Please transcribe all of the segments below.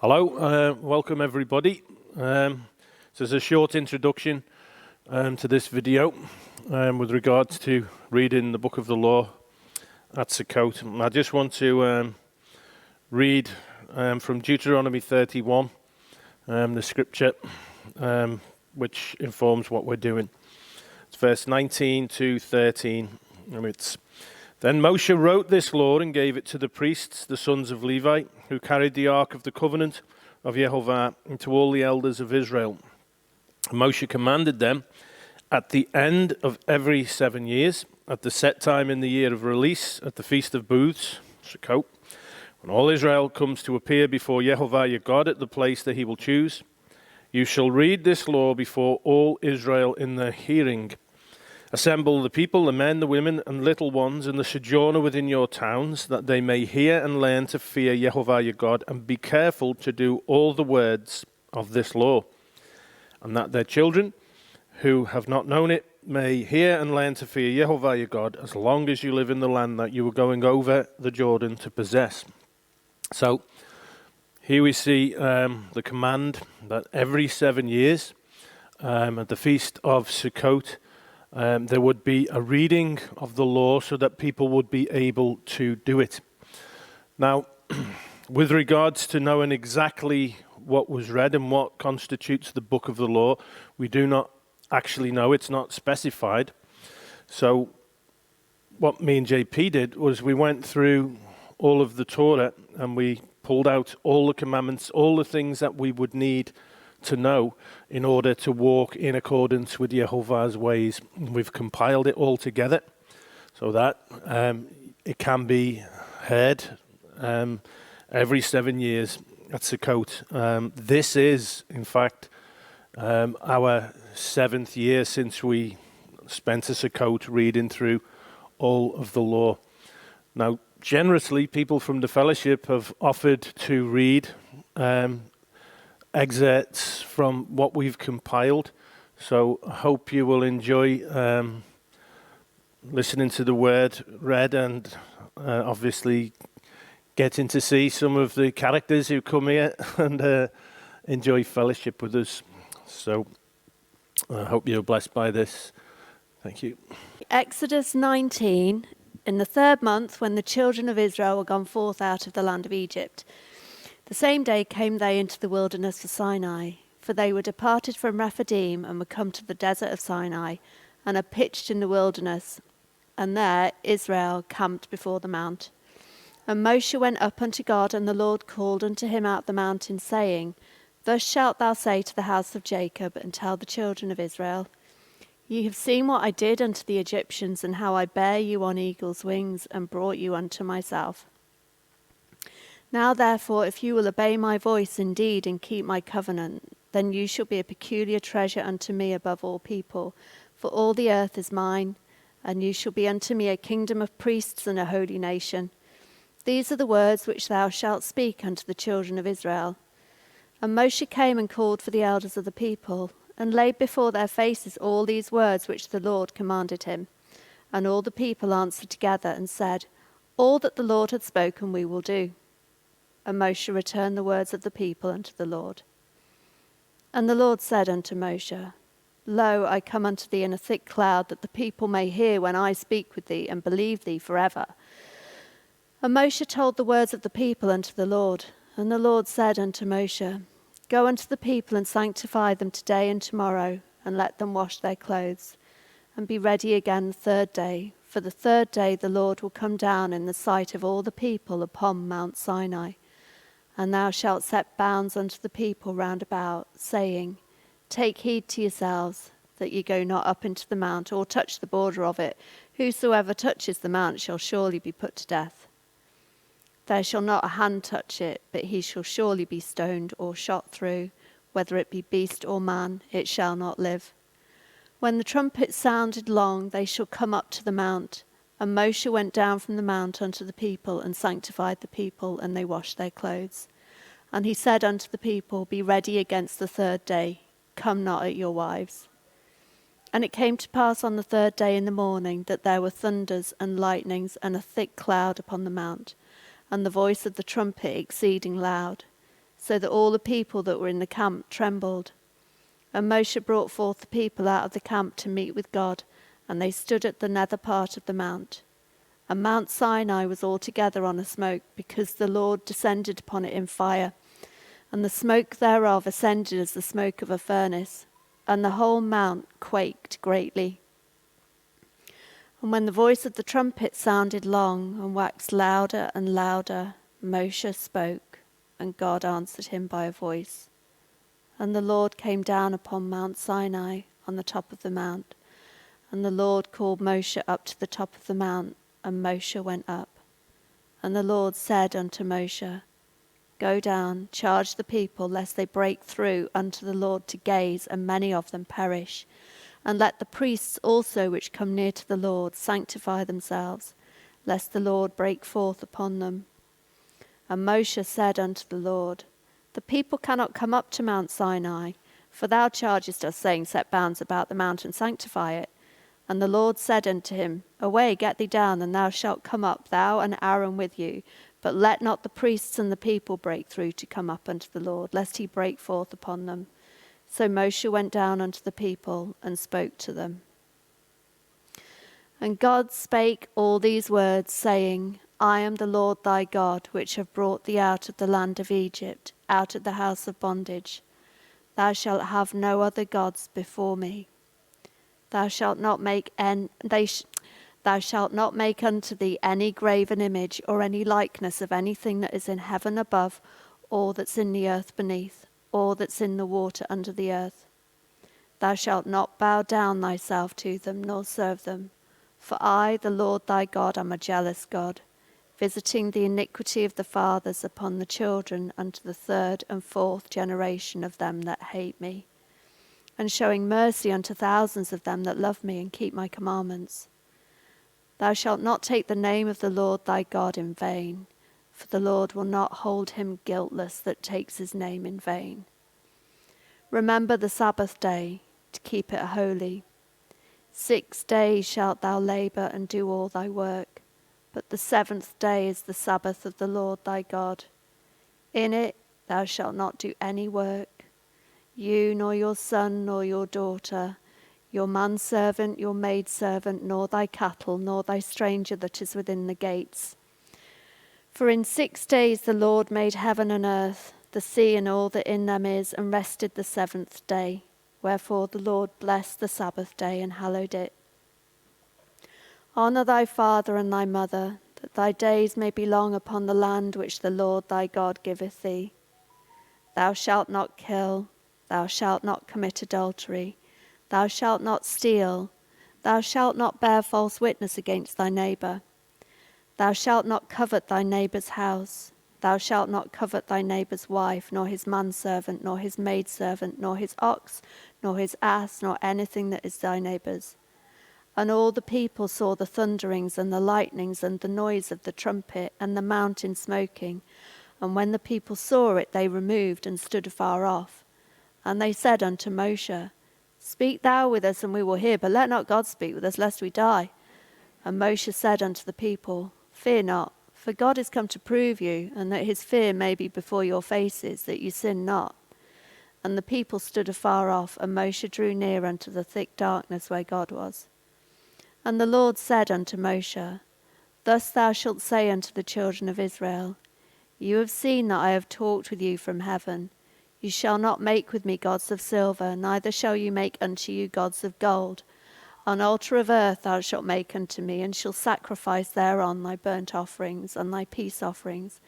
Hello, welcome everybody. So there's a short introduction to this video with regards to reading the Book of the Law at Sukkot. I just want to read from Deuteronomy 31, the scripture which informs what we're doing. It's verse 19 to 13, and it's, "Then Moshe wrote this law and gave it to the priests, the sons of Levi, who carried the ark of the covenant of Yehovah, and to all the elders of Israel. And Moshe commanded them at the end of every 7 years, at the set time in the year of release, at the Feast of Booths, Sukkot, when all Israel comes to appear before Yehovah your God at the place that he will choose, you shall read this law before all Israel in their hearing. Assemble the people, the men, the women, and little ones, and the sojourner within your towns, that they may hear and learn to fear Yehovah your God, and be careful to do all the words of this law, and that their children, who have not known it, may hear and learn to fear Yehovah your God, as long as you live in the land that you are going over the Jordan to possess." So here we see the command that every 7 years, at the Feast of Sukkot, there would be a reading of the law so that people would be able to do it. Now, with regards to knowing exactly what was read and what constitutes the book of the law, we do not actually know. It's not specified. So what me and JP did was we went through all of the Torah and we pulled out all the commandments, all the things that we would need to know in order to walk in accordance with Yehovah's ways. We've compiled it all together so that it can be heard every 7 years at Sukkot. This is, in fact, our 7th year since we spent a Sukkot reading through all of the law. Now, generously, people from the fellowship have offered to read excerpts from what we've compiled, so I hope you will enjoy listening to the word read and obviously getting to see some of the characters who come here and enjoy fellowship with us. So I hope you're blessed by this. Thank you. Exodus 19, in the 3rd month, when the children of Israel were gone forth out of the land of Egypt, the same day came they into the wilderness of Sinai, for they were departed from Rephidim and were come to the desert of Sinai, and are pitched in the wilderness. And there Israel camped before the mount. And Moshe went up unto God, and the Lord called unto him out the mountain, saying, Thus shalt thou say to the house of Jacob, and tell the children of Israel, Ye have seen what I did unto the Egyptians, and how I bare you on eagle's wings, and brought you unto myself. Now therefore, if you will obey my voice indeed, and keep my covenant, then you shall be a peculiar treasure unto me above all people, for all the earth is mine, and you shall be unto me a kingdom of priests and a holy nation. These are the words which thou shalt speak unto the children of Israel. And Moshe came and called for the elders of the people, and laid before their faces all these words which the Lord commanded him. And all the people answered together and said, All that the Lord hath spoken we will do. And Moshe returned the words of the people unto the Lord. And the Lord said unto Moshe, Lo, I come unto thee in a thick cloud, that the people may hear when I speak with thee, and believe thee forever. And Moshe told the words of the people unto the Lord. And the Lord said unto Moshe, Go unto the people and sanctify them today and tomorrow, and let them wash their clothes, and be ready again the 3rd day. For the 3rd day the Lord will come down in the sight of all the people upon Mount Sinai. And thou shalt set bounds unto the people round about, saying, Take heed to yourselves, that ye go not up into the mount, or touch the border of it. Whosoever touches the mount shall surely be put to death. There shall not a hand touch it, but he shall surely be stoned or shot through. Whether it be beast or man, it shall not live. When the trumpet sounded long, they shall come up to the mount. And Moshe went down from the mount unto the people, and sanctified the people, and they washed their clothes. And he said unto the people, Be ready against the 3rd day, come not at your wives. And it came to pass on the 3rd day in the morning, that there were thunders and lightnings, and a thick cloud upon the mount, and the voice of the trumpet exceeding loud. so that all the people that were in the camp trembled. And Moshe brought forth the people out of the camp to meet with God, and they stood at the nether part of the mount. And Mount Sinai was altogether on a smoke, because the Lord descended upon it in fire, and the smoke thereof ascended as the smoke of a furnace, and the whole mount quaked greatly. And when the voice of the trumpet sounded long, and waxed louder and louder, Moshe spoke, and God answered him by a voice. And the Lord came down upon Mount Sinai on the top of the mount, and the Lord called Moshe up to the top of the mount, and Moshe went up. And the Lord said unto Moshe, Go down, charge the people, lest they break through unto the Lord to gaze, and many of them perish. And let the priests also which come near to the Lord sanctify themselves, lest the Lord break forth upon them. And Moshe said unto the Lord, The people cannot come up to Mount Sinai, for thou chargest us, saying, Set bounds about the mount and sanctify it. And the Lord said unto him, Away, get thee down, and thou shalt come up, thou and Aaron with you. But let not the priests and the people break through to come up unto the Lord, lest he break forth upon them. So Moshe went down unto the people and spoke to them. And God spake all these words, saying, I am the Lord thy God, which have brought thee out of the land of Egypt, out of the house of bondage. Thou shalt have no other gods before me. Thou shalt not make thou shalt not make unto thee any graven image or any likeness of anything that is in heaven above, or that's in the earth beneath, or that's in the water under the earth. Thou shalt not bow down thyself to them, nor serve them. For I, the Lord thy God, am a jealous God, visiting the iniquity of the fathers upon the children unto the third and fourth generation of them that hate me, and showing mercy unto thousands of them that love me and keep my commandments. Thou shalt not take the name of the Lord thy God in vain, for the Lord will not hold him guiltless that takes his name in vain. Remember the Sabbath day, to keep it holy. 6 days shalt thou labour and do all thy work, but the 7th day is the Sabbath of the Lord thy God. In it thou shalt not do any work, you nor your son nor your daughter, your manservant, your maidservant, nor thy cattle, nor thy stranger that is within the gates. For in 6 days the Lord made heaven and earth, the sea and all that in them is, and rested the 7th day. Wherefore the Lord blessed the Sabbath day and hallowed it. Honour thy father and thy mother, that thy days may be long upon the land which the Lord thy God giveth thee. Thou shalt not kill, thou shalt not commit adultery, thou shalt not steal, thou shalt not bear false witness against thy neighbour. Thou shalt not covet thy neighbour's house, thou shalt not covet thy neighbour's wife, nor his manservant, nor his maidservant, nor his ox, nor his ass, nor anything that is thy neighbour's. And all the people saw the thunderings and the lightnings and the noise of the trumpet and the mountain smoking. And when the people saw it, they removed and stood afar off. And they said unto Moshe, Speak thou with us, and we will hear, but let not God speak with us, lest we die. And Moshe said unto the people, Fear not, for God is come to prove you, and that his fear may be before your faces, that you sin not. And the people stood afar off, and Moshe drew near unto the thick darkness where God was. And the Lord said unto Moshe, Thus thou shalt say unto the children of Israel, You have seen that I have talked with you from heaven. You shall not make with me gods of silver, neither shall you make unto you gods of gold. An altar of earth thou shalt make unto me, and shalt sacrifice thereon thy burnt offerings and thy peace offerings,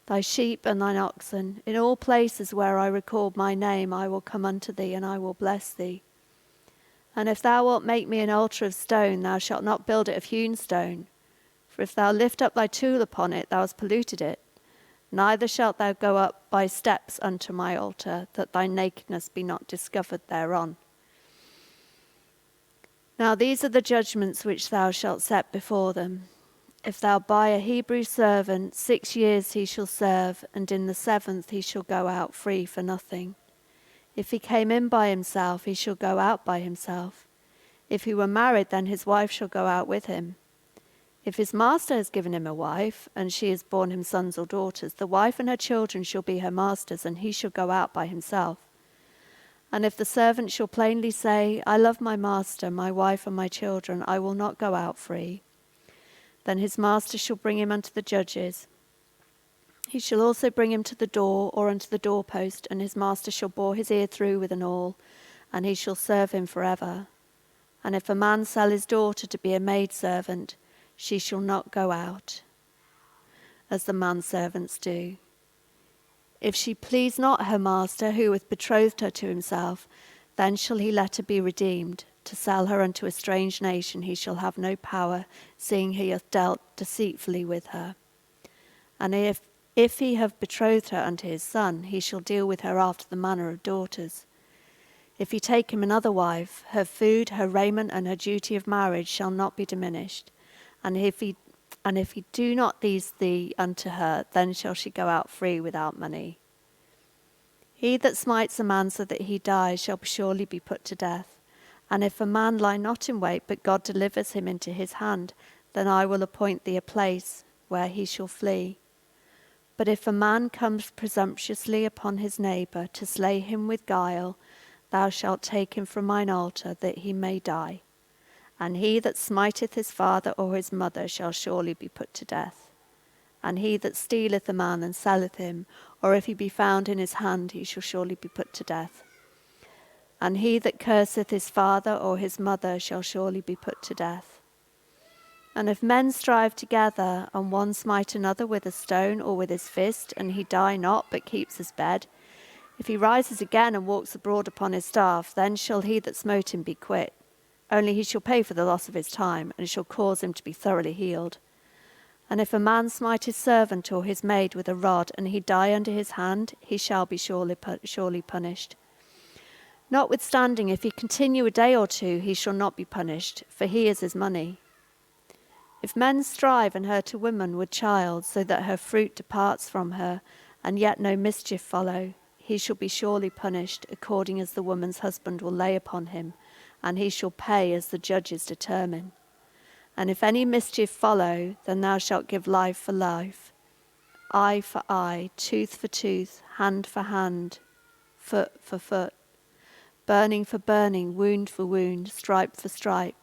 thy sheep and thine oxen. In all places where I record my name I will come unto thee, and I will bless thee. And if thou wilt make me an altar of stone, thou shalt not build it of hewn stone. For if thou lift up thy tool upon it, thou hast polluted it. Neither shalt thou go up by steps unto my altar, that thy nakedness be not discovered thereon. Now these are the judgments which thou shalt set before them. If thou buy a Hebrew servant, 6 years he shall serve, and in the 7th he shall go out free for nothing. If he came in by himself, he shall go out by himself. If he were married, then his wife shall go out with him. If his master has given him a wife, and she has borne him sons or daughters, the wife and her children shall be her master's, and he shall go out by himself. And if the servant shall plainly say, I love my master, my wife, and my children, I will not go out free, then his master shall bring him unto the judges. He shall also bring him to the door or unto the doorpost, and his master shall bore his ear through with an awl, and he shall serve him forever. And if a man sell his daughter to be a maidservant, she shall not go out, as the manservants do. If she please not her master, who hath betrothed her to himself, then shall he let her be redeemed. To sell her unto a strange nation he shall have no power, seeing he hath dealt deceitfully with her. And if he have betrothed her unto his son, he shall deal with her after the manner of daughters. If he take him another wife, her food, her raiment, and her duty of marriage shall not be diminished. And if he do not these unto her, then shall she go out free without money. He that smites a man so that he die shall surely be put to death. And if a man lie not in wait, but God delivers him into his hand, then I will appoint thee a place where he shall flee. But if a man comes presumptuously upon his neighbour to slay him with guile, thou shalt take him from mine altar, that he may die. And he that smiteth his father or his mother shall surely be put to death. And he that stealeth a man and selleth him, or if he be found in his hand, he shall surely be put to death. And he that curseth his father or his mother shall surely be put to death. And if men strive together, and one smite another with a stone or with his fist, and he die not, but keeps his bed, if he rises again and walks abroad upon his staff, then shall he that smote him be quit. Only he shall pay for the loss of his time, and shall cause him to be thoroughly healed. And if a man smite his servant or his maid with a rod, and he die under his hand, he shall be surely punished. Notwithstanding, if he continue a day or two, he shall not be punished, for he is his money. If men strive and hurt a woman with child, so that her fruit departs from her, and yet no mischief follow, he shall be surely punished, according as the woman's husband will lay upon him, and he shall pay as the judges determine. And if any mischief follow, then thou shalt give life for life, eye for eye, tooth for tooth, hand for hand, foot for foot, burning for burning, wound for wound, stripe for stripe.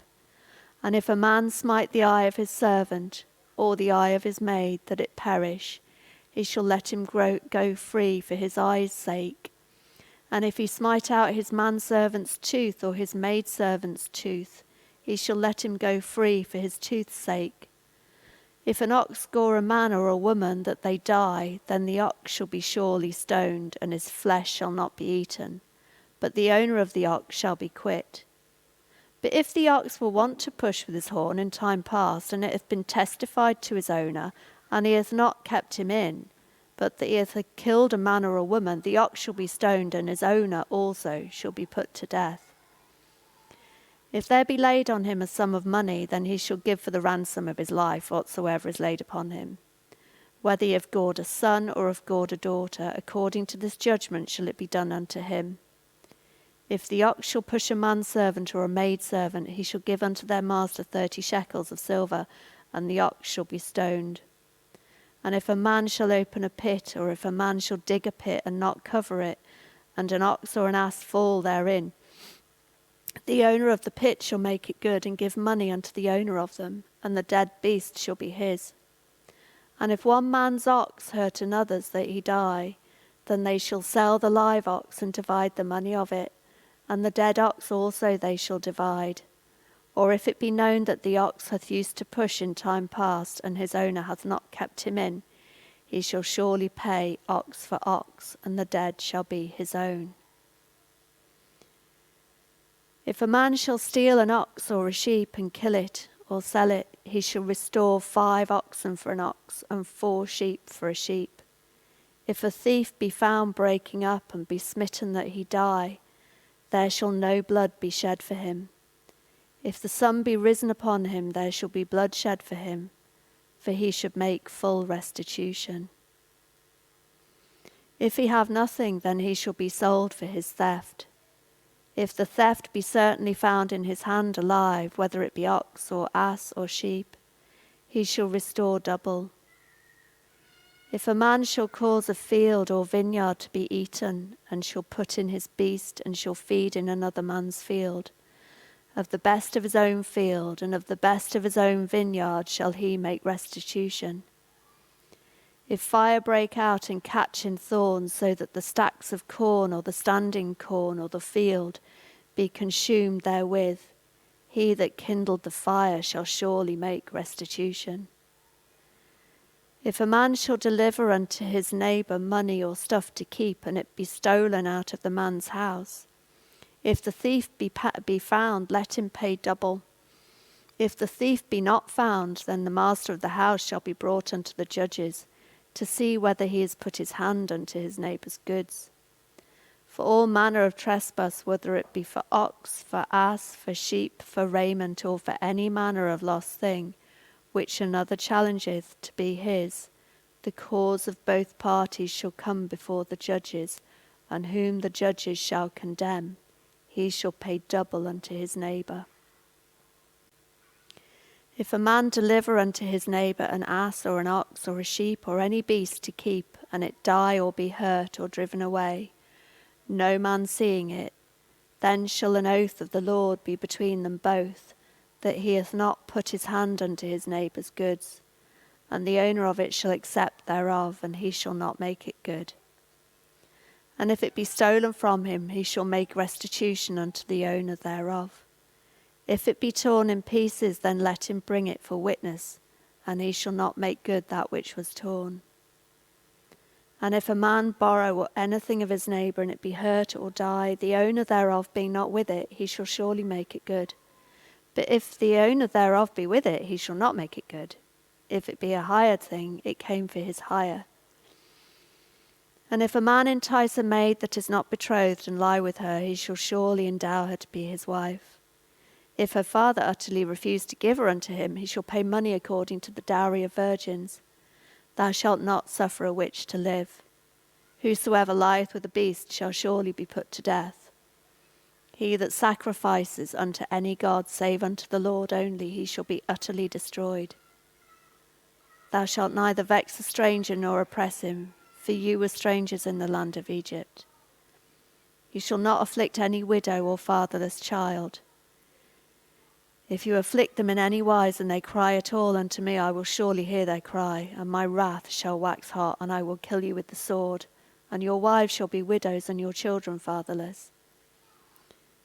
And if a man smite the eye of his servant, or the eye of his maid, that it perish, he shall let him go free for his eye's sake. And if he smite out his manservant's tooth or his maidservant's tooth, he shall let him go free for his tooth's sake. If an ox gore a man or a woman that they die, then the ox shall be surely stoned, and his flesh shall not be eaten, but the owner of the ox shall be quit. But if the ox were wont to push with his horn in time past, and it hath been testified to his owner, and he hath not kept him in, but that he hath killed a man or a woman, the ox shall be stoned, and his owner also shall be put to death. If there be laid on him a sum of money, then he shall give for the ransom of his life whatsoever is laid upon him. Whether he have gored a son or have gored a daughter, according to this judgment shall it be done unto him. If the ox shall push a manservant or a maidservant, he shall give unto their master 30 shekels of silver, and the ox shall be stoned. And if a man shall open a pit, or if a man shall dig a pit and not cover it, and an ox or an ass fall therein, the owner of the pit shall make it good, and give money unto the owner of them, and the dead beast shall be his. And if one man's ox hurt another's that he die, then they shall sell the live ox and divide the money of it, and the dead ox also they shall divide. Or if it be known that the ox hath used to push in time past, and his owner hath not kept him in, he shall surely pay ox for ox, and the dead shall be his own. If a man shall steal an ox or a sheep and kill it, or sell it, he shall restore 5 oxen for an ox, and 4 sheep for a sheep. If a thief be found breaking up, and be smitten that he die, there shall no blood be shed for him. If the sun be risen upon him, there shall be blood shed for him, for he should make full restitution. If he have nothing, then he shall be sold for his theft. If the theft be certainly found in his hand alive, whether it be ox or ass or sheep, he shall restore double. If a man shall cause a field or vineyard to be eaten, and shall put in his beast, and shall feed in another man's field, of the best of his own field and of the best of his own vineyard shall he make restitution. If fire break out and catch in thorns, so that the stacks of corn or the standing corn or the field be consumed therewith, he that kindled the fire shall surely make restitution. If a man shall deliver unto his neighbour money or stuff to keep, and it be stolen out of the man's house, if the thief be found, let him pay double. If the thief be not found, then the master of the house shall be brought unto the judges, to see whether he has put his hand unto his neighbour's goods. For all manner of trespass, whether it be for ox, for ass, for sheep, for raiment, or for any manner of lost thing, which another challengeth to be his, the cause of both parties shall come before the judges, and whom the judges shall condemn, he shall pay double unto his neighbour. If a man deliver unto his neighbour an ass or an ox or a sheep or any beast to keep, and it die or be hurt or driven away, no man seeing it, then shall an oath of the Lord be between them both, that he hath not put his hand unto his neighbour's goods, and the owner of it shall accept thereof, and he shall not make it good. And if it be stolen from him, he shall make restitution unto the owner thereof. If it be torn in pieces, then let him bring it for witness, and he shall not make good that which was torn. And if a man borrow anything of his neighbour, and it be hurt or die, the owner thereof being not with it, he shall surely make it good. But if the owner thereof be with it, he shall not make it good. If it be a hired thing, it came for his hire. And if a man entice a maid that is not betrothed, and lie with her, he shall surely endow her to be his wife. If her father utterly refuse to give her unto him, he shall pay money according to the dowry of virgins. Thou shalt not suffer a witch to live. Whosoever lieth with a beast shall surely be put to death. He that sacrifices unto any god save unto the Lord only, he shall be utterly destroyed. Thou shalt neither vex a stranger nor oppress him, for you were strangers in the land of Egypt. You shall not afflict any widow or fatherless child. If you afflict them in any wise, and they cry at all unto me, I will surely hear their cry, and my wrath shall wax hot, and I will kill you with the sword, and your wives shall be widows, and your children fatherless.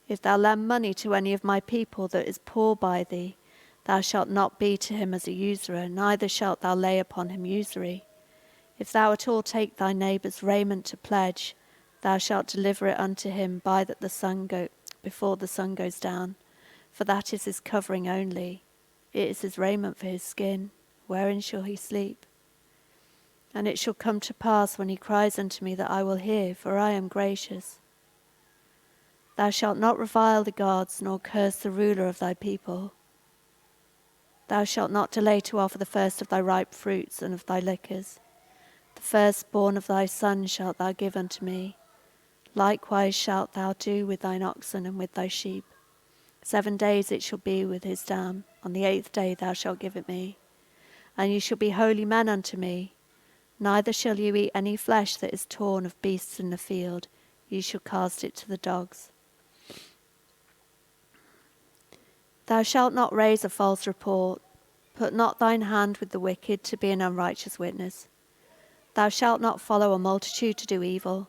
If thou lend money to any of my people that is poor by thee, thou shalt not be to him as a usurer, neither shalt thou lay upon him usury. If thou at all take thy neighbour's raiment to pledge, thou shalt deliver it unto him before the sun goes down, for that is his covering only. It is his raiment for his skin. Wherein shall he sleep? And it shall come to pass when he cries unto me that I will hear, for I am gracious. Thou shalt not revile the gods, nor curse the ruler of thy people. Thou shalt not delay to offer the first of thy ripe fruits and of thy liquors. The firstborn of thy sons shalt thou give unto me. Likewise shalt thou do with thine oxen and with thy sheep. 7 days it shall be with his dam. On the 8th day thou shalt give it me. And ye shall be holy men unto me. Neither shall you eat any flesh that is torn of beasts in the field. Ye shall cast it to the dogs. Thou shalt not raise a false report. Put not thine hand with the wicked to be an unrighteous witness. Thou shalt not follow a multitude to do evil.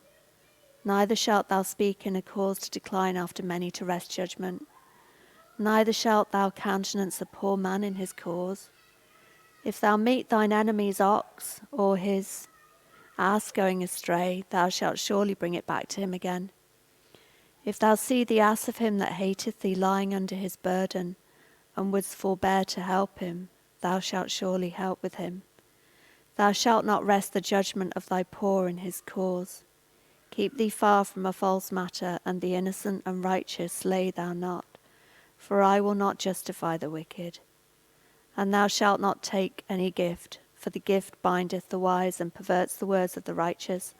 Neither shalt thou speak in a cause to decline after many to wrest judgment. Neither shalt thou countenance a poor man in his cause. If thou meet thine enemy's ox or his ass going astray, thou shalt surely bring it back to him again. If thou see the ass of him that hateth thee lying under his burden, and wouldst forbear to help him, thou shalt surely help with him. Thou shalt not wrest the judgment of thy poor in his cause. Keep thee far from a false matter, and the innocent and righteous slay thou not, for I will not justify the wicked. And thou shalt not take any gift, for the gift bindeth the wise and perverts the words of the righteous.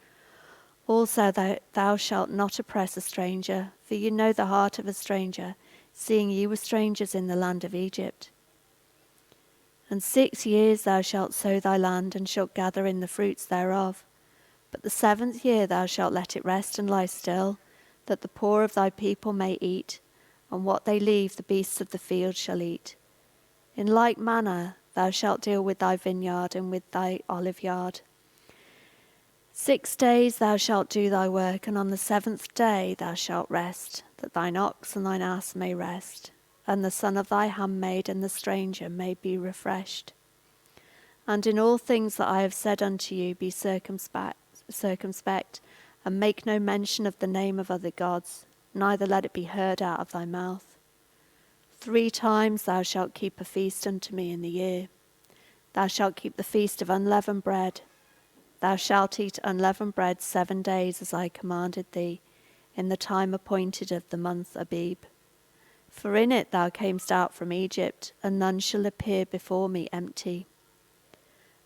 Also thou shalt not oppress a stranger, for you know the heart of a stranger, seeing ye were strangers in the land of Egypt. And 6 years thou shalt sow thy land, and shalt gather in the fruits thereof. But the 7th year thou shalt let it rest and lie still, that the poor of thy people may eat, and what they leave the beasts of the field shall eat. In like manner thou shalt deal with thy vineyard and with thy oliveyard. 6 days thou shalt do thy work, and on the 7th day thou shalt rest, that thine ox and thine ass may rest, and the son of thy handmaid and the stranger may be refreshed. And in all things that I have said unto you be circumspect, and make no mention of the name of other gods, neither let it be heard out of thy mouth. 3 times thou shalt keep a feast unto me in the year. Thou shalt keep the feast of unleavened bread. Thou shalt eat unleavened bread 7 days, as I commanded thee, in the time appointed of the month Abib. For in it thou camest out from Egypt, and none shall appear before me empty.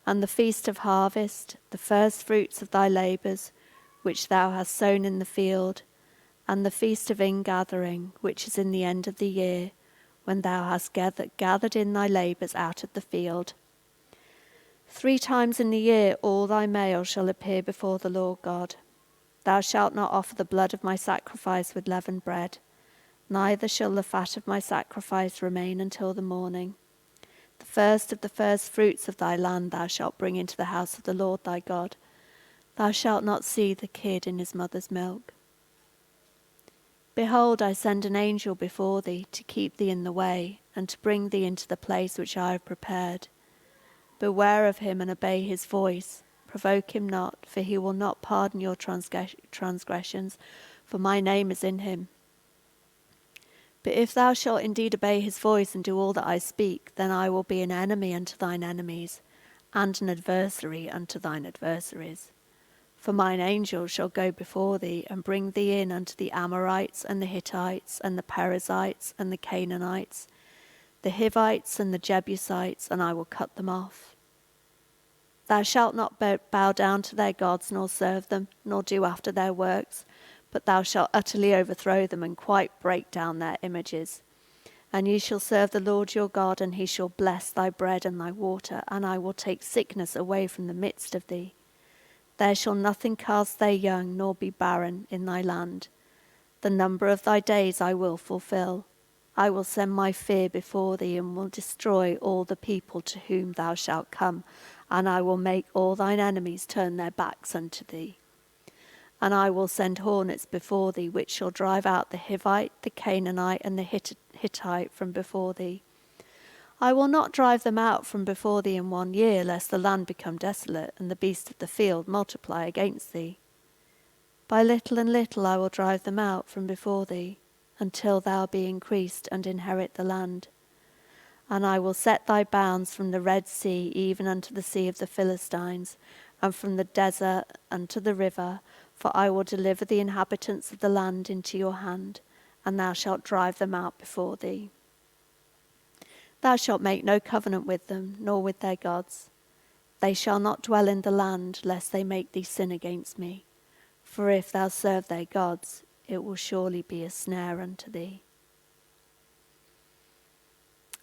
And the feast of harvest, the first fruits of thy labours, which thou hast sown in the field, and the feast of ingathering, which is in the end of the year, when thou hast gathered in thy labours out of the field. 3 times in the year all thy male shall appear before the Lord God. Thou shalt not offer the blood of my sacrifice with leavened bread, neither shall the fat of my sacrifice remain until the morning. The first of the first fruits of thy land thou shalt bring into the house of the Lord thy God. Thou shalt not see the kid in his mother's milk. Behold, I send an angel before thee to keep thee in the way, and to bring thee into the place which I have prepared. Beware of him and obey his voice. Provoke him not, for he will not pardon your transgressions, for my name is in him. But if thou shalt indeed obey his voice and do all that I speak, then I will be an enemy unto thine enemies, and an adversary unto thine adversaries. For mine angel shall go before thee, and bring thee in unto the Amorites, and the Hittites, and the Perizzites, and the Canaanites, the Hivites, and the Jebusites, and I will cut them off. Thou shalt not bow down to their gods, nor serve them, nor do after their works, but thou shalt utterly overthrow them, and quite break down their images. And ye shall serve the Lord your God, and he shall bless thy bread and thy water, and I will take sickness away from the midst of thee. There shall nothing cast their young, nor be barren in thy land. The number of thy days I will fulfill. I will send my fear before thee, and will destroy all the people to whom thou shalt come, and I will make all thine enemies turn their backs unto thee. And I will send hornets before thee, which shall drive out the Hivite, the Canaanite, and the Hittite from before thee. I will not drive them out from before thee in 1 year, lest the land become desolate, and the beasts of the field multiply against thee. By little and little I will drive them out from before thee, until thou be increased and inherit the land. And I will set thy bounds from the Red Sea even unto the sea of the Philistines, and from the desert unto the river, for I will deliver the inhabitants of the land into your hand, and thou shalt drive them out before thee. Thou shalt make no covenant with them, nor with their gods. They shall not dwell in the land, lest they make thee sin against me. For if thou serve their gods, it will surely be a snare unto thee.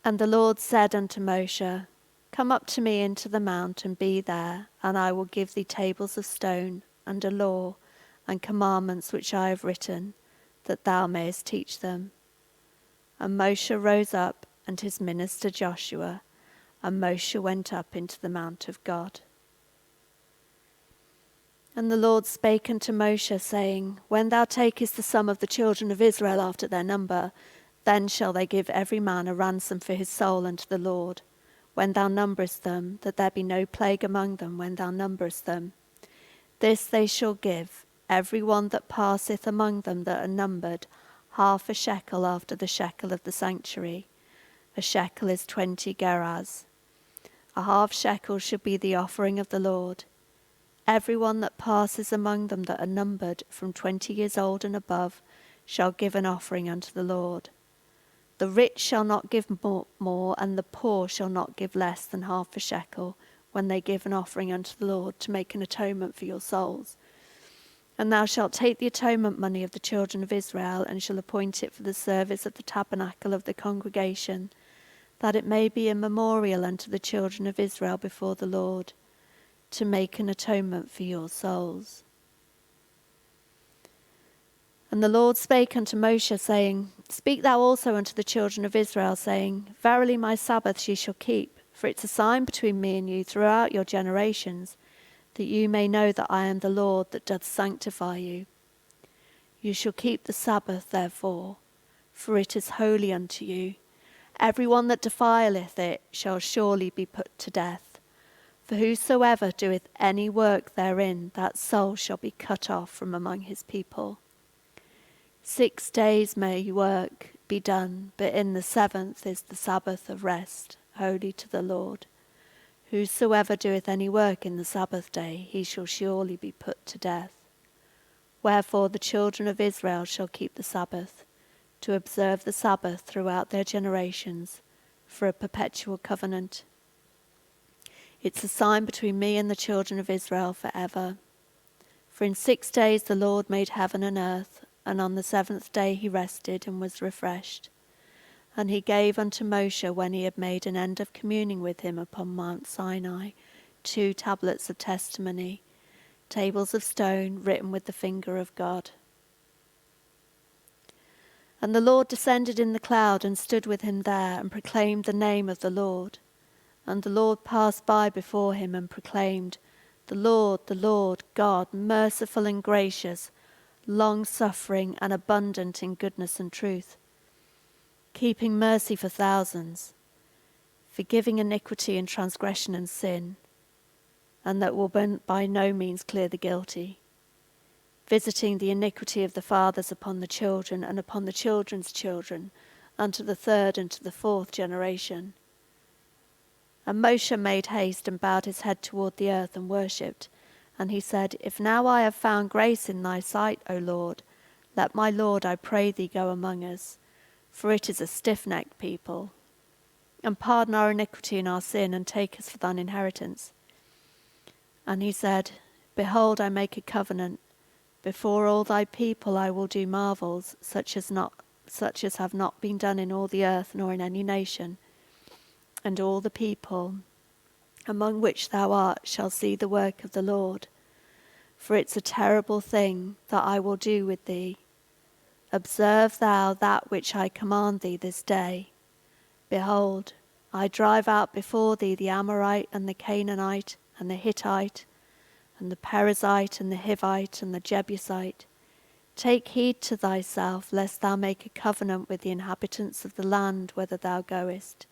And the Lord said unto Moshe, Come up to me into the mount, and be there, and I will give thee tables of stone, and a law, and commandments which I have written, that thou mayest teach them. And Moshe rose up, and his minister Joshua, and Moshe went up into the mount of God. And the Lord spake unto Moshe, saying, When thou takest the sum of the children of Israel after their number, then shall they give every man a ransom for his soul unto the Lord, when thou numberest them, that there be no plague among them when thou numberest them. This they shall give, every one that passeth among them that are numbered, 1/2 shekel after the shekel of the sanctuary. A shekel is 20 gerahs. 1/2 shekel shall be the offering of the Lord. Every one that passes among them that are numbered, from 20 years old and above, shall give an offering unto the Lord. The rich shall not give more, and the poor shall not give less than 1/2 shekel, when they give an offering unto the Lord, to make an atonement for your souls. And thou shalt take the atonement money of the children of Israel, and shall appoint it for the service of the tabernacle of the congregation, that it may be a memorial unto the children of Israel before the Lord, to make an atonement for your souls. And the Lord spake unto Moshe, saying, Speak thou also unto the children of Israel, saying, Verily my Sabbaths ye shall keep, for it's a sign between me and you throughout your generations, that you may know that I am the Lord that doth sanctify you. You shall keep the Sabbath, therefore, for it is holy unto you. Every one that defileth it shall surely be put to death. For whosoever doeth any work therein, that soul shall be cut off from among his people. 6 days may work be done, but in the 7th is the Sabbath of rest, holy to the Lord. Whosoever doeth any work in the Sabbath day, he shall surely be put to death. Wherefore the children of Israel shall keep the Sabbath, to observe the Sabbath throughout their generations, for a perpetual covenant. It's a sign between me and the children of Israel forever. For in 6 days the Lord made heaven and earth, and on the 7th day he rested and was refreshed. And he gave unto Moshe, when he had made an end of communing with him upon Mount Sinai, 2 tablets of testimony, tables of stone written with the finger of God. And the Lord descended in the cloud and stood with him there, and proclaimed the name of the Lord. And the Lord passed by before him and proclaimed, the Lord, God, merciful and gracious, long-suffering and abundant in goodness and truth, keeping mercy for thousands, forgiving iniquity and transgression and sin, and that will by no means clear the guilty, visiting the iniquity of the fathers upon the children and upon the children's children, unto the 3rd and to the 4th generation. And Moshe made haste and bowed his head toward the earth and worshipped. And he said, If now I have found grace in thy sight, O Lord, let my Lord, I pray thee, go among us, for it is a stiff-necked people. And pardon our iniquity and our sin, and take us for thine inheritance. And he said, Behold, I make a covenant. Before all thy people I will do marvels, such as have not been done in all the earth, nor in any nation. And all the people among which thou art shall see the work of the Lord. For it's a terrible thing that I will do with thee. Observe thou that which I command thee this day. Behold, I drive out before thee the Amorite and the Canaanite and the Hittite and the Perizzite and the Hivite and the Jebusite. Take heed to thyself, lest thou make a covenant with the inhabitants of the land whither thou goest,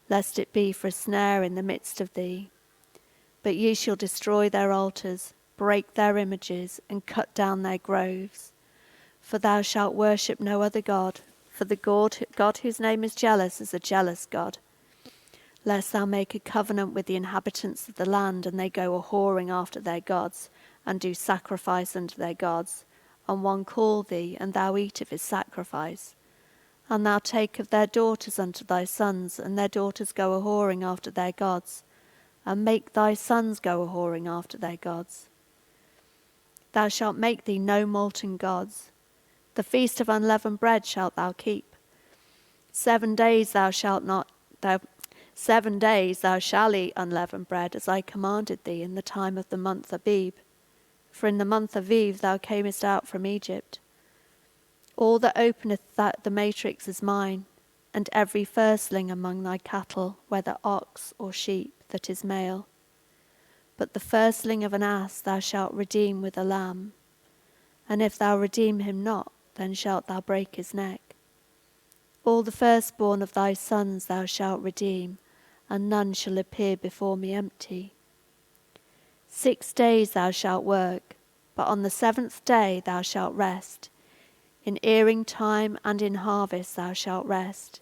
lest it be for a snare in the midst of thee. But ye shall destroy their altars, break their images, and cut down their groves. For thou shalt worship no other God, for the God whose name is jealous is a jealous God. Lest thou make a covenant with the inhabitants of the land, and they go a-whoring after their gods, and do sacrifice unto their gods, and one call thee, and thou eat of his sacrifice. And thou take of their daughters unto thy sons, and their daughters go a-whoring after their gods, and make thy sons go a-whoring after their gods. Thou shalt make thee no molten gods. The feast of unleavened bread shalt thou keep. 7 days thou shalt eat unleavened bread, as I commanded thee in the time of the month Abib. For in the month Aviv thou camest out from Egypt. All that openeth the matrix is mine, and every firstling among thy cattle, whether ox or sheep, that is male. But the firstling of an ass thou shalt redeem with a lamb. And if thou redeem him not, then shalt thou break his neck. All the firstborn of thy sons thou shalt redeem, and none shall appear before me empty. 6 days thou shalt work, but on the 7th day thou shalt rest. In earing time and in harvest thou shalt rest.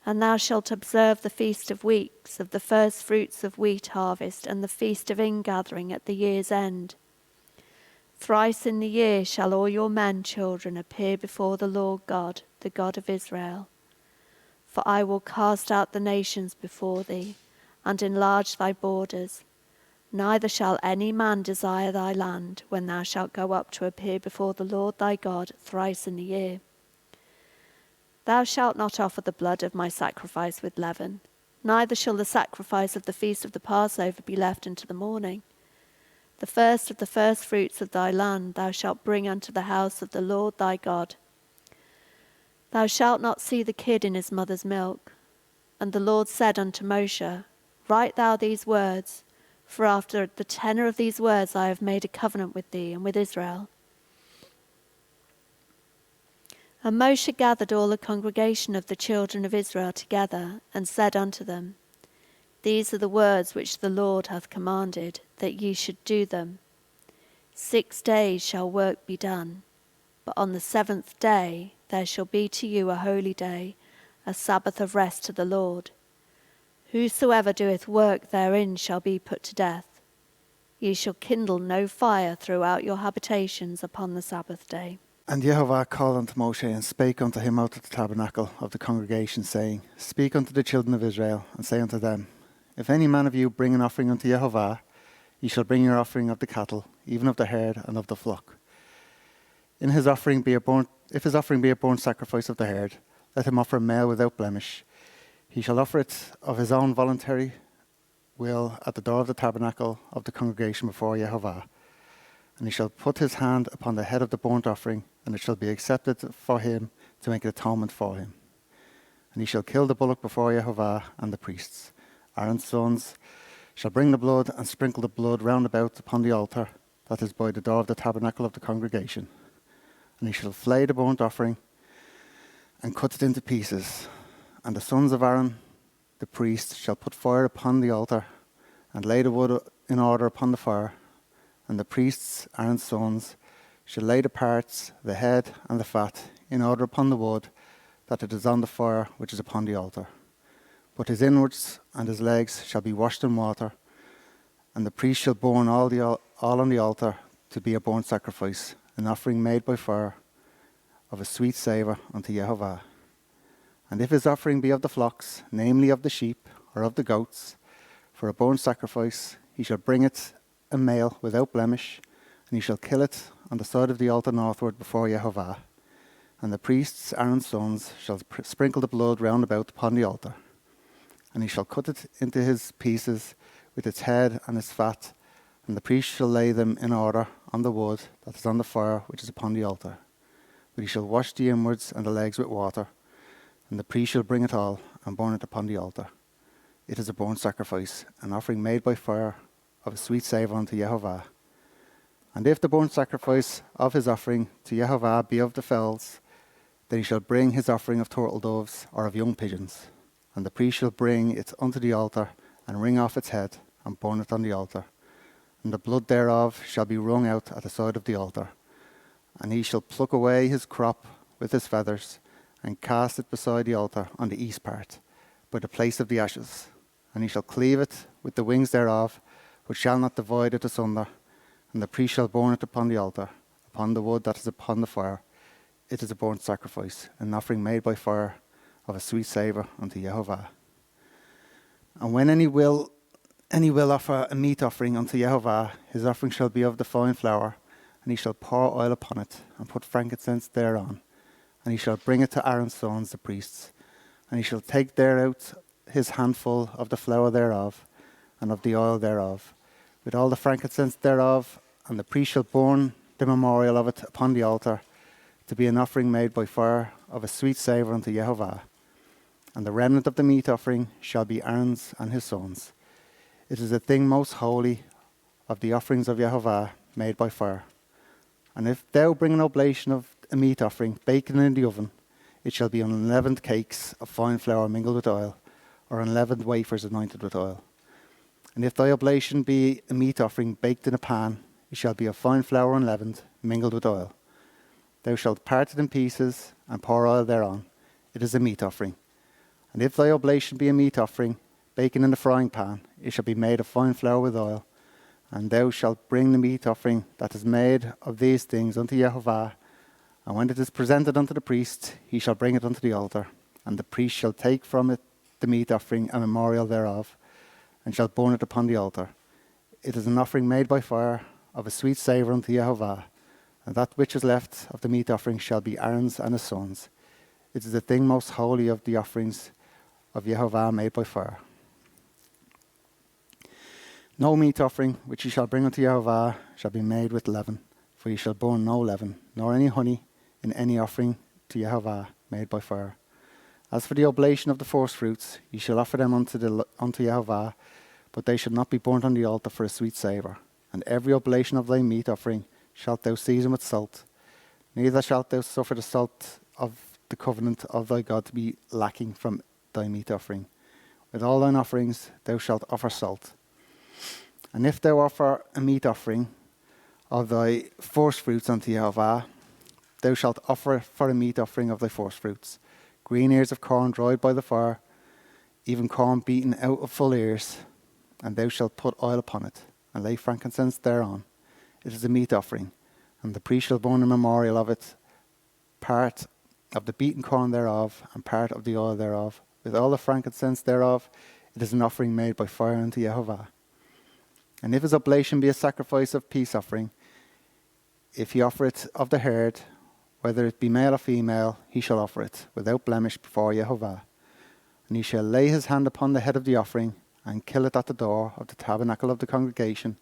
And thou shalt observe the feast of weeks, of the first fruits of wheat harvest, and the feast of ingathering at the year's end. Thrice in the year shall all your men, children, appear before the Lord God, the God of Israel. For I will cast out the nations before thee, and enlarge thy borders. Neither shall any man desire thy land, when thou shalt go up to appear before the Lord thy God thrice in the year. Thou shalt not offer the blood of my sacrifice with leaven, neither shall the sacrifice of the feast of the Passover be left until the morning. The first of the firstfruits of thy land thou shalt bring unto the house of the Lord thy God. Thou shalt not see the kid in his mother's milk. And the Lord said unto Moshe, Write thou these words, for after the tenor of these words I have made a covenant with thee and with Israel. And Moshe gathered all the congregation of the children of Israel together, and said unto them, These are the words which the Lord hath commanded, that ye should do them. 6 days shall work be done, but on the 7th day there shall be to you a holy day, a Sabbath of rest to the Lord. Whosoever doeth work therein shall be put to death. Ye shall kindle no fire throughout your habitations upon the Sabbath day. And Jehovah called unto Moshe, and spake unto him out of the tabernacle of the congregation, saying, Speak unto the children of Israel, and say unto them, If any man of you bring an offering unto Jehovah, ye shall bring your offering of the cattle, even of the herd and of the flock. If his offering be a burnt sacrifice of the herd, let him offer a male without blemish. He shall offer it of his own voluntary will at the door of the tabernacle of the congregation before Jehovah. And he shall put his hand upon the head of the burnt offering, and it shall be accepted for him to make atonement for him. And he shall kill the bullock before Jehovah and the priests. Aaron's sons shall bring the blood and sprinkle the blood round about upon the altar that is by the door of the tabernacle of the congregation. And he shall flay the burnt offering and cut it into pieces. And the sons of Aaron, the priest, shall put fire upon the altar and lay the wood in order upon the fire. And the priests, Aaron's sons, shall lay the parts, the head and the fat, in order upon the wood, that it is on the fire which is upon the altar. But his inwards and his legs shall be washed in water, and the priest shall burn all on the altar to be a burnt sacrifice, an offering made by fire, of a sweet savour unto Jehovah. And if his offering be of the flocks, namely of the sheep or of the goats, for a burnt sacrifice, he shall bring it a male without blemish, and he shall kill it on the side of the altar northward before Jehovah. And the priests, Aaron's sons, shall sprinkle the blood round about upon the altar. And he shall cut it into his pieces with its head and its fat, and the priest shall lay them in order on the wood that is on the fire which is upon the altar. But he shall wash the inwards and the legs with water, and the priest shall bring it all and burn it upon the altar. It is a burnt sacrifice, an offering made by fire, of a sweet savour unto Jehovah. And if the burnt sacrifice of his offering to Jehovah be of the fowls, then he shall bring his offering of turtle doves or of young pigeons. And the priest shall bring it unto the altar, and wring off its head, and burn it on the altar. And the blood thereof shall be wrung out at the side of the altar. And he shall pluck away his crop with his feathers, and cast it beside the altar on the east part, by the place of the ashes. And he shall cleave it with the wings thereof, but shall not divide it asunder. And the priest shall burn it upon the altar, upon the wood that is upon the fire. It is a burnt sacrifice, an offering made by fire, of a sweet savour unto Jehovah. And when any will offer a meat offering unto Jehovah, his offering shall be of the fine flour, and he shall pour oil upon it, and put frankincense thereon. And he shall bring it to Aaron's sons, the priests. And he shall take thereout his handful of the flour thereof, and of the oil thereof, with all the frankincense thereof, and the priest shall burn the memorial of it upon the altar, to be an offering made by fire, of a sweet savour unto Jehovah. And the remnant of the meat offering shall be Aaron's and his sons. It is a thing most holy of the offerings of Jehovah made by fire. And if thou bring an oblation of a meat offering baken in the oven, it shall be unleavened cakes of fine flour mingled with oil, or unleavened wafers anointed with oil. And if thy oblation be a meat offering baked in a pan, it shall be of fine flour unleavened, mingled with oil. Thou shalt part it in pieces, and pour oil thereon. It is a meat offering. And if thy oblation be a meat offering, baken in a frying pan, it shall be made of fine flour with oil. And thou shalt bring the meat offering that is made of these things unto Jehovah. And when it is presented unto the priest, he shall bring it unto the altar. And the priest shall take from it the meat offering and memorial thereof, and shall burn it upon the altar. It is an offering made by fire, of a sweet savour unto Jehovah. And that which is left of the meat offering shall be Aaron's and his sons. It is the thing most holy of the offerings of Yehovah made by fire. No meat offering which ye shall bring unto Yehovah shall be made with leaven, for ye shall burn no leaven, nor any honey in any offering to Yehovah made by fire. As for the oblation of the first fruits, ye shall offer them unto Yehovah, but they shall not be burnt on the altar for a sweet savour. And every oblation of thy meat offering shalt thou season with salt. Neither shalt thou suffer the salt of the covenant of thy God to be lacking from thy meat offering. With all thine offerings thou shalt offer salt. And if thou offer a meat offering of thy first fruits unto Yehovah, thou shalt offer for a meat offering of thy first fruits green ears of corn dried by the fire, even corn beaten out of full ears, and thou shalt put oil upon it, and lay frankincense thereon. It is a meat offering, and the priest shall burn a memorial of it, part of the beaten corn thereof, and part of the oil thereof. With all the frankincense thereof, it is an offering made by fire unto Yehovah. And if his oblation be a sacrifice of peace offering, if he offer it of the herd, whether it be male or female, he shall offer it without blemish before Yehovah. And he shall lay his hand upon the head of the offering, and kill it at the door of the tabernacle of the congregation.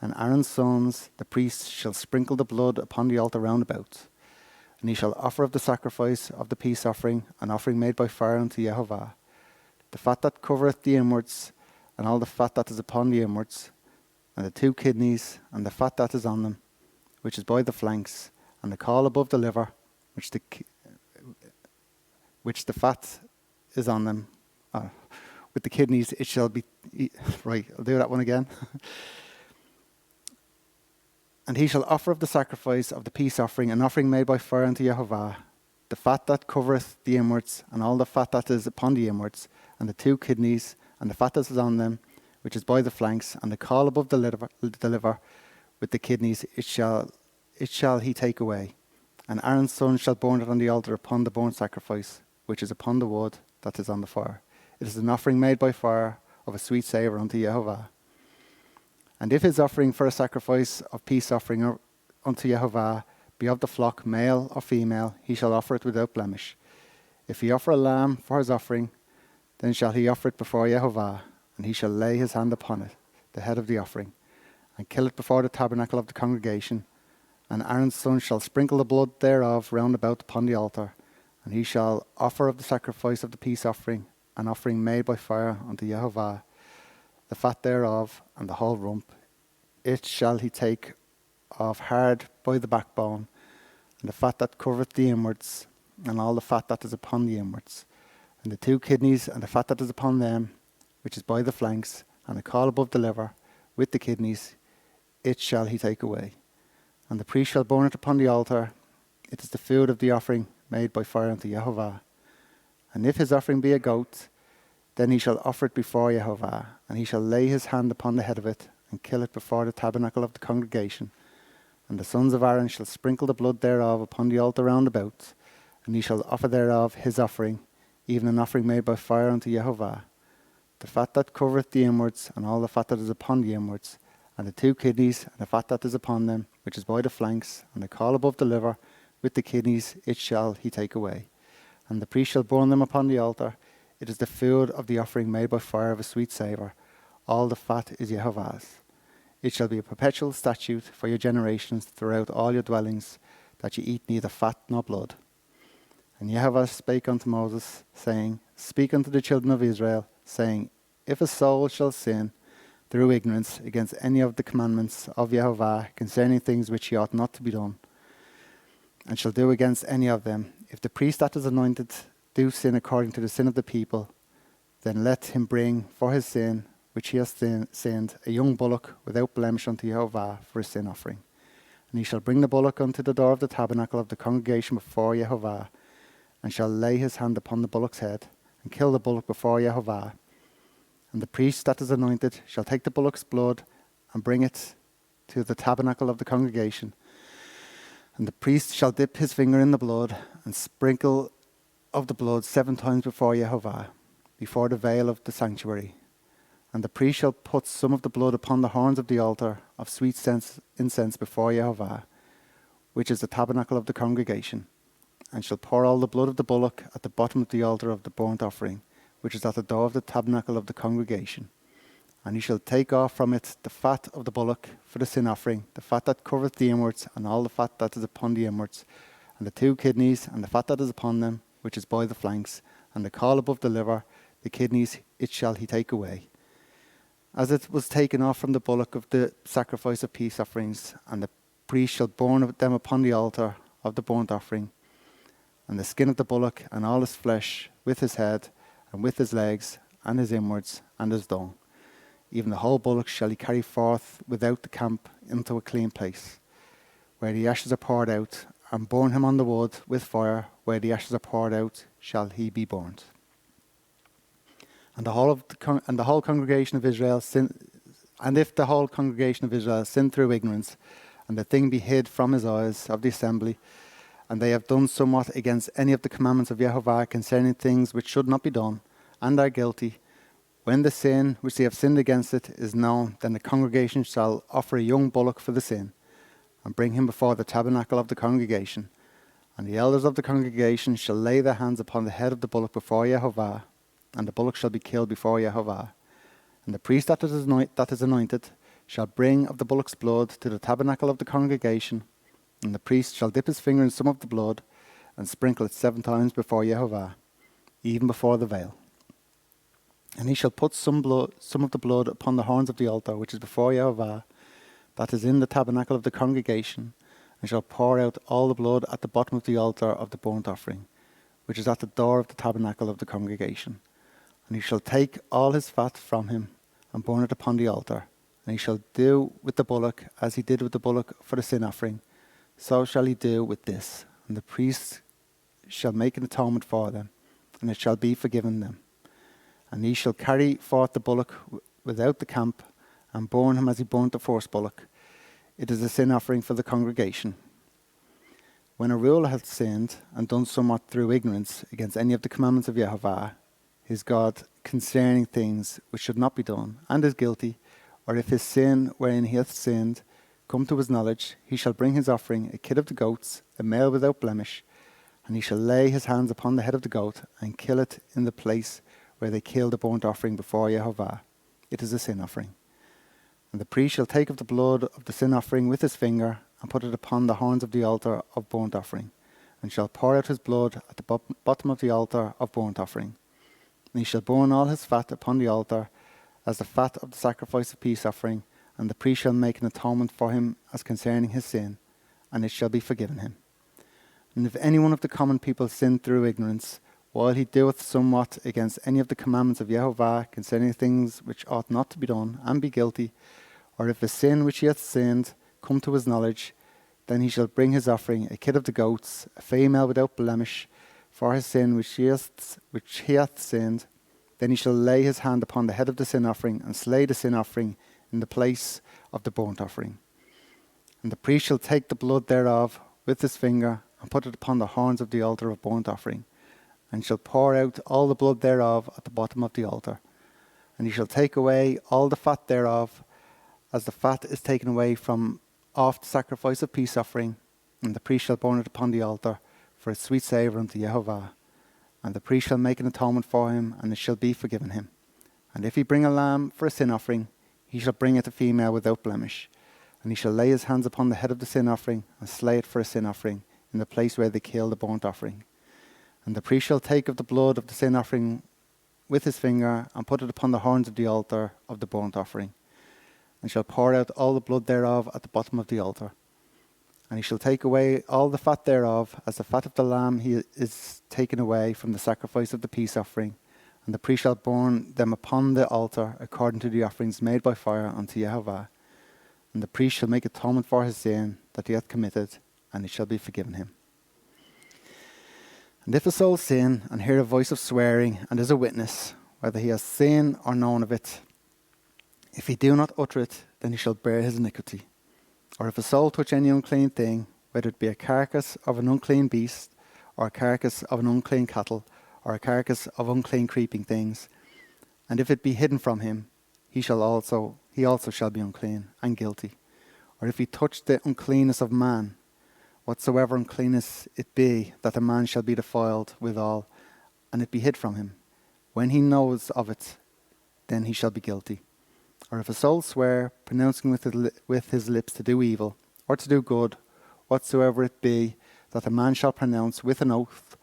And Aaron's sons, the priests, shall sprinkle the blood upon the altar round about. And he shall offer of the sacrifice of the peace offering, an offering made by fire unto Yehovah. The fat that covereth the inwards, and all the fat that is upon the inwards, and the 2 kidneys, and the fat that is on them, which is by the flanks, and the caul above the liver, which the fat is on them. With the kidneys it shall be... Right, I'll do that one again. And he shall offer of the sacrifice of the peace offering, an offering made by fire unto Yehovah, the fat that covereth the inwards, and all the fat that is upon the inwards, and the 2 kidneys, and the fat that is on them, which is by the flanks, and the caul above the liver, with the kidneys, it shall he take away. And Aaron's son shall burn it on the altar upon the burnt sacrifice, which is upon the wood that is on the fire. It is an offering made by fire of a sweet savour unto Yehovah. And if his offering for a sacrifice of peace offering unto Yehovah be of the flock, male or female, he shall offer it without blemish. If he offer a lamb for his offering, then shall he offer it before Yehovah, and he shall lay his hand upon it, the head of the offering, and kill it before the tabernacle of the congregation. And Aaron's son shall sprinkle the blood thereof round about upon the altar, and he shall offer of the sacrifice of the peace offering, an offering made by fire unto Yehovah, the fat thereof, and the whole rump. It shall he take off hard by the backbone, and the fat that covereth the inwards, and all the fat that is upon the inwards, and the 2 kidneys, and the fat that is upon them, which is by the flanks, and the caul above the liver, with the kidneys, it shall he take away. And the priest shall burn it upon the altar. It is the food of the offering made by fire unto Yehovah. And if his offering be a goat, then he shall offer it before Yehovah, and he shall lay his hand upon the head of it, and kill it before the tabernacle of the congregation. And the sons of Aaron shall sprinkle the blood thereof upon the altar round about, and he shall offer thereof his offering, even an offering made by fire unto Yehovah. The fat that covereth the inwards, and all the fat that is upon the inwards, and the 2 kidneys, and the fat that is upon them, which is by the flanks, and the caul above the liver, with the kidneys, it shall he take away. And the priest shall burn them upon the altar. It is the food of the offering made by fire of a sweet savour. All the fat is Yehovah's. It shall be a perpetual statute for your generations throughout all your dwellings, that ye eat neither fat nor blood. And Yehovah spake unto Moses, saying, Speak unto the children of Israel, saying, If a soul shall sin through ignorance against any of the commandments of Yehovah concerning things which he ought not to be done, and shall do against any of them, if the priest that is anointed do sin according to the sin of the people, then let him bring for his sin which he has sinned a young bullock without blemish unto Yehovah for a sin offering. And he shall bring the bullock unto the door of the tabernacle of the congregation before Yehovah, and shall lay his hand upon the bullock's head, and kill the bullock before Yehovah. And the priest that is anointed shall take the bullock's blood, and bring it to the tabernacle of the congregation. And the priest shall dip his finger in the blood, and sprinkle of the blood 7 times before Yehovah, before the veil of the sanctuary. And the priest shall put some of the blood upon the horns of the altar of sweet incense before Yehovah, which is the tabernacle of the congregation. and shall pour all the blood of the bullock at the bottom of the altar of the burnt offering, which is at the door of the tabernacle of the congregation. And he shall take off from it the fat of the bullock for the sin offering, the fat that covereth the inwards, and all the fat that is upon the inwards, and the 2 kidneys, and the fat that is upon them, which is by the flanks, and the caul above the liver, the kidneys, it shall he take away. As it was taken off from the bullock of the sacrifice of peace offerings, and the priest shall burn them upon the altar of the burnt offering, and the skin of the bullock, and all his flesh, with his head, and with his legs, and his inwards, and his dung. Even the whole bullock shall he carry forth without the camp into a clean place, where the ashes are poured out, and burn him on the wood with fire, where the ashes are poured out, shall he be burnt. And the whole congregation of Israel sin, and if the whole congregation of Israel sin through ignorance, and the thing be hid from his eyes of the assembly, and they have done somewhat against any of the commandments of Jehovah concerning things which should not be done, and are guilty, when the sin which they have sinned against it is known, then the congregation shall offer a young bullock for the sin, and bring him before the tabernacle of the congregation. And the elders of the congregation shall lay their hands upon the head of the bullock before Jehovah, and the bullock shall be killed before Jehovah. And the priest that is anointed shall bring of the bullock's blood to the tabernacle of the congregation, and the priest shall dip his finger in some of the blood, and sprinkle it 7 times before Jehovah, even before the veil. And he shall put some of the blood upon the horns of the altar, which is before Jehovah, that is in the tabernacle of the congregation, and shall pour out all the blood at the bottom of the altar of the burnt offering, which is at the door of the tabernacle of the congregation. And he shall take all his fat from him, and burn it upon the altar. And he shall do with the bullock as he did with the bullock for the sin offering, so shall he do with this. And the priest shall make an atonement for them, and it shall be forgiven them. And he shall carry forth the bullock without the camp, and burn him as he burnt the first bullock. It is a sin offering for the congregation. When a ruler hath sinned, and done somewhat through ignorance against any of the commandments of Jehovah, his God, concerning things which should not be done, and is guilty, or if his sin wherein he hath sinned come to his knowledge, he shall bring his offering, a kid of the goats, a male without blemish, and he shall lay his hands upon the head of the goat, and kill it in the place where they kill the burnt offering before Jehovah. It is a sin offering. And the priest shall take of the blood of the sin offering with his finger, and put it upon the horns of the altar of burnt offering, and shall pour out his blood at the bottom of the altar of burnt offering. And he shall burn all his fat upon the altar, as the fat of the sacrifice of peace offering, and the priest shall make an atonement for him as concerning his sin, and it shall be forgiven him. And if any one of the common people sin through ignorance, while he doeth somewhat against any of the commandments of Jehovah concerning things which ought not to be done, and be guilty, or if a sin which he hath sinned come to his knowledge, then he shall bring his offering, a kid of the goats, a female without blemish, for his sin which he hath sinned. Then he shall lay his hand upon the head of the sin offering, and slay the sin offering in the place of the burnt offering. And the priest shall take the blood thereof with his finger, and put it upon the horns of the altar of burnt offering, and shall pour out all the blood thereof at the bottom of the altar. And he shall take away all the fat thereof, as the fat is taken away from off the sacrifice of peace offering, and the priest shall burn it upon the altar for a sweet savour unto Jehovah. And the priest shall make an atonement for him, and it shall be forgiven him. And if he bring a lamb for a sin offering, he shall bring it a female without blemish. And he shall lay his hands upon the head of the sin offering, and slay it for a sin offering, in the place where they kill the burnt offering. And the priest shall take of the blood of the sin offering with his finger, and put it upon the horns of the altar of the burnt offering, and shall pour out all the blood thereof at the bottom of the altar. And he shall take away all the fat thereof, as the fat of the lamb he is taken away from the sacrifice of the peace offering. And the priest shall burn them upon the altar, according to the offerings made by fire unto Jehovah. And the priest shall make atonement for his sin that he hath committed, and it shall be forgiven him. And if a soul sin, and hear a voice of swearing, and is a witness, whether he has seen or known of it, if he do not utter it, then he shall bear his iniquity. Or if a soul touch any unclean thing, whether it be a carcass of an unclean beast, or a carcass of an unclean cattle, or a carcass of unclean creeping things, and if it be hidden from him, he also shall be unclean and guilty. Or if he touch the uncleanness of man, whatsoever uncleanness it be, that a man shall be defiled withal, and it be hid from him. When he knows of it, then he shall be guilty. Or if a soul swear, pronouncing with his lips to do evil, or to do good, whatsoever it be, that a man shall pronounce with an oath,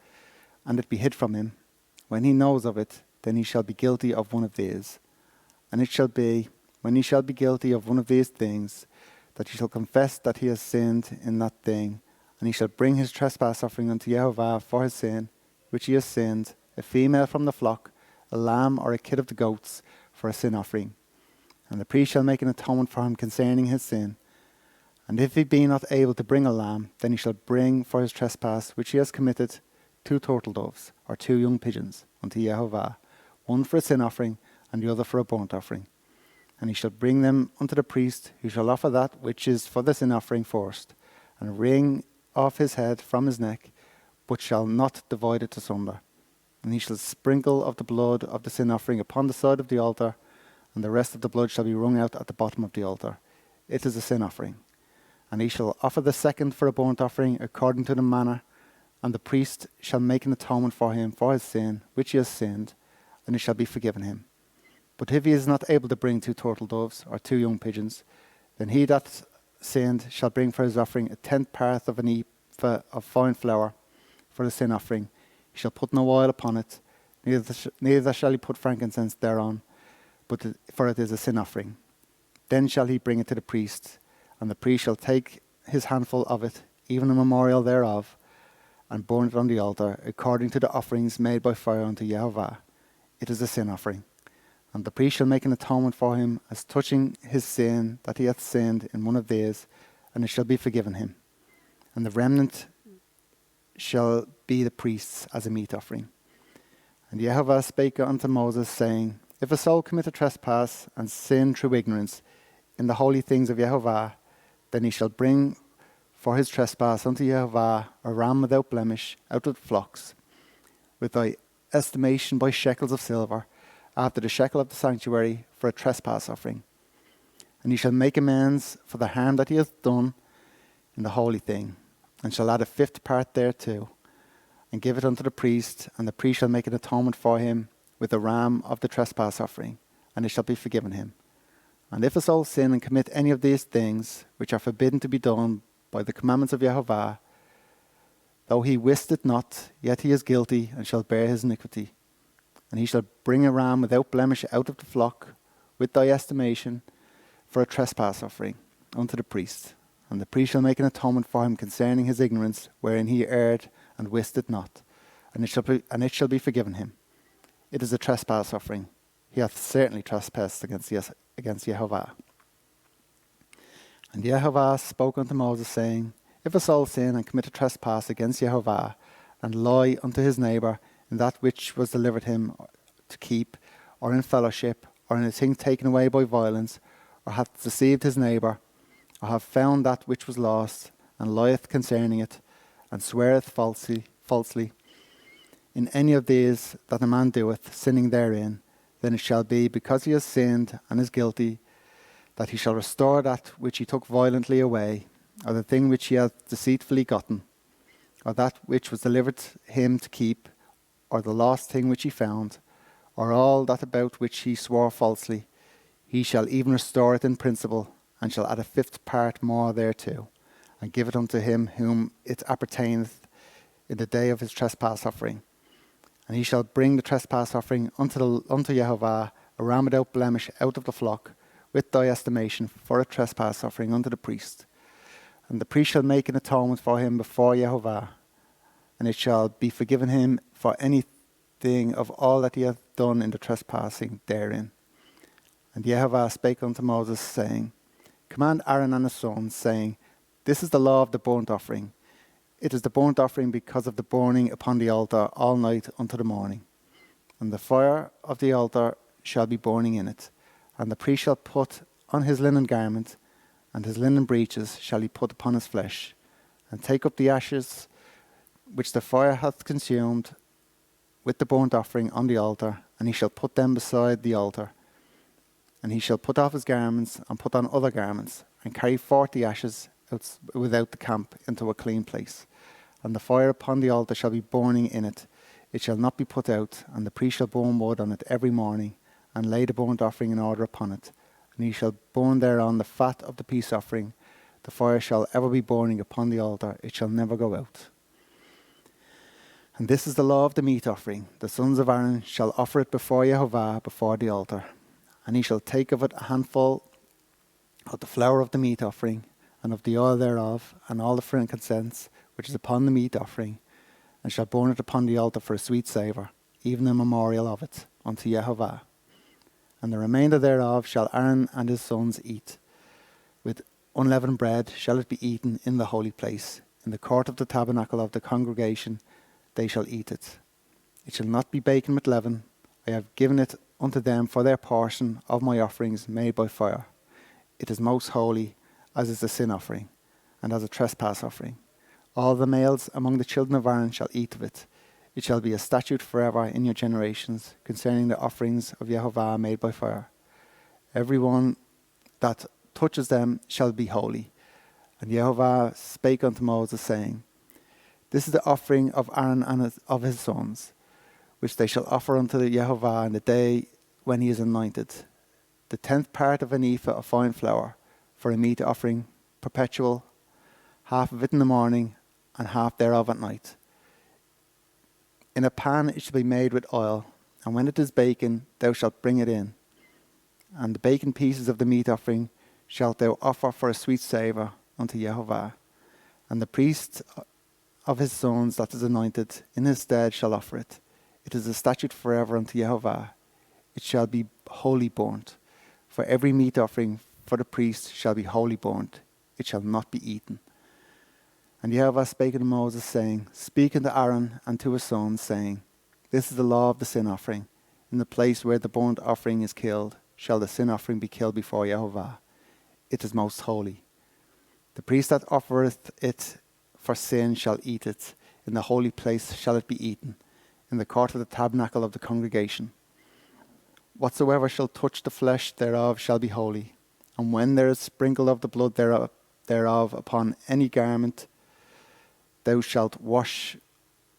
and it be hid from him, when he knows of it, then he shall be guilty of one of these. And it shall be, when he shall be guilty of one of these things, that he shall confess that he has sinned in that thing, and he shall bring his trespass offering unto Jehovah for his sin, which he has sinned, a female from the flock, a lamb or a kid of the goats, for a sin offering. And the priest shall make an atonement for him concerning his sin. And if he be not able to bring a lamb, then he shall bring for his trespass which he has committed 2 turtle doves, or 2 young pigeons, unto Jehovah, one for a sin offering, and the other for a burnt offering. And he shall bring them unto the priest, who shall offer that which is for the sin offering first, and wring off his head from his neck, but shall not divide it asunder. And he shall sprinkle of the blood of the sin offering upon the side of the altar, and the rest of the blood shall be wrung out at the bottom of the altar. It is a sin offering. And he shall offer the second for a burnt offering according to the manner, and the priest shall make an atonement for him for his sin, which he has sinned, and it shall be forgiven him. But if he is not able to bring 2 turtle doves, or 2 young pigeons, then he that sinned shall bring for his offering 1/10 part of an ephah of fine flour for the sin offering. He shall put no oil upon it, neither shall he put frankincense thereon, for it is a sin offering. Then shall he bring it to the priest, and the priest shall take his handful of it, even a memorial thereof, and burn it on the altar, according to the offerings made by fire unto Jehovah. It is a sin offering. And the priest shall make an atonement for him as touching his sin that he hath sinned in one of these, and it shall be forgiven him. And the remnant shall be the priest's as a meat offering. And Jehovah spake unto Moses, saying, If a soul commit a trespass and sin through ignorance in the holy things of Jehovah, then he shall bring for his trespass unto Jehovah a ram without blemish out of the flocks, with thy estimation by shekels of silver, after the shekel of the sanctuary, for a trespass offering. And he shall make amends for the harm that he hath done in the holy thing, and shall add 1/5 part thereto, and give it unto the priest, and the priest shall make an atonement for him with the ram of the trespass offering, and it shall be forgiven him. And if a soul sin and commit any of these things, which are forbidden to be done by the commandments of Jehovah, though he wist it not, yet he is guilty, and shall bear his iniquity. And he shall bring a ram without blemish out of the flock, with thy estimation, for a trespass offering unto the priest. And the priest shall make an atonement for him concerning his ignorance, wherein he erred and wist it not, and it shall be forgiven him. It is a trespass offering. He hath certainly trespassed against Jehovah. And Jehovah spoke unto Moses, saying, If a soul sin and commit a trespass against Jehovah, and lie unto his neighbour in that which was delivered him to keep, or in fellowship, or in a thing taken away by violence, or hath deceived his neighbour, or have found that which was lost, and lieth concerning it, and sweareth falsely, in any of these that a man doeth, sinning therein, then it shall be, because he has sinned and is guilty, that he shall restore that which he took violently away, or the thing which he hath deceitfully gotten, or that which was delivered him to keep, or the lost thing which he found, or all that about which he swore falsely. He shall even restore it in principle, and shall add 1/5 part more thereto, and give it unto him whom it appertaineth in the day of his trespass offering. And he shall bring the trespass offering unto Jehovah, a ram without blemish out of the flock, with thy estimation, for a trespass offering unto the priest. And the priest shall make an atonement for him before Jehovah, and it shall be forgiven him for anything of all that he hath done in the trespassing therein. And Jehovah spake unto Moses, saying, Command Aaron and his sons, saying, This is the law of the burnt offering. It is the burnt offering because of the burning upon the altar all night unto the morning. And the fire of the altar shall be burning in it. And the priest shall put on his linen garment, and his linen breeches shall he put upon his flesh, and take up the ashes which the fire hath consumed with the burnt offering on the altar, and he shall put them beside the altar. And he shall put off his garments, and put on other garments, and carry forth the ashes without the camp into a clean place. And the fire upon the altar shall be burning in it. It shall not be put out, and the priest shall burn wood on it every morning, and lay the burnt offering in order upon it. And he shall burn thereon the fat of the peace offering. The fire shall ever be burning upon the altar, it shall never go out. And this is the law of the meat offering. The sons of Aaron shall offer it before Jehovah, before the altar. And he shall take of it a handful of the flour of the meat offering, and of the oil thereof, and all the frankincense which is upon the meat offering, and shall burn it upon the altar for a sweet savour, even a memorial of it, unto Jehovah. And the remainder thereof shall Aaron and his sons eat. With unleavened bread shall it be eaten in the holy place. In the court of the tabernacle of the congregation they shall eat it. It shall not be baken with leaven. I have given it unto them for their portion of my offerings made by fire. It is most holy, as is the sin offering, and as a trespass offering. All the males among the children of Aaron shall eat of it. It shall be a statute forever in your generations, concerning the offerings of Jehovah made by fire. Every one that touches them shall be holy. And Jehovah spake unto Moses, saying, This is the offering of Aaron and of his sons, which they shall offer unto Jehovah in the day when he is anointed. The 10th part of an ephah of fine flour, for a meat offering perpetual, half of it in the morning, and half thereof at night. In a pan it shall be made with oil, and when it is baken, thou shalt bring it in. And the baken pieces of the meat offering shalt thou offer for a sweet savour unto Jehovah. And the priest of his sons that is anointed in his stead shall offer it. It is a statute forever unto Jehovah. It shall be wholly burnt. For every meat offering for the priest shall be wholly burnt. It shall not be eaten. And Jehovah spake unto Moses, saying, Speak unto Aaron and to his sons, saying, This is the law of the sin offering. In the place where the burnt offering is killed, shall the sin offering be killed before Jehovah. It is most holy. The priest that offereth it for sin shall eat it. In the holy place shall it be eaten, in the court of the tabernacle of the congregation. Whatsoever shall touch the flesh thereof shall be holy. And when there is sprinkled of the blood thereof upon any garment, thou shalt wash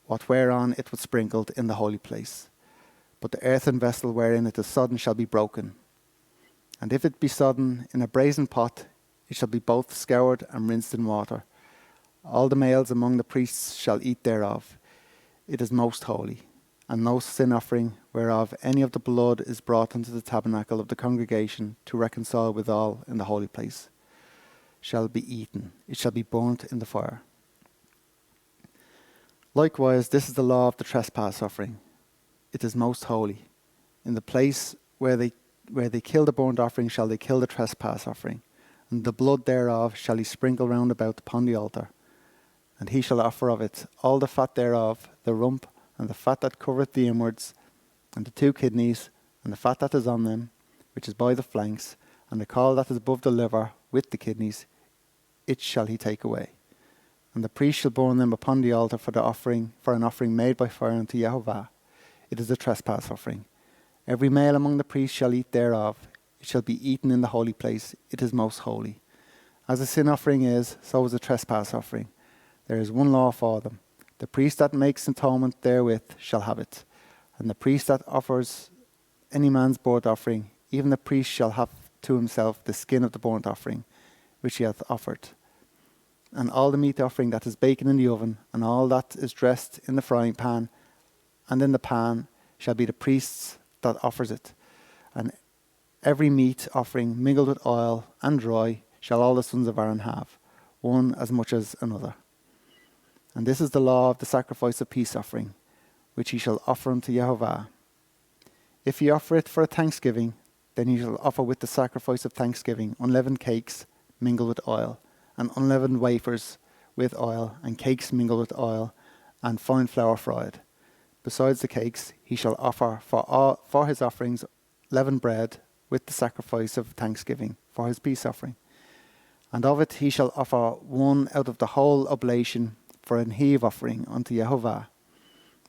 what whereon it was sprinkled in the holy place. But the earthen vessel wherein it is sodden shall be broken. And if it be sodden in a brazen pot, it shall be both scoured and rinsed in water. All the males among the priests shall eat thereof. It is most holy. And no sin offering whereof any of the blood is brought unto the tabernacle of the congregation to reconcile withal in the holy place shall be eaten. It shall be burnt in the fire. Likewise, this is the law of the trespass offering. It is most holy. In the place where they kill the burnt offering shall they kill the trespass offering, and the blood thereof shall he sprinkle round about upon the altar. And he shall offer of it all the fat thereof, the rump, and the fat that covereth the inwards, and the 2 kidneys, and the fat that is on them, which is by the flanks, and the caul that is above the liver with the kidneys, it shall he take away. And the priest shall burn them upon the altar for an offering made by fire unto Jehovah. It is a trespass offering. Every male among the priests shall eat thereof. It shall be eaten in the holy place. It is most holy. As a sin offering is, so is a trespass offering. There is one law for them. The priest that makes atonement therewith shall have it. And the priest that offers any man's burnt offering, even the priest shall have to himself the skin of the burnt offering, which he hath offered. And all the meat offering that is baken in the oven, and all that is dressed in the frying pan, and in the pan, shall be the priest's that offers it. And every meat offering mingled with oil and dry shall all the sons of Aaron have, one as much as another. And this is the law of the sacrifice of peace offering, which he shall offer unto Jehovah. If he offer it for a thanksgiving, then he shall offer with the sacrifice of thanksgiving unleavened cakes mingled with oil, and unleavened wafers with oil, and cakes mingled with oil, and fine flour fried. Besides the cakes, he shall offer for his offerings leavened bread with the sacrifice of thanksgiving for his peace offering. And of it he shall offer one out of the whole oblation for an heave offering unto Jehovah.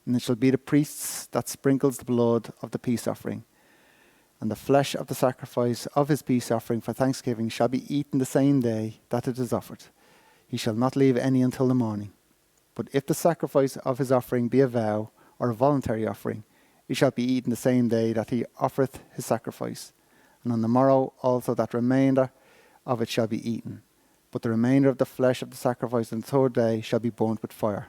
And it shall be the priest's that sprinkles the blood of the peace offering. And the flesh of the sacrifice of his peace offering for thanksgiving shall be eaten the same day that it is offered. He shall not leave any until the morning. But if the sacrifice of his offering be a vow, or a voluntary offering, it shall be eaten the same day that he offereth his sacrifice. And on the morrow also that remainder of it shall be eaten. But the remainder of the flesh of the sacrifice on the third day shall be burnt with fire.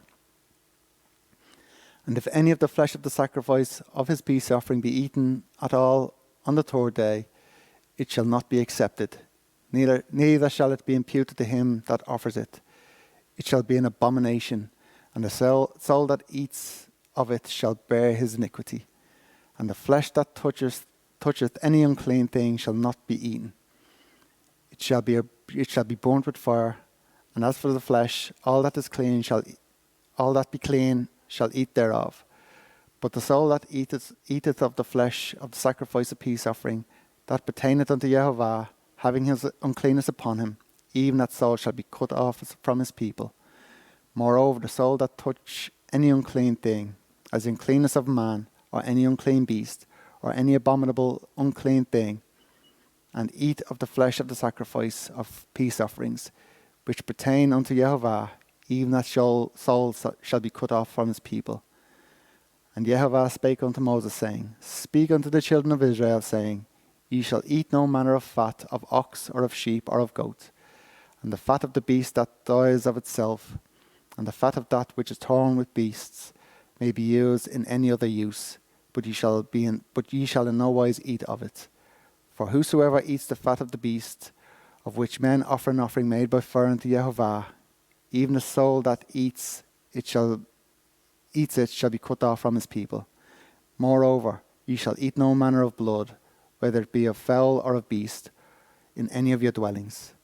And if any of the flesh of the sacrifice of his peace offering be eaten at all on the third day, it shall not be accepted, neither shall it be imputed to him that offers it. It shall be an abomination, and the soul that eats of it shall bear his iniquity. And the flesh that toucheth any unclean thing shall not be eaten. It shall be burnt with fire. And as for the flesh, all that be clean shall eat thereof. But the soul that eateth of the flesh of the sacrifice of peace offering, that pertaineth unto Jehovah, having his uncleanness upon him, even that soul shall be cut off from his people. Moreover, the soul that touch any unclean thing, as the uncleanness of man, or any unclean beast, or any abominable unclean thing, and eat of the flesh of the sacrifice of peace offerings, which pertain unto Jehovah, even that soul shall be cut off from his people. And Jehovah spake unto Moses, saying, Speak unto the children of Israel, saying, Ye shall eat no manner of fat of ox, or of sheep, or of goat, and the fat of the beast that dies of itself, and the fat of that which is torn with beasts, may be used in any other use, but ye shall in no wise eat of it. For whosoever eats the fat of the beast, of which men offer an offering made by fire unto Jehovah, even the soul that eats it shall be cut off from his people. Moreover, ye shall eat no manner of blood, whether it be of fowl or of beast, in any of your dwellings.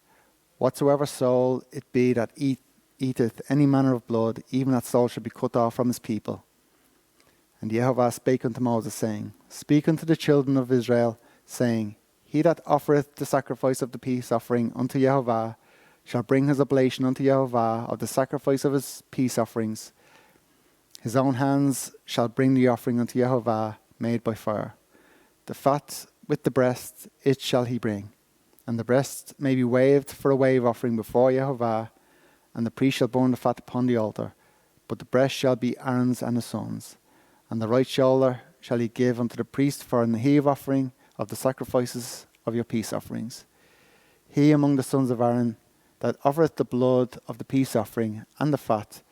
Whatsoever soul it be that eateth any manner of blood, even that soul shall be cut off from his people. And Jehovah spake unto Moses, saying, Speak unto the children of Israel, saying, He that offereth the sacrifice of the peace offering unto Jehovah shall bring his oblation unto Jehovah of the sacrifice of his peace offerings. His own hands shall bring the offering unto Jehovah made by fire. The fat with the breast it shall he bring, and the breast may be waved for a wave offering before Jehovah, and the priest shall burn the fat upon the altar. But the breast shall be Aaron's and his sons. And the right shoulder shall he give unto the priest for an heave offering of the sacrifices of your peace offerings. He among the sons of Aaron that offereth the blood of the peace offering and the fat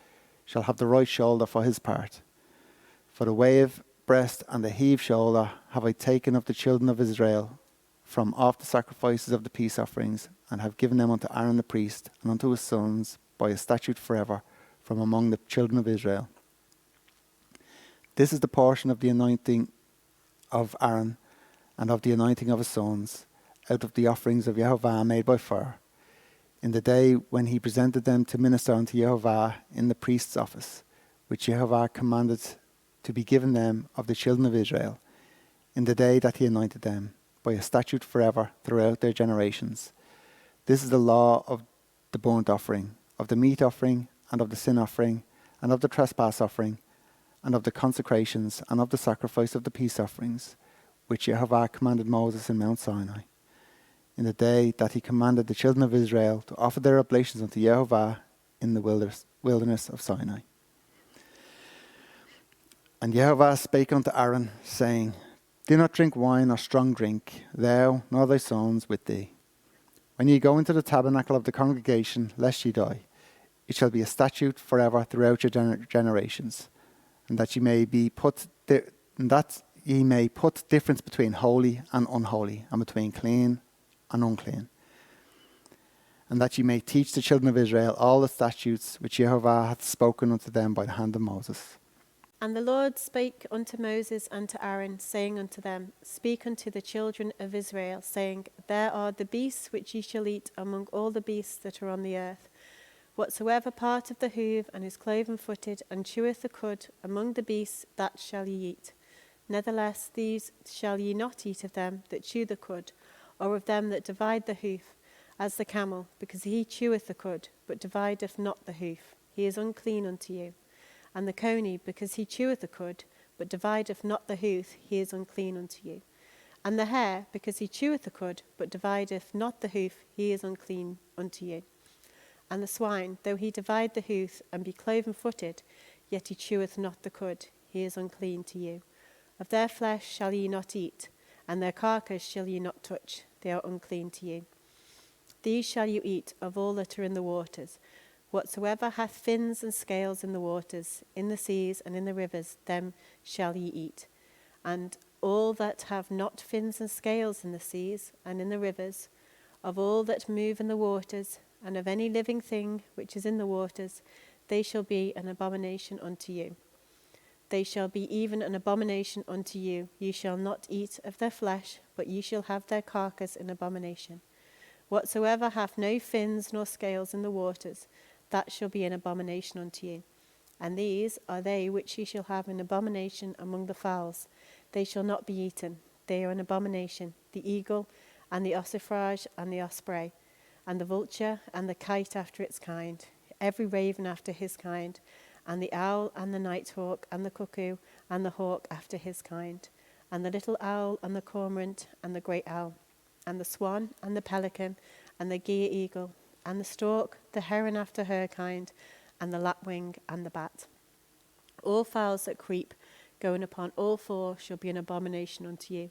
shall have the right shoulder for his part. For the wave breast and the heave shoulder have I taken of the children of Israel from off the sacrifices of the peace offerings, and have given them unto Aaron the priest and unto his sons by a statute forever from among the children of Israel. This is the portion of the anointing of Aaron and of the anointing of his sons out of the offerings of Jehovah made by fire, in the day when he presented them to minister unto Jehovah in the priest's office, which Jehovah commanded to be given them of the children of Israel, in the day that he anointed them, by a statute forever throughout their generations. This is the law of the burnt offering, of the meat offering, and of the sin offering, and of the trespass offering, and of the consecrations, and of the sacrifice of the peace offerings, which Jehovah commanded Moses in Mount Sinai, in the day that he commanded the children of Israel to offer their oblations unto Jehovah in the wilderness of Sinai. And Jehovah spake unto Aaron, saying, Do not drink wine or strong drink, thou nor thy sons with thee, when ye go into the tabernacle of the congregation, lest ye die. It shall be a statute forever throughout your generations, and that ye may put difference between holy and unholy, and between clean and unclean, and that ye may teach the children of Israel all the statutes which Jehovah hath spoken unto them by the hand of Moses. And the Lord spake unto Moses and to Aaron, saying unto them, Speak unto the children of Israel, saying, There are the beasts which ye shall eat among all the beasts that are on the earth. Whatsoever part of the hoof and is cloven-footed and cheweth the cud among the beasts, that shall ye eat. Nevertheless, these shall ye not eat of them that chew the cud, or of them that divide the hoof, as the camel, because he cheweth the cud, but divideth not the hoof. He is unclean unto you. And the coney, because he cheweth the cud, but divideth not the hoof, he is unclean unto you. And the hare, because he cheweth the cud, but divideth not the hoof, he is unclean unto you. And the swine, though he divide the hoof, and be cloven-footed, yet he cheweth not the cud, he is unclean to you. Of their flesh shall ye not eat, and their carcass shall ye not touch, they are unclean to you. These shall you eat of all that are in the waters. Whatsoever hath fins and scales in the waters, in the seas and in the rivers, them shall ye eat. And all that have not fins and scales in the seas and in the rivers, of all that move in the waters, and of any living thing which is in the waters, they shall be an abomination unto you. They shall be even an abomination unto you. Ye shall not eat of their flesh, but ye shall have their carcass in abomination. Whatsoever hath no fins nor scales in the waters, that shall be an abomination unto you. And these are they which ye shall have in abomination among the fowls. They shall not be eaten. They are an abomination, the eagle, and the ossifrage, and the osprey, and the vulture, and the kite after its kind, every raven after his kind, and the owl, and the nighthawk, and the cuckoo, and the hawk after his kind, and the little owl, and the cormorant, and the great owl, and the swan, and the pelican, and the gier eagle, and the stork, the heron after her kind, and the lapwing, and the bat. All fowls that creep, going upon all four, shall be an abomination unto you.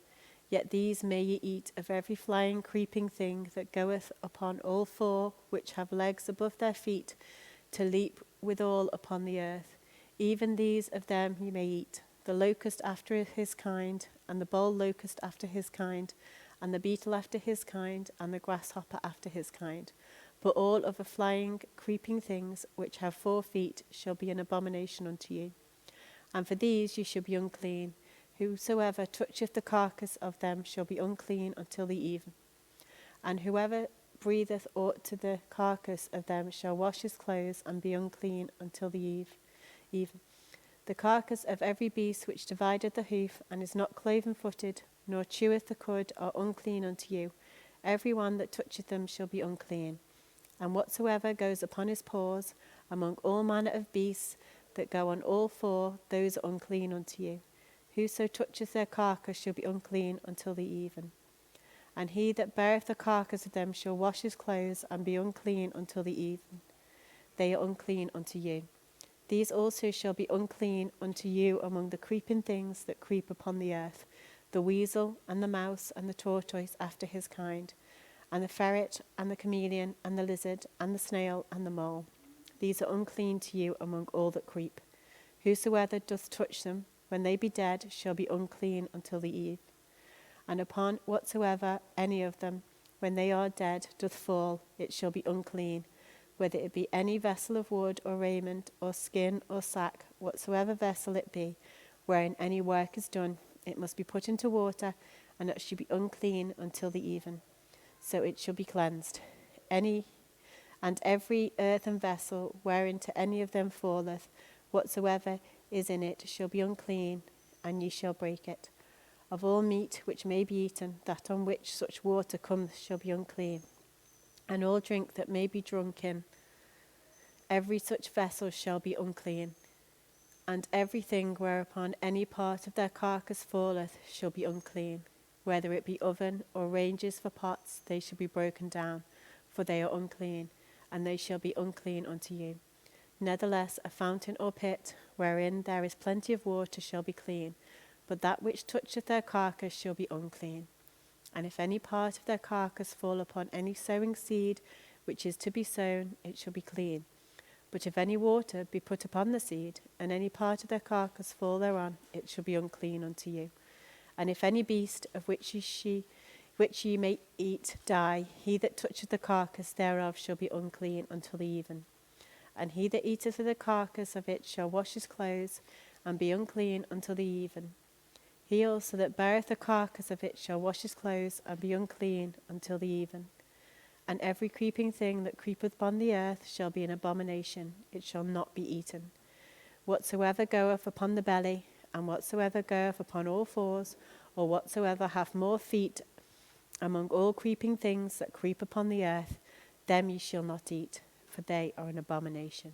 Yet these may ye eat of every flying creeping thing that goeth upon all four, which have legs above their feet, to leap withal upon the earth. Even these of them ye may eat, the locust after his kind, and the boll locust after his kind, and the beetle after his kind, and the grasshopper after his kind. But all of the flying creeping things which have 4 feet shall be an abomination unto you. And for these ye shall be unclean. Whosoever toucheth the carcass of them shall be unclean until the even. And whoever breatheth aught to the carcass of them shall wash his clothes and be unclean until the even. The carcass of every beast which divideth the hoof and is not cloven-footed, nor cheweth the cud, are unclean unto you. Every one that toucheth them shall be unclean. And whatsoever goes upon his paws, among all manner of beasts that go on all 4, those are unclean unto you. Whoso toucheth their carcass shall be unclean until the even. And he that beareth the carcass of them shall wash his clothes and be unclean until the even. They are unclean unto you. These also shall be unclean unto you among the creeping things that creep upon the earth, the weasel and the mouse and the tortoise after his kind, and the ferret and the chameleon and the lizard and the snail and the mole. These are unclean to you among all that creep. Whosoever doth touch them, when they be dead, shall be unclean until the eve. And upon whatsoever any of them, when they are dead, doth fall, it shall be unclean, whether it be any vessel of wood or raiment or skin or sack, whatsoever vessel it be, wherein any work is done, it must be put into water, and it shall be unclean until the even. So it shall be cleansed. Every earthen vessel whereinto any of them falleth, whatsoever is in it shall be unclean, and ye shall break it. Of all meat which may be eaten, that on which such water cometh shall be unclean. And all drink that may be drunk in, every such vessel shall be unclean. And everything whereupon any part of their carcass falleth shall be unclean. Whether it be oven or ranges for pots, they shall be broken down, for they are unclean, and they shall be unclean unto you. Nevertheless, a fountain or pit, wherein there is plenty of water, shall be clean, but that which toucheth their carcass shall be unclean. And if any part of their carcass fall upon any sowing seed which is to be sown, it shall be clean. But if any water be put upon the seed, and any part of their carcass fall thereon, it shall be unclean unto you. And if any beast of which ye may eat die, he that toucheth the carcass thereof shall be unclean until the even. And he that eateth of the carcass of it shall wash his clothes, and be unclean until the even. He also that beareth the carcass of it shall wash his clothes, and be unclean until the even. And every creeping thing that creepeth upon the earth shall be an abomination, it shall not be eaten. Whatsoever goeth upon the belly, and whatsoever goeth upon all 4s, or whatsoever hath more feet among all creeping things that creep upon the earth, them ye shall not eat, for they are an abomination.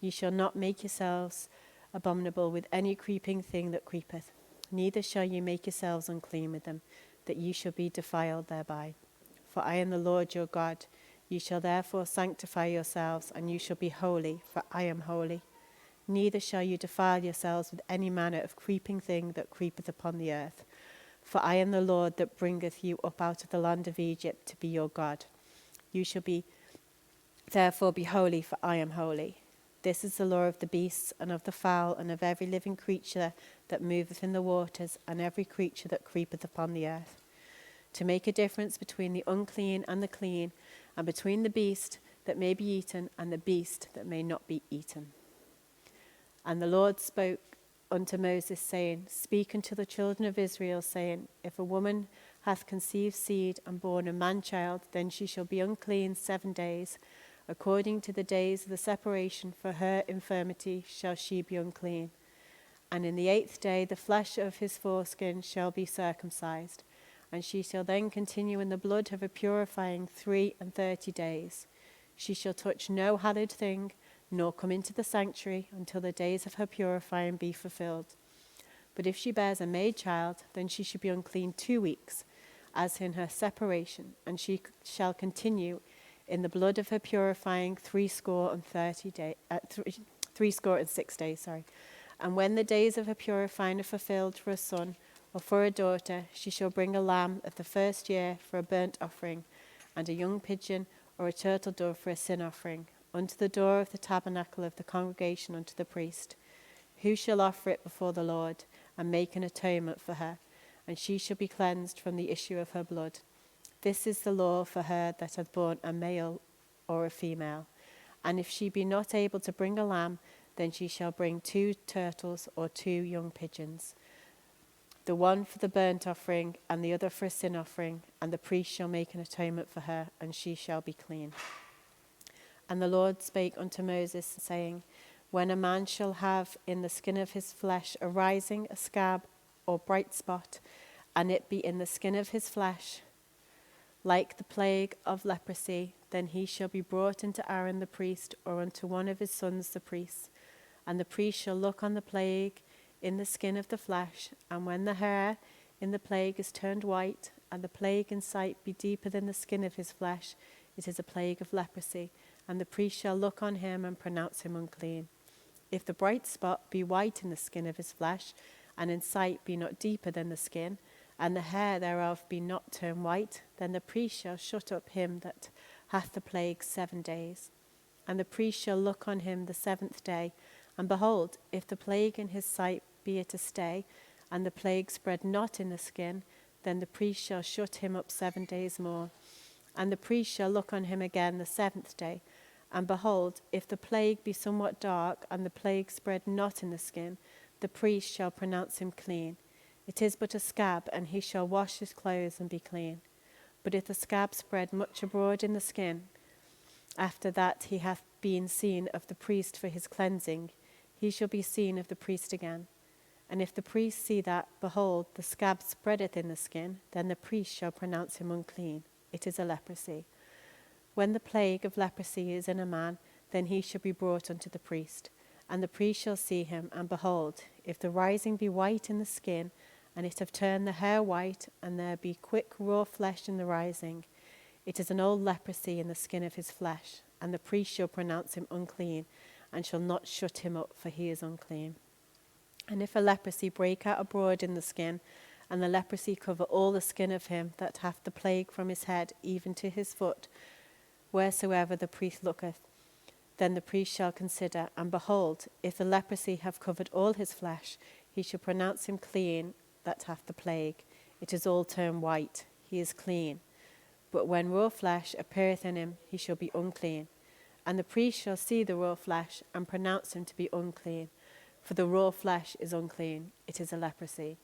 Ye shall not make yourselves abominable with any creeping thing that creepeth, neither shall ye make yourselves unclean with them, that ye shall be defiled thereby. For I am the Lord your God. Ye shall therefore sanctify yourselves, and you shall be holy, for I am holy. Neither shall you defile yourselves with any manner of creeping thing that creepeth upon the earth. For I am the Lord that bringeth you up out of the land of Egypt to be your God. You shall therefore be holy, for I am holy. This is the law of the beasts, and of the fowl, and of every living creature that moveth in the waters, and every creature that creepeth upon the earth, to make a difference between the unclean and the clean, and between the beast that may be eaten and the beast that may not be eaten. And the Lord spoke unto Moses, saying, Speak unto the children of Israel, saying, If a woman hath conceived seed and born a man-child, then she shall be unclean 7 days. According to the days of the separation for her infirmity shall she be unclean. And in the 8th day the flesh of his foreskin shall be circumcised, and she shall then continue in the blood of a purifying 33 days. She shall touch no hallowed thing, nor come into the sanctuary until the days of her purifying be fulfilled. But if she bears a maid child, then she shall be unclean 2 weeks, as in her separation, and she shall continue in the blood of her purifying 66 days. And when the days of her purifying are fulfilled for a son or for a daughter, she shall bring a lamb of the first year for a burnt offering, and a young pigeon or a turtle dove for a sin offering, unto the door of the tabernacle of the congregation unto the priest, who shall offer it before the Lord, and make an atonement for her, and she shall be cleansed from the issue of her blood. This is the law for her that hath borne a male or a female. And if she be not able to bring a lamb, then she shall bring 2 turtles or 2 young pigeons, the one for the burnt offering, and the other for a sin offering, and the priest shall make an atonement for her, and she shall be clean. And the Lord spake unto Moses, saying, When a man shall have in the skin of his flesh a rising, a scab, or bright spot, and it be in the skin of his flesh, like the plague of leprosy, then he shall be brought unto Aaron the priest, or unto one of his sons the priests. And the priest shall look on the plague in the skin of the flesh, and when the hair in the plague is turned white, and the plague in sight be deeper than the skin of his flesh, it is a plague of leprosy, and the priest shall look on him and pronounce him unclean. If the bright spot be white in the skin of his flesh, and in sight be not deeper than the skin, and the hair thereof be not turned white, then the priest shall shut up him that hath the plague 7 days. And the priest shall look on him the 7th day, and behold, if the plague in his sight be at a stay, and the plague spread not in the skin, then the priest shall shut him up 7 days more. And the priest shall look on him again the 7th day, and behold, if the plague be somewhat dark, and the plague spread not in the skin, the priest shall pronounce him clean. It is but a scab, and he shall wash his clothes and be clean. But if the scab spread much abroad in the skin, after that he hath been seen of the priest for his cleansing, he shall be seen of the priest again. And if the priest see that, behold, the scab spreadeth in the skin, then the priest shall pronounce him unclean. It is a leprosy. When the plague of leprosy is in a man, then he shall be brought unto the priest. And the priest shall see him, and behold, if the rising be white in the skin, and it have turned the hair white, and there be quick raw flesh in the rising, it is an old leprosy in the skin of his flesh, and the priest shall pronounce him unclean, and shall not shut him up, for he is unclean. And if a leprosy break out abroad in the skin, and the leprosy cover all the skin of him that hath the plague from his head even to his foot, wheresoever the priest looketh, then the priest shall consider, and behold, if the leprosy have covered all his flesh, he shall pronounce him clean that hath the plague. It is all turned white, he is clean. But when raw flesh appeareth in him, he shall be unclean. And the priest shall see the raw flesh, and pronounce him to be unclean. For the raw flesh is unclean, it is a leprosy.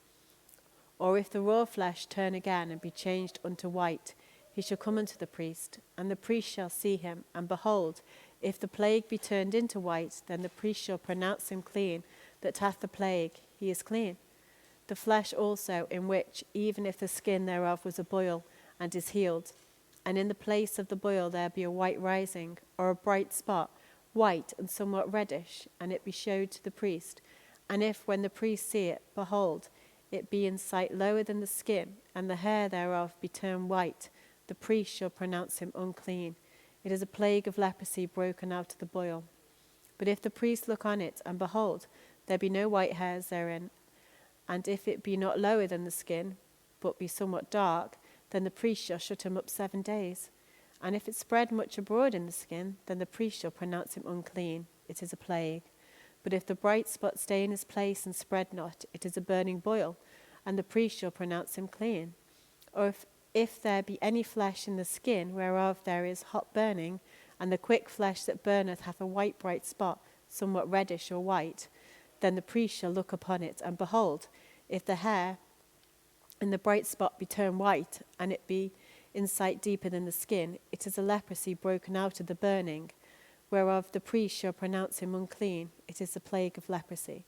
Or if the raw flesh turn again and be changed unto white, he shall come unto the priest, and the priest shall see him, and behold, if the plague be turned into white, then the priest shall pronounce him clean that hath the plague, he is clean. The flesh also, in which, even if the skin thereof was a boil, and is healed, and in the place of the boil there be a white rising, or a bright spot, white and somewhat reddish, and it be showed to the priest, and if, when the priest see it, behold, it be in sight lower than the skin, and the hair thereof be turned white, the priest shall pronounce him unclean. It is a plague of leprosy broken out of the boil. But if the priest look on it, and behold, there be no white hairs therein, and if it be not lower than the skin, but be somewhat dark, then the priest shall shut him up 7 days. And if it spread much abroad in the skin, then the priest shall pronounce him unclean. It is a plague. But if the bright spot stay in his place and spread not, it is a burning boil, and the priest shall pronounce him clean. Or if there be any flesh in the skin, whereof there is hot burning, and the quick flesh that burneth hath a white bright spot, somewhat reddish or white, then the priest shall look upon it, and behold, if the hair in the bright spot be turned white, and it be in sight deeper than the skin, it is a leprosy broken out of the burning, whereof the priest shall pronounce him unclean. It is the plague of leprosy.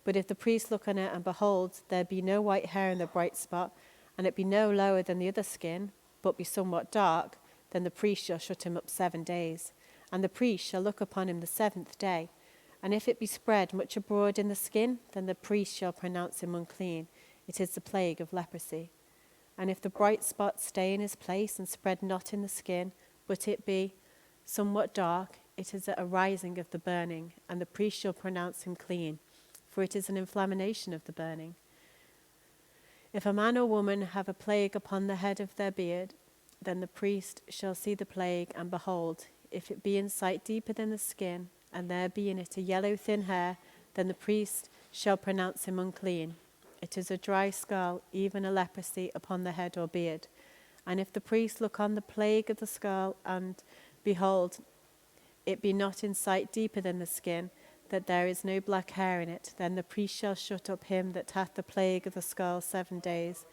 But if the priest look on it, and behold, there be no white hair in the bright spot, and it be no lower than the other skin, but be somewhat dark, then the priest shall shut him up 7 days. And the priest shall look upon him the 7th day. And if it be spread much abroad in the skin, then the priest shall pronounce him unclean. It is the plague of leprosy. And if the bright spot stay in his place and spread not in the skin, but it be somewhat dark, it is a rising of the burning, and the priest shall pronounce him clean, for it is an inflammation of the burning. If a man or woman have a plague upon the head of their beard, then the priest shall see the plague, and behold, if it be in sight deeper than the skin, and there be in it a yellow thin hair, then the priest shall pronounce him unclean. It is a dry skull, even a leprosy upon the head or beard. And if the priest look on the plague of the skull, and behold, it be not in sight deeper than the skin, that there is no black hair in it, then the priest shall shut up him that hath the plague of the skull 7 days.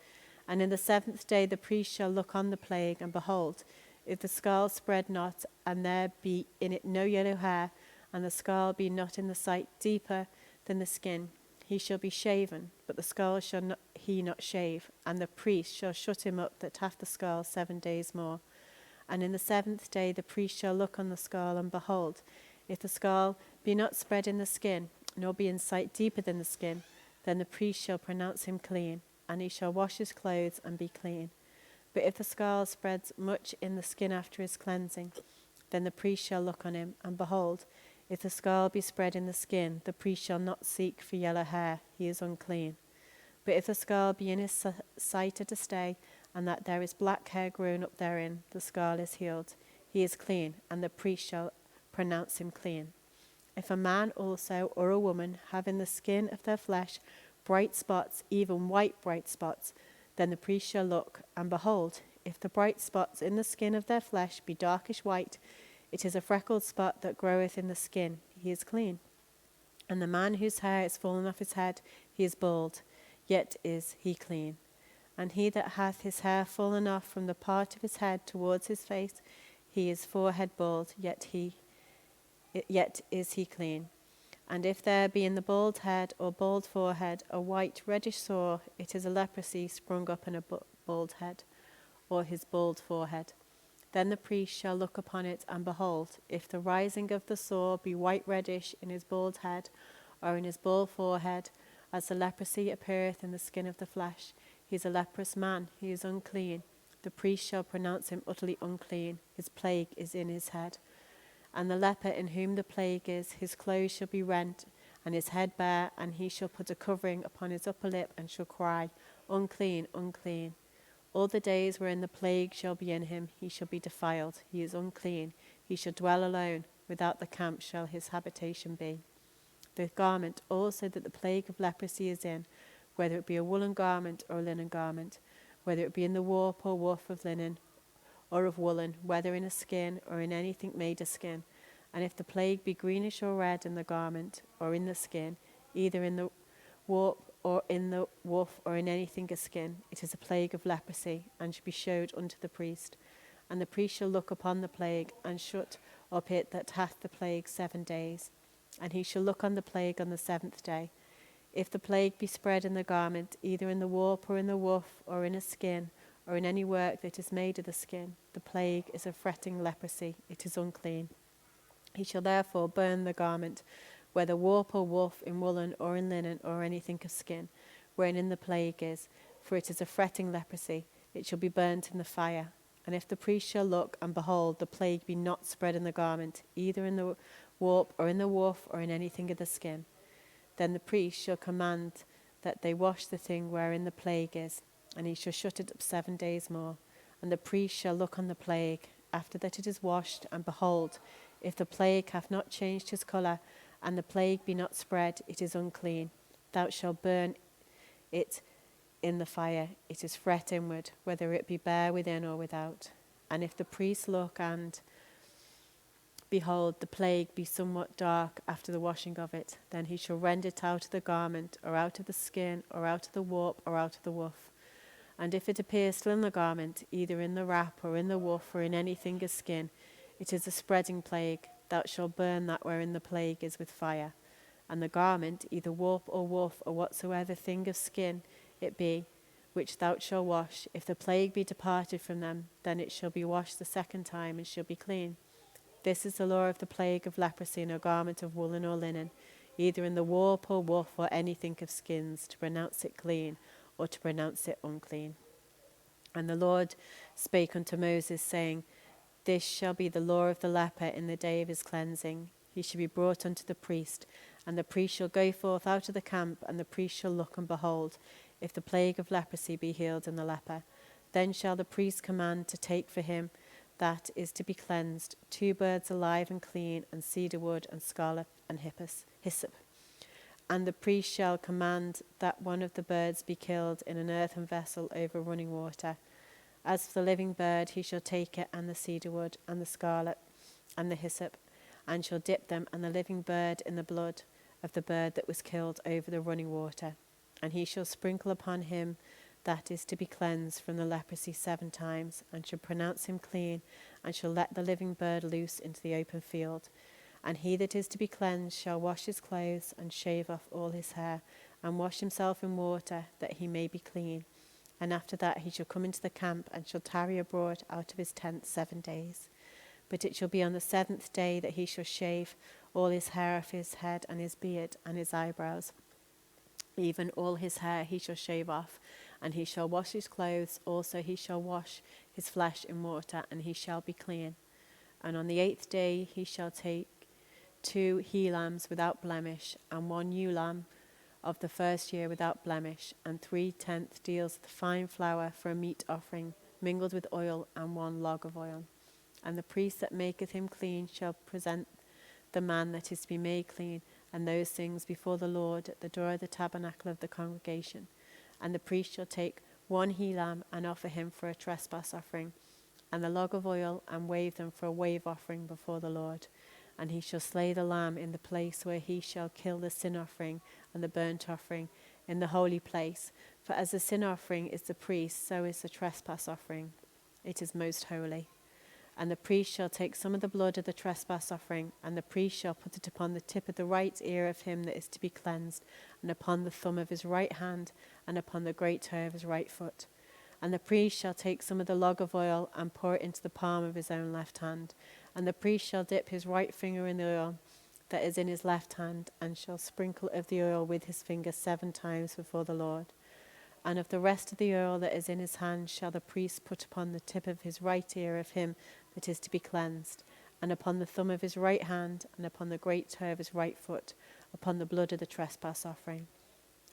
And in the 7th day the priest shall look on the plague, and behold, if the skull spread not, and there be in it no yellow hair, and the skull be not in the sight deeper than the skin, he shall be shaven, but the skull shall he not shave, and the priest shall shut him up that hath the skull 7 days more. And in the 7th day the priest shall look on the skull, and behold, if the skull be not spread in the skin, nor be in sight deeper than the skin, then the priest shall pronounce him clean, and he shall wash his clothes and be clean. But if the skull spreads much in the skin after his cleansing, then the priest shall look on him, and behold, if the skull be spread in the skin, the priest shall not seek for yellow hair, he is unclean. But if the skull be in his sight at a stay, and that there is black hair grown up therein, the skull is healed, he is clean, and the priest shall pronounce him clean. If a man also or a woman have in the skin of their flesh bright spots, even white bright spots, then the priest shall look, and behold, if the bright spots in the skin of their flesh be darkish white, it is a freckled spot that groweth in the skin, he is clean. And the man whose hair is fallen off his head, he is bald, yet is he clean. And he that hath his hair fallen off from the part of his head towards his face, he is forehead bald, yet is he clean. And if there be in the bald head or bald forehead a white reddish sore, it is a leprosy sprung up in a bald head, or his bald forehead. Then the priest shall look upon it, and behold, if the rising of the sore be white reddish in his bald head, or in his bald forehead, as the leprosy appeareth in the skin of the flesh, he is a leprous man, he is unclean. The priest shall pronounce him utterly unclean, his plague is in his head. And the leper in whom the plague is, his clothes shall be rent, and his head bare, and he shall put a covering upon his upper lip, and shall cry, Unclean, unclean. All the days wherein the plague shall be in him, he shall be defiled, he is unclean, he shall dwell alone, without the camp shall his habitation be. The garment also that the plague of leprosy is in, whether it be a woolen garment or a linen garment, whether it be in the warp or woof of linen, or of woolen, whether in a skin or in anything made of skin. And if the plague be greenish or red in the garment or in the skin, either in the warp or in the woof or in anything of skin, it is a plague of leprosy, and shall be showed unto the priest. And the priest shall look upon the plague, and shut up it that hath the plague 7 days. And he shall look on the plague on the 7th day. If the plague be spread in the garment, either in the warp or in the woof or in a skin, or in any work that is made of the skin, the plague is a fretting leprosy, it is unclean. He shall therefore burn the garment, whether warp or woof, in woolen or in linen or anything of skin, wherein the plague is, for it is a fretting leprosy, it shall be burnt in the fire. And if the priest shall look, and behold, the plague be not spread in the garment, either in the warp, or in the woof, or in anything of the skin, then the priest shall command that they wash the thing wherein the plague is, and he shall shut it up 7 days more. And the priest shall look on the plague, after that it is washed, and behold, if the plague hath not changed his colour, and the plague be not spread, it is unclean. Thou shalt burn it in the fire. It is fret inward, whether it be bare within or without. And if the priest look, and behold, the plague be somewhat dark after the washing of it, then he shall rend it out of the garment, or out of the skin, or out of the warp, or out of the woof. And if it appear still in the garment, either in the wrap, or in the woof, or in anything of skin, it is a spreading plague. Thou shalt burn that wherein the plague is with fire. And the garment, either warp or woof, or whatsoever thing of skin it be, which thou shalt wash, if the plague be departed from them, then it shall be washed the second time, and shall be clean. This is the law of the plague of leprosy in a garment of woolen or linen, either in the warp or woof, or anything of skins, to pronounce it clean, or to pronounce it unclean. And the Lord spake unto Moses, saying, This shall be the law of the leper in the day of his cleansing. He shall be brought unto the priest, and the priest shall go forth out of the camp, and the priest shall look, and behold, if the plague of leprosy be healed in the leper. Then shall the priest command to take for him that is to be cleansed 2 birds alive and clean, and cedar wood, and scarlet, and hyssop. And the priest shall command that one of the birds be killed in an earthen vessel over running water. As for the living bird, he shall take it, and the cedar wood, and the scarlet, and the hyssop, and shall dip them and the living bird in the blood of the bird that was killed over the running water. And he shall sprinkle upon him that is to be cleansed from the leprosy 7 times, and shall pronounce him clean, and shall let the living bird loose into the open field. And he that is to be cleansed shall wash his clothes, and shave off all his hair, and wash himself in water, that he may be clean. And after that he shall come into the camp, and shall tarry abroad out of his tent 7 days. But it shall be on the 7th day that he shall shave all his hair off his head, and his beard, and his eyebrows. Even all his hair he shall shave off, and he shall wash his clothes, also he shall wash his flesh in water, and he shall be clean. And on the 8th day he shall take 2 he-lambs without blemish, and 1 ewe lamb of the first year without blemish, and 3/10 deals of the fine flour for a meat offering, mingled with oil, and 1 log of oil. And the priest that maketh him clean shall present the man that is to be made clean, and those things before the Lord at the door of the tabernacle of the congregation. And the priest shall take 1 he-lamb, and offer him for a trespass offering, and the log of oil, and wave them for a wave offering before the Lord. And he shall slay the lamb in the place where he shall kill the sin offering and the burnt offering in the holy place. For as the sin offering is the priest, so is the trespass offering. It is most holy. And the priest shall take some of the blood of the trespass offering, and the priest shall put it upon the tip of the right ear of him that is to be cleansed, and upon the thumb of his right hand, and upon the great toe of his right foot. And the priest shall take some of the log of oil, and pour it into the palm of his own left hand. And the priest shall dip his right finger in the oil that is in his left hand, and shall sprinkle of the oil with his finger 7 times before the Lord. And of the rest of the oil that is in his hand shall the priest put upon the tip of his right ear of him that is to be cleansed, and upon the thumb of his right hand, and upon the great toe of his right foot, upon the blood of the trespass offering.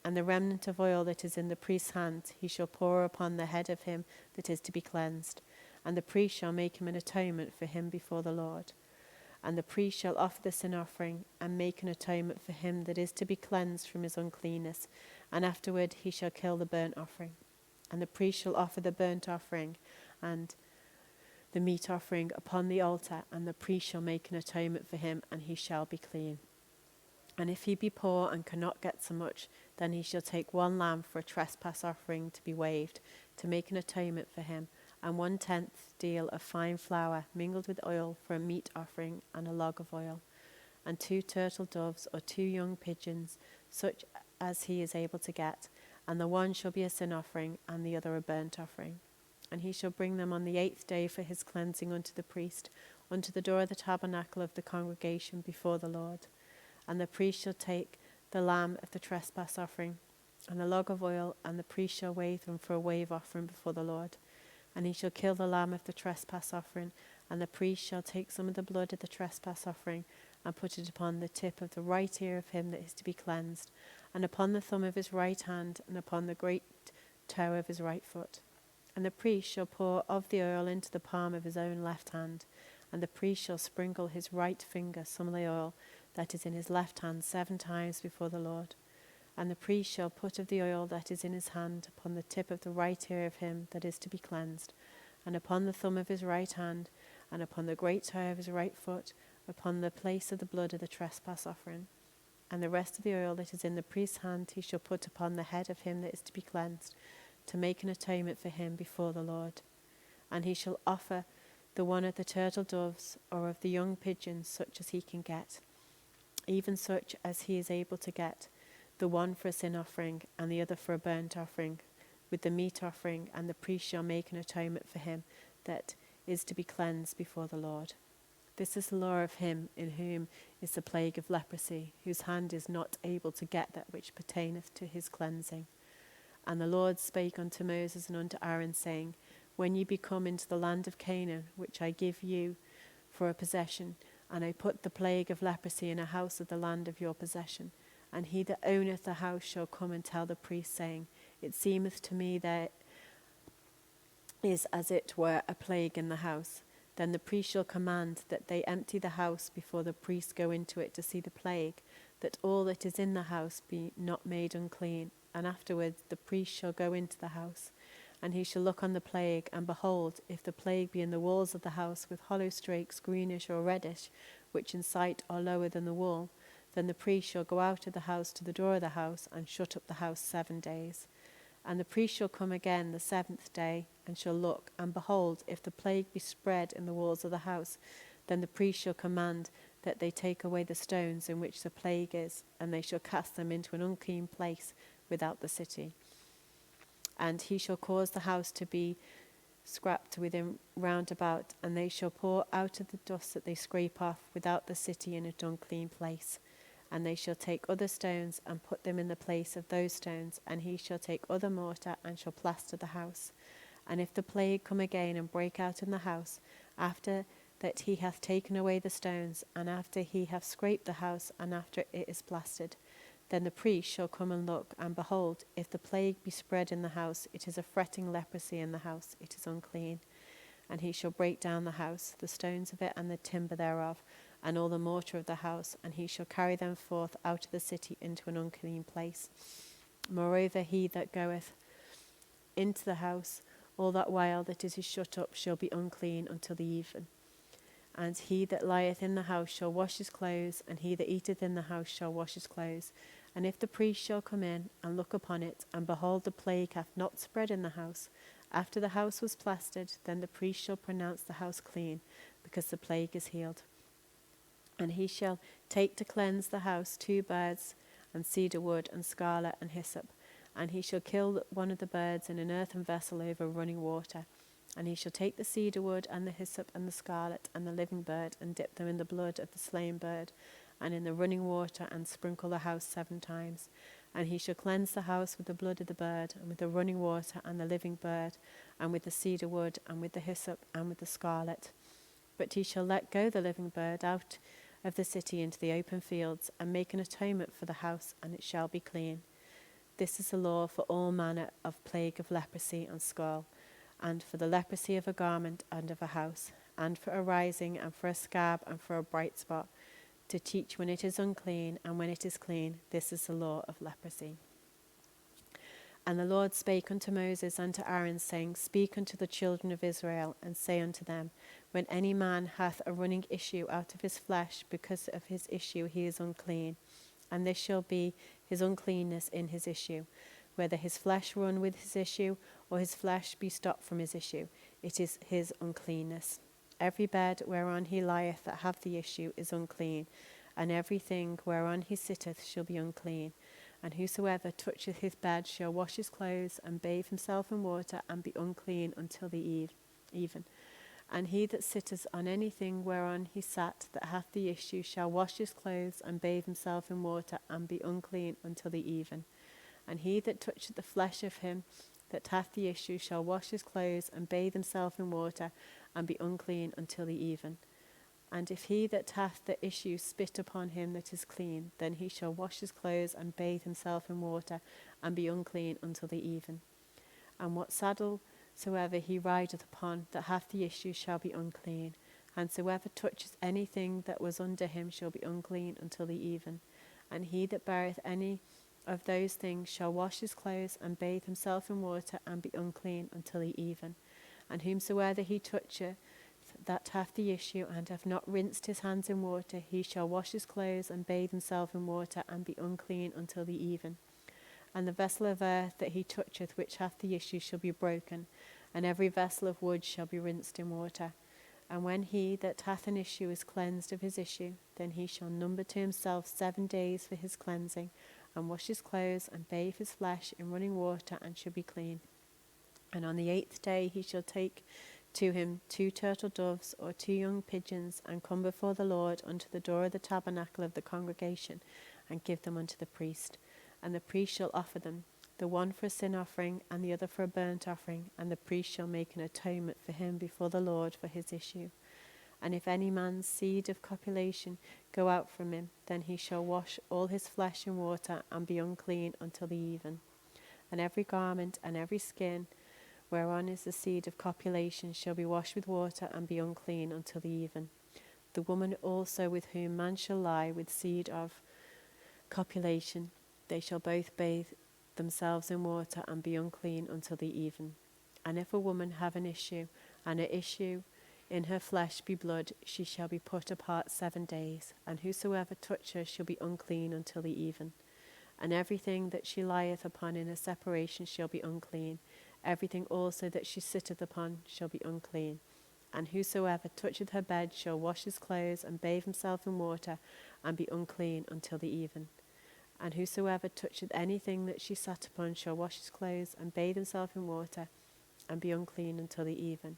And the remnant of oil that is in the priest's hand he shall pour upon the head of him that is to be cleansed, and the priest shall make him an atonement for him before the Lord. And the priest shall offer the sin offering, and make an atonement for him that is to be cleansed from his uncleanness, and afterward he shall kill the burnt offering. And the priest shall offer the burnt offering and the meat offering upon the altar, and the priest shall make an atonement for him, and he shall be clean. And if he be poor and cannot get so much, then he shall take 1 lamb for a trespass offering to be waved, to make an atonement for him, and 1/10 deal of fine flour mingled with oil for a meat offering, and a log of oil, and 2 turtle doves or 2 young pigeons, such as he is able to get, and the one shall be a sin offering, and the other a burnt offering. And he shall bring them on the 8th day for his cleansing unto the priest, unto the door of the tabernacle of the congregation before the Lord. And the priest shall take the lamb of the trespass offering, and the log of oil, and the priest shall wave them for a wave offering before the Lord. And he shall kill the lamb of the trespass offering, and the priest shall take some of the blood of the trespass offering, and put it upon the tip of the right ear of him that is to be cleansed, and upon the thumb of his right hand, and upon the great toe of his right foot. And the priest shall pour of the oil into the palm of his own left hand, and the priest shall sprinkle his right finger some of the oil that is in his left hand 7 times before the Lord. And the priest shall put of the oil that is in his hand upon the tip of the right ear of him that is to be cleansed, and upon the thumb of his right hand, and upon the great toe of his right foot, upon the place of the blood of the trespass offering. And the rest of the oil that is in the priest's hand he shall put upon the head of him that is to be cleansed, to make an atonement for him before the Lord. And he shall offer the one of the turtle doves, or of the young pigeons, such as he can get, even such as he is able to get, the one for a sin offering, and the other for a burnt offering, with the meat offering, and the priest shall make an atonement for him that is to be cleansed before the Lord. This is the law of him in whom is the plague of leprosy, whose hand is not able to get that which pertaineth to his cleansing. And the Lord spake unto Moses and unto Aaron, saying, When ye be come into the land of Canaan, which I give you for a possession, and I put the plague of leprosy in a house of the land of your possession, and he that owneth the house shall come and tell the priest, saying, It seemeth to me there is as it were a plague in the house. Then the priest shall command that they empty the house before the priest go into it to see the plague, that all that is in the house be not made unclean. And afterwards the priest shall go into the house, and he shall look on the plague, and behold, if the plague be in the walls of the house with hollow strakes, greenish or reddish, which in sight are lower than the wall, then the priest shall go out of the house to the door of the house, and shut up the house 7 days. And the priest shall come again the 7th day, and shall look, and behold, if the plague be spread in the walls of the house, then the priest shall command that they take away the stones in which the plague is, and they shall cast them into an unclean place without the city. And he shall cause the house to be scraped within round about, and they shall pour out of the dust that they scrape off without the city in an unclean place. And they shall take other stones and put them in the place of those stones, and he shall take other mortar and shall plaster the house. And if the plague come again and break out in the house, after that he hath taken away the stones, and after he hath scraped the house, and after it is plastered, then the priest shall come and look, and behold, if the plague be spread in the house, it is a fretting leprosy in the house, it is unclean. And he shall break down the house, the stones of it and the timber thereof, and all the mortar of the house, and he shall carry them forth out of the city into an unclean place. Moreover, he that goeth into the house all that while that it is shut up shall be unclean until the even. And he that lieth in the house shall wash his clothes, and he that eateth in the house shall wash his clothes. And if the priest shall come in and look upon it, and behold, the plague hath not spread in the house, after the house was plastered, then the priest shall pronounce the house clean, because the plague is healed. And he shall take to cleanse the house 2 birds, and cedar wood, and scarlet, and hyssop. And he shall kill one of the birds in an earthen vessel over running water. And he shall take the cedar wood, and the hyssop, and the scarlet, and the living bird, and dip them in the blood of the slain bird, and in the running water, and sprinkle the house 7 times. And he shall cleanse the house with the blood of the bird, and with the running water, and the living bird, and with the cedar wood, and with the hyssop, and with the scarlet. But he shall let go the living bird out of the city into the open fields, and make an atonement for the house, and it shall be clean. This is the law for all manner of plague of leprosy and scurll, and for the leprosy of a garment and of a house, and for a rising, and for a scab, and for a bright spot, to teach when it is unclean, and when it is clean. This is the law of leprosy. And the Lord spake unto Moses and to Aaron, saying, Speak unto the children of Israel, and say unto them, When any man hath a running issue out of his flesh, because of his issue he is unclean, and this shall be his uncleanness in his issue, whether his flesh run with his issue, or his flesh be stopped from his issue, it is his uncleanness. Every bed whereon he lieth that hath the issue is unclean, and every thing whereon he sitteth shall be unclean. And whosoever toucheth his bed shall wash his clothes, and bathe himself in water, and be unclean until the even. And he that sitteth on anything whereon he sat that hath the issue shall wash his clothes, and bathe himself in water, and be unclean until the even. And he that toucheth the flesh of him that hath the issue shall wash his clothes and bathe himself in water and be unclean until the even. And if he that hath the issue spit upon him that is clean, then he shall wash his clothes and bathe himself in water and be unclean until the even. And what saddle soever he rideth upon that hath the issue shall be unclean, and soever toucheth anything that was under him shall be unclean until the even. And he that beareth any of those things shall wash his clothes and bathe himself in water and be unclean until the even. And whomsoever he toucheth that hath the issue and hath not rinsed his hands in water, he shall wash his clothes and bathe himself in water and be unclean until the even. And the vessel of earth that he toucheth which hath the issue shall be broken, and every vessel of wood shall be rinsed in water. And when he that hath an issue is cleansed of his issue, then he shall number to himself 7 days for his cleansing, and wash his clothes and bathe his flesh in running water, and shall be clean. And on the 8th day he shall take to him 2 turtle doves or 2 young pigeons, and come before the Lord unto the door of the tabernacle of the congregation, and give them unto the priest. And the priest shall offer them, the one for a sin offering, and the other for a burnt offering, and the priest shall make an atonement for him before the Lord for his issue. And if any man's seed of copulation go out from him, then he shall wash all his flesh in water, and be unclean until the even. And every garment and every skin whereon is the seed of copulation shall be washed with water, and be unclean until the even. The woman also with whom man shall lie with seed of copulation, they shall both bathe themselves in water, and be unclean until the even. And if a woman have an issue, and her issue in her flesh be blood, she shall be put apart 7 days, and whosoever touch her shall be unclean until the even. And everything that she lieth upon in her separation shall be unclean. Everything also that she sitteth upon shall be unclean. And whosoever toucheth her bed shall wash his clothes and bathe himself in water, and be unclean until the even. And whosoever toucheth anything that she sat upon shall wash his clothes and bathe himself in water, and be unclean until the even.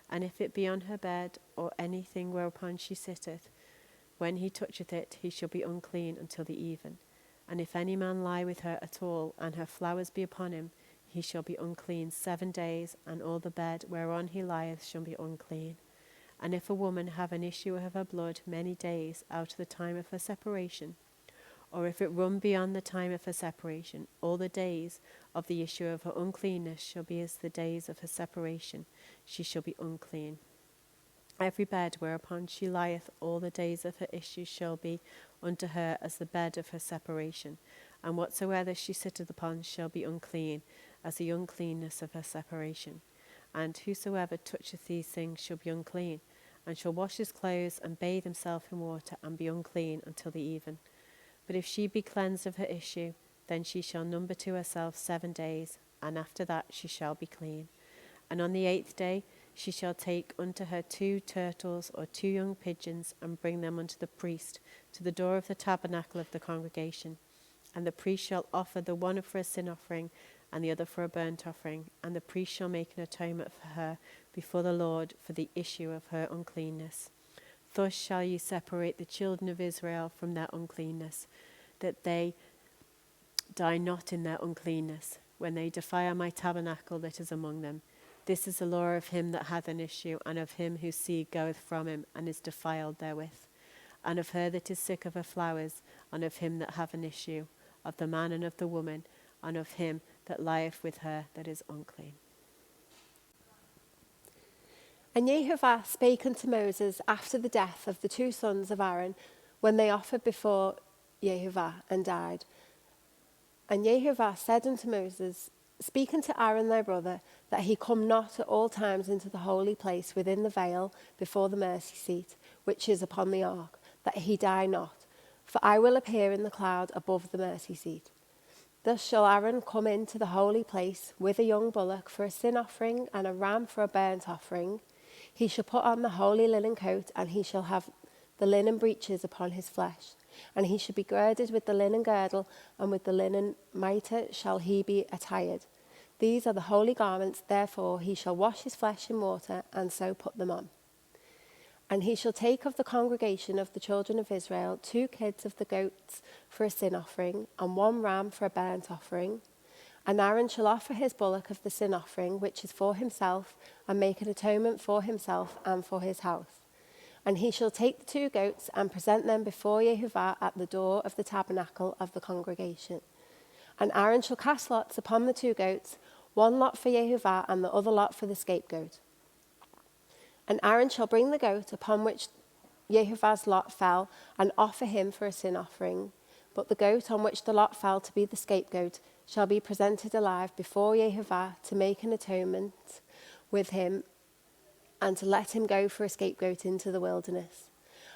And if it be on her bed, or anything whereupon she sitteth, when he toucheth it, he shall be unclean until the even. And if any man lie with her at all, and her flowers be upon him, he shall be unclean 7 days, and all the bed whereon he lieth shall be unclean. And if a woman have an issue of her blood many days out of the time of her separation, or if it run beyond the time of her separation, all the days of the issue of her uncleanness shall be as the days of her separation, she shall be unclean. Every bed whereupon she lieth all the days of her issue shall be unto her as the bed of her separation, and whatsoever she sitteth upon shall be unclean, as the uncleanness of her separation. And whosoever toucheth these things shall be unclean, and shall wash his clothes and bathe himself in water, and be unclean until the even. But if she be cleansed of her issue, then she shall number to herself 7 days, and after that she shall be clean. And on the 8th day she shall take unto her 2 turtles or 2 young pigeons, and bring them unto the priest to the door of the tabernacle of the congregation. And the priest shall offer the one for a sin offering, and the other for a burnt offering, and the priest shall make an atonement for her before the Lord for the issue of her uncleanness. Thus shall ye separate the children of Israel from their uncleanness, that they die not in their uncleanness, when they defile my tabernacle that is among them. This is the law of him that hath an issue, and of him whose seed goeth from him, and is defiled therewith, and of her that is sick of her flowers, and of him that hath an issue, of the man and of the woman, and of him that lieth with her that is unclean. And Jehovah spake unto Moses after the death of the 2 sons of Aaron, when they offered before Jehovah and died. And Jehovah said unto Moses, Speak unto Aaron thy brother, that he come not at all times into the holy place within the veil before the mercy seat, which is upon the ark, that he die not. For I will appear in the cloud above the mercy seat. Thus shall Aaron come into the holy place with a young bullock for a sin offering, and a ram for a burnt offering. He shall put on the holy linen coat, and he shall have the linen breeches upon his flesh. And he shall be girded with the linen girdle, and with the linen mitre shall he be attired. These are the holy garments, therefore he shall wash his flesh in water, and so put them on. And he shall take of the congregation of the children of Israel 2 kids of the goats for a sin offering, and 1 ram for a burnt offering. And Aaron shall offer his bullock of the sin offering, which is for himself, and make an atonement for himself and for his house. And he shall take the 2 goats and present them before Yehovah at the door of the tabernacle of the congregation. And Aaron shall cast lots upon the 2 goats, one lot for Yehovah and the other lot for the scapegoat. And Aaron shall bring the goat upon which Yehovah's lot fell and offer him for a sin offering. But the goat on which the lot fell to be the scapegoat shall be presented alive before Yehovah to make an atonement with him and to let him go for a scapegoat into the wilderness.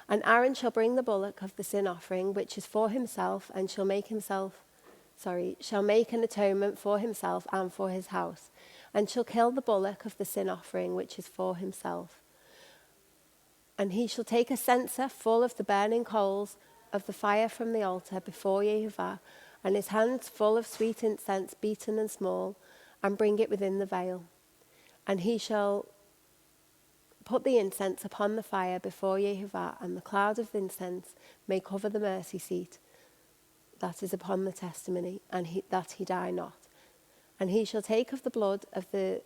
And Aaron shall bring the bullock of the sin offering, which is for himself, and shall make an atonement for himself and for his house, and shall kill the bullock of the sin offering, which is for himself. And he shall take a censer full of the burning coals of the fire from the altar before Yehovah, and his hands full of sweet incense beaten and small, and bring it within the veil. And he shall put the incense upon the fire before Yehovah, and the cloud of incense may cover the mercy seat that is upon the testimony, and that he die not. And he shall take of the blood of the...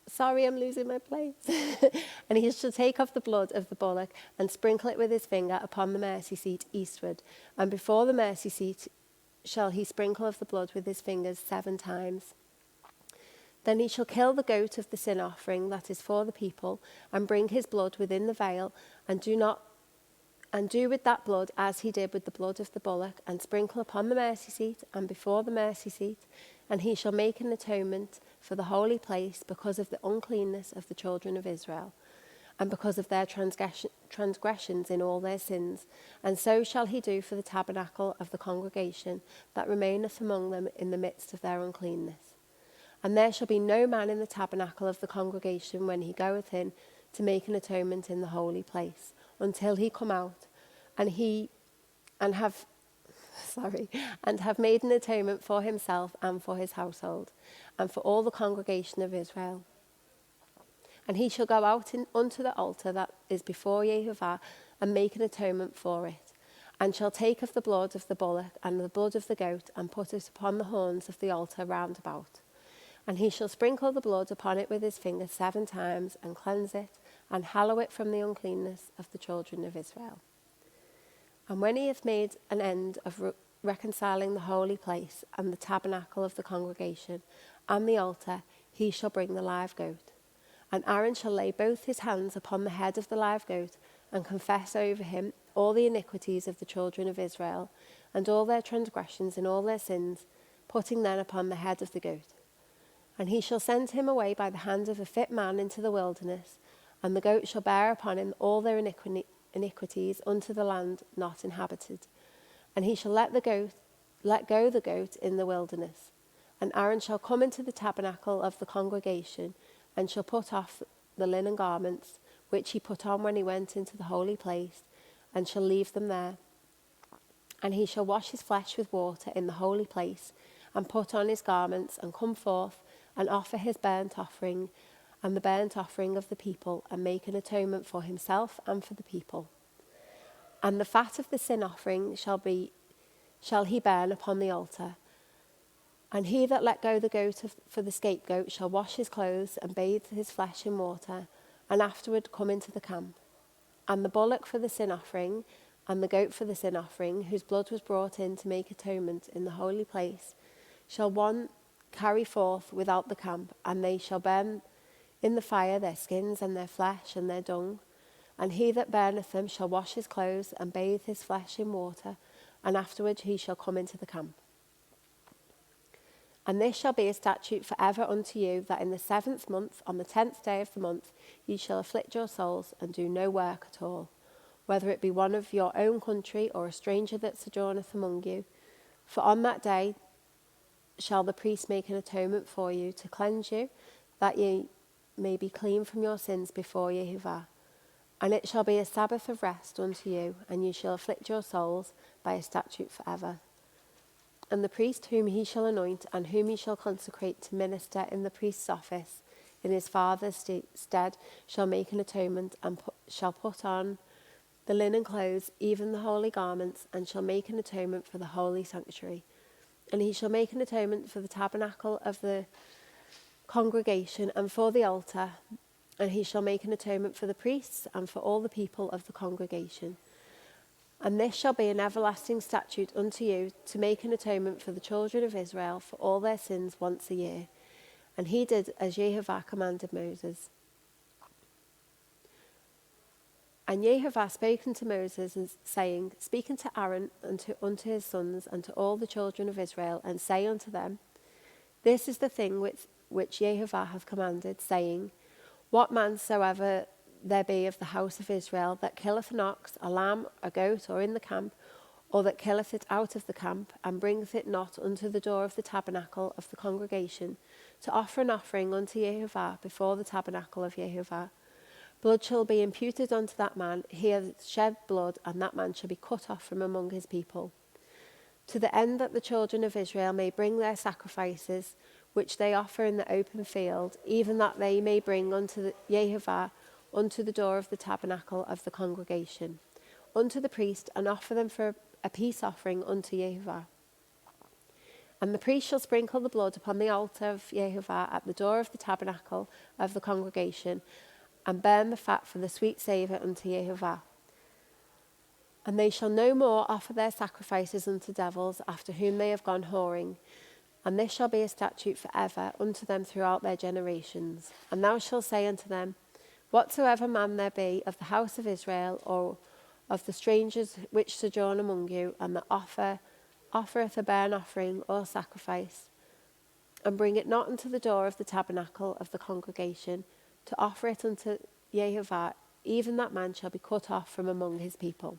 Sorry, I'm losing my place. And he shall take of the blood of the bullock and sprinkle it with his finger upon the mercy seat eastward. And before the mercy seat shall he sprinkle of the blood with his fingers 7 times. Then he shall kill the goat of the sin offering that is for the people, and bring his blood within the veil, and do with that blood as he did with the blood of the bullock, and sprinkle upon the mercy seat and before the mercy seat. And he shall make an atonement for the holy place because of the uncleanness of the children of Israel, and because of their transgressions in all their sins. And so shall he do for the tabernacle of the congregation that remaineth among them in the midst of their uncleanness. And there shall be no man in the tabernacle of the congregation when he goeth in to make an atonement in the holy place, until he come out, and have made an atonement for himself and for his household, and for all the congregation of Israel. And he shall go out unto the altar that is before Yehovah, and make an atonement for it, and shall take of the blood of the bullock and the blood of the goat, and put it upon the horns of the altar round about. And he shall sprinkle the blood upon it with his finger 7 times, and cleanse it, and hallow it from the uncleanness of the children of Israel. And when he hath made an end of reconciling the holy place, and the tabernacle of the congregation, and the altar, he shall bring the live goat. And Aaron shall lay both his hands upon the head of the live goat, and confess over him all the iniquities of the children of Israel, and all their transgressions and all their sins, putting then upon the head of the goat. And he shall send him away by the hand of a fit man into the wilderness, and the goat shall bear upon him all their iniquities unto the land not inhabited. And he shall let go the goat in the wilderness. And Aaron shall come into the tabernacle of the congregation, and shall put off the linen garments, which he put on when he went into the holy place, and shall leave them there. And he shall wash his flesh with water in the holy place, and put on his garments, and come forth, and offer his burnt offering, and the burnt offering of the people, and make an atonement for himself and for the people. And the fat of the sin offering shall he burn upon the altar. And he that let go the goat for the scapegoat shall wash his clothes, and bathe his flesh in water, and afterward come into the camp. And the bullock for the sin offering, and the goat for the sin offering, whose blood was brought in to make atonement in the holy place, shall one carry forth without the camp, and they shall burn in the fire their skins and their flesh and their dung. And he that burneth them shall wash his clothes, and bathe his flesh in water, and afterward he shall come into the camp. And this shall be a statute for ever unto you, that in the 7th month, on the 10th day of the month, ye shall afflict your souls, and do no work at all, whether it be one of your own country, or a stranger that sojourneth among you. For on that day shall the priest make an atonement for you, to cleanse you, that ye may be clean from your sins before Yehovah. And it shall be a Sabbath of rest unto you, and ye shall afflict your souls by a statute for ever. And the priest whom he shall anoint, and whom he shall consecrate to minister in the priest's office in his father's stead, shall make an atonement, and shall put on the linen clothes, even the holy garments, and shall make an atonement for the holy sanctuary. And he shall make an atonement for the tabernacle of the congregation and for the altar, and he shall make an atonement for the priests and for all the people of the congregation. And this shall be an everlasting statute unto you, to make an atonement for the children of Israel for all their sins once a year. And he did as Jehovah commanded Moses. And Jehovah spoke unto Moses, saying, Speak unto Aaron and unto his sons and to all the children of Israel, and say unto them, This is the thing which Jehovah hath commanded, saying, What man soever there be of the house of Israel that killeth an ox, a lamb, a goat, or in the camp, or that killeth it out of the camp, and bringeth it not unto the door of the tabernacle of the congregation, to offer an offering unto Jehovah before the tabernacle of Jehovah, blood shall be imputed unto that man. He hath shed blood, and that man shall be cut off from among his people. To the end that the children of Israel may bring their sacrifices, which they offer in the open field, even that they may bring unto Jehovah unto the door of the tabernacle of the congregation, unto the priest, and offer them for a peace offering unto Jehovah. And the priest shall sprinkle the blood upon the altar of Jehovah at the door of the tabernacle of the congregation, and burn the fat for the sweet savour unto Jehovah. And they shall no more offer their sacrifices unto devils, after whom they have gone whoring. And this shall be a statute for ever unto them throughout their generations. And thou shalt say unto them, Whatsoever man there be of the house of Israel, or of the strangers which sojourn among you, and that offereth a burnt offering or sacrifice, and bring it not unto the door of the tabernacle of the congregation, to offer it unto Jehovah, even that man shall be cut off from among his people.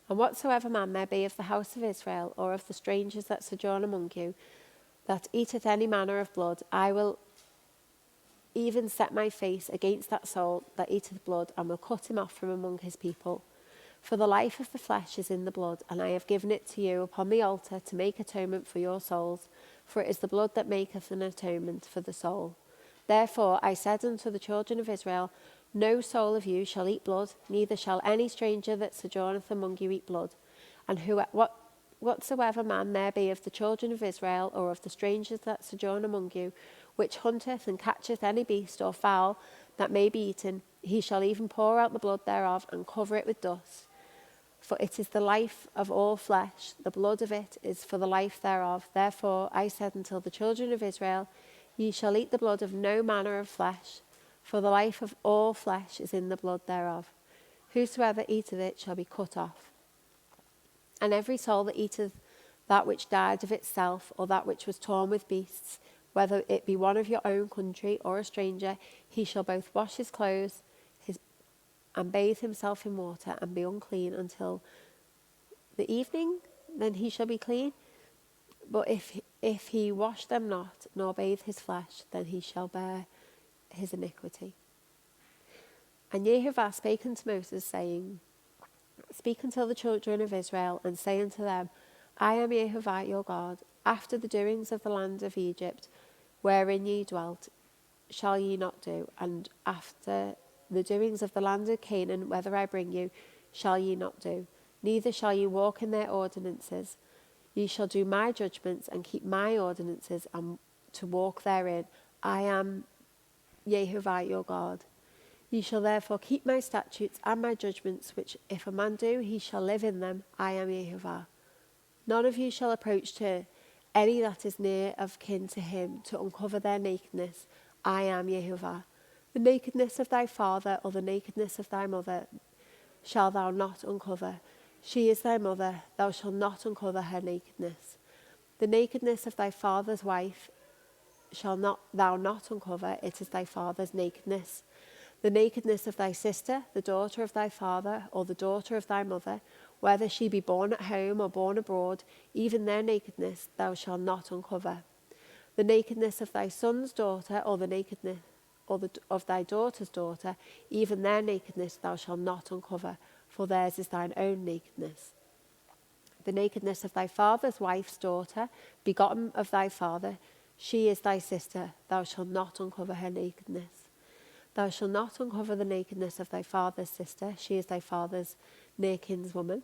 And whatsoever man there be of the house of Israel, or of the strangers that sojourn among you, that eateth any manner of blood, I will even set my face against that soul that eateth blood, and will cut him off from among his people. For the life of the flesh is in the blood, and I have given it to you upon the altar to make atonement for your souls, for it is the blood that maketh an atonement for the soul. Therefore I said unto the children of Israel, No soul of you shall eat blood, neither shall any stranger that sojourneth among you eat blood. And whatsoever man there be of the children of Israel, or of the strangers that sojourn among you, which hunteth and catcheth any beast or fowl that may be eaten, he shall even pour out the blood thereof, and cover it with dust. For it is the life of all flesh, the blood of it is for the life thereof. Therefore I said unto the children of Israel, Ye shall eat the blood of no manner of flesh, for the life of all flesh is in the blood thereof. Whosoever eateth it shall be cut off. And every soul that eateth that which died of itself, or that which was torn with beasts, whether it be one of your own country or a stranger, he shall both wash his clothes and bathe himself in water, and be unclean until the evening, then he shall be clean. But if he wash them not, nor bathe his flesh, then he shall bear his iniquity. And Jehovah spake unto Moses, saying, Speak unto the children of Israel, and say unto them, I am Jehovah your God. After the doings of the land of Egypt, wherein ye dwelt, shall ye not do, and after the doings of the land of Canaan, whither I bring you, shall ye not do, neither shall ye walk in their ordinances. Ye shall do my judgments, and keep my ordinances, and to walk therein. I am Jehovah your God. Ye shall therefore keep my statutes and my judgments, which if a man do, he shall live in them. I am Jehovah. None of you shall approach to any that is near of kin to him, to uncover their nakedness. I am Jehovah. The nakedness of thy father, or the nakedness of thy mother, shalt thou not uncover. She is thy mother, thou shalt not uncover her nakedness. The nakedness of thy father's wife shall thou not uncover, it is thy father's nakedness. The nakedness of thy sister, the daughter of thy father, or the daughter of thy mother, whether she be born at home or born abroad, even their nakedness thou shalt not uncover. The nakedness of thy son's daughter, or the nakedness of thy daughter's daughter, even their nakedness thou shalt not uncover, for theirs is thine own nakedness. The nakedness of thy father's wife's daughter, begotten of thy father, she is thy sister, thou shalt not uncover her nakedness. Thou shalt not uncover the nakedness of thy father's sister, she is thy father's near kinswoman.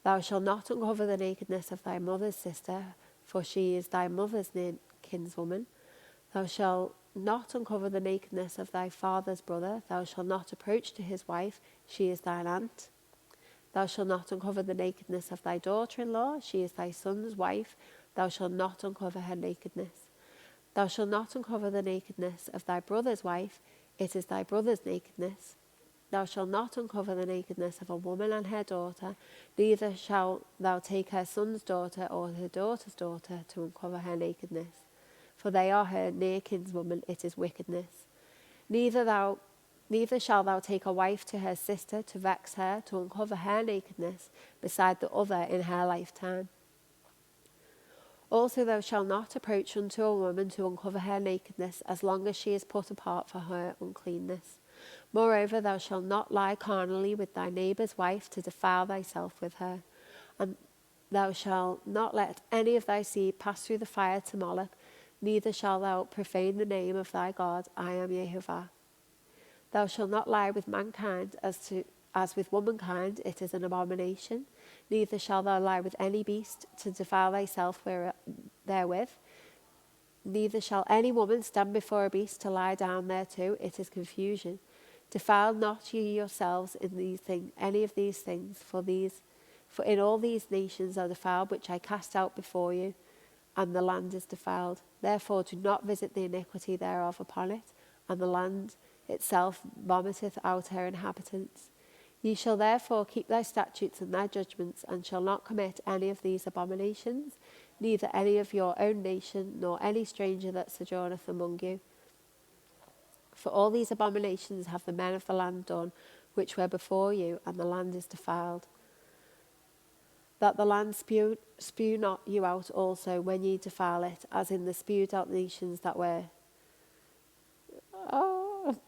Thou shalt not uncover the nakedness of thy mother's sister, for she is thy mother's kinswoman. Thou shalt not uncover the nakedness of thy father's brother. Thou shalt not approach to his wife, she is thine aunt. Thou shalt not uncover the nakedness of thy daughter-in-law, she is thy son's wife. Thou shalt not uncover her nakedness. Thou shalt not uncover the nakedness of thy brother's wife, it is thy brother's nakedness. Thou shalt not uncover the nakedness of a woman and her daughter, neither shalt thou take her son's daughter or her daughter's daughter to uncover her nakedness. For they are her near kinswoman, it is wickedness. Neither shalt thou take a wife to her sister to vex her, to uncover her nakedness, beside the other in her lifetime. Also thou shalt not approach unto a woman to uncover her nakedness, as long as she is put apart for her uncleanness. Moreover, thou shalt not lie carnally with thy neighbour's wife to defile thyself with her. And thou shalt not let any of thy seed pass through the fire to Moloch, neither shalt thou profane the name of thy God. I am Yehovah. Thou shalt not lie with mankind as with womankind, it is an abomination. Neither shalt thou lie with any beast to defile thyself therewith. Neither shall any woman stand before a beast to lie down thereto, it is confusion. Defile not ye yourselves in any of these things, for in all these nations are defiled which I cast out before you, and the land is defiled. Therefore do not visit the iniquity thereof upon it, and the land itself vomiteth out her inhabitants. Ye shall therefore keep thy statutes and thy judgments, and shall not commit any of these abominations, neither any of your own nation, nor any stranger that sojourneth among you. For all these abominations have the men of the land done, which were before you, and the land is defiled. That the land spew not you out also when ye defile it, as in the spewed out nations that were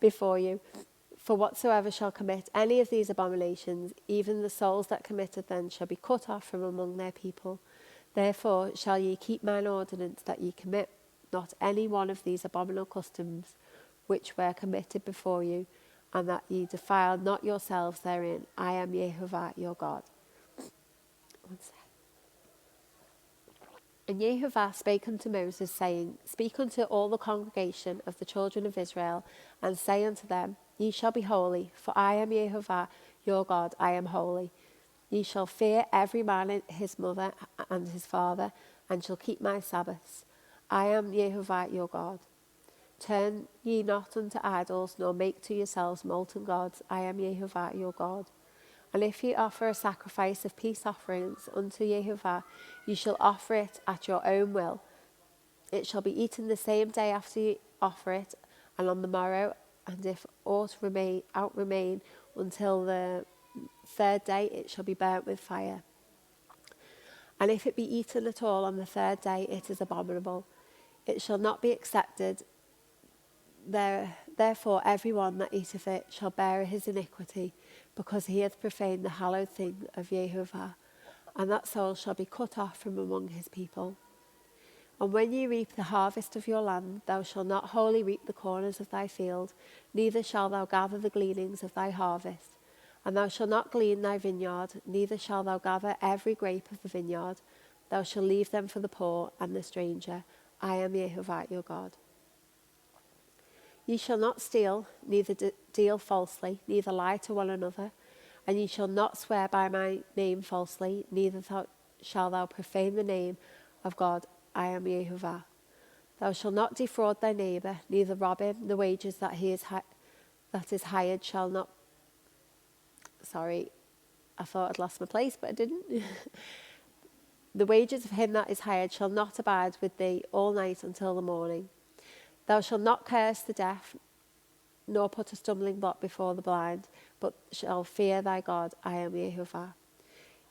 before you. For whatsoever shall commit any of these abominations, even the souls that committed them shall be cut off from among their people. Therefore shall ye keep mine ordinance, that ye commit not any one of these abominable customs which were committed before you, and that ye defile not yourselves therein. I am Yehovah your God. And Yehovah spake unto Moses, saying, Speak unto all the congregation of the children of Israel, and say unto them, Ye shall be holy, for I am Yehovah your God, I am holy. Ye shall fear every man his mother and his father, and shall keep my Sabbaths. I am Yehovah your God. Turn ye not unto idols, nor make to yourselves molten gods. I am Yehovah your God. And if ye offer a sacrifice of peace offerings unto Yehovah, ye shall offer it at your own will. It shall be eaten the same day after ye offer it, and on the morrow, and if aught remain until the third day, it shall be burnt with fire. And if it be eaten at all on the third day, it is abominable. It shall not be accepted. Therefore every one that eateth it shall bear his iniquity, because he hath profaned the hallowed thing of Yehovah, and that soul shall be cut off from among his people. And when ye reap the harvest of your land, thou shalt not wholly reap the corners of thy field, neither shalt thou gather the gleanings of thy harvest. And thou shalt not glean thy vineyard, neither shalt thou gather every grape of the vineyard. Thou shalt leave them for the poor and the stranger. I am Yehovah your God. Ye shall not steal, neither deal falsely, neither lie to one another. And ye shall not swear by my name falsely, neither shalt thou profane the name of God. I am Yehovah. Thou shalt not defraud thy neighbour, neither rob him. The wages that is hired shall not... Sorry, I thought I'd lost my place, but I didn't. The wages of him that is hired shall not abide with thee all night until the morning. Thou shalt not curse the deaf, nor put a stumbling block before the blind, but shall fear thy God. I am Yehovah.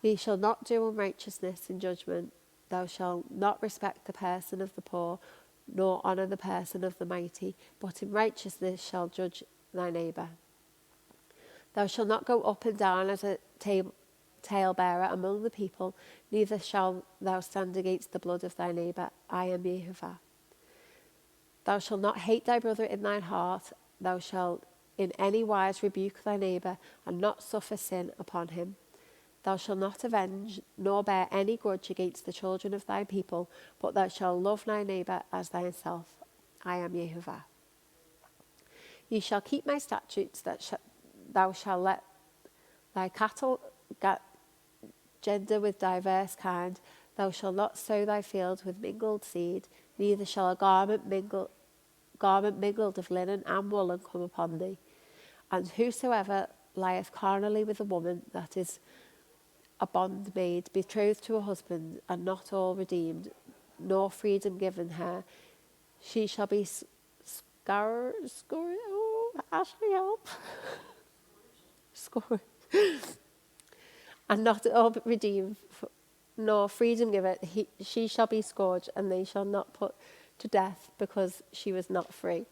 Ye shall not do unrighteousness in judgment. Thou shalt not respect the person of the poor, nor honour the person of the mighty, but in righteousness shall judge thy neighbour. Thou shalt not go up and down as a talebearer among the people, neither shalt thou stand against the blood of thy neighbour. I am Yehovah. Thou shalt not hate thy brother in thine heart. Thou shalt in any wise rebuke thy neighbour, and not suffer sin upon him. Thou shalt not avenge, nor bear any grudge against the children of thy people, but thou shalt love thy neighbour as thyself. I am Yehovah. Ye shall keep my statutes, thou shalt let thy cattle gender with diverse kind. Thou shalt not sow thy fields with mingled seed, neither shall a garment mingled of linen and woolen come upon thee. And whosoever lieth carnally with a woman that is a bondmaid, betrothed to a husband, and not all redeemed, nor freedom given her, she shall be Ashley, help. And not all redeemed, nor freedom given, she shall be scourged, and they shall not put to death, because she was not free.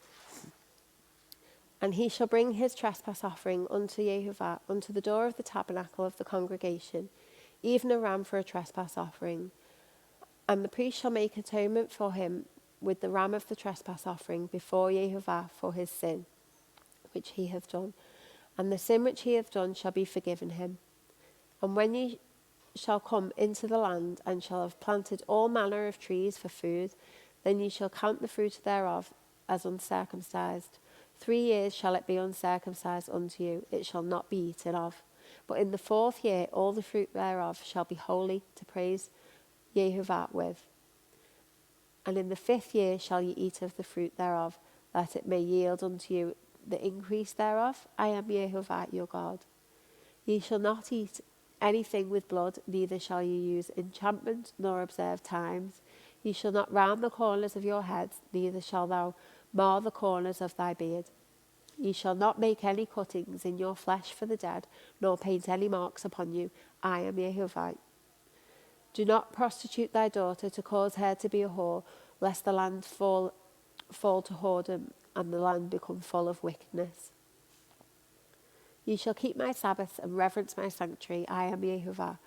And he shall bring his trespass offering unto Yehovah, unto the door of the tabernacle of the congregation, even a ram for a trespass offering. And the priest shall make atonement for him with the ram of the trespass offering before Yehovah for his sin, which he hath done. And the sin which he hath done shall be forgiven him. And when ye shall come into the land, and shall have planted all manner of trees for food, then ye shall count the fruit thereof as uncircumcised. 3 years shall it be uncircumcised unto you, it shall not be eaten of. But in the 4th year all the fruit thereof shall be holy to praise Yehovah with. And in the 5th year shall ye eat of the fruit thereof, that it may yield unto you the increase thereof. I am Yehovah your God. Ye shall not eat anything with blood, neither shall ye use enchantment, nor observe times. Ye shall not round the corners of your heads, neither shalt thou mar the corners of thy beard. Ye shall not make any cuttings in your flesh for the dead, nor paint any marks upon you. I am Yehovah. Do not prostitute thy daughter to cause her to be a whore, lest the land fall to whoredom, and the land become full of wickedness. Ye shall keep my Sabbaths and reverence my sanctuary. I am Yehovah.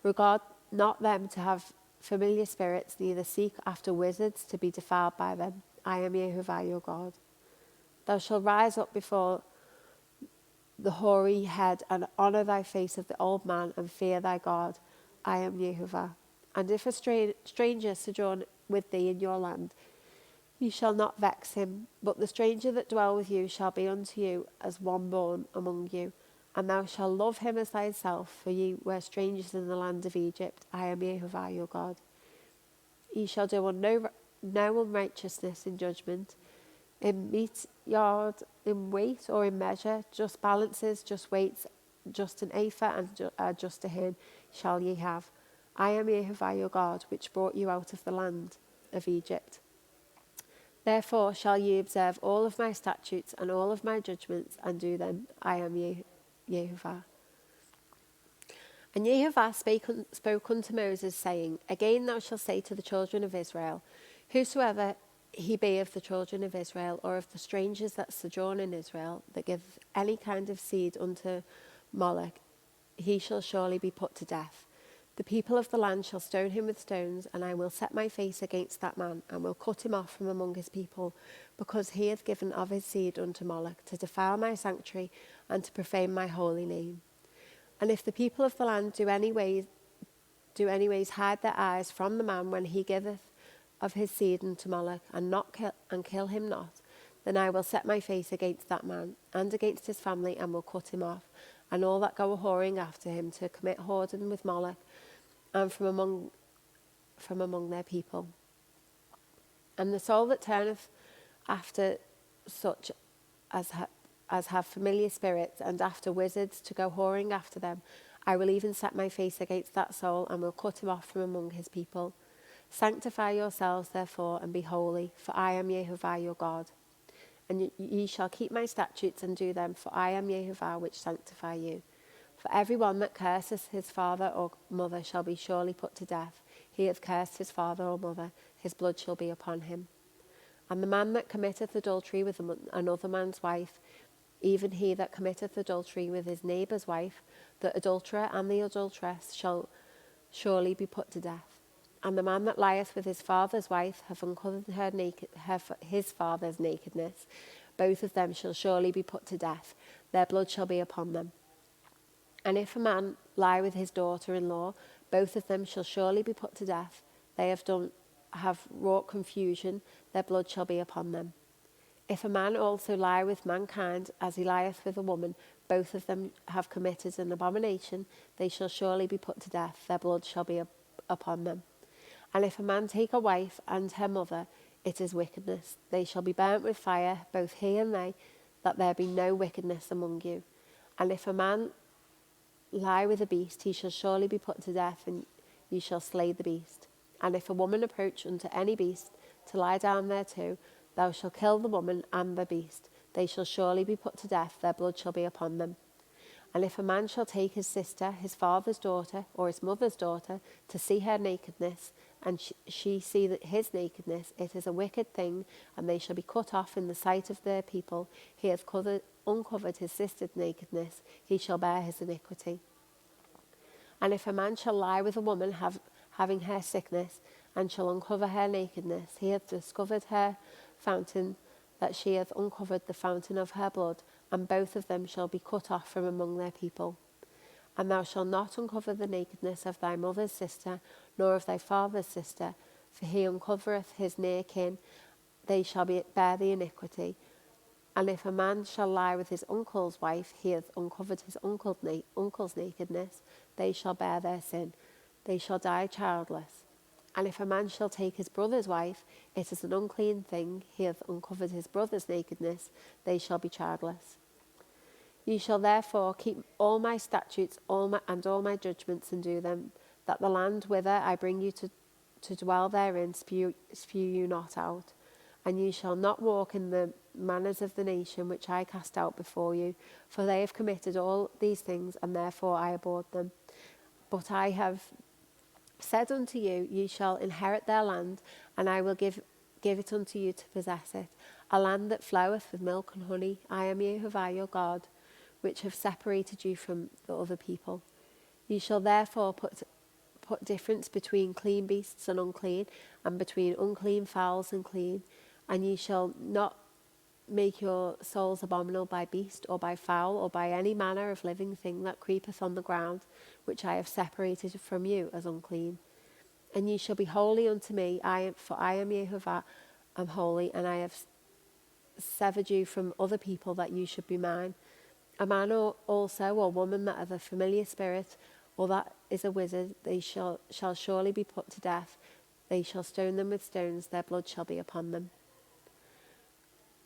Regard not them to have familiar spirits, neither seek after wizards to be defiled by them. I am Yehovah your God. Thou shalt rise up before the hoary head, and honour thy face of the old man, and fear thy God. I am Yehovah. And if a stranger sojourn with thee in your land, ye shall not vex him, but the stranger that dwell with you shall be unto you as one born among you, and thou shalt love him as thyself, for ye were strangers in the land of Egypt. I am Yehovah your God. Ye shall do no unrighteousness in judgment, in meat yard, in weight or in measure, just balances, just weights, just an ephah and just a hin shall ye have. I am Yehovah your God, which brought you out of the land of Egypt. Therefore shall ye observe all of my statutes and all of my judgments, and do them. I am Yehovah. And Yehovah spoke unto Moses, saying, Again thou shalt say to the children of Israel, Whosoever he be of the children of Israel, or of the strangers that sojourn in Israel, that give any kind of seed unto Moloch, he shall surely be put to death. The people of the land shall stone him with stones, and I will set my face against that man, and will cut him off from among his people, because he hath given of his seed unto Moloch, to defile my sanctuary, and to profane my holy name. And if the people of the land do anyways hide their eyes from the man when he giveth of his seed unto Moloch, and kill him not, then I will set my face against that man, and against his family, and will cut him off, and all that go a whoring after him to commit whoredom with Moloch, and from among their people. And the soul that turneth after such as have familiar spirits, and after wizards to go whoring after them, I will even set my face against that soul, and will cut him off from among his people. Sanctify yourselves therefore, and be holy, for I am Yehovah your God. And ye shall keep my statutes and do them, for I am Yehovah which sanctify you. For every one that curseth his father or mother shall be surely put to death. He hath cursed his father or mother, his blood shall be upon him. And the man that committeth adultery with another man's wife, even he that committeth adultery with his neighbour's wife, the adulterer and the adulteress shall surely be put to death. And the man that lieth with his father's wife hath uncovered his father's nakedness. Both of them shall surely be put to death. Their blood shall be upon them. And if a man lie with his daughter-in-law, both of them shall surely be put to death. They have wrought confusion, their blood shall be upon them. If a man also lie with mankind, as he lieth with a woman, both of them have committed an abomination, they shall surely be put to death, their blood shall be upon them. And if a man take a wife and her mother, it is wickedness. They shall be burnt with fire, both he and they, that there be no wickedness among you. And if a man lie with a beast, he shall surely be put to death, and ye shall slay the beast. And if a woman approach unto any beast to lie down thereto, thou shalt kill the woman and the beast. They shall surely be put to death, their blood shall be upon them. And if a man shall take his sister, his father's daughter, or his mother's daughter, to see her nakedness, and she see that his nakedness, it is a wicked thing, and they shall be cut off in the sight of their people. He hath uncovered his sister's nakedness, he shall bear his iniquity. And if a man shall lie with a woman having her sickness, and shall uncover her nakedness, he hath discovered her fountain, that she hath uncovered the fountain of her blood, and both of them shall be cut off from among their people. And thou shalt not uncover the nakedness of thy mother's sister, nor of thy father's sister, for he uncovereth his near kin, they shall bear the iniquity. And if a man shall lie with his uncle's wife, he hath uncovered his uncle's nakedness, they shall bear their sin, they shall die childless. And if a man shall take his brother's wife, it is an unclean thing, he hath uncovered his brother's nakedness, they shall be childless. Ye shall therefore keep all my statutes and all my judgments, and do them, that the land whither I bring you to dwell therein spew you not out. And ye shall not walk in the manners of the nation which I cast out before you, for they have committed all these things, and therefore I abhorred them. But I have said unto you, ye shall inherit their land, and I will give it unto you to possess it, a land that floweth with milk and honey. I am Jehovah your God, which have separated you from the other people. Ye shall therefore put difference between clean beasts and unclean, and between unclean fowls and clean. And ye shall not make your souls abominable by beast, or by fowl, or by any manner of living thing that creepeth on the ground, which I have separated from you as unclean. And ye shall be holy unto me, for I am Jehovah, am holy, and I have severed you from other people, that you should be mine. A man also, or woman that hath a familiar spirit, or that is a wizard, they shall surely be put to death. They shall stone them with stones, their blood shall be upon them.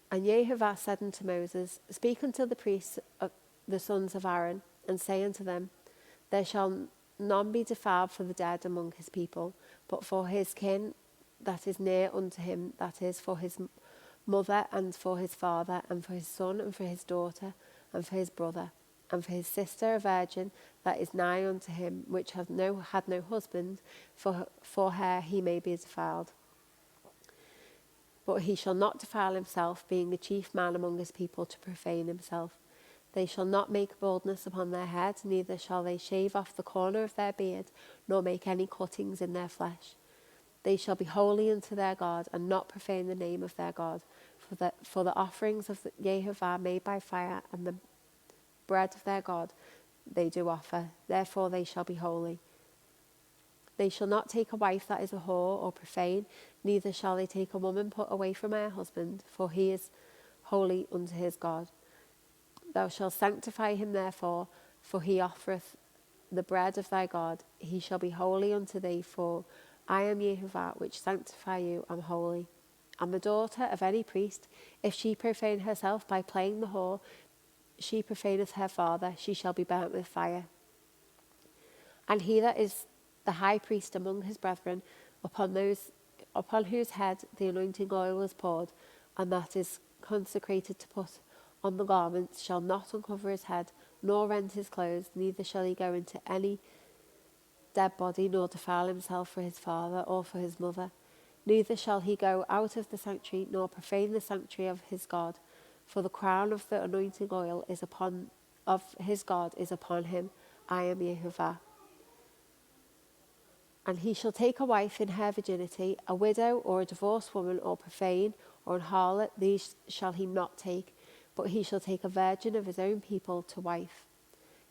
And Jehovah said unto Moses, Speak unto the priests of the sons of Aaron, and say unto them, There shall none be defiled for the dead among his people, but for his kin that is near unto him, that is, for his mother, and for his father, and for his son, and for his daughter, and for his brother, and for his sister a virgin that is nigh unto him, which had no husband, for her he may be defiled. But he shall not defile himself, being a chief man among his people, to profane himself. They shall not make baldness upon their head, neither shall they shave off the corner of their beard, nor make any cuttings in their flesh. They shall be holy unto their God, and not profane the name of their God, for the offerings of Jehovah made by fire, and the bread of their God they do offer. Therefore they shall be holy. They shall not take a wife that is a whore or profane, neither shall they take a woman put away from her husband, for he is holy unto his God. Thou shalt sanctify him therefore, for he offereth the bread of thy God. He shall be holy unto thee, for I am Jehovah, which sanctify you, am holy. And the daughter of any priest, if she profane herself by playing the whore, she profaneth her father, she shall be burnt with fire. And he that is the high priest among his brethren, upon whose head the anointing oil is poured, and that is consecrated to put on the garments, shall not uncover his head, nor rend his clothes, neither shall he go into any dead body, nor defile himself for his father or for his mother. Neither shall he go out of the sanctuary, nor profane the sanctuary of his God, for the crown of the anointing oil of his God is upon him. I am Jehovah. And he shall take a wife in her virginity, a widow or a divorced woman, or profane, or an harlot, these shall he not take, but he shall take a virgin of his own people to wife.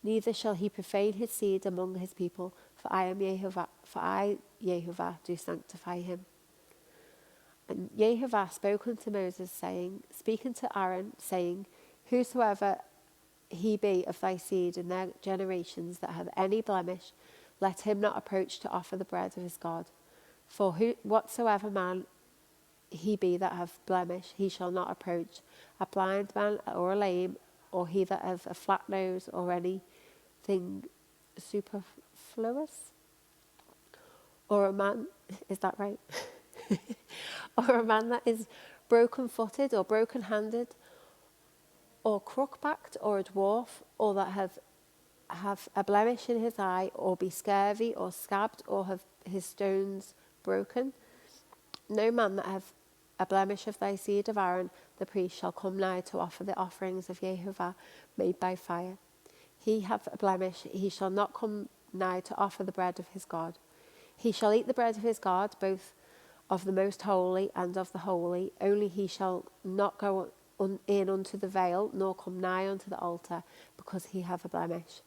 neither shall he profane his seed among his people, for I am Yehovah, do sanctify him. And Yehovah spoke unto Moses, saying, Speak unto Aaron, saying, Whosoever he be of thy seed in their generations that have any blemish, let him not approach to offer the bread of his God. For whatsoever man he be that have blemish, he shall not approach, a blind man or a lame, or he that hath a flat nose, or anything superfluous, or a man, is that right? Or a man that is broken-footed or broken-handed, or crook-backed, or a dwarf, or that have a blemish in his eye, or be scurvy, or scabbed, or have his stones broken. No man that hath a blemish of thy seed of Aaron, the priest, shall come nigh to offer the offerings of Yehovah made by fire. He hath a blemish, he shall not come nigh to offer the bread of his God. He shall eat the bread of his God, both of the most holy and of the holy. Only he shall not go in unto the veil, nor come nigh unto the altar, because he hath a blemish,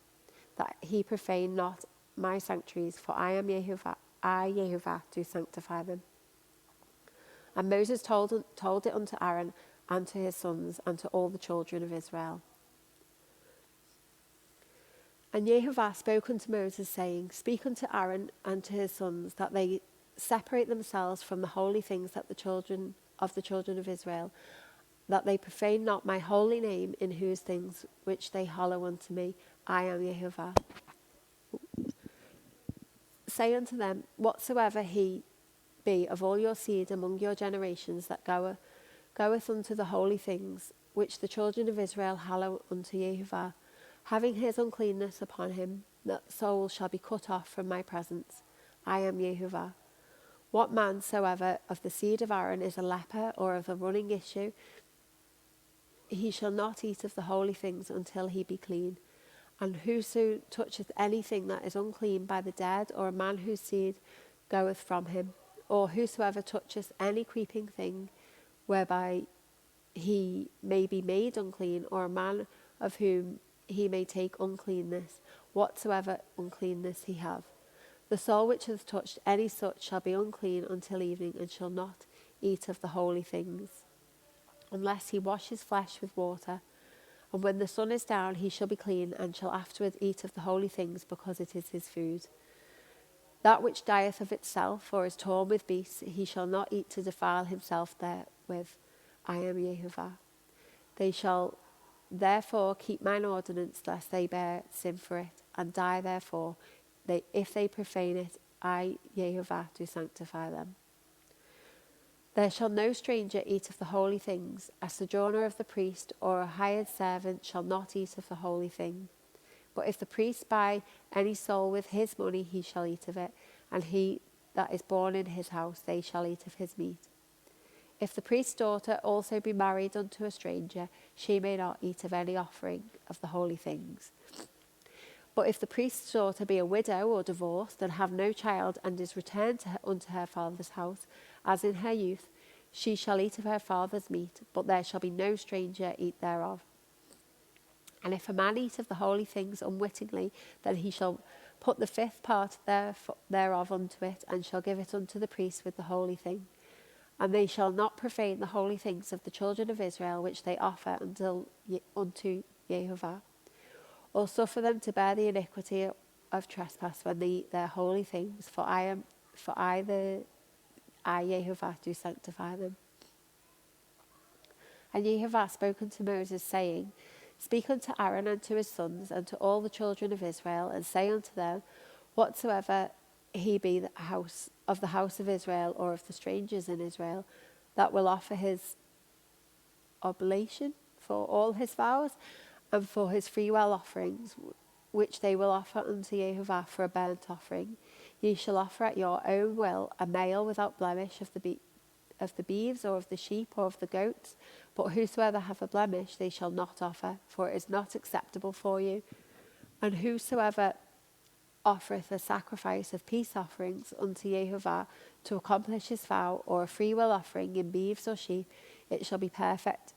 that he profane not my sanctuaries, for I am Yehovah, do sanctify them. And Moses told it unto Aaron and to his sons and to all the children of Israel. And Yehovah spoke unto Moses, saying, Speak unto Aaron and to his sons, that they separate themselves from the holy things that the children of Israel, that they profane not my holy name, in whose things which they hallow unto me. I am Yehovah. Say unto them, Whatsoever he be of all your seed among your generations that goeth unto the holy things which the children of Israel hallow unto Yehovah, having his uncleanness upon him, that soul shall be cut off from my presence. I am Yehovah. What man soever of the seed of Aaron is a leper, or of a running issue, he shall not eat of the holy things until he be clean. And whoso toucheth anything that is unclean by the dead, or a man whose seed goeth from him, or whosoever toucheth any creeping thing whereby he may be made unclean, or a man of whom he may take uncleanness, whatsoever uncleanness he have, the soul which hath touched any such shall be unclean until evening, and shall not eat of the holy things, unless he wash his flesh with water. And when the sun is down, he shall be clean, and shall afterward eat of the holy things, because it is his food. That which dieth of itself, or is torn with beasts, he shall not eat to defile himself therewith. I am Yehovah. They shall therefore keep mine ordinance, lest they bear sin for it, and die therefore. If they profane it, I, Yehovah, do sanctify them. There shall no stranger eat of the holy things. A sojourner of the priest, or a hired servant, shall not eat of the holy thing. But if the priest buy any soul with his money, he shall eat of it, and he that is born in his house, they shall eat of his meat. If the priest's daughter also be married unto a stranger, she may not eat of any offering of the holy things. But if the priest's daughter be a widow or divorced, and have no child, and is returned unto her father's house, as in her youth, she shall eat of her father's meat, but there shall be no stranger eat thereof. And if a man eat of the holy things unwittingly, then he shall put the fifth part thereof unto it, and shall give it unto the priest with the holy thing. And they shall not profane the holy things of the children of Israel, which they offer unto Yehovah, or suffer them to bear the iniquity of trespass when they eat their holy things. For I, Yehovah, do sanctify them. And Yehovah spoke unto Moses, saying, Speak unto Aaron and to his sons and to all the children of Israel, and say unto them, Whatsoever he be the house of Israel, or of the strangers in Israel, that will offer his oblation for all his vows, and for his freewill offerings, which they will offer unto Yehovah for a burnt offering, ye shall offer at your own will a male without blemish of the beeves, or of the sheep, or of the goats. But whosoever hath a blemish they shall not offer, for it is not acceptable for you. And whosoever offereth a sacrifice of peace offerings unto Yehovah to accomplish his vow, or a freewill offering in beeves or sheep, it shall be perfect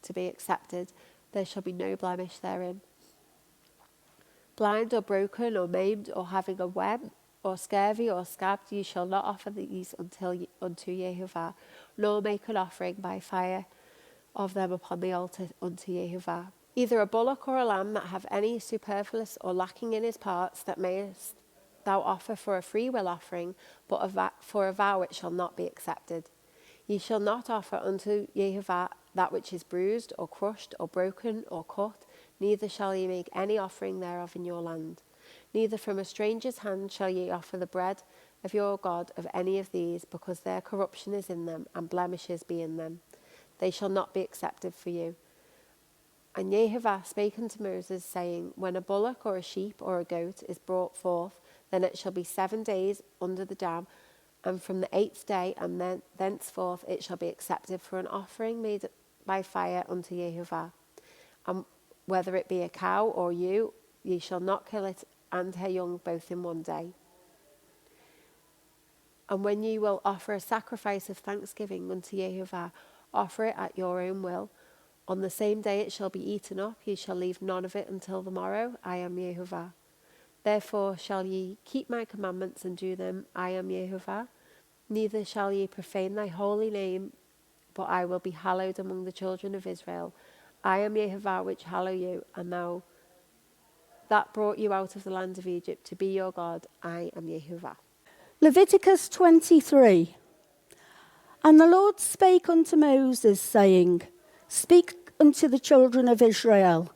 to be accepted. There shall be no blemish therein. blind or broken or maimed or having a wem or scurvy or scabbed, you shall not offer these unto Jehovah, nor make an offering by fire of them upon the altar unto Jehovah. Either a bullock or a lamb that have any superfluous or lacking in his parts, that mayest thou offer for a freewill offering, but for a vow it shall not be accepted. Ye shall not offer unto Jehovah that which is bruised or crushed or broken or cut, neither shall ye make any offering thereof in your land. Neither from a stranger's hand shall ye offer the bread of your God of any of these, because their corruption is in them, and blemishes be in them. They shall not be accepted for you. And Jehovah spake unto Moses, saying, When a bullock or a sheep or a goat is brought forth, then it shall be 7 days under the dam, and from the 8th day and thenceforth it shall be accepted for an offering made by fire unto Jehovah. And whether it be a cow or ewe, ye shall not kill it and her young both in one day. And when ye will offer a sacrifice of thanksgiving unto Jehovah, offer it at your own will. On the same day it shall be eaten up, ye shall leave none of it until the morrow. I am Jehovah. Therefore shall ye keep my commandments and do them. I am Jehovah. Neither shall ye profane thy holy name, but I will be hallowed among the children of Israel. I am Jehovah which hallow you, and thou that brought you out of the land of Egypt to be your God. I am Jehovah. Leviticus 23. And the Lord spake unto Moses, saying, Speak unto the children of Israel,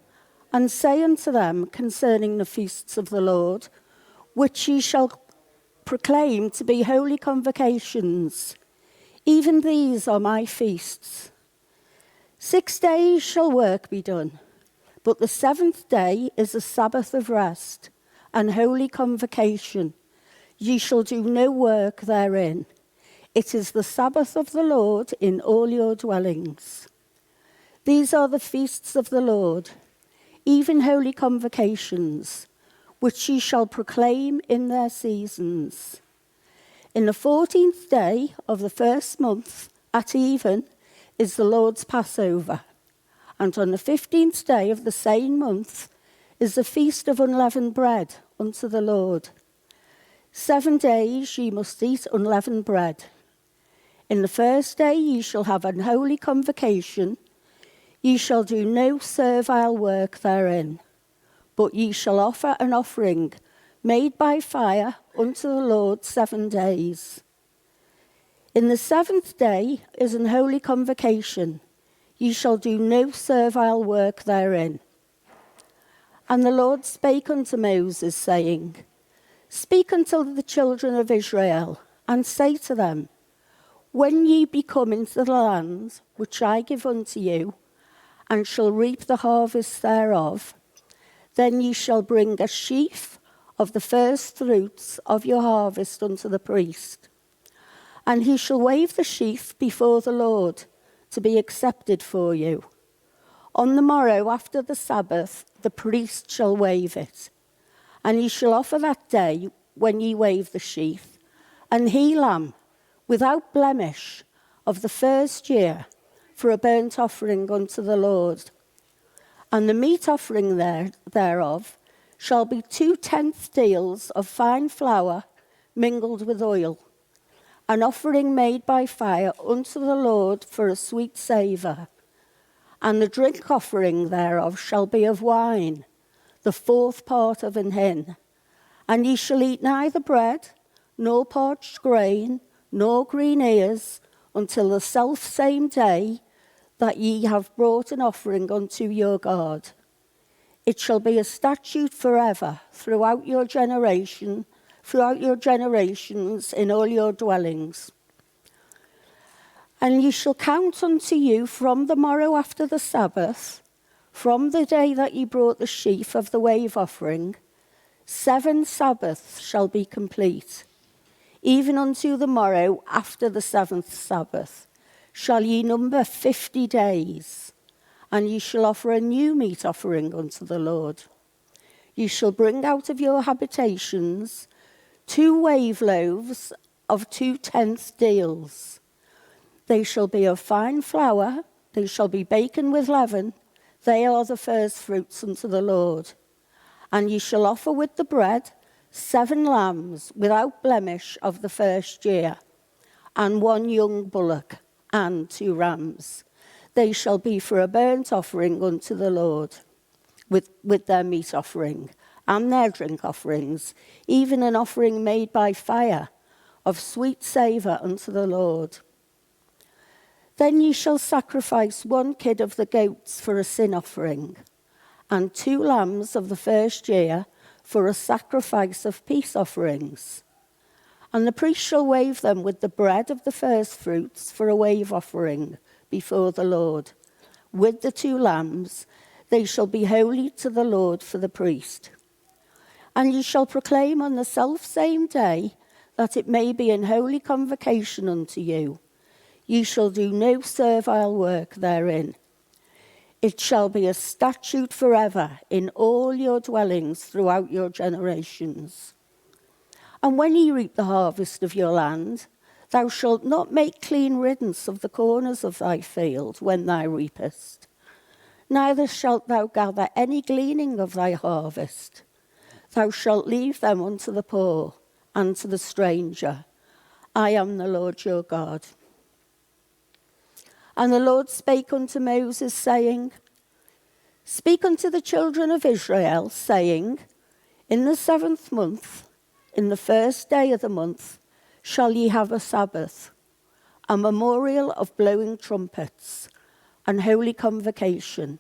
and say unto them concerning the feasts of the Lord, which ye shall proclaim to be holy convocations. Even these are my feasts. 6 days shall work be done, but the 7th day is a Sabbath of rest, and holy convocation. Ye shall do no work therein. It is the Sabbath of the Lord in all your dwellings. These are the feasts of the Lord, even holy convocations, which ye shall proclaim in their seasons. In the 14th day of the 1st month at even is the Lord's Passover, and on the 15th day of the same month is the feast of unleavened bread unto the Lord. 7 days ye must eat unleavened bread. In the 1st day ye shall have an holy convocation. Ye shall do no servile work therein, but ye shall offer an offering made by fire unto the Lord 7 days. In the 7th day is an holy convocation. Ye shall do no servile work therein. And the Lord spake unto Moses, saying, Speak unto the children of Israel, and say to them, When ye be come into the land which I give unto you, and shall reap the harvest thereof, then ye shall bring a sheaf of the first fruits of your harvest unto the priest. And he shall wave the sheaf before the Lord, to be accepted for you. On the morrow after the Sabbath, the priest shall wave it. And ye shall offer that day, when ye wave the sheaf, an he-lamb, without blemish, of the 1st year, for a burnt offering unto the Lord. And the meat offering thereof shall be 2/10 deals of fine flour mingled with oil, an offering made by fire unto the Lord for a sweet savour. And the drink offering thereof shall be of wine, the 4th part of an hin. And ye shall eat neither bread, nor parched grain, nor green ears, until the selfsame day that ye have brought an offering unto your God. It shall be a statute forever throughout your generations in all your dwellings. And ye shall count unto you from the morrow after the Sabbath, from the day that ye brought the sheaf of the wave offering, 7 Sabbaths shall be complete. Even unto the morrow after the 7th Sabbath shall ye number 50 days, and ye shall offer a new meat offering unto the Lord. Ye shall bring out of your habitations 2 wave loaves of 2/10 deals. They shall be of fine flour, they shall be baken with leaven, they are the first fruits unto the Lord. And ye shall offer with the bread 7 lambs without blemish of the first year, and 1 young bullock, and 2 rams. They shall be for a burnt offering unto the Lord, with their meat offering, and their drink offerings, even an offering made by fire, of sweet savour unto the Lord. Then ye shall sacrifice 1 kid of the goats for a sin offering, and 2 lambs of the first year for a sacrifice of peace offerings. And the priest shall wave them with the bread of the first fruits for a wave offering before the Lord. With the 2 lambs, they shall be holy to the Lord for the priest. And ye shall proclaim on the selfsame day that it may be an holy convocation unto you. Ye shall do no servile work therein. It shall be a statute forever in all your dwellings throughout your generations. And when ye reap the harvest of your land, thou shalt not make clean riddance of the corners of thy field when thou reapest. Neither shalt thou gather any gleaning of thy harvest. Thou shalt leave them unto the poor and to the stranger. I am the Lord your God. And the Lord spake unto Moses, saying, Speak unto the children of Israel, saying, In the 7th month, in the 1st day of the month, shall ye have a Sabbath, a memorial of blowing trumpets, an holy convocation.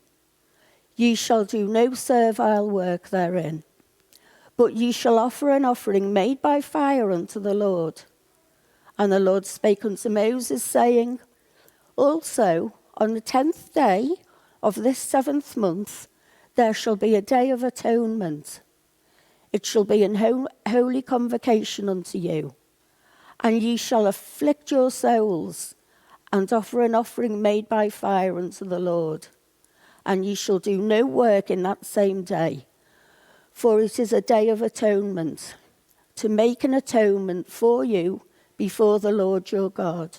Ye shall do no servile work therein, but ye shall offer an offering made by fire unto the Lord. And the Lord spake unto Moses, saying, Also, on the 10th day of this 7th month, there shall be a day of atonement. It shall be an holy convocation unto you. And ye shall afflict your souls, and offer an offering made by fire unto the Lord. And ye shall do no work in that same day, for it is a day of atonement, to make an atonement for you before the Lord your God.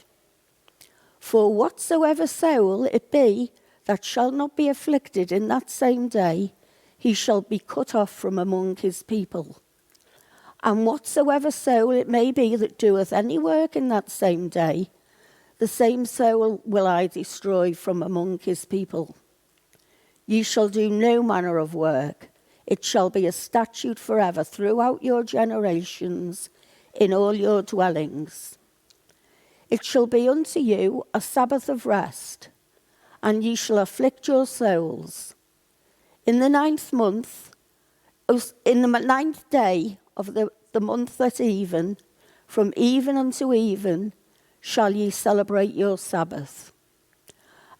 For whatsoever soul it be that shall not be afflicted in that same day, he shall be cut off from among his people. And whatsoever soul it may be that doeth any work in that same day, the same soul will I destroy from among his people. Ye shall do no manner of work. It shall be a statute forever throughout your generations in all your dwellings. It shall be unto you a Sabbath of rest, and ye shall afflict your souls. In the 9th month, in the 9th day of the month at even, from even unto even, shall ye celebrate your Sabbath.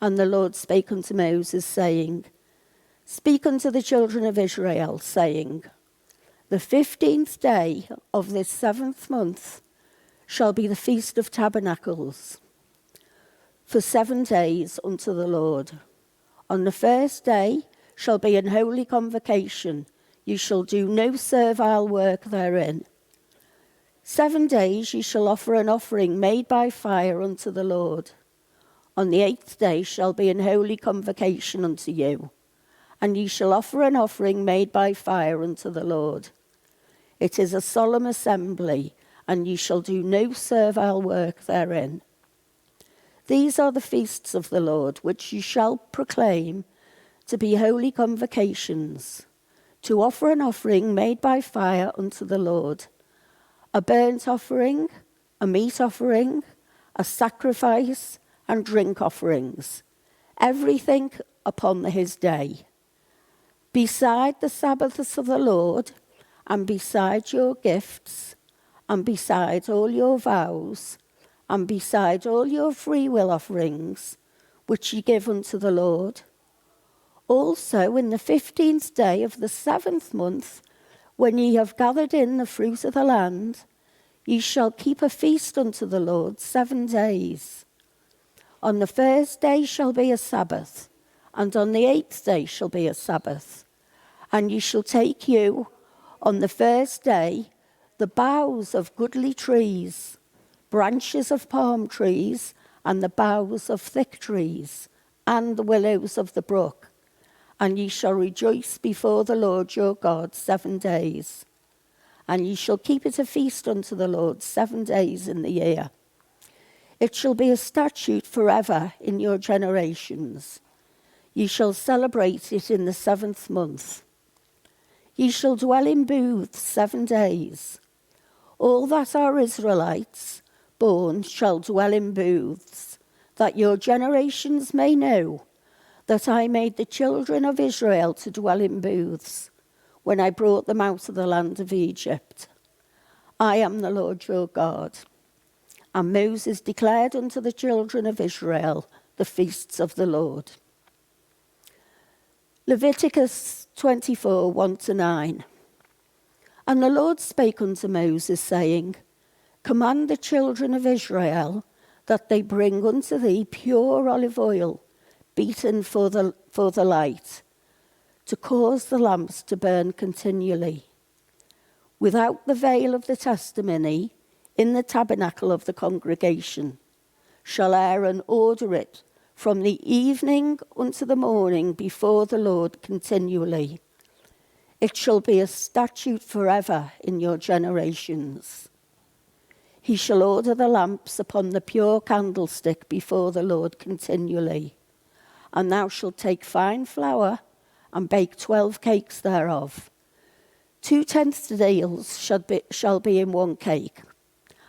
And the Lord spake unto Moses, saying, Speak unto the children of Israel, saying, The 15th day of this 7th month shall be the Feast of Tabernacles, for 7 days unto the Lord. On the 1st day shall be an holy convocation. You shall do no servile work therein. 7 days ye shall offer an offering made by fire unto the Lord. On the 8th day shall be an holy convocation unto you, and ye shall offer an offering made by fire unto the Lord. It is a solemn assembly, and ye shall do no servile work therein. These are the feasts of the Lord, which ye shall proclaim to be holy convocations, to offer an offering made by fire unto the Lord, a burnt offering, a meat offering, a sacrifice, and drink offerings, everything upon his day. Beside the Sabbaths of the Lord, and beside your gifts, and beside all your vows, and beside all your freewill offerings, which ye give unto the Lord. Also in the 15th day of the 7th month, when ye have gathered in the fruit of the land, ye shall keep a feast unto the Lord 7 days. On the 1st day shall be a Sabbath, and on the 8th day shall be a Sabbath. And ye shall take you on the 1st day the boughs of goodly trees, branches of palm trees, and the boughs of thick trees, and the willows of the brook, and ye shall rejoice before the Lord your God 7 days. And ye shall keep it a feast unto the Lord 7 days in the year. It shall be a statute forever in your generations. Ye shall celebrate it in the 7th month. Ye shall dwell in booths 7 days. All that are Israelites born shall dwell in booths, that your generations may know that I made the children of Israel to dwell in booths when I brought them out of the land of Egypt. I am the Lord your God. And Moses declared unto the children of Israel the feasts of the Lord. Leviticus 24, 1-9. And the Lord spake unto Moses, saying, Command the children of Israel that they bring unto thee pure olive oil, beaten for the light, to cause the lamps to burn continually. Without the veil of the testimony, in the tabernacle of the congregation, shall Aaron order it from the evening unto the morning before the Lord continually. It shall be a statute forever in your generations. He shall order the lamps upon the pure candlestick before the Lord continually. And thou shalt take fine flour and bake 12 cakes thereof. 2/10 deals shall be in one cake.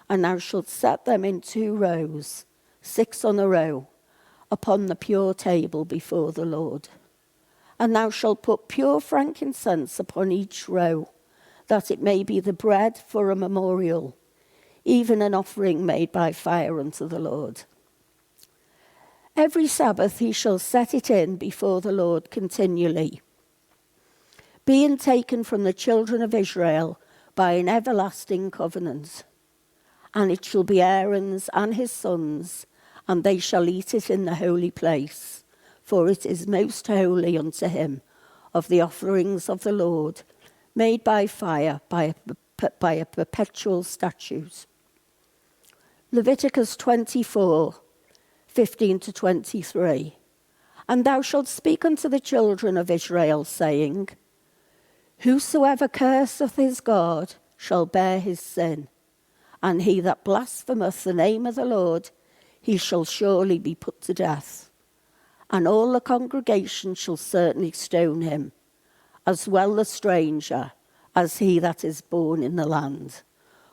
And thou shalt set them in 2 rows, 6 on a row, upon the pure table before the Lord. And thou shalt put pure frankincense upon each row, that it may be the bread for a memorial, even an offering made by fire unto the Lord. Every Sabbath he shall set it in before the Lord continually, being taken from the children of Israel by an everlasting covenant. And it shall be Aaron's and his sons, and they shall eat it in the holy place, for it is most holy unto him, of the offerings of the Lord, made by fire, by a perpetual statute. Leviticus 24, 15-23. And thou shalt speak unto the children of Israel, saying, Whosoever curseth his God shall bear his sin, and he that blasphemeth the name of the Lord, he shall surely be put to death. And all the congregation shall certainly stone him, as well the stranger as he that is born in the land.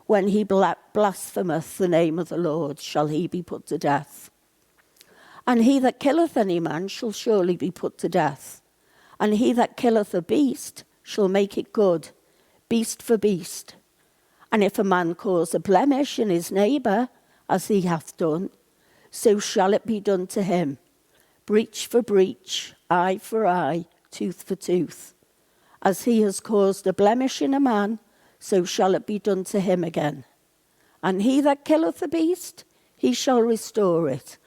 When he blasphemeth the name of the Lord, shall he be put to death. And he that killeth any man shall surely be put to death. And he that killeth a beast shall make it good, beast for beast. And if a man cause a blemish in his neighbour, as he hath done, so shall it be done to him. Breach for breach, eye for eye, tooth for tooth. As he has caused a blemish in a man, so shall it be done to him again. And he that killeth a beast, he shall restore it.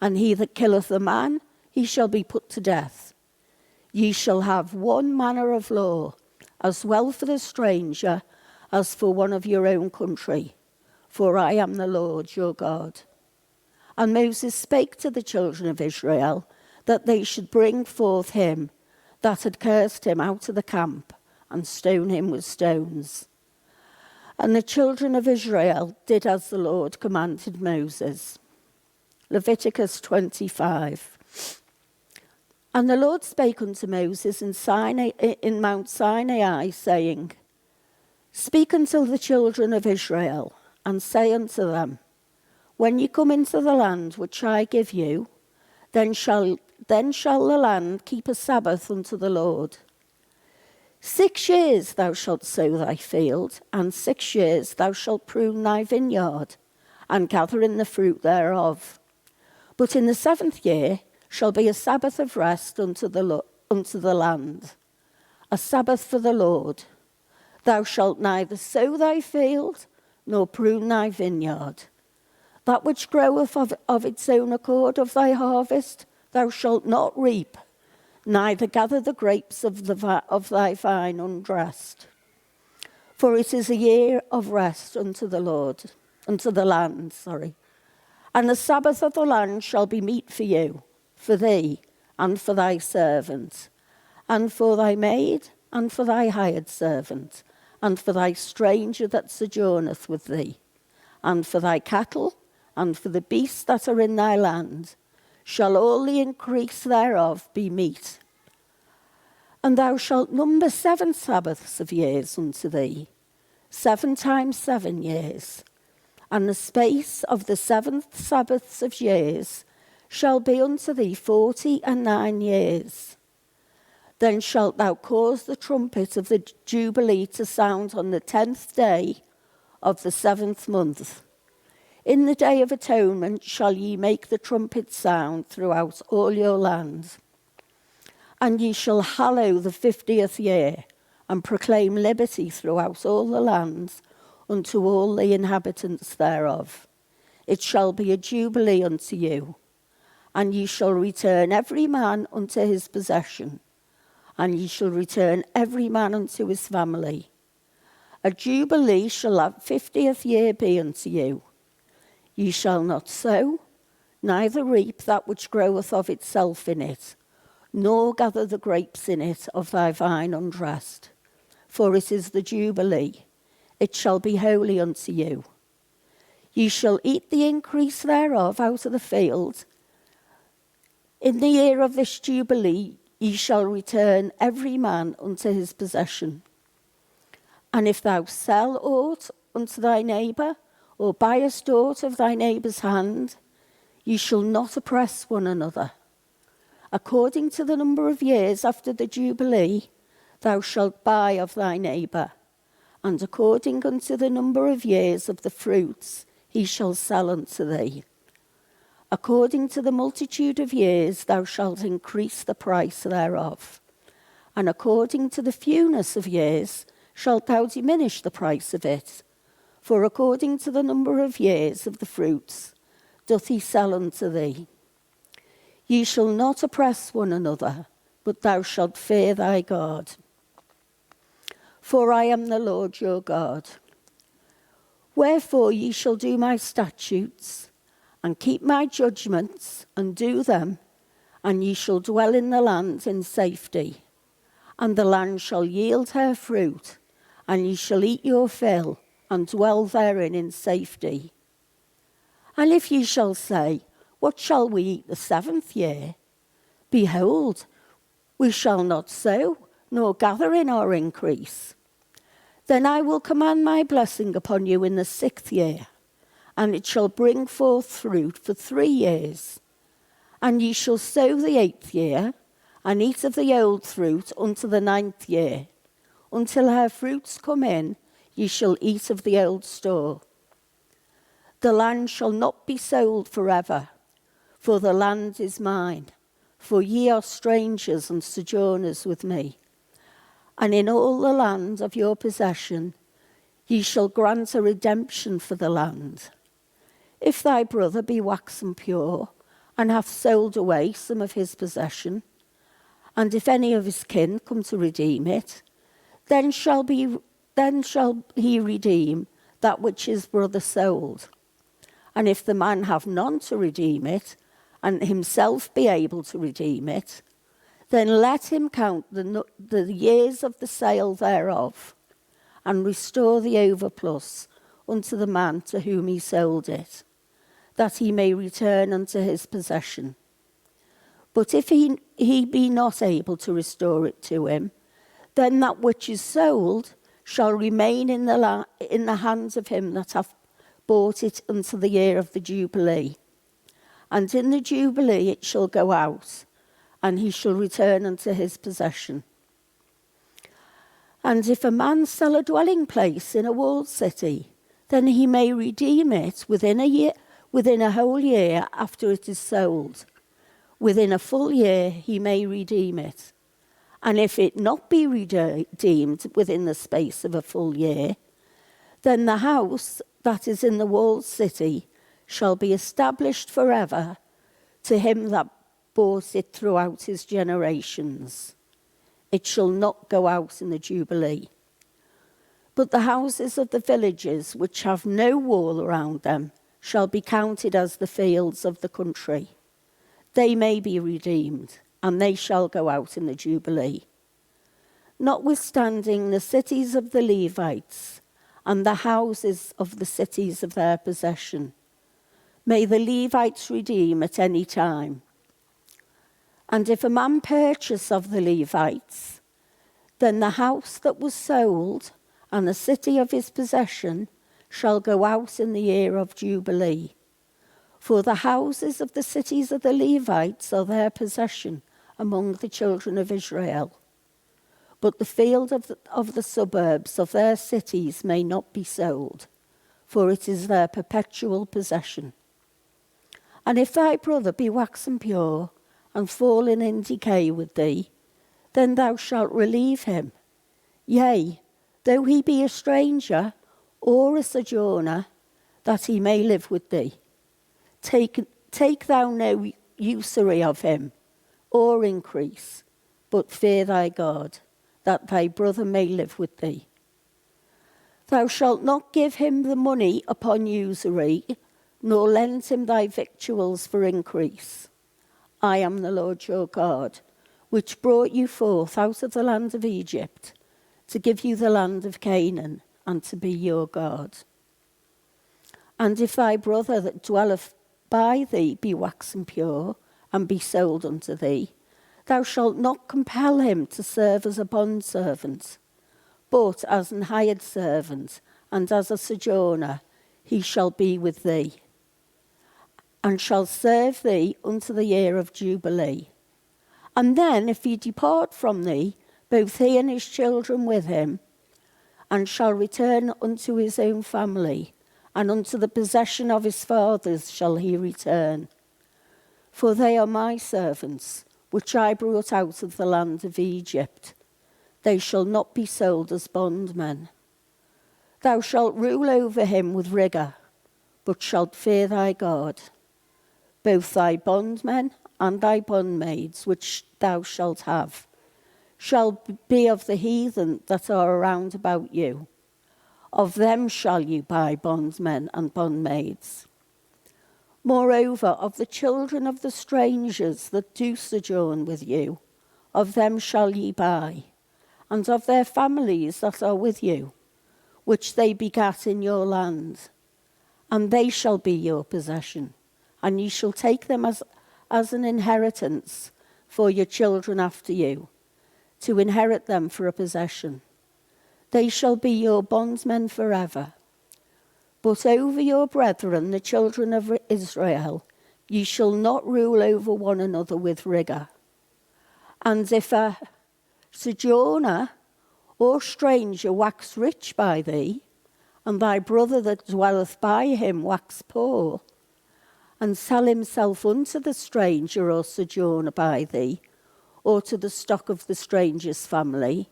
And he that killeth a man, he shall be put to death. Ye shall have one manner of law, as well for the stranger as for one of your own country. For I am the Lord your God. And Moses spake to the children of Israel that they should bring forth him that had cursed him out of the camp, and stone him with stones. And the children of Israel did as the Lord commanded Moses. Leviticus 25. And the Lord spake unto Moses in Mount Sinai, saying, Speak unto the children of Israel, and say unto them, When ye come into the land which I give you, then shall the land keep a Sabbath unto the Lord. 6 years thou shalt sow thy field, and 6 years thou shalt prune thy vineyard, and gather in the fruit thereof. But in the 7th year shall be a Sabbath of rest unto the land, a Sabbath for the Lord. Thou shalt neither sow thy field, nor prune thy vineyard. That which groweth of its own accord of thy harvest, thou shalt not reap, neither gather the grapes of thy vine undressed. For it is a year of rest unto the land. And the Sabbath of the land shall be meat for you, for thee, and for thy servant. and for thy maid, and for thy hired servant, and for thy stranger that sojourneth with thee, and for thy cattle, and for the beasts that are in thy land, shall all the increase thereof be meat. And thou shalt number 7 Sabbaths of years unto thee, 7 times 7 years. And the space of the 7th Sabbaths of years shall be unto thee 49 years. Then shalt thou cause the trumpet of the Jubilee to sound on the 10th day of the 7th month. In the day of atonement shall ye make the trumpet sound throughout all your land. And ye shall hallow the 50th year, and proclaim liberty throughout all the lands unto all the inhabitants thereof. It shall be a jubilee unto you, and ye shall return every man unto his possession, and ye shall return every man unto his family. A jubilee shall that 50th year be unto you. Ye shall not sow, neither reap that which groweth of itself in it, nor gather the grapes in it of thy vine undressed. For it is the Jubilee, it shall be holy unto you. Ye shall eat the increase thereof out of the field. In the year of this Jubilee ye shall return every man unto his possession. And if thou sell aught unto thy neighbour, or buyest aught of thy neighbour's hand, ye shall not oppress one another. According to the number of years after the Jubilee, thou shalt buy of thy neighbour, and according unto the number of years of the fruits he shall sell unto thee. According to the multitude of years thou shalt increase the price thereof, and according to the fewness of years shalt thou diminish the price of it. For according to the number of years of the fruits doth he sell unto thee. Ye shall not oppress one another, but thou shalt fear thy God. For I am the Lord your God. Wherefore ye shall do my statutes, and keep my judgments, and do them, and ye shall dwell in the land in safety. And the land shall yield her fruit, and ye shall eat your fill, and dwell therein in safety. And if ye shall say, what shall we eat the 7th year? Behold, we shall not sow, nor gather in our increase. Then I will command my blessing upon you in the 6th year, and it shall bring forth fruit for 3 years. And ye shall sow the 8th year, and eat of the old fruit unto the 9th year. Until her fruits come in, ye shall eat of the old store. The land shall not be sold forever, for the land is mine, for ye are strangers and sojourners with me. And in all the land of your possession ye shall grant a redemption for the land. If thy brother be waxen pure, and hath sold away some of his possession, and if any of his kin come to redeem it, then shall he redeem that which his brother sold. And if the man have none to redeem it, and himself be able to redeem it, then let him count the years of the sale thereof, and restore the overplus unto the man to whom he sold it, that he may return unto his possession. But if he be not able to restore it to him, then that which is sold shall remain in the hands of him that hath bought it unto the year of the Jubilee. And in the Jubilee it shall go out, and he shall return unto his possession. And if a man sell a dwelling place in a walled city, then he may redeem it within a whole year after it is sold. Within a full year he may redeem it. And if it not be redeemed within the space of a full year, then the house that is in the walled city shall be established forever to him that bought it throughout his generations. It shall not go out in the Jubilee. But the houses of the villages which have no wall around them shall be counted as the fields of the country. They may be redeemed, and they shall go out in the Jubilee. notwithstanding the cities of the Levites and the houses of the cities of their possession, may the Levites redeem at any time. And if a man purchase of the Levites, then the house that was sold and the city of his possession shall go out in the year of Jubilee. For the houses of the cities of the Levites are their possession among the children of Israel. But the field of the suburbs of their cities may not be sold, for it is their perpetual possession. And if thy brother be waxen pure and fallen in decay with thee, then thou shalt relieve him. Yea, though he be a stranger or a sojourner, that he may live with thee. Take thou no usury of him, or increase, but fear thy God, that thy brother may live with thee. Thou shalt not give him the money upon usury, nor lend him thy victuals for increase. I am the Lord your God, which brought you forth out of the land of Egypt, to give you the land of Canaan, and to be your God. And if thy brother that dwelleth by thee be waxen pure, and be sold unto thee, thou shalt not compel him to serve as a bondservant, but as an hired servant, and as a sojourner he shall be with thee, and shall serve thee unto the year of Jubilee. And then, if he depart from thee, both he and his children with him, and shall return unto his own family, and unto the possession of his fathers shall he return. For they are my servants, which I brought out of the land of Egypt. They shall not be sold as bondmen. Thou shalt rule over him with rigour, but shalt fear thy God. Both thy bondmen and thy bondmaids, which thou shalt have, shall be of the heathen that are around about you. Of them shall you buy bondmen and bondmaids. Moreover, of the children of the strangers that do sojourn with you, of them shall ye buy, and of their families that are with you, which they begat in your land. And they shall be your possession, and ye shall take them as an inheritance for your children after you, to inherit them for a possession. They shall be your bondmen forever. But over your brethren, the children of Israel, ye shall not rule over one another with rigour. And if a sojourner or stranger wax rich by thee, and thy brother that dwelleth by him wax poor, and sell himself unto the stranger or sojourner by thee, or to the stock of the stranger's family,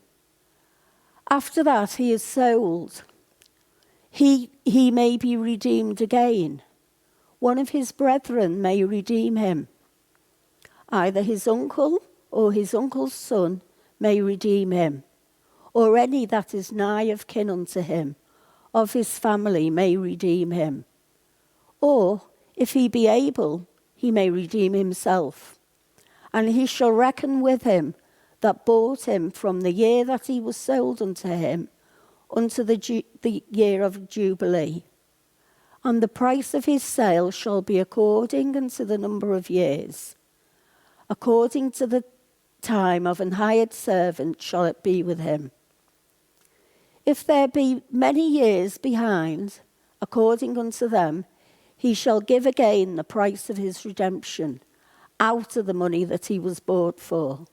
after that he is sold, he may be redeemed again. One of his brethren may redeem him. Either his uncle or his uncle's son may redeem him, or any that is nigh of kin unto him, of his family may redeem him. Or, if he be able, he may redeem himself. And he shall reckon with him that bought him from the year that he was sold unto him, unto the year of Jubilee. And the price of his sale shall be according unto the number of years. According to the time of an hired servant shall it be with him. If there be many years behind, according unto them, he shall give again the price of his redemption, out of the money that he was bought for.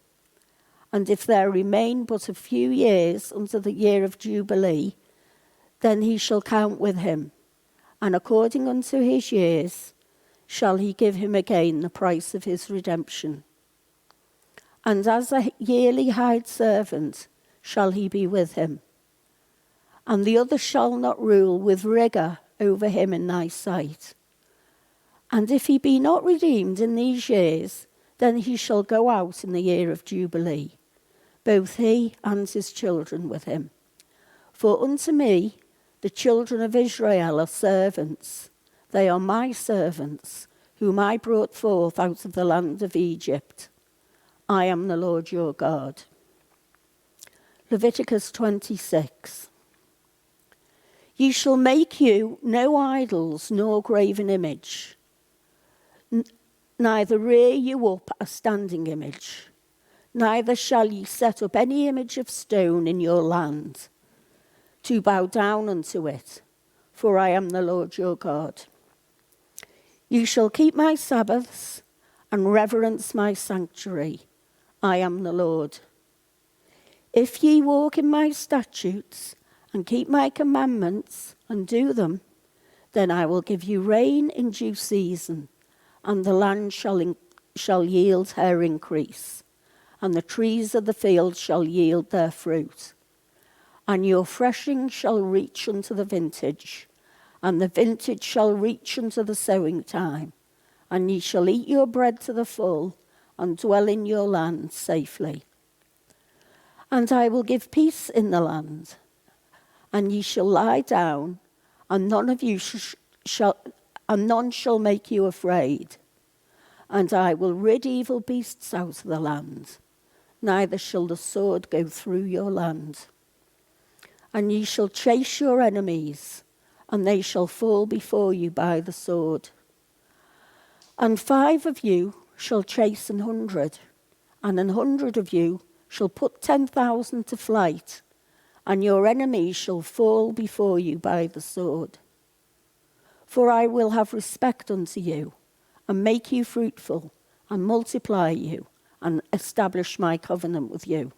And if there remain but a few years unto the year of Jubilee, then he shall count with him, and according unto his years shall he give him again the price of his redemption. And as a yearly hired servant shall he be with him. And the other shall not rule with rigour over him in thy sight. And if he be not redeemed in these years, then he shall go out in the year of Jubilee, both he and his children with him. For unto me the children of Israel are servants. They are my servants, whom I brought forth out of the land of Egypt. I am the Lord your God. Leviticus 26. Ye shall make you no idols nor graven image, neither rear you up a standing image, neither shall ye set up any image of stone in your land, to bow down unto it, for I am the Lord your God. Ye shall keep my Sabbaths and reverence my sanctuary. I am the Lord. If ye walk in my statutes and keep my commandments and do them, then I will give you rain in due season, and the land shall yield her increase, and the trees of the field shall yield their fruit. And your threshing shall reach unto the vintage, and the vintage shall reach unto the sowing time, and ye shall eat your bread to the full, and dwell in your land safely. And I will give peace in the land, and ye shall lie down, and none of you and none shall make you afraid. And I will rid evil beasts out of the land, neither shall the sword go through your land. And ye shall chase your enemies, and they shall fall before you by the sword. And 5 of you shall chase 100, and 100 of you shall put 10,000 to flight, and your enemies shall fall before you by the sword. For I will have respect unto you, and make you fruitful, and multiply you, and establish my covenant with you.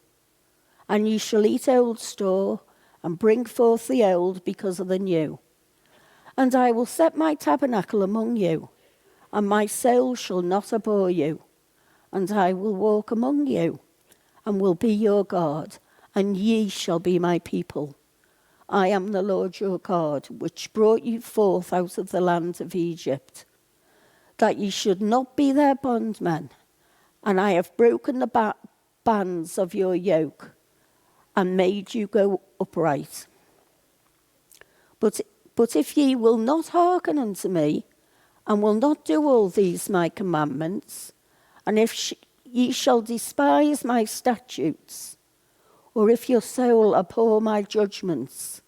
And ye shall eat old store, and bring forth the old because of the new. And I will set my tabernacle among you, and my soul shall not abhor you. And I will walk among you, and will be your God, and ye shall be my people. I am the Lord your God, which brought you forth out of the land of Egypt, that ye should not be their bondmen. And I have broken the bands of your yoke, and made you go upright. But if ye will not hearken unto me, and will not do all these my commandments, and if ye shall despise my statutes, or if your soul abhor my judgments,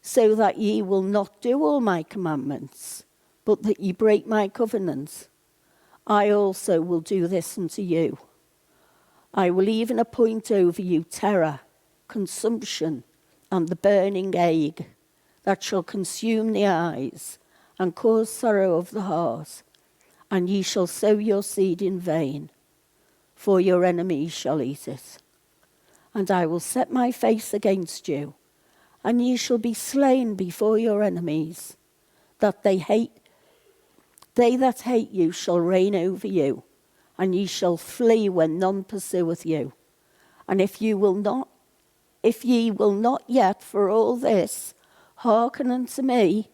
so that ye will not do all my commandments, but that ye break my covenant, I also will do this unto you. I will even appoint over you terror, consumption, and the burning ague, that shall consume the eyes, and cause sorrow of the heart, and ye shall sow your seed in vain, for your enemies shall eat it. And I will set my face against you, and ye shall be slain before your enemies, that they that hate you shall reign over you, and ye shall flee when none pursueth you. And if ye will not yet for all this hearken unto me,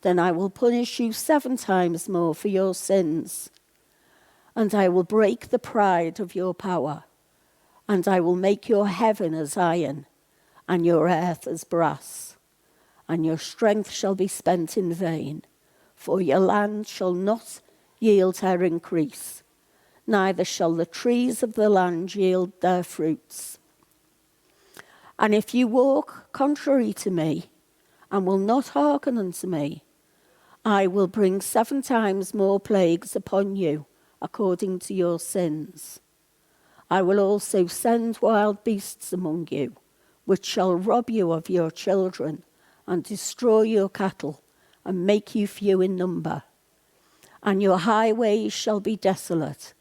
then I will punish you 7 times more for your sins. And I will break the pride of your power, and I will make your heaven as iron, and your earth as brass. And your strength shall be spent in vain, for your land shall not yield her increase, neither shall the trees of the land yield their fruits. And if you walk contrary to me, and will not hearken unto me, I will bring 7 times more plagues upon you, according to your sins. I will also send wild beasts among you, which shall rob you of your children, and destroy your cattle, and make you few in number. And your highways shall be desolate.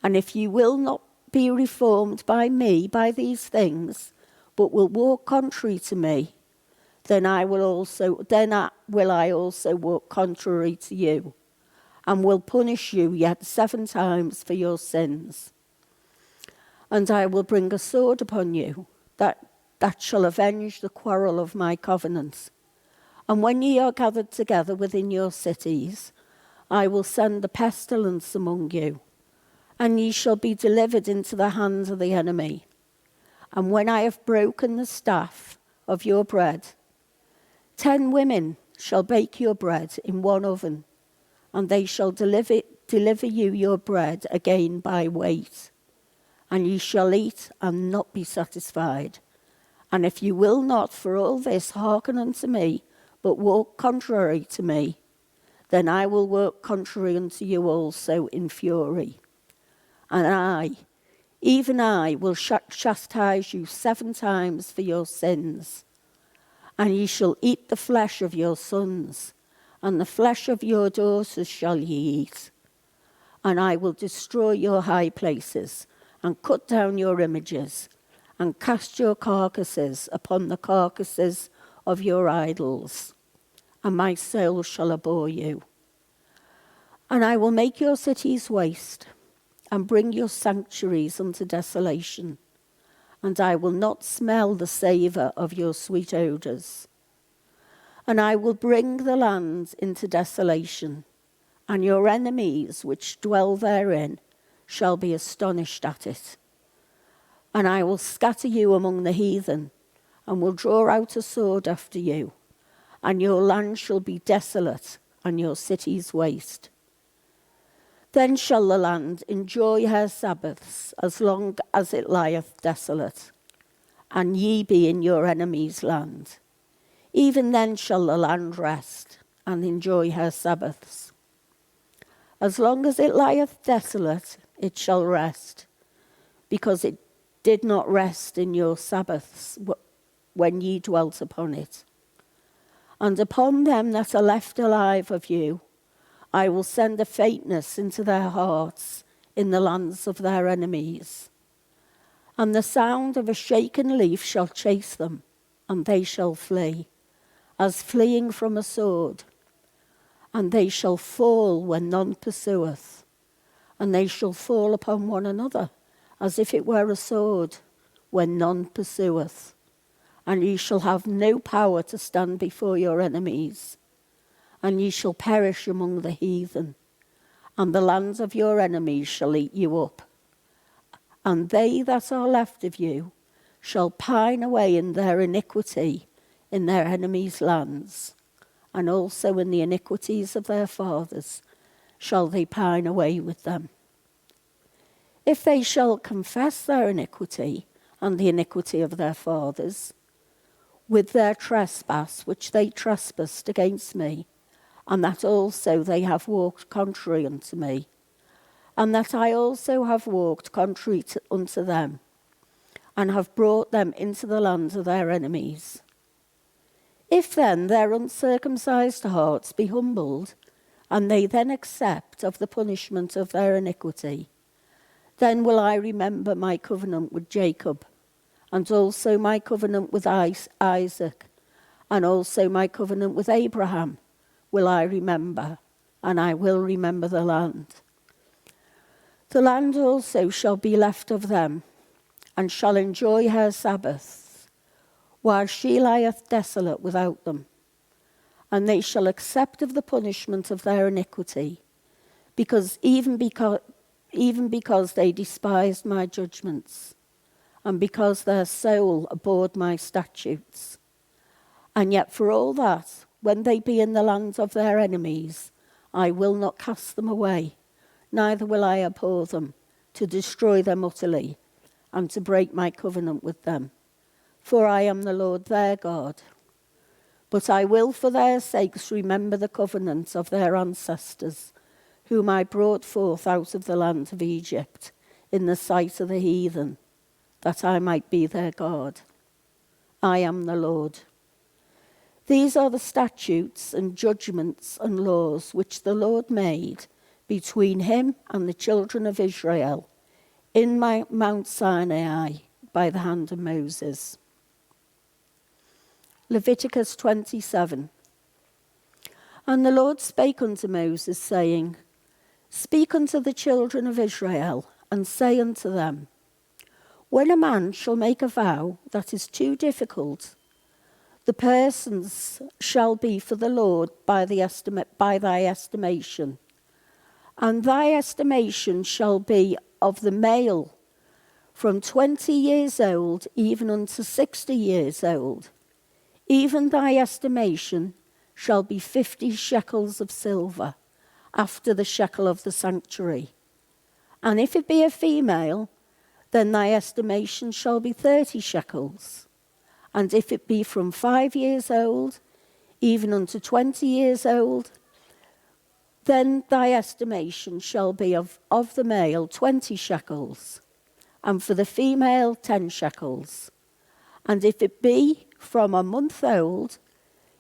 And if you will not be reformed by me by these things, but will walk contrary to me, then I will also walk contrary to you, and will punish you yet 7 times for your sins. And I will bring a sword upon you, that shall avenge the quarrel of my covenant. And when ye are gathered together within your cities, I will send a pestilence among you, and ye shall be delivered into the hands of the enemy. And when I have broken the staff of your bread, 10 women shall bake your bread in one oven, and they shall deliver you your bread again by weight. And ye shall eat and not be satisfied, And if you will not for all this hearken unto me, but walk contrary to me, then I will work contrary unto you also in fury. And I, even I, will chastise you 7 times for your sins. And ye shall eat the flesh of your sons, and the flesh of your daughters shall ye eat. And I will destroy your high places, and cut down your images, and cast your carcasses upon the carcasses of your idols, and my soul shall abhor you. And I will make your cities waste, and bring your sanctuaries unto desolation, and I will not smell the savour of your sweet odours. And I will bring the land into desolation, and your enemies which dwell therein shall be astonished at it. And I will scatter you among the heathen, and will draw out a sword after you, and your land shall be desolate, and your cities waste. Then shall the land enjoy her Sabbaths as long as it lieth desolate, and ye be in your enemies' land. Even then shall the land rest, and enjoy her Sabbaths. As long as it lieth desolate, it shall rest, because it did not rest in your Sabbaths when ye dwelt upon it. And upon them that are left alive of you, I will send a faintness into their hearts in the lands of their enemies. And the sound of a shaken leaf shall chase them, and they shall flee, as fleeing from a sword. And they shall fall when none pursueth, and they shall fall upon one another, as if it were a sword, when none pursueth. And ye shall have no power to stand before your enemies, and ye shall perish among the heathen, and the lands of your enemies shall eat you up. And they that are left of you shall pine away in their iniquity in their enemies' lands, and also in the iniquities of their fathers shall they pine away with them. If they shall confess their iniquity and the iniquity of their fathers, with their trespass which they trespassed against me, and that also they have walked contrary unto me, and that I also have walked contrary unto them, and have brought them into the land of their enemies. If then their uncircumcised hearts be humbled, and they then accept of the punishment of their iniquity, then will I remember my covenant with Jacob, and also my covenant with Isaac, and also my covenant with Abraham will I remember, and I will remember the land. The land also shall be left of them, and shall enjoy her Sabbaths, while she lieth desolate without them. And they shall accept of the punishment of their iniquity, even because they despised my judgments, and because their soul abhorred my statutes. And yet for all that, when they be in the land of their enemies, I will not cast them away, neither will I abhor them, to destroy them utterly, and to break my covenant with them. For I am the Lord their God. But I will for their sakes remember the covenant of their ancestors, whom I brought forth out of the land of Egypt, in the sight of the heathen, that I might be their God. I am the Lord. These are the statutes and judgments and laws which the Lord made between him and the children of Israel in Mount Sinai by the hand of Moses. Leviticus 27. And the Lord spake unto Moses, saying, Speak unto the children of Israel, and say unto them, When a man shall make a vow that is too difficult, the persons shall be for the Lord by thy estimation. And thy estimation shall be of the male from 20 years old even unto 60 years old. Even thy estimation shall be 50 shekels of silver, after the shekel of the sanctuary. And if it be a female, then thy estimation shall be 30 shekels. And if it be from 5 years old, even unto 20 years old, then thy estimation shall be of the male 20 shekels, and for the female 10 shekels. And if it be from a month old,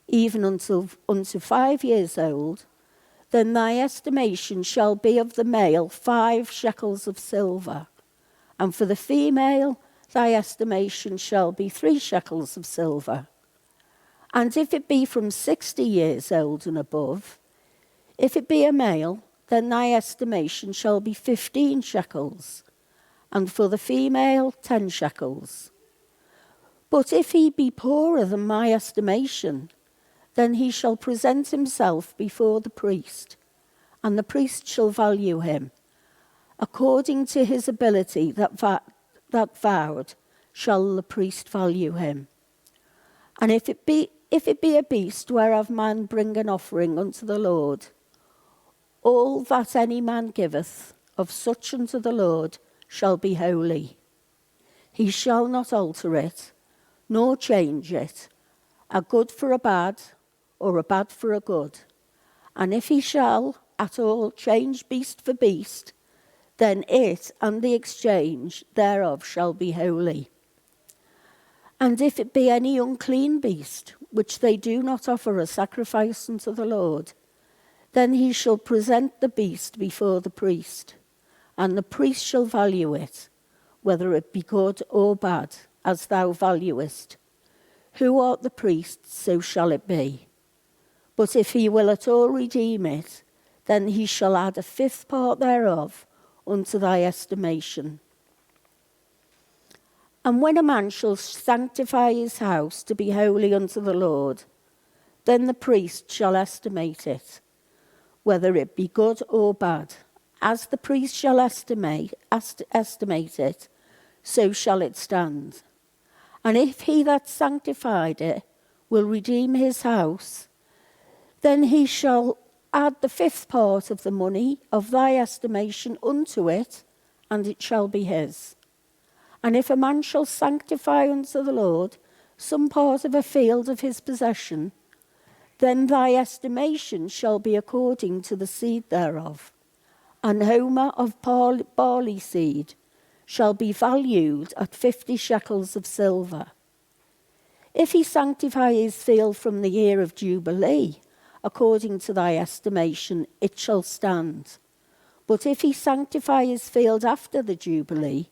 even unto 5 years old, then thy estimation shall be of the male 5 shekels of silver, and for the female thy estimation shall be 3 shekels of silver. And if it be from 60 years old and above, if it be a male, then thy estimation shall be 15 shekels, and for the female 10 shekels. But if he be poorer than my estimation, then he shall present himself before the priest, and the priest shall value him. According to his ability that vowed, shall the priest value him. And if it be a beast whereof man bring an offering unto the Lord, all that any man giveth of such unto the Lord shall be holy. He shall not alter it, nor change it, a good for a bad, or a bad for a good. And if he shall at all change beast for beast, then it and the exchange thereof shall be holy. And if it be any unclean beast, which they do not offer a sacrifice unto the Lord, then he shall present the beast before the priest, and the priest shall value it, whether it be good or bad, as thou valuest. Who art the priest, so shall it be. But if he will at all redeem it, then he shall add a 5th part thereof unto thy estimation. And when a man shall sanctify his house to be holy unto the Lord, then the priest shall estimate it, whether it be good or bad. As the priest shall estimate it, so shall it stand. And if he that sanctified it will redeem his house, then he shall add the 5th part of the money of thy estimation unto it, and it shall be his. And if a man shall sanctify unto the Lord some part of a field of his possession, then thy estimation shall be according to the seed thereof. An homer of barley seed shall be valued at 50 shekels of silver. If he sanctify his field from the year of Jubilee, according to thy estimation, it shall stand. But if he sanctify his field after the Jubilee,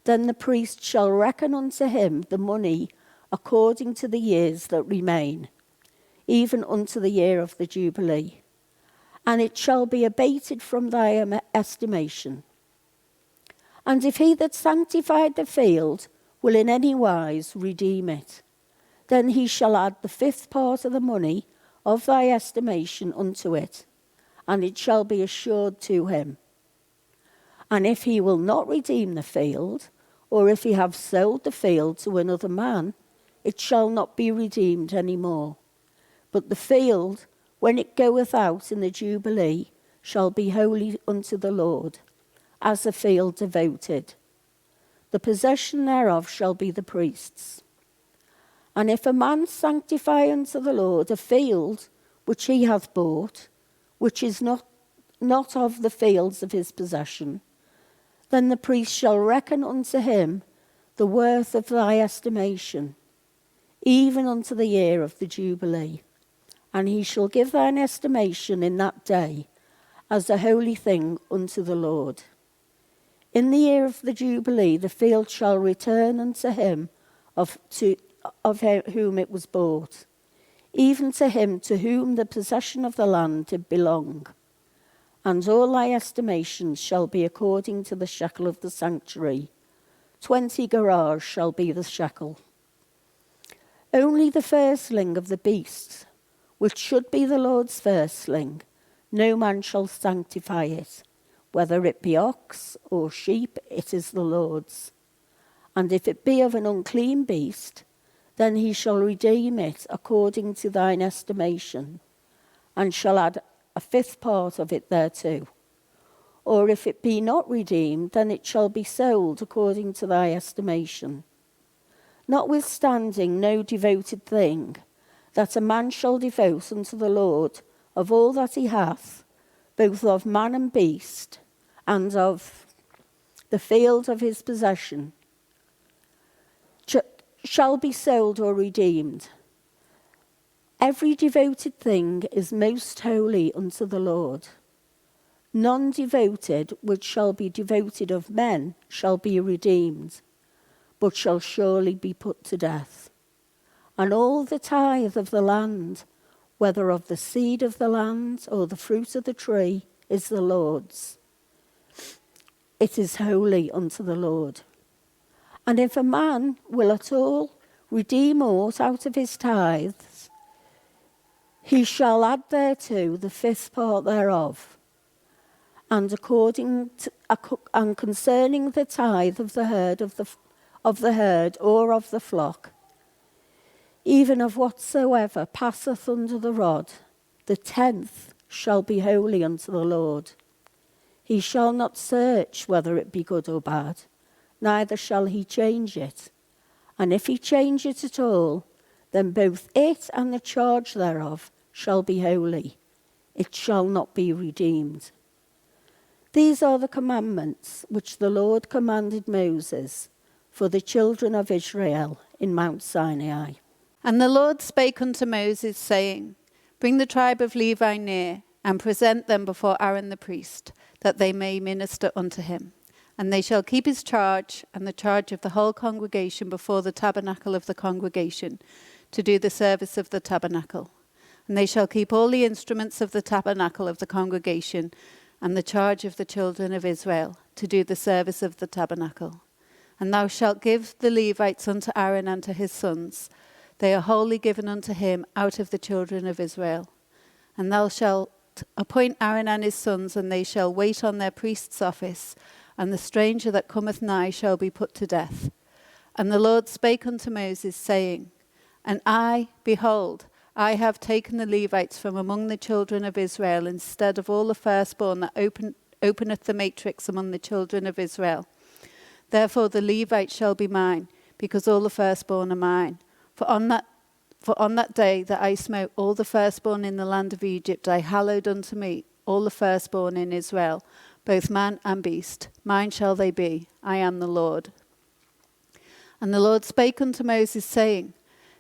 then the priest shall reckon unto him the money according to the years that remain, even unto the year of the Jubilee. And it shall be abated from thy estimation. And if he that sanctified the field will in any wise redeem it, then he shall add the 5th part of the money of thy estimation unto it, and it shall be assured to him. And if he will not redeem the field, or if he have sold the field to another man, it shall not be redeemed any more. But the field, when it goeth out in the Jubilee, shall be holy unto the Lord, as a field devoted. The possession thereof shall be the priest's. And if a man sanctify unto the Lord a field which he hath bought, which is not of the fields of his possession, then the priest shall reckon unto him the worth of thy estimation, even unto the year of the Jubilee. And he shall give thine estimation in that day as a holy thing unto the Lord. In the year of the Jubilee the field shall return unto him of whom it was bought, even to him to whom the possession of the land did belong. And all thy estimations shall be according to the shekel of the sanctuary. 20 gerahs shall be the shekel. Only the firstling of the beasts, which should be the Lord's firstling, no man shall sanctify it. Whether it be ox or sheep, it is the Lord's. And if it be of an unclean beast, then he shall redeem it according to thine estimation, and shall add a 5th part of it thereto. Or if it be not redeemed, then it shall be sold according to thy estimation. Notwithstanding no devoted thing, that a man shall devote unto the Lord of all that he hath, both of man and beast, and of the field of his possession, shall be sold or redeemed. Every devoted thing is most holy unto the Lord. None devoted which shall be devoted of men shall be redeemed, but shall surely be put to death. And all the tithe of the land, whether of the seed of the land or the fruit of the tree, is the Lord's. It is holy unto the Lord. And if a man will at all redeem aught out of his tithes, he shall add thereto the fifth part thereof. And concerning the tithe of the herd or of the flock, even of whatsoever passeth under the rod, the 10th shall be holy unto the Lord. He shall not search whether it be good or bad, neither shall he change it. And if he change it at all, then both it and the charge thereof shall be holy. It shall not be redeemed. These are the commandments which the Lord commanded Moses for the children of Israel in Mount Sinai. And the Lord spake unto Moses, saying, Bring the tribe of Levi near, and present them before Aaron the priest, that they may minister unto him. And they shall keep his charge, and the charge of the whole congregation before the tabernacle of the congregation, to do the service of the tabernacle. And they shall keep all the instruments of the tabernacle of the congregation, and the charge of the children of Israel, to do the service of the tabernacle. And thou shalt give the Levites unto Aaron and to his sons. They are wholly given unto him out of the children of Israel. And thou shalt appoint Aaron and his sons, and they shall wait on their priest's office, and the stranger that cometh nigh shall be put to death. And the Lord spake unto Moses, saying, And I, behold, I have taken the Levites from among the children of Israel, instead of all the firstborn that openeth the matrix among the children of Israel. Therefore the Levites shall be mine, because all the firstborn are mine. For on that day that I smote all the firstborn in the land of Egypt, I hallowed unto me all the firstborn in Israel, both man and beast. Mine shall they be. I am the Lord. And the Lord spake unto Moses, saying,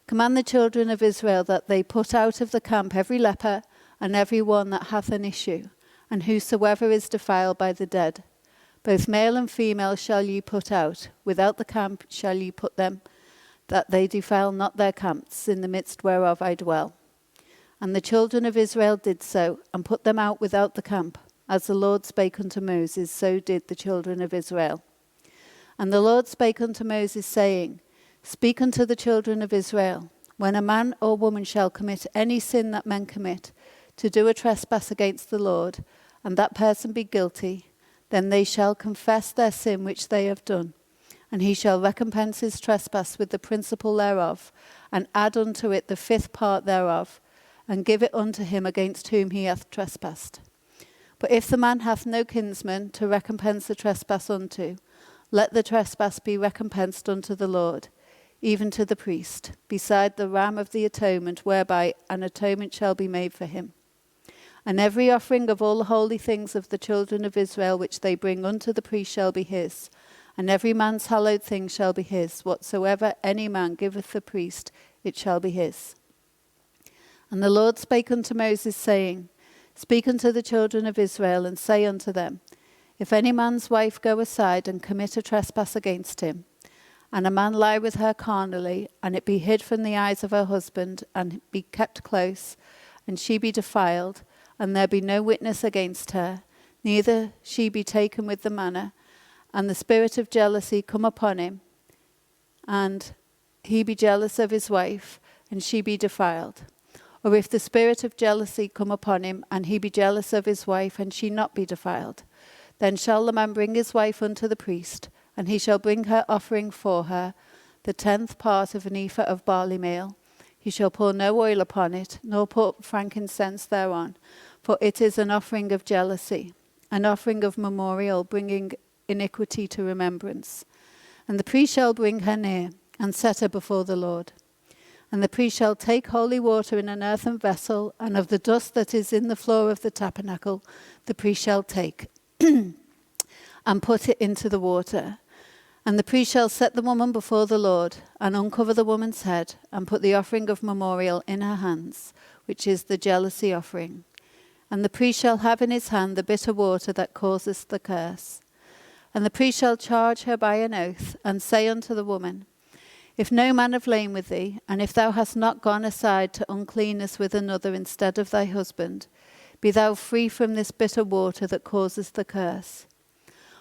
Command the children of Israel that they put out of the camp every leper, and every one that hath an issue, and whosoever is defiled by the dead. Both male and female shall ye put out. Without the camp shall ye put them, that they defile not their camps, in the midst whereof I dwell. And the children of Israel did so, and put them out without the camp. As the Lord spake unto Moses, so did the children of Israel. And the Lord spake unto Moses, saying, Speak unto the children of Israel, when a man or woman shall commit any sin that men commit, to do a trespass against the Lord, and that person be guilty, then they shall confess their sin which they have done, and he shall recompense his trespass with the principal thereof, and add unto it the fifth part thereof, and give it unto him against whom he hath trespassed. But if the man hath no kinsman to recompense the trespass unto, let the trespass be recompensed unto the Lord, even to the priest, beside the ram of the atonement, whereby an atonement shall be made for him. And every offering of all the holy things of the children of Israel which they bring unto the priest shall be his, and every man's hallowed thing shall be his. Whatsoever any man giveth the priest, it shall be his. And the Lord spake unto Moses, saying, Speak unto the children of Israel, and say unto them, If any man's wife go aside and commit a trespass against him, and a man lie with her carnally, and it be hid from the eyes of her husband, and be kept close, and she be defiled, and there be no witness against her, neither she be taken with the manner, and the spirit of jealousy come upon him, and he be jealous of his wife, and she be defiled. Or if the spirit of jealousy come upon him, and he be jealous of his wife, and she not be defiled, then shall the man bring his wife unto the priest, and he shall bring her offering for her, the 10th part of an ephah of barley meal. He shall pour no oil upon it, nor put frankincense thereon, for it is an offering of jealousy, an offering of memorial, bringing iniquity to remembrance. And the priest shall bring her near, and set her before the Lord. And the priest shall take holy water in an earthen vessel, and of the dust that is in the floor of the tabernacle the priest shall take, and put it into the water. And the priest shall set the woman before the Lord, and uncover the woman's head, and put the offering of memorial in her hands, which is the jealousy offering. And the priest shall have in his hand the bitter water that causeth the curse. And the priest shall charge her by an oath, and say unto the woman, If no man have lain with thee, and if thou hast not gone aside to uncleanness with another instead of thy husband, be thou free from this bitter water that causes the curse.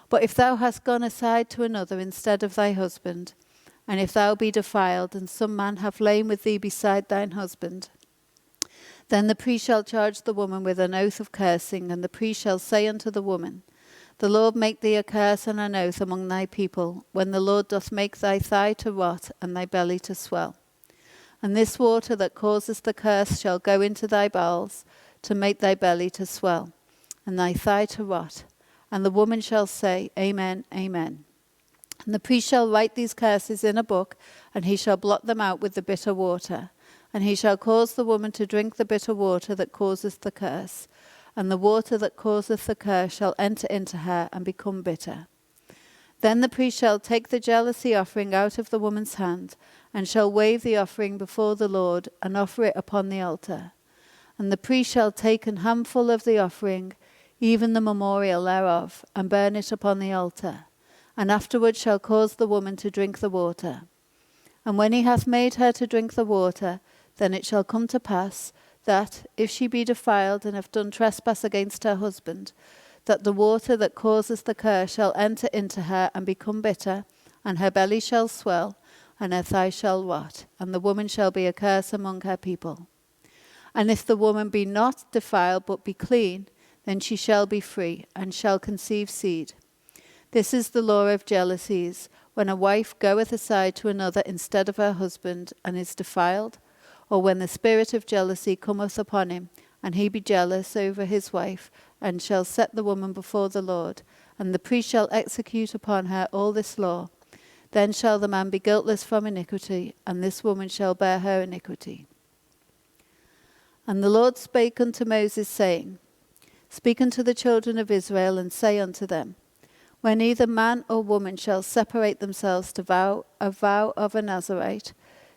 But if thou hast gone aside to another instead of thy husband, and if thou be defiled, and some man have lain with thee beside thine husband, then the priest shall charge the woman with an oath of cursing, and the priest shall say unto the woman, The Lord make thee a curse and an oath among thy people, when the Lord doth make thy thigh to rot and thy belly to swell. And this water that causeth the curse shall go into thy bowels, to make thy belly to swell, and thy thigh to rot. And the woman shall say, Amen, Amen. And the priest shall write these curses in a book, and he shall blot them out with the bitter water. And he shall cause the woman to drink the bitter water that causeth the curse. And the water that causeth the curse shall enter into her and become bitter. Then the priest shall take the jealousy offering out of the woman's hand, and shall wave the offering before the Lord, and offer it upon the altar. And the priest shall take an handful of the offering, even the memorial thereof, and burn it upon the altar, and afterward shall cause the woman to drink the water. And when he hath made her to drink the water, then it shall come to pass, that, if she be defiled and have done trespass against her husband, that the water that causeth the curse shall enter into her and become bitter, and her belly shall swell, and her thigh shall rot, and the woman shall be a curse among her people. And if the woman be not defiled, but be clean, then she shall be free, and shall conceive seed. This is the law of jealousies, when a wife goeth aside to another instead of her husband, and is defiled, or when the spirit of jealousy cometh upon him, and he be jealous over his wife, and shall set the woman before the Lord, and the priest shall execute upon her all this law. Then shall the man be guiltless from iniquity, and this woman shall bear her iniquity. And the Lord spake unto Moses, saying, Speak unto the children of Israel, and say unto them, When either man or woman shall separate themselves to vow a vow of a Nazarite,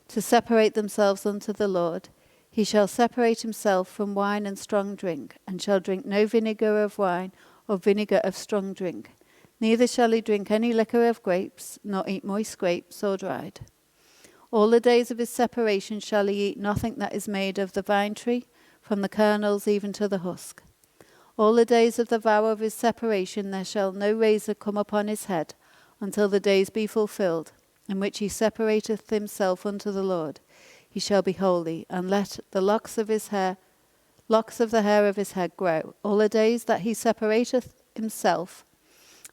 to separate themselves unto the Lord, he shall separate himself from wine and strong drink, and shall drink no vinegar of wine or vinegar of strong drink. Neither shall he drink any liquor of grapes, nor eat moist grapes or dried. All the days of his separation shall he eat nothing that is made of the vine tree, from the kernels even to the husk. All the days of the vow of his separation there shall no razor come upon his head, until the days be fulfilled, in which he separateth himself unto the Lord. He shall be holy, and let the locks of the hair of his head grow. All the days that he separateth himself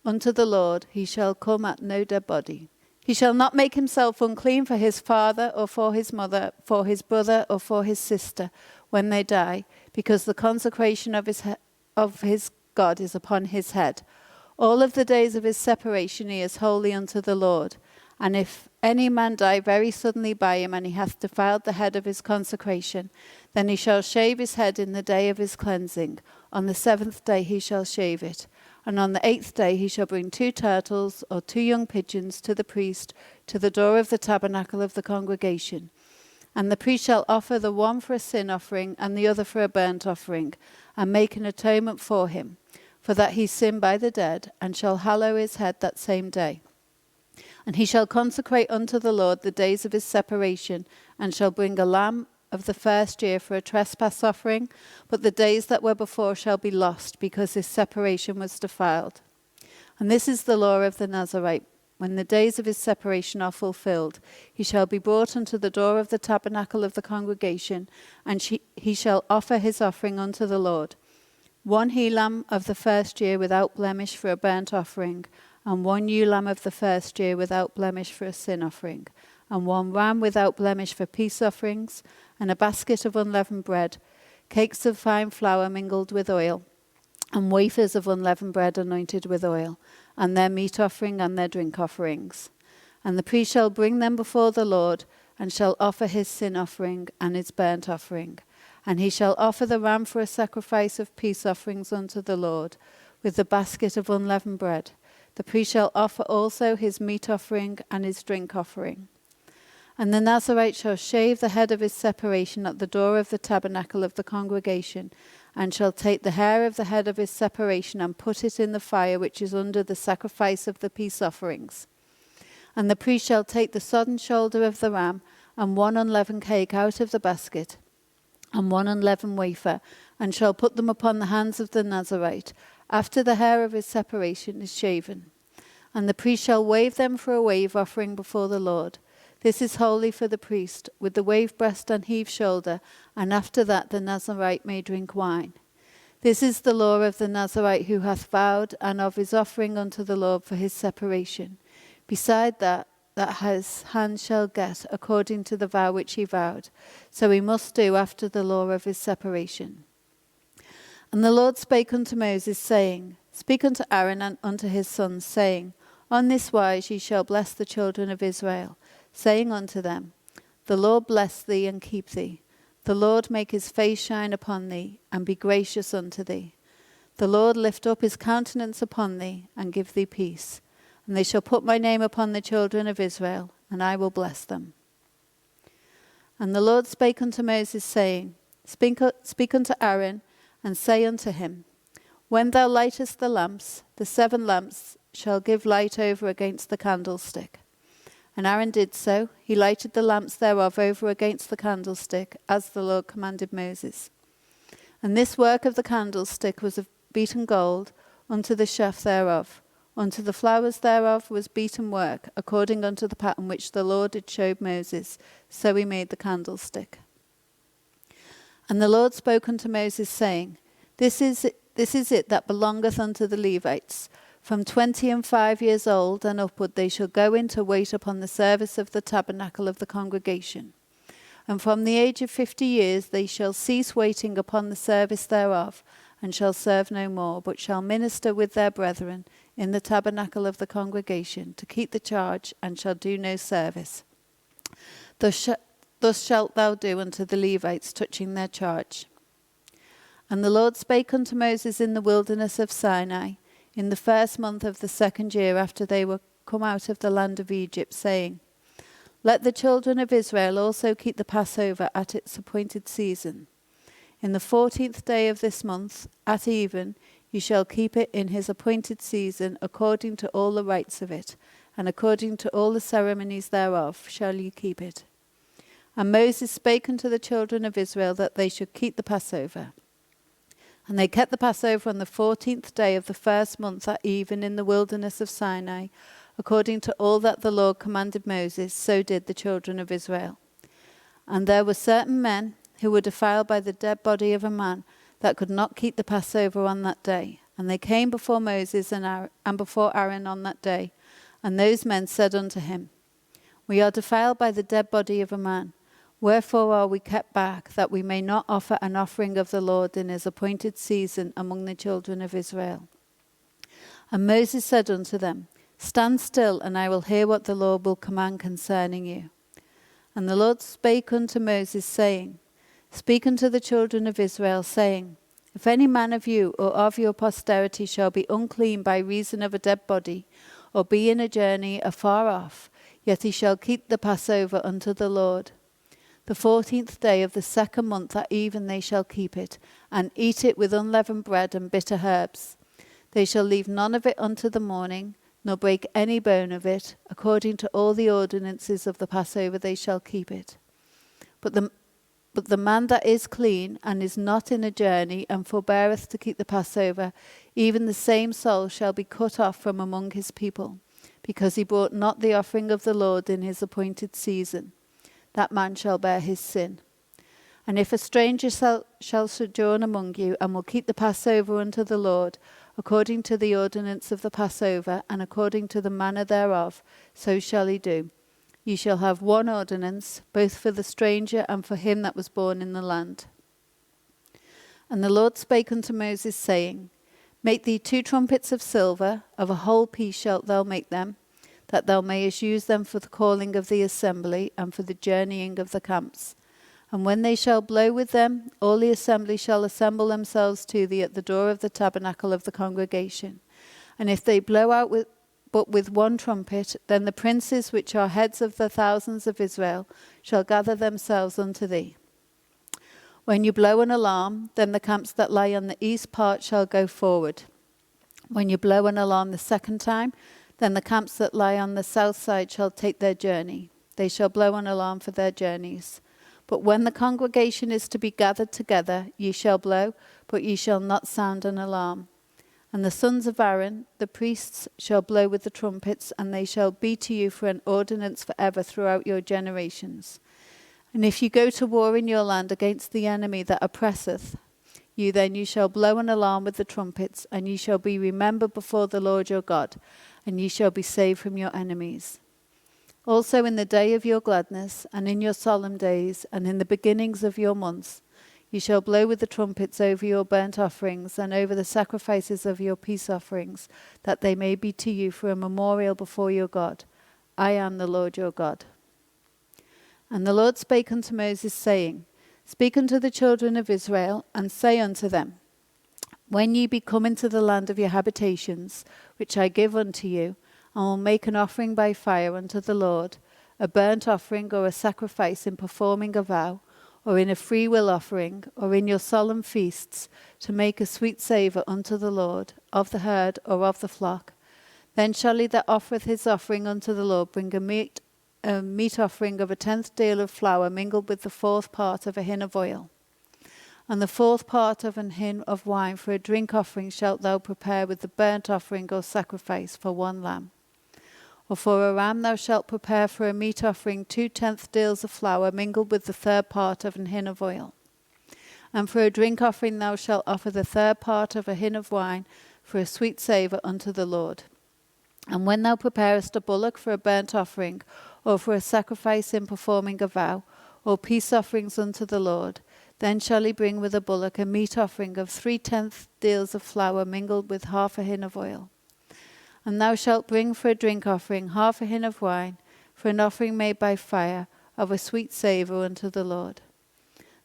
unto the Lord, he shall come at no dead body. He shall not make himself unclean for his father, or for his mother, for his brother, or for his sister, when they die, because the consecration of his God is upon his head. All of the days of his separation he is holy unto the Lord. And if any man die very suddenly by him, and he hath defiled the head of his consecration, then he shall shave his head in the day of his cleansing. On the 7th day he shall shave it. And on the 8th day he shall bring 2 turtles or 2 young pigeons to the priest, to the door of the tabernacle of the congregation. And the priest shall offer the one for a sin offering, and the other for a burnt offering, and make an atonement for him, for that he sinned by the dead, and shall hallow his head that same day. And he shall consecrate unto the Lord the days of his separation, and shall bring a lamb of the first year for a trespass offering, but the days that were before shall be lost, because his separation was defiled. And this is the law of the Nazarite. When the days of his separation are fulfilled, he shall be brought unto the door of the tabernacle of the congregation, and he shall offer his offering unto the Lord. 1 he-lamb of the first year without blemish for a burnt offering, and 1 ewe lamb of the first year without blemish for a sin offering, and 1 ram without blemish for peace offerings, and a basket of unleavened bread, cakes of fine flour mingled with oil, and wafers of unleavened bread anointed with oil, and their meat offering and their drink offerings. And the priest shall bring them before the Lord, and shall offer his sin offering and his burnt offering. And he shall offer the ram for a sacrifice of peace offerings unto the Lord, with the basket of unleavened bread. The priest shall offer also his meat offering and his drink offering. And the Nazarite shall shave the head of his separation at the door of the tabernacle of the congregation, and shall take the hair of the head of his separation and put it in the fire which is under the sacrifice of the peace offerings. And the priest shall take the sodden shoulder of the ram, and 1 unleavened cake out of the basket, and 1 unleavened wafer, and shall put them upon the hands of the Nazarite, after the hair of his separation is shaven. And the priest shall wave them for a wave offering before the Lord. This is holy for the priest, with the wave breast and heave shoulder, and after that the Nazarite may drink wine. This is the law of the Nazarite who hath vowed, and of his offering unto the Lord for his separation. Beside that his hand shall get, according to the vow which he vowed. So he must do after the law of his separation. And the Lord spake unto Moses, saying, Speak unto Aaron and unto his sons, saying, On this wise ye shall bless the children of Israel, saying unto them, The Lord bless thee and keep thee. The Lord make his face shine upon thee, and be gracious unto thee. The Lord lift up his countenance upon thee, and give thee peace. And they shall put my name upon the children of Israel, and I will bless them. And the Lord spake unto Moses, saying, Speak unto Aaron, and say unto him, When thou lightest the lamps, the 7 lamps shall give light over against the candlestick. And Aaron did so. He lighted the lamps thereof over against the candlestick, as the Lord commanded Moses. And this work of the candlestick was of beaten gold, unto the shaft thereof. Unto the flowers thereof was beaten work, according unto the pattern which the Lord had showed Moses. So he made the candlestick. And the Lord spoke unto Moses, saying, This is it that belongeth unto the Levites. From 25 years old and upward they shall go in to wait upon the service of the tabernacle of the congregation. And from the age of 50 years they shall cease waiting upon the service thereof, and shall serve no more, but shall minister with their brethren in the tabernacle of the congregation, to keep the charge, and shall do no service. Thus shalt thou do unto the Levites touching their charge. And the Lord spake unto Moses in the wilderness of Sinai, in the 1st month of the 2nd year after they were come out of the land of Egypt, saying, Let the children of Israel also keep the Passover at its appointed season. In the 14th day of this month, at even, you shall keep it in his appointed season, according to all the rites of it, and according to all the ceremonies thereof shall you keep it. And Moses spake unto the children of Israel that they should keep the Passover. And they kept the Passover on the 14th day of the 1st month at even in the wilderness of Sinai, according to all that the Lord commanded Moses, so did the children of Israel. And there were certain men who were defiled by the dead body of a man that could not keep the Passover on that day. And they came before Moses and before Aaron on that day. And those men said unto him, We are defiled by the dead body of a man. Wherefore are we kept back, that we may not offer an offering of the Lord in his appointed season among the children of Israel? And Moses said unto them, Stand still, and I will hear what the Lord will command concerning you. And the Lord spake unto Moses, saying, Speak unto the children of Israel, saying, If any man of you or of your posterity shall be unclean by reason of a dead body, or be in a journey afar off, yet he shall keep the Passover unto the Lord. The 14th day of the 2nd month at even they shall keep it, and eat it with unleavened bread and bitter herbs. They shall leave none of it unto the morning, nor break any bone of it. According to all the ordinances of the Passover they shall keep it. But the man that is clean, and is not in a journey, and forbeareth to keep the Passover, even the same soul shall be cut off from among his people, because he brought not the offering of the Lord in his appointed season. That man shall bear his sin. And if a stranger shall sojourn among you, and will keep the Passover unto the Lord, according to the ordinance of the Passover, and according to the manner thereof, so shall he do. Ye shall have one ordinance, both for the stranger and for him that was born in the land. And the Lord spake unto Moses, saying, Make thee 2 trumpets of silver, of a whole piece shalt thou make them. that thou mayest use them for the calling of the assembly and for the journeying of the camps. And when they shall blow with them, all the assembly shall assemble themselves to thee at the door of the tabernacle of the congregation. And if they blow out but with one trumpet, then the princes which are heads of the thousands of Israel shall gather themselves unto thee. When you blow an alarm, then the camps that lie on the east part shall go forward. When you blow an alarm the second time, then the camps that lie on the south side shall take their journey. They shall blow an alarm for their journeys. But when the congregation is to be gathered together, ye shall blow, but ye shall not sound an alarm. And the sons of Aaron, the priests, shall blow with the trumpets, and they shall be to you for an ordinance forever throughout your generations. And if you go to war in your land against the enemy that oppresseth you, then you shall blow an alarm with the trumpets, and ye shall be remembered before the Lord your God, and ye shall be saved from your enemies. Also in the day of your gladness, and in your solemn days, and in the beginnings of your months, you shall blow with the trumpets over your burnt offerings and over the sacrifices of your peace offerings, that they may be to you for a memorial before your God. I am the Lord your God. And the Lord spake unto Moses, saying, Speak unto the children of Israel, and say unto them, When ye be come into the land of your habitations, which I give unto you, and will make an offering by fire unto the Lord, a burnt offering or a sacrifice in performing a vow, or in a freewill offering, or in your solemn feasts, to make a sweet savour unto the Lord, of the herd or of the flock. Then shall he that offereth his offering unto the Lord bring a meat offering of a 10th deal of flour mingled with the 4th part of a hin of oil. And the 4th part of an hin of wine for a drink offering shalt thou prepare with the burnt offering or sacrifice for one lamb. Or for a ram thou shalt prepare for a meat offering 2 tenth deals of flour mingled with the 3rd part of an hin of oil. And for a drink offering thou shalt offer the 3rd part of a hin of wine for a sweet savour unto the Lord. And when thou preparest a bullock for a burnt offering, or for a sacrifice in performing a vow, or peace offerings unto the Lord, then shall he bring with a bullock a meat offering of 3 tenth deals of flour mingled with half a hin of oil. And thou shalt bring for a drink offering half a hin of wine, for an offering made by fire, of a sweet savour unto the Lord.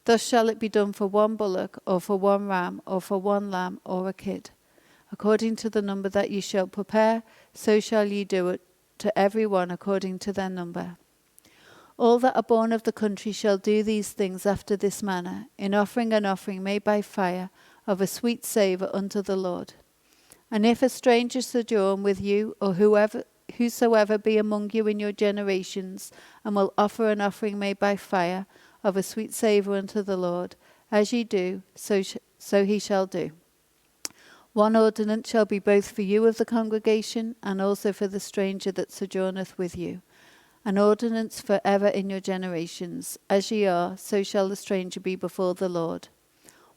Thus shall it be done for one bullock, or for one ram, or for one lamb, or a kid. According to the number that ye shall prepare, so shall ye do it to every one according to their number. All that are born of the country shall do these things after this manner, in offering an offering made by fire, of a sweet savour unto the Lord. And if a stranger sojourn with you, or whosoever be among you in your generations, and will offer an offering made by fire, of a sweet savour unto the Lord, as ye do, so he shall do. One ordinance shall be both for you of the congregation, and also for the stranger that sojourneth with you. An ordinance for ever in your generations. As ye are, so shall the stranger be before the Lord.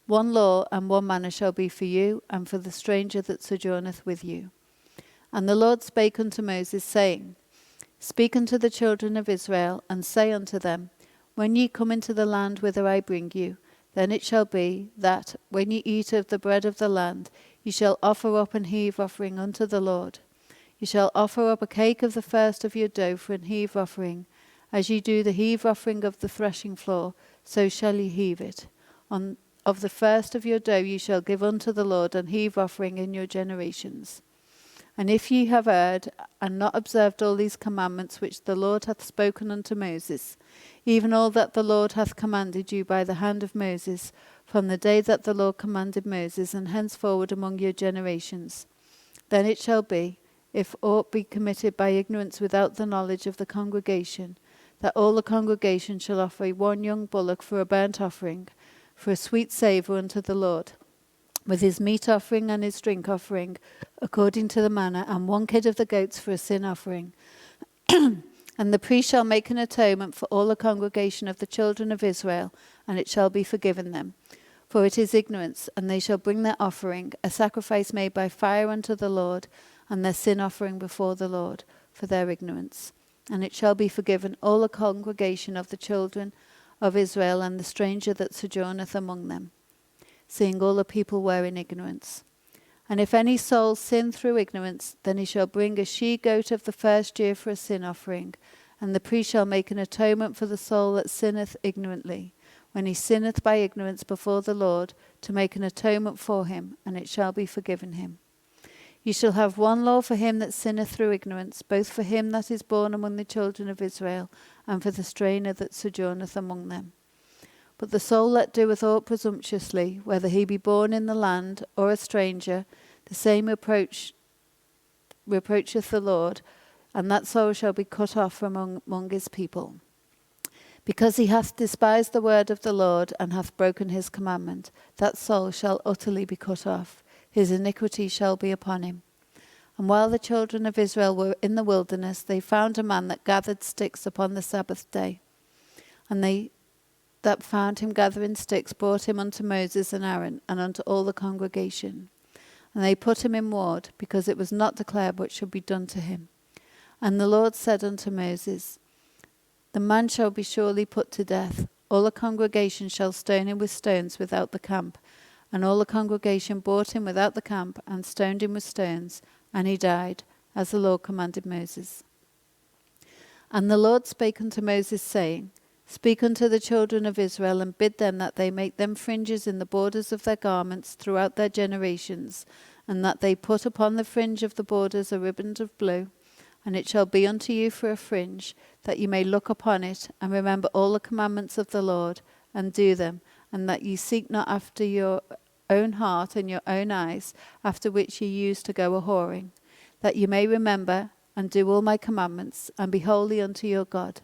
One law and one manner shall be for you, and for the stranger that sojourneth with you. And the Lord spake unto Moses, saying, Speak unto the children of Israel, and say unto them, When ye come into the land whither I bring you, then it shall be, that, when ye eat of the bread of the land, ye shall offer up an heave offering unto the Lord. Ye shall offer up a cake of the first of your dough for an heave offering. As ye do the heave offering of the threshing floor, so shall ye heave it. Of the first of your dough ye shall give unto the Lord an heave offering in your generations. And if ye have erred, and not observed all these commandments which the Lord hath spoken unto Moses, even all that the Lord hath commanded you by the hand of Moses, from the day that the Lord commanded Moses, and henceforward among your generations, then it shall be, if aught be committed by ignorance without the knowledge of the congregation, that all the congregation shall offer one young bullock for a burnt offering, for a sweet savour unto the Lord, with his meat offering and his drink offering, according to the manner, and one kid of the goats for a sin offering. And the priest shall make an atonement for all the congregation of the children of Israel, and it shall be forgiven them. For it is ignorance, and they shall bring their offering, a sacrifice made by fire unto the Lord, and their sin offering before the Lord, for their ignorance. And it shall be forgiven all the congregation of the children of Israel, and the stranger that sojourneth among them, seeing all the people were in ignorance. And if any soul sin through ignorance, then he shall bring a she-goat of the first year for a sin offering, and the priest shall make an atonement for the soul that sinneth ignorantly, when he sinneth by ignorance before the Lord, to make an atonement for him, and it shall be forgiven him. Ye shall have one law for him that sinneth through ignorance, both for him that is born among the children of Israel, and for the stranger that sojourneth among them. But the soul that doeth aught presumptuously, whether he be born in the land or a stranger, the same reproacheth the Lord, and that soul shall be cut off from among his people. Because he hath despised the word of the Lord, and hath broken his commandment, that soul shall utterly be cut off. His iniquity shall be upon him. And while the children of Israel were in the wilderness, they found a man that gathered sticks upon the Sabbath day. And they that found him gathering sticks brought him unto Moses and Aaron, and unto all the congregation. And they put him in ward, because it was not declared what should be done to him. And the Lord said unto Moses, The man shall be surely put to death. All the congregation shall stone him with stones without the camp. And all the congregation brought him without the camp, and stoned him with stones, and he died, as the Lord commanded Moses. And the Lord spake unto Moses, saying, Speak unto the children of Israel, and bid them that they make them fringes in the borders of their garments throughout their generations, and that they put upon the fringe of the borders a riband of blue. And it shall be unto you for a fringe, that ye may look upon it, and remember all the commandments of the Lord, and do them, and that ye seek not after your own heart and your own eyes, after which ye used to go a-whoring, that ye may remember and do all my commandments, and be holy unto your God.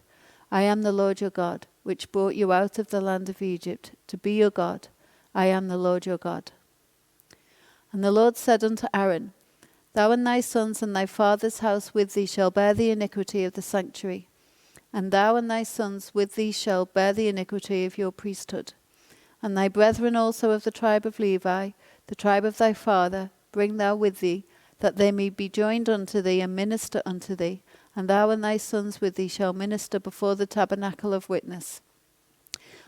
I am the Lord your God, which brought you out of the land of Egypt, to be your God. I am the Lord your God. And the Lord said unto Aaron, Thou and thy sons and thy father's house with thee shall bear the iniquity of the sanctuary, and thou and thy sons with thee shall bear the iniquity of your priesthood. And thy brethren also of the tribe of Levi, the tribe of thy father, bring thou with thee, that they may be joined unto thee and minister unto thee, and thou and thy sons with thee shall minister before the tabernacle of witness.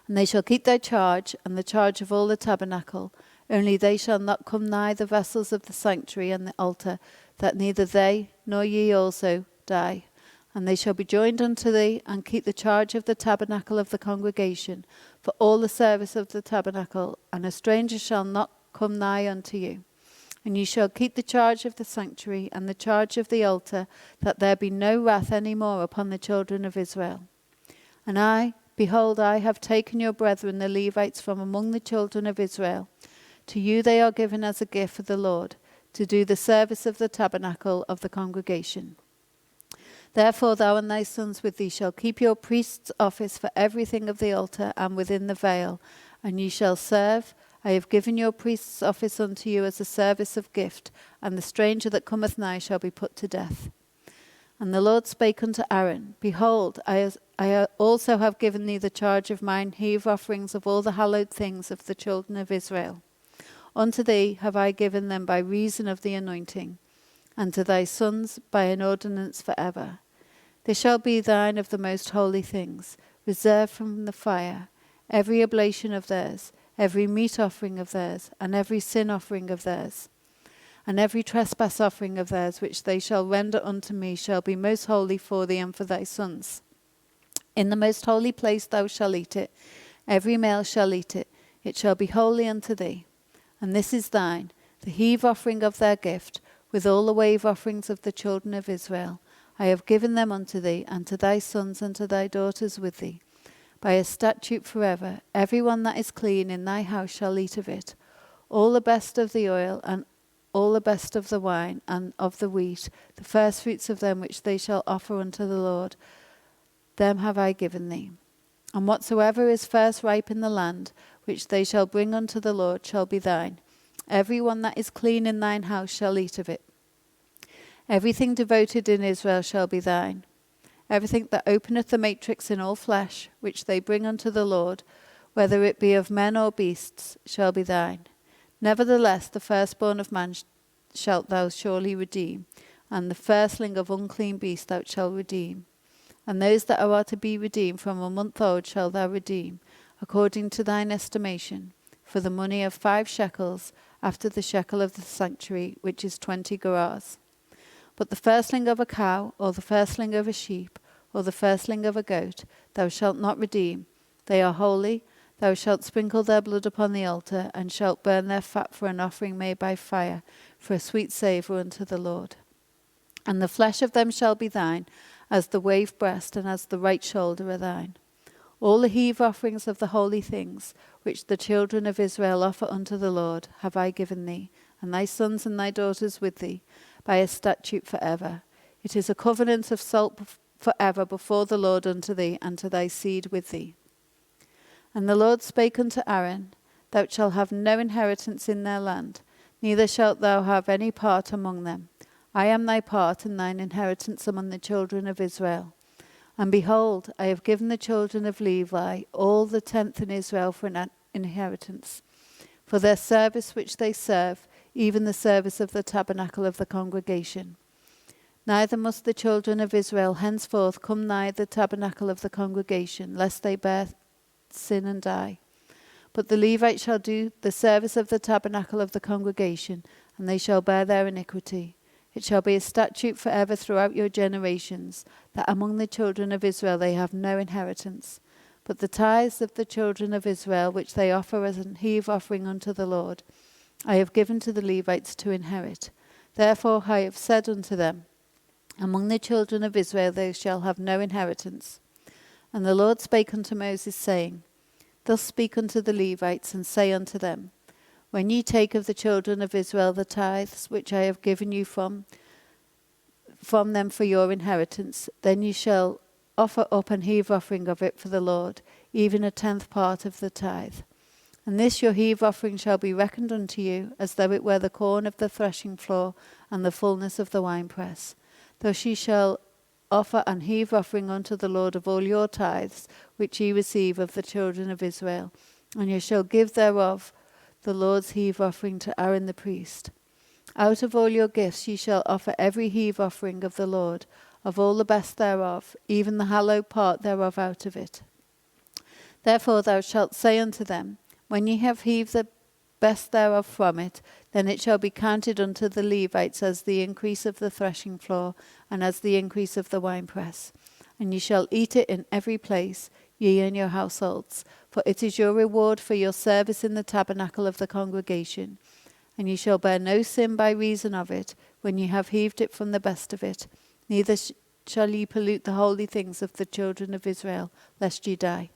And they shall keep thy charge, and the charge of all the tabernacle, only they shall not come nigh the vessels of the sanctuary and the altar, that neither they nor ye also die. And they shall be joined unto thee, and keep the charge of the tabernacle of the congregation, for all the service of the tabernacle, and a stranger shall not come nigh unto you. And ye shall keep the charge of the sanctuary, and the charge of the altar, that there be no wrath any more upon the children of Israel. And I, behold, I have taken your brethren the Levites from among the children of Israel. To you they are given as a gift for the Lord, to do the service of the tabernacle of the congregation. Therefore thou and thy sons with thee shall keep your priest's office for everything of the altar and within the veil, and ye shall serve. I have given your priest's office unto you as a service of gift, and the stranger that cometh nigh shall be put to death. And the Lord spake unto Aaron, Behold, I also have given thee the charge of mine heave offerings of all the hallowed things of the children of Israel. Unto thee have I given them by reason of the anointing, and to thy sons by an ordinance for ever. They shall be thine of the most holy things, reserved from the fire, every oblation of theirs, every meat offering of theirs, and every sin offering of theirs. And every trespass offering of theirs, which they shall render unto me, shall be most holy for thee and for thy sons. In the most holy place thou shalt eat it, every male shall eat it, it shall be holy unto thee. And this is thine, the heave offering of their gift, with all the wave offerings of the children of Israel. I have given them unto thee, and to thy sons and to thy daughters with thee, by a statute forever. Every one that is clean in thy house shall eat of it. All the best of the oil, and all the best of the wine, and of the wheat, the first fruits of them which they shall offer unto the Lord, them have I given thee. And whatsoever is first ripe in the land, which they shall bring unto the Lord, shall be thine. Every one that is clean in thine house shall eat of it. Everything devoted in Israel shall be thine. Everything that openeth the matrix in all flesh, which they bring unto the Lord, whether it be of men or beasts, shall be thine. Nevertheless, the firstborn of man shalt thou surely redeem, and the firstling of unclean beasts thou shalt redeem. And those that are to be redeemed from a month old shalt thou redeem, according to thine estimation, for the money of 5 shekels, after the shekel of the sanctuary, which is 20 gerahs. But the firstling of a cow, or the firstling of a sheep, or the firstling of a goat, thou shalt not redeem. They are holy. Thou shalt sprinkle their blood upon the altar, and shalt burn their fat for an offering made by fire, for a sweet savour unto the Lord. And the flesh of them shall be thine, as the wave breast and as the right shoulder are thine. All the heave offerings of the holy things, which the children of Israel offer unto the Lord, have I given thee, and thy sons and thy daughters with thee, by a statute forever. It is a covenant of salt forever before the Lord unto thee, and to thy seed with thee. And the Lord spake unto Aaron, Thou shalt have no inheritance in their land, neither shalt thou have any part among them. I am thy part and thine inheritance among the children of Israel. And behold, I have given the children of Levi all the tenth in Israel for an inheritance, for their service which they serve, even the service of the tabernacle of the congregation. Neither must the children of Israel henceforth come nigh the tabernacle of the congregation, lest they bear sin and die. But the Levites shall do the service of the tabernacle of the congregation, and they shall bear their iniquity. It shall be a statute forever throughout your generations, that among the children of Israel they have no inheritance. But the tithes of the children of Israel, which they offer as an heave offering unto the Lord, I have given to the Levites to inherit. Therefore I have said unto them, Among the children of Israel they shall have no inheritance. And the Lord spake unto Moses, saying, Thus speak unto the Levites, and say unto them, When ye take of the children of Israel the tithes which I have given you from them for your inheritance, then ye shall offer up an heave offering of it for the Lord, even a tenth part of the tithe. And this your heave offering shall be reckoned unto you, as though it were the corn of the threshing floor and the fullness of the winepress. Thus ye shall offer an heave offering unto the Lord of all your tithes, which ye receive of the children of Israel, and ye shall give thereof the Lord's heave offering to Aaron the priest. Out of all your gifts ye shall offer every heave offering of the Lord, of all the best thereof, even the hallowed part thereof out of it. Therefore thou shalt say unto them, When ye have heaved the best thereof from it, then it shall be counted unto the Levites as the increase of the threshing floor, and as the increase of the winepress. And ye shall eat it in every place, ye and your households, for it is your reward for your service in the tabernacle of the congregation. And ye shall bear no sin by reason of it, when ye have heaved it from the best of it, neither shall ye pollute the holy things of the children of Israel, lest ye die.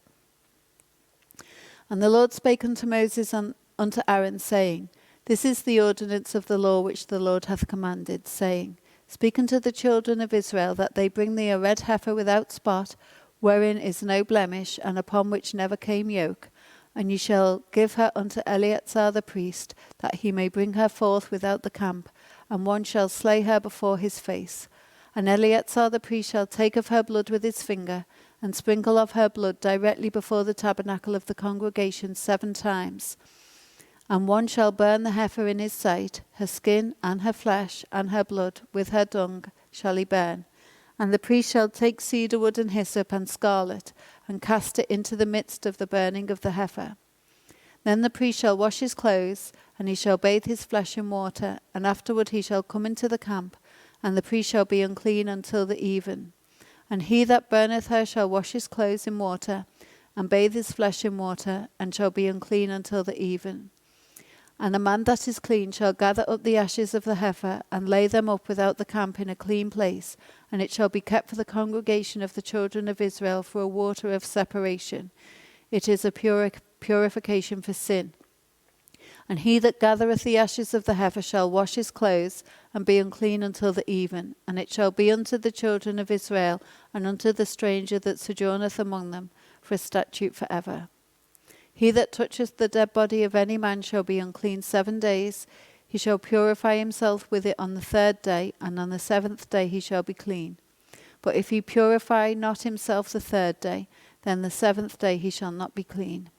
And the Lord spake unto Moses and unto Aaron, saying, This is the ordinance of the law which the Lord hath commanded, saying, Speak unto the children of Israel, that they bring thee a red heifer without spot, wherein is no blemish, and upon which never came yoke. And ye shall give her unto Eleazar the priest, that he may bring her forth without the camp, and one shall slay her before his face. And Eleazar the priest shall take of her blood with his finger, and sprinkle of her blood directly before the tabernacle of the congregation 7 times. And one shall burn the heifer in his sight, her skin and her flesh and her blood with her dung shall he burn. And the priest shall take cedar wood and hyssop and scarlet, and cast it into the midst of the burning of the heifer. Then the priest shall wash his clothes, and he shall bathe his flesh in water, and afterward he shall come into the camp, and the priest shall be unclean until the even. And he that burneth her shall wash his clothes in water, and bathe his flesh in water, and shall be unclean until the even. And a man that is clean shall gather up the ashes of the heifer, and lay them up without the camp in a clean place, and it shall be kept for the congregation of the children of Israel for a water of separation. It is a purification for sin. And he that gathereth the ashes of the heifer shall wash his clothes, and be unclean until the even. And it shall be unto the children of Israel, and unto the stranger that sojourneth among them, for a statute forever. He that toucheth the dead body of any man shall be unclean 7 days. He shall purify himself with it on the 3rd day, and on the 7th day he shall be clean. But if he purify not himself the 3rd day, then the 7th day he shall not be clean.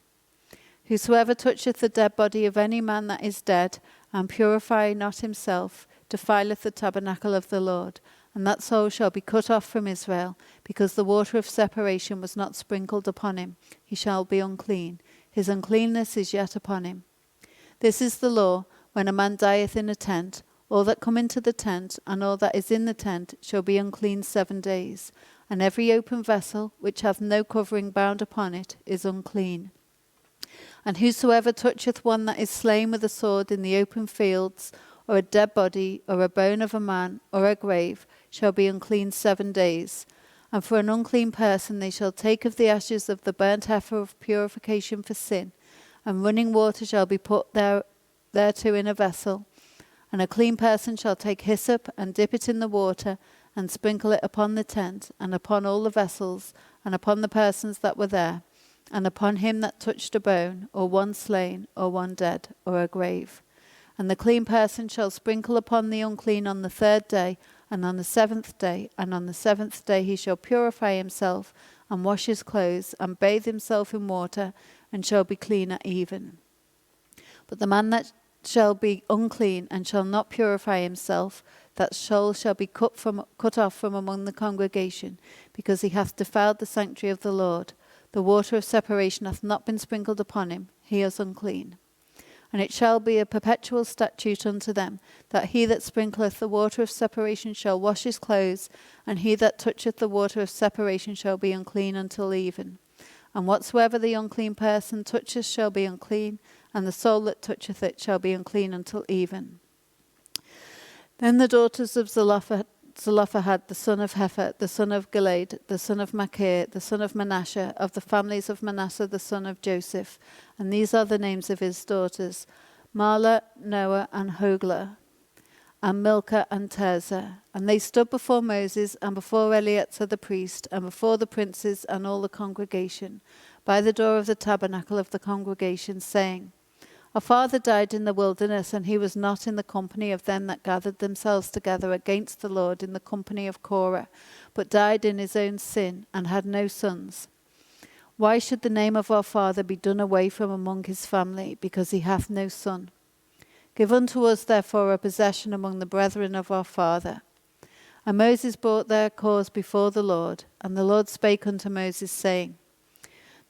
Whosoever toucheth the dead body of any man that is dead, and purify not himself, defileth the tabernacle of the Lord, and that soul shall be cut off from Israel, because the water of separation was not sprinkled upon him. He shall be unclean. His uncleanness is yet upon him. This is the law. when a man dieth in a tent, all that come into the tent, and all that is in the tent, shall be unclean 7 days. And every open vessel, which hath no covering bound upon it, is unclean. And whosoever toucheth one that is slain with a sword in the open fields, or a dead body, or a bone of a man, or a grave, shall be unclean 7 days. And for an unclean person they shall take of the ashes of the burnt heifer of purification for sin, and running water shall be put thereto in a vessel. And a clean person shall take hyssop, and dip it in the water, and sprinkle it upon the tent, and upon all the vessels, and upon the persons that were there, and upon him that touched a bone, or one slain, or one dead, or a grave. And the clean person shall sprinkle upon the unclean on the 3rd day, and on the 7th day, and on the 7th day he shall purify himself, and wash his clothes, and bathe himself in water, and shall be clean at even. But the man that shall be unclean, and shall not purify himself, that soul shall be cut off from among the congregation, because he hath defiled the sanctuary of the Lord. The water of separation hath not been sprinkled upon him, he is unclean. And it shall be a perpetual statute unto them, that he that sprinkleth the water of separation shall wash his clothes, and he that toucheth the water of separation shall be unclean until even. And whatsoever the unclean person toucheth shall be unclean, and the soul that toucheth it shall be unclean until even. Then the daughters of Zelophehad, the son of Hepher, the son of Gilead, the son of Machir, the son of Manasseh, of the families of Manasseh, the son of Joseph. And these are the names of his daughters: Mahlah, Noah, and Hoglah, and Milcah, and Tirzah. And they stood before Moses, and before Eleazar the priest, and before the princes and all the congregation, by the door of the tabernacle of the congregation, saying, Our father died in the wilderness, and he was not in the company of them that gathered themselves together against the Lord in the company of Korah, but died in his own sin, and had no sons. Why should the name of our father be done away from among his family, because he hath no son? Give unto us therefore a possession among the brethren of our father. And Moses brought their cause before the Lord, and the Lord spake unto Moses, saying,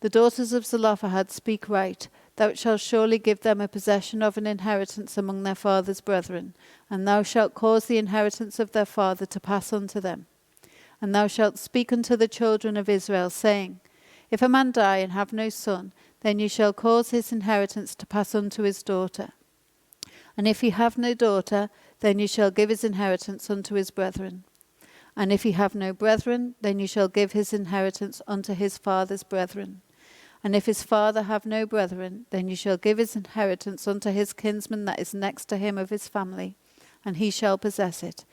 The daughters of Zelophehad speak right. Thou shalt surely give them a possession of an inheritance among their father's brethren, and thou shalt cause the inheritance of their father to pass unto them. And thou shalt speak unto the children of Israel, saying, If a man die and have no son, then ye shall cause his inheritance to pass unto his daughter. And if he have no daughter, then ye shall give his inheritance unto his brethren. And if he have no brethren, then ye shall give his inheritance unto his father's brethren. And if his father have no brethren, then ye shall give his inheritance unto his kinsman that is next to him of his family, and he shall possess it.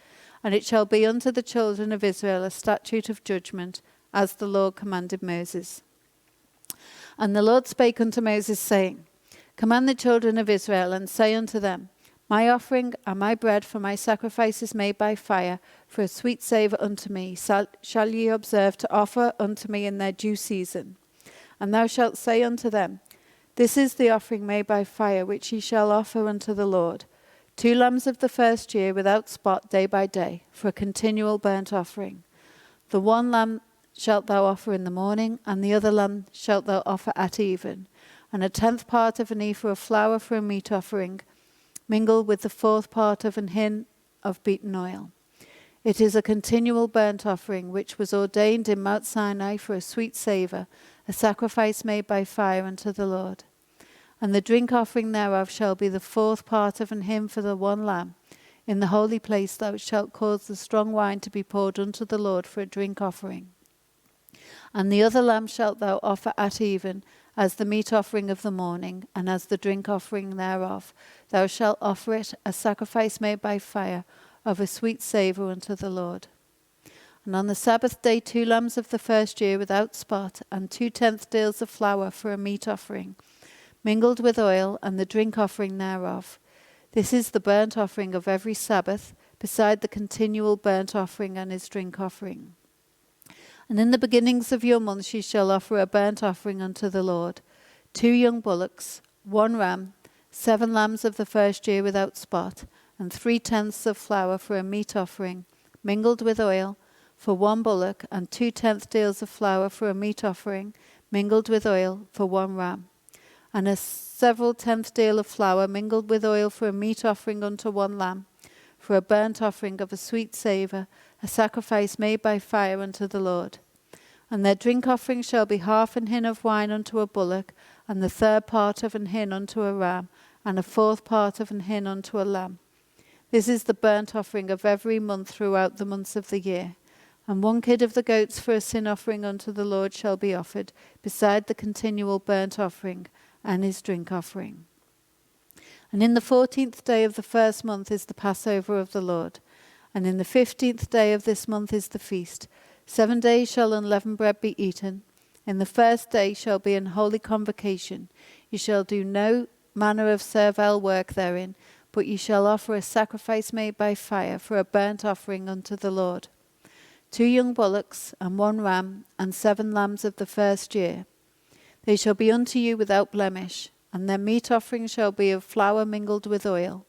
And it shall be unto the children of Israel a statute of judgment, as the Lord commanded Moses. And the Lord spake unto Moses, saying, Command the children of Israel, and say unto them, My offering and my bread for my sacrifices made by fire, for a sweet savour unto me, shall ye observe to offer unto me in their due season. And thou shalt say unto them, This is the offering made by fire, which ye shall offer unto the Lord: 2 lambs of the first year without spot day by day, for a continual burnt offering. The one lamb shalt thou offer in the morning, and the other lamb shalt thou offer at even. And 1/10 part of an ephah of flour for a meat offering, mingled with the 4th part of an hin of beaten oil. It is a continual burnt offering, which was ordained in Mount Sinai for a sweet savour, a sacrifice made by fire unto the Lord. And the drink offering thereof shall be the 4th part of an hin for the one lamb. In the holy place thou shalt cause the strong wine to be poured unto the Lord for a drink offering. And the other lamb shalt thou offer at even, as the meat offering of the morning, and as the drink offering thereof. Thou shalt offer it a sacrifice made by fire, of a sweet savour unto the Lord. And on the Sabbath day 2 lambs of the first year without spot, and 2/10 deals of flour for a meat offering, mingled with oil, and the drink offering thereof. This is the burnt offering of every Sabbath, beside the continual burnt offering and his drink offering. And in the beginnings of your months ye shall offer a burnt offering unto the Lord: 2 young bullocks, 1 ram, 7 lambs of the first year without spot, and 3/10 of flour for a meat offering, mingled with oil, for 1 bullock, and 2/10 deals of flour for a meat offering, mingled with oil, for 1 ram. and a several tenth deal of flour mingled with oil for a meat offering unto one lamb, for a burnt offering of a sweet savour, a sacrifice made by fire unto the Lord. And their drink offering shall be half an hin of wine unto a bullock, and the third part of an hin unto a ram, and a fourth part of an hin unto a lamb. This is the burnt offering of every month throughout the months of the year. And one kid of the goats for a sin offering unto the Lord shall be offered, beside the continual burnt offering and his drink offering. And in the 14th day of the first month is the Passover of the Lord. And in the 15th day of this month is the feast. 7 days shall unleavened bread be eaten. In the first day shall be an holy convocation. You shall do no manner of servile work therein, but ye shall offer a sacrifice made by fire for a burnt offering unto the Lord. 2 young bullocks, and 1 ram, and 7 lambs of the first year. They shall be unto you without blemish, and their meat offering shall be of flour mingled with oil.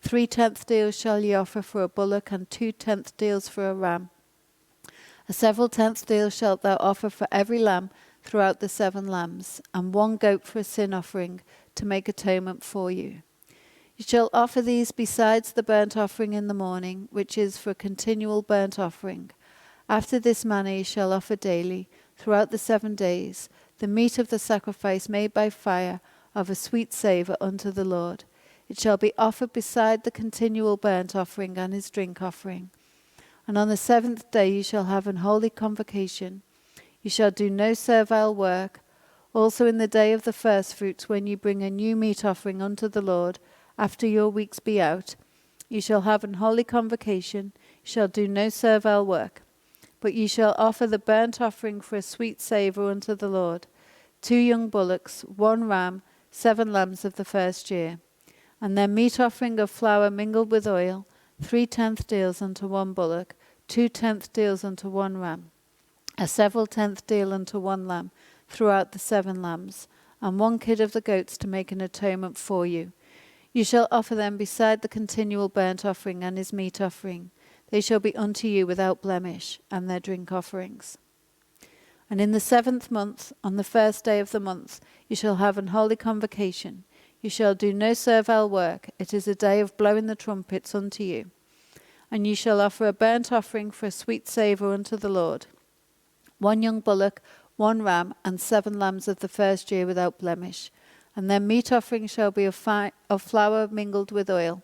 3 tenth deals shall ye offer for a bullock, and 2 tenth deals for a ram. A several tenth deal shalt thou offer for every lamb throughout the 7 lambs, and 1 goat for a sin offering, to make atonement for you. You shall offer these besides the burnt offering in the morning, which is for a continual burnt offering. After this manner ye shall offer daily, throughout the 7 days, the meat of the sacrifice made by fire of a sweet savour unto the Lord. It shall be offered beside the continual burnt offering and his drink offering. And on the 7th day ye shall have an holy convocation. You shall do no servile work. Also in the day of the firstfruits, when ye bring a new meat offering unto the Lord, after your weeks be out, ye shall have an holy convocation. You shall do no servile work. But ye shall offer the burnt offering for a sweet savour unto the Lord. 2 young bullocks, 1 ram, 7 lambs of the first year. And their meat offering of flour mingled with oil, 3 tenth deals unto 1 bullock, 2 tenth deals unto 1 ram. A several tenth deal unto 1 lamb, throughout the 7 lambs, and 1 kid of the goats to make an atonement for you. You shall offer them beside the continual burnt offering and his meat offering. They shall be unto you without blemish, and their drink offerings. And in the 7th month, on the 1st day of the month, you shall have an holy convocation. You shall do no servile work. It is a day of blowing the trumpets unto you. And you shall offer a burnt offering for a sweet savour unto the Lord. 1 young bullock, 1 ram, and 7 lambs of the first year without blemish. And their meat offering shall be of flour mingled with oil.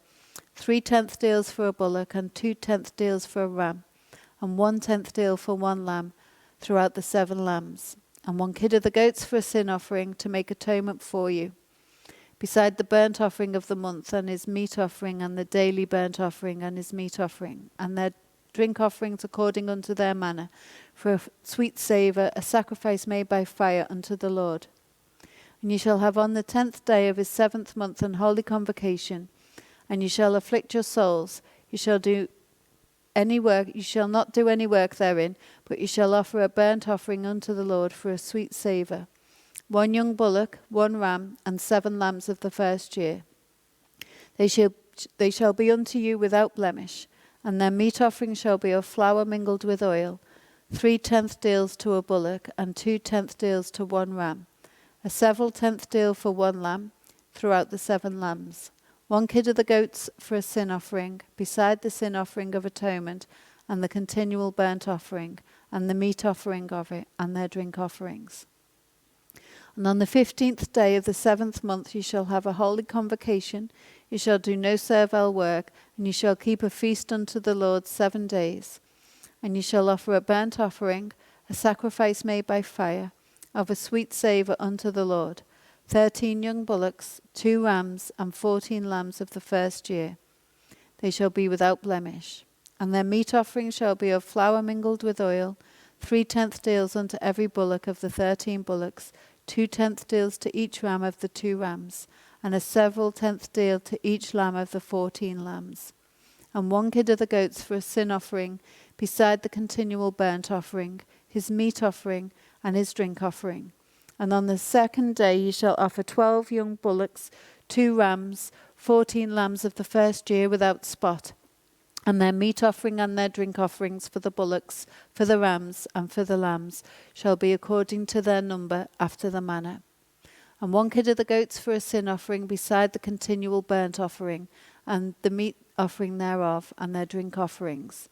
3 tenth deals for a bullock, and 2 tenth deals for a ram, and 1 tenth deal for 1 lamb, throughout the 7 lambs, and 1 kid of the goats for a sin offering, to make atonement for you. Beside the burnt offering of the month, and his meat offering, and the daily burnt offering, and his meat offering, and their drink offerings according unto their manner, for a sweet savour, a sacrifice made by fire unto the Lord. And ye shall have on the 10th day of his 7th month an holy convocation, and you shall afflict your souls. You shall do any work, you shall not do any work therein, but you shall offer a burnt offering unto the Lord for a sweet savour. 1 young bullock, 1 ram, and 7 lambs of the first year. They shall be unto you without blemish, and their meat offering shall be of flour mingled with oil, 3 tenth deals to a bullock, and 2 tenth deals to 1 ram, a several tenth deal for 1 lamb, throughout the 7 lambs. 1 kid of the goats for a sin offering, beside the sin offering of atonement, and the continual burnt offering, and the meat offering of it, and their drink offerings. And on the 15th day of the 7th month ye shall have a holy convocation. You shall do no servile work, and you shall keep a feast unto the Lord 7 days. And you shall offer a burnt offering, a sacrifice made by fire, of a sweet savour unto the Lord. 13 young bullocks, 2 rams, and 14 lambs of the first year. They shall be without blemish. And their meat offering shall be of flour mingled with oil, 3 tenth deals unto every bullock of the 13 bullocks, 2 tenth deals to each ram of the 2 rams, and a several tenth deal to each lamb of the 14 lambs. And 1 kid of the goats for a sin offering, beside the continual burnt offering, his meat offering, and his drink offering. And on the 2nd day ye shall offer 12 young bullocks, 2 rams, 14 lambs of the first year without spot, and their meat offering and their drink offerings for the bullocks, for the rams, and for the lambs, shall be according to their number, after the manner. and 1 kid of the goats for a sin offering beside the continual burnt offering, and the meat offering thereof, and their drink offerings.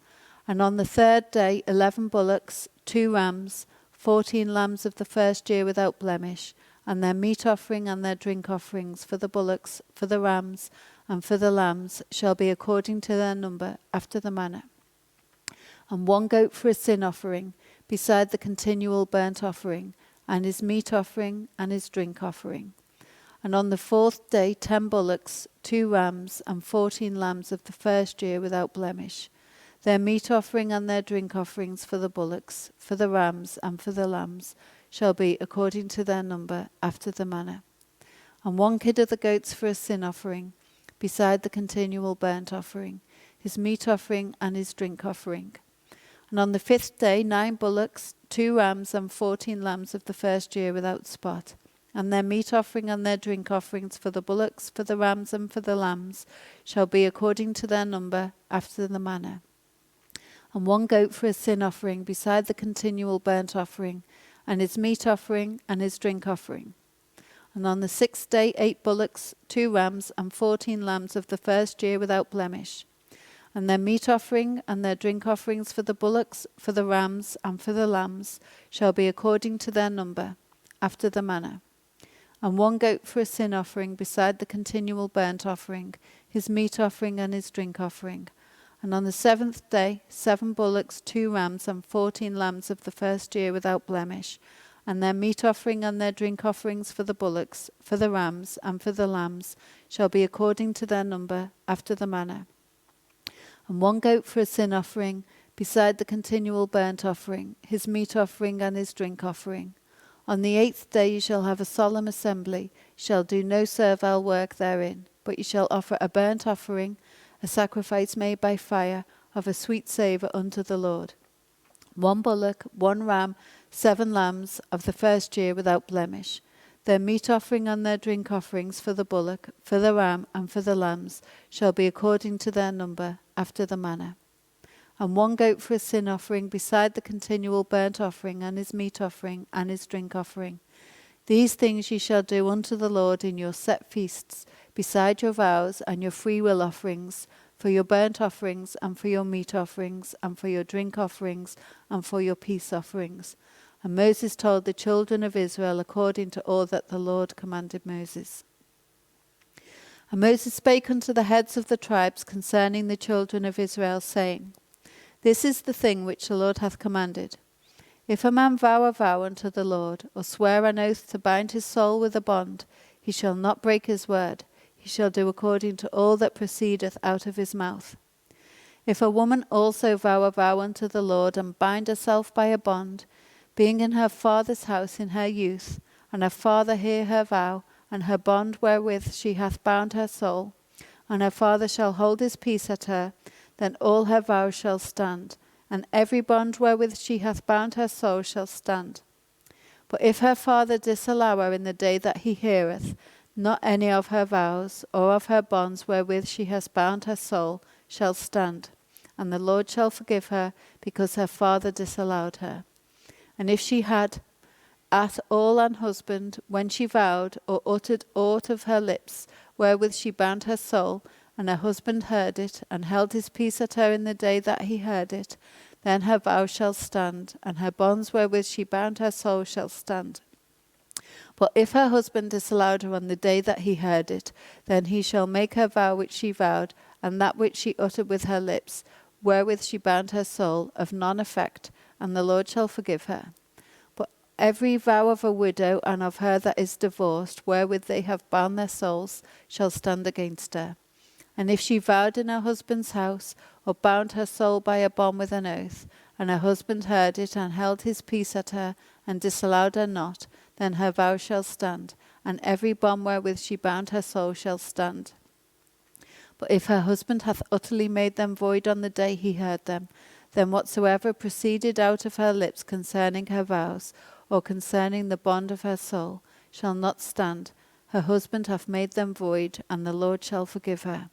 And on the third day 11 bullocks, 2 rams, 14 lambs of the first year without blemish, and their meat offering and their drink offerings for the bullocks, for the rams, and for the lambs shall be according to their number, after the manner. And 1 goat for a sin offering, beside the continual burnt offering, and his meat offering and his drink offering. And on the 4th day 10 bullocks, 2 rams, and 14 lambs of the first year without blemish. Their meat offering and their drink offerings for the bullocks, for the rams, and for the lambs shall be according to their number, after the manner. And 1 kid of the goats for a sin offering, beside the continual burnt offering, his meat offering and his drink offering. And on the 5th day 9 bullocks, 2 rams, and 14 lambs of the first year without spot. And their meat offering and their drink offerings for the bullocks, for the rams, and for the lambs shall be according to their number, after the manner. And 1 goat for a sin offering beside the continual burnt offering, and his meat offering and his drink offering. And on the 6th day 8 bullocks, 2 rams, and 14 lambs of the first year without blemish. And their meat offering and their drink offerings for the bullocks, for the rams, and for the lambs shall be according to their number, after the manner. And 1 goat for a sin offering beside the continual burnt offering, his meat offering and his drink offering. And on the 7th day 7 bullocks, 2 rams, and 14 lambs of the first year without blemish, and their meat offering and their drink offerings for the bullocks, for the rams, and for the lambs shall be according to their number, after the manner. And 1 goat for a sin offering beside the continual burnt offering, his meat offering and his drink offering. On the 8th day you shall have a solemn assembly, shall do no servile work therein, but you shall offer a burnt offering, a sacrifice made by fire, of a sweet savour unto the Lord. 1 bullock, 1 ram, 7 lambs of the first year without blemish. Their meat offering and their drink offerings for the bullock, for the ram, and for the lambs shall be according to their number, after the manner. And 1 goat for a sin offering beside the continual burnt offering and his meat offering and his drink offering. These things ye shall do unto the Lord in your set feasts, beside your vows and your freewill offerings, for your burnt offerings, and for your meat offerings, and for your drink offerings, and for your peace offerings. And Moses told the children of Israel according to all that the Lord commanded Moses. And Moses spake unto the heads of the tribes concerning the children of Israel, saying, This is the thing which the Lord hath commanded. If a man vow a vow unto the Lord, or swear an oath to bind his soul with a bond, he shall not break his word. He shall do according to all that proceedeth out of his mouth. If a woman also vow a vow unto the Lord, and bind herself by a bond, being in her father's house in her youth, and her father hear her vow, and her bond wherewith she hath bound her soul, and her father shall hold his peace at her, then all her vows shall stand, and every bond wherewith she hath bound her soul shall stand. But if her father disallow her in the day that he heareth, not any of her vows, or of her bonds wherewith she has bound her soul, shall stand, and the Lord shall forgive her, because her father disallowed her. And if she had at all an husband, when she vowed, or uttered aught of her lips, wherewith she bound her soul, and her husband heard it, and held his peace at her in the day that he heard it, then her vow shall stand, and her bonds wherewith she bound her soul shall stand. But if her husband disallowed her on the day that he heard it, then he shall make her vow which she vowed, and that which she uttered with her lips, wherewith she bound her soul, of none effect, and the Lord shall forgive her. But every vow of a widow and of her that is divorced, wherewith they have bound their souls, shall stand against her. And if she vowed in her husband's house, or bound her soul by a bond with an oath, and her husband heard it, and held his peace at her, and disallowed her not, then her vow shall stand, and every bond wherewith she bound her soul shall stand. But if her husband hath utterly made them void on the day he heard them, then whatsoever proceeded out of her lips concerning her vows, or concerning the bond of her soul, shall not stand. Her husband hath made them void, and the Lord shall forgive her.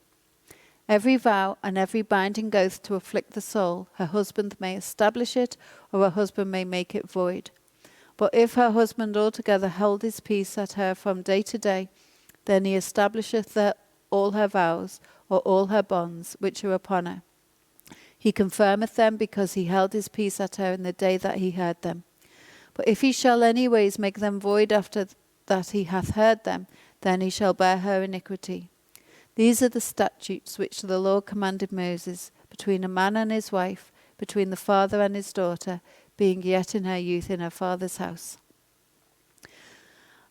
Every vow and every binding oath to afflict the soul, her husband may establish it, or her husband may make it void. But if her husband altogether held his peace at her from day to day, then he establisheth all her vows, or all her bonds, which are upon her. He confirmeth them, because he held his peace at her in the day that he heard them. But if he shall anyways make them void after that he hath heard them, then he shall bear her iniquity. These are the statutes which the Lord commanded Moses, between a man and his wife, between the father and his daughter, being yet in her youth in her father's house.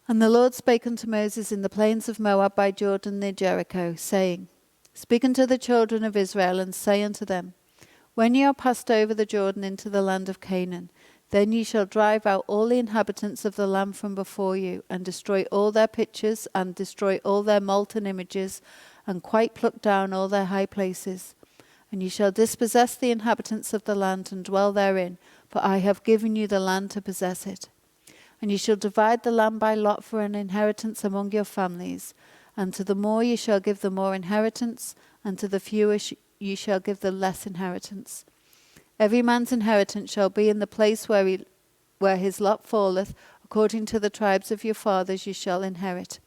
And the Lord spake unto Moses in the plains of Moab by Jordan near Jericho, saying, Speak unto the children of Israel, and say unto them, When ye are passed over the Jordan into the land of Canaan, then ye shall drive out all the inhabitants of the land from before you, and destroy all their pictures, and destroy all their molten images, and quite pluck down all their high places. And ye shall dispossess the inhabitants of the land, and dwell therein, for I have given you the land to possess it. And ye shall divide the land by lot for an inheritance among your families. And to the more ye shall give the more inheritance, and to the fewer ye shall give the less inheritance. Every man's inheritance shall be in the place where his lot falleth, according to the tribes of your fathers ye shall inherit.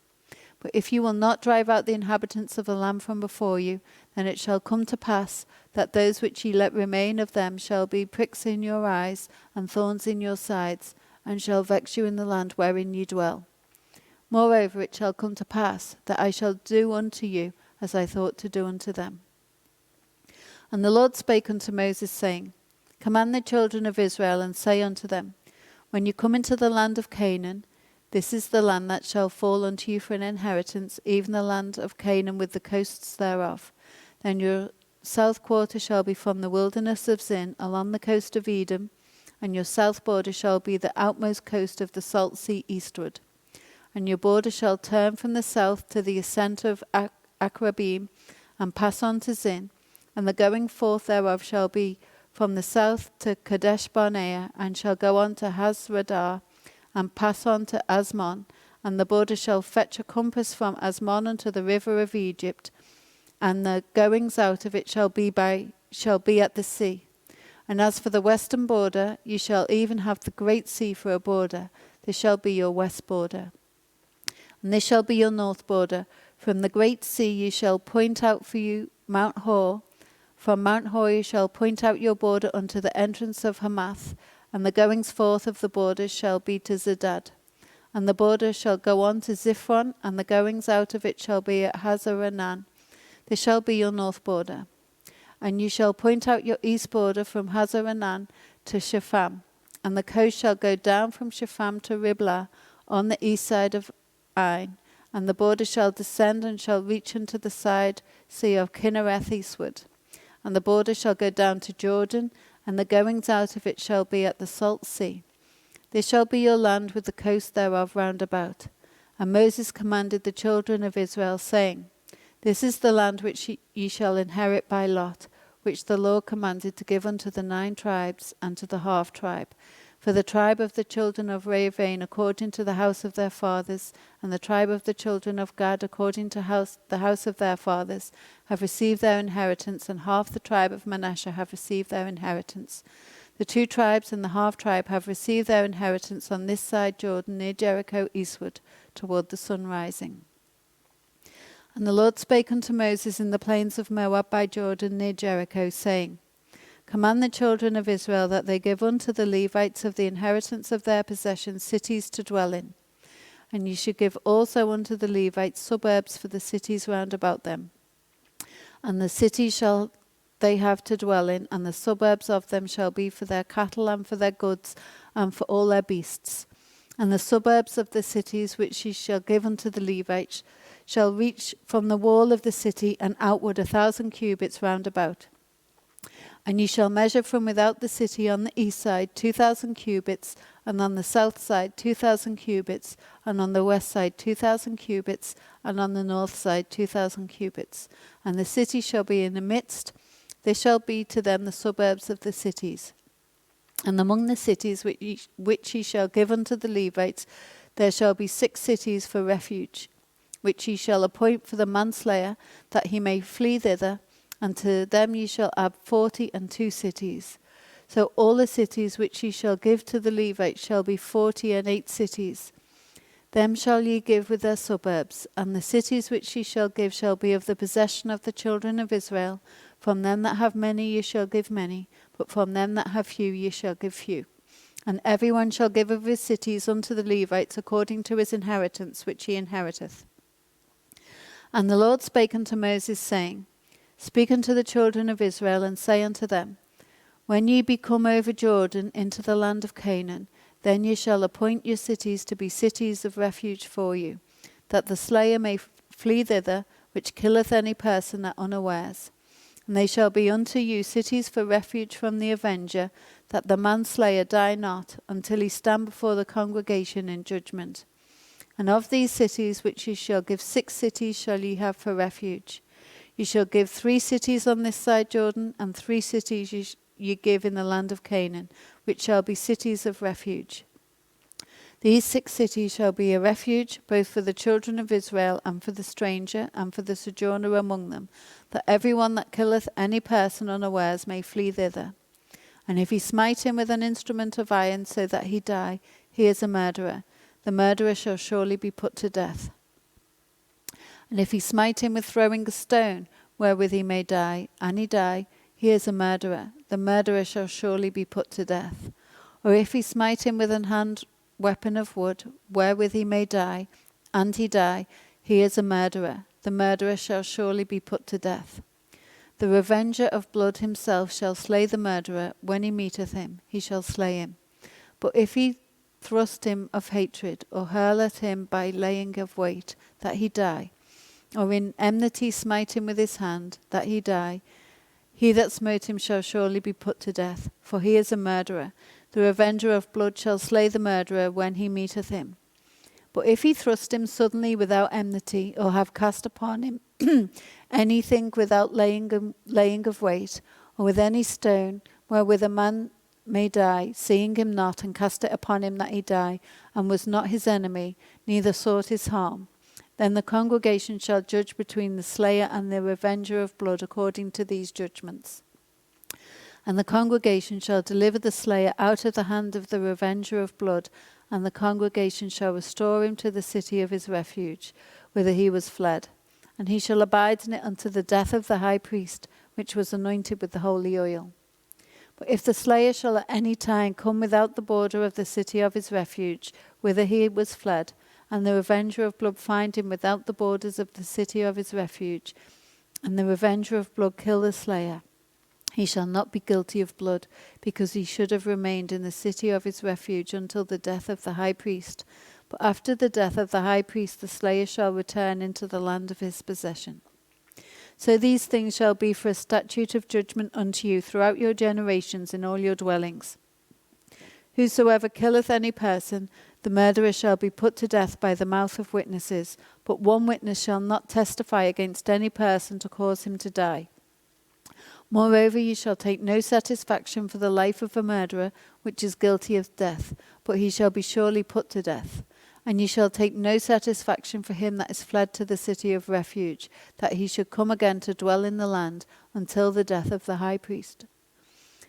But if you will not drive out the inhabitants of the land from before you, then it shall come to pass that those which ye let remain of them shall be pricks in your eyes, and thorns in your sides, and shall vex you in the land wherein ye dwell. Moreover, it shall come to pass that I shall do unto you as I thought to do unto them. And the Lord spake unto Moses, saying, Command the children of Israel, and say unto them, When you come into the land of Canaan, this is the land that shall fall unto you for an inheritance, even the land of Canaan with the coasts thereof. Then your south quarter shall be from the wilderness of Zin along the coast of Edom, and your south border shall be the outmost coast of the salt sea eastward. And your border shall turn from the south to the ascent of Akrabim, and pass on to Zin, and the going forth thereof shall be from the south to Kadesh Barnea, and shall go on to Hazradah, and pass on to Asmon, and the border shall fetch a compass from Asmon unto the river of Egypt, and the goings out of it shall be at the sea. And as for the western border, ye shall even have the great sea for a border. This shall be your west border. And this shall be your north border. From the great sea ye shall point out for you Mount Hor. From Mount Hor ye shall point out your border unto the entrance of Hamath, and the goings forth of the border shall be to Zedad. And the border shall go on to Ziphron, and the goings out of it shall be at Hazarenan. This shall be your north border. And you shall point out your east border from Hazarenan to Shepham. And the coast shall go down from Shepham to Riblah on the east side of Ain. And the border shall descend and shall reach unto the side sea of Kinnereth eastward. And the border shall go down to Jordan, and the goings out of it shall be at the salt sea. This shall be your land with the coast thereof round about. And Moses commanded the children of Israel, saying, This is the land which ye shall inherit by lot, which the Lord commanded to give unto the 9 tribes and to the half tribe. For the tribe of the children of Reuben according to the house of their fathers, and the tribe of the children of Gad according to the house of their fathers, have received their inheritance, and half the tribe of Manasseh have received their inheritance. The 2 tribes and the half tribe have received their inheritance on this side Jordan, near Jericho eastward, toward the sun rising. And the Lord spake unto Moses in the plains of Moab by Jordan near Jericho, saying, Command the children of Israel that they give unto the Levites of the inheritance of their possession cities to dwell in. And ye should give also unto the Levites suburbs for the cities round about them. And the cities shall they have to dwell in, and the suburbs of them shall be for their cattle and for their goods and for all their beasts. And the suburbs of the cities which ye shall give unto the Levites shall reach from the wall of the city and outward 1,000 cubits round about. And ye shall measure from without the city on the east side 2,000 cubits, and on the south side 2,000 cubits, and on the west side 2,000 cubits, and on the north side 2,000 cubits. And the city shall be in the midst. They shall be to them the suburbs of the cities. And among the cities which ye shall give unto the Levites, there shall be 6 cities for refuge, which ye shall appoint for the manslayer, that he may flee thither, and to them ye shall add 42 cities. So all the cities which ye shall give to the Levites shall be 48 cities. Them shall ye give with their suburbs, and the cities which ye shall give shall be of the possession of the children of Israel. From them that have many ye shall give many, but from them that have few ye shall give few. And every one shall give of his cities unto the Levites according to his inheritance which he inheriteth. And the Lord spake unto Moses, saying, Speak unto the children of Israel, and say unto them, When ye be come over Jordan into the land of Canaan, then ye shall appoint your cities to be cities of refuge for you, that the slayer may flee thither, which killeth any person at unawares. And they shall be unto you cities for refuge from the avenger, that the manslayer die not, until he stand before the congregation in judgment. And of these cities which ye shall give 6 cities shall ye have for refuge. Ye shall give 3 cities on this side Jordan, and 3 cities ye give in the land of Canaan, which shall be cities of refuge. These 6 cities shall be a refuge, both for the children of Israel, and for the stranger, and for the sojourner among them, that every one that killeth any person unawares may flee thither. And if he smite him with an instrument of iron, so that he die, he is a murderer. The murderer shall surely be put to death. And if he smite him with throwing a stone, wherewith he may die, and he die, he is a murderer. The murderer shall surely be put to death. Or if he smite him with an hand weapon of wood, wherewith he may die, and he die, he is a murderer. The murderer shall surely be put to death. The revenger of blood himself shall slay the murderer. When he meeteth him, he shall slay him. But if he thrust him of hatred, or hurl at him by laying of weight, that he die, or in enmity smite him with his hand, that he die, he that smote him shall surely be put to death, for he is a murderer. The revenger of blood shall slay the murderer when he meeteth him. But if he thrust him suddenly without enmity, or have cast upon him anything without laying of weight, or with any stone, wherewith a man may die, seeing him not, and cast it upon him that he die, and was not his enemy, neither sought his harm, then the congregation shall judge between the slayer and the revenger of blood according to these judgments. And the congregation shall deliver the slayer out of the hand of the revenger of blood, and the congregation shall restore him to the city of his refuge, whither he was fled. And he shall abide in it unto the death of the high priest, which was anointed with the holy oil. But if the slayer shall at any time come without the border of the city of his refuge, whither he was fled, and the revenger of blood find him without the borders of the city of his refuge, and the revenger of blood kill the slayer, he shall not be guilty of blood, because he should have remained in the city of his refuge until the death of the high priest. But after the death of the high priest the slayer shall return into the land of his possession. So these things shall be for a statute of judgment unto you throughout your generations in all your dwellings. Whosoever killeth any person, the murderer shall be put to death by the mouth of witnesses, but one witness shall not testify against any person to cause him to die. Moreover, ye shall take no satisfaction for the life of a murderer, which is guilty of death, but he shall be surely put to death. And ye shall take no satisfaction for him that is fled to the city of refuge, that he should come again to dwell in the land until the death of the high priest.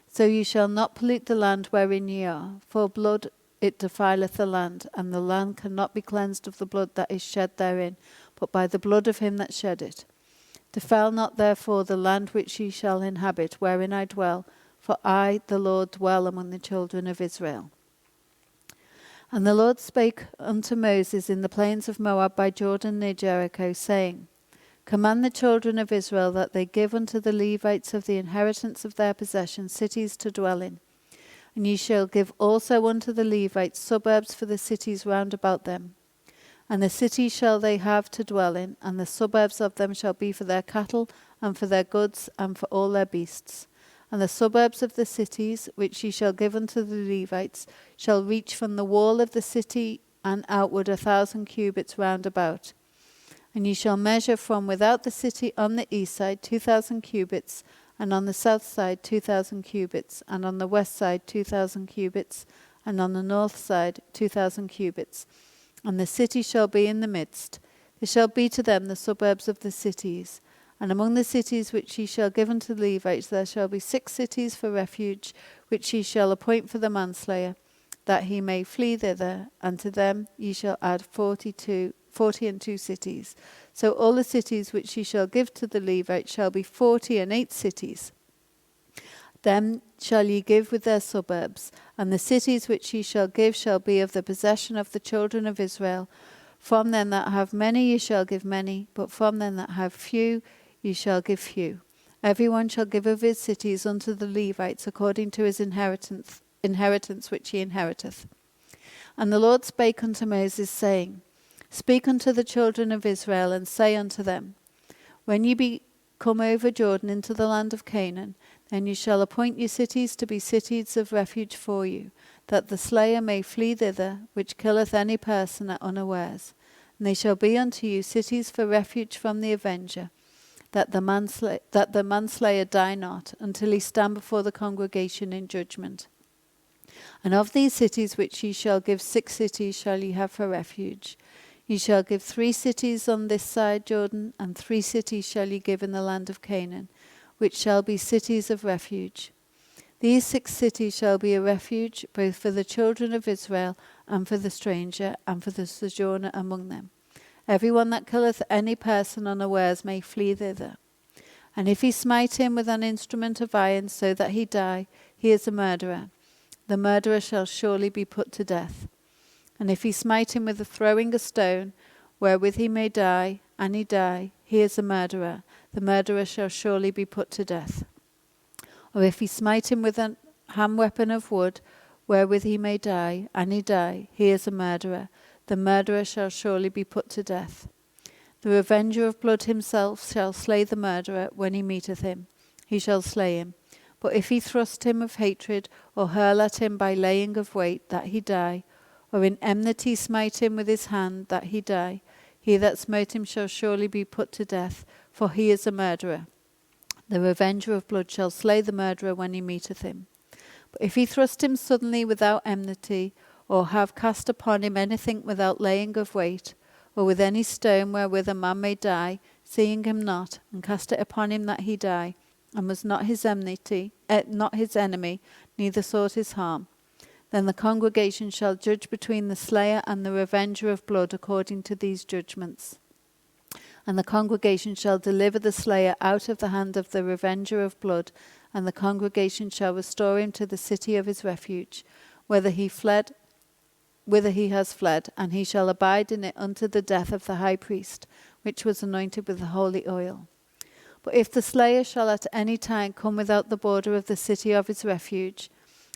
So ye shall not pollute the land wherein ye are, for blood it defileth the land, and the land cannot be cleansed of the blood that is shed therein, but by the blood of him that shed it. Defile not therefore the land which ye shall inhabit, wherein I dwell, for I, the Lord, dwell among the children of Israel. And the Lord spake unto Moses in the plains of Moab by Jordan near Jericho, saying, Command the children of Israel that they give unto the Levites of the inheritance of their possession cities to dwell in. And ye shall give also unto the Levites suburbs for the cities round about them. And the cities shall they have to dwell in, and the suburbs of them shall be for their cattle, and for their goods, and for all their beasts. And the suburbs of the cities, which ye shall give unto the Levites, shall reach from the wall of the city and outward 1,000 cubits round about. And ye shall measure from without the city on the east side 2,000 cubits, and on the south side 2,000 cubits, and on the west side 2,000 cubits, and on the north side 2,000 cubits. And the city shall be in the midst. There shall be to them the suburbs of the cities. And among the cities which ye shall give unto the Levites, there shall be 6 cities for refuge, which ye shall appoint for the manslayer, that he may flee thither, and to them ye shall add 40 and 2 cities. So all the cities which ye shall give to the Levites shall be 40 and 8 cities. Them shall ye give with their suburbs, and the cities which ye shall give shall be of the possession of the children of Israel. From them that have many ye shall give many, but from them that have few ye shall give few. Every one shall give of his cities unto the Levites according to his inheritance which he inheriteth. And the Lord spake unto Moses, saying, Speak unto the children of Israel, and say unto them, When ye be come over Jordan into the land of Canaan, then ye shall appoint your cities to be cities of refuge for you, that the slayer may flee thither, which killeth any person at unawares. And they shall be unto you cities for refuge from the avenger, that the manslayer die not, until he stand before the congregation in judgment. And of these cities which ye shall give 6 cities shall ye have for refuge. Ye shall give 3 cities on this side Jordan, and 3 cities shall ye give in the land of Canaan, which shall be cities of refuge. These 6 cities shall be a refuge, both for the children of Israel, and for the stranger, and for the sojourner among them. Every one that killeth any person unawares may flee thither. And if he smite him with an instrument of iron, so that he die, he is a murderer. The murderer shall surely be put to death. And if he smite him with the throwing a stone, wherewith he may die, and he die, he is a murderer. The murderer shall surely be put to death. Or if he smite him with an hand weapon of wood, wherewith he may die, and he die, he is a murderer. The murderer shall surely be put to death. The revenger of blood himself shall slay the murderer when he meeteth him. He shall slay him. But if he thrust him of hatred, or hurl at him by laying of weight, that he die, or in enmity smite him with his hand, that he die, he that smote him shall surely be put to death, for he is a murderer. The revenger of blood shall slay the murderer when he meeteth him. But if he thrust him suddenly without enmity, or have cast upon him anything without laying of weight, or with any stone wherewith a man may die, seeing him not, and cast it upon him that he die, and was not his enemy, neither sought his harm, then the congregation shall judge between the slayer and the revenger of blood according to these judgments. And the congregation shall deliver the slayer out of the hand of the revenger of blood, and the congregation shall restore him to the city of his refuge, whither he has fled, and he shall abide in it unto the death of the high priest, which was anointed with the holy oil. But if the slayer shall at any time come without the border of the city of his refuge,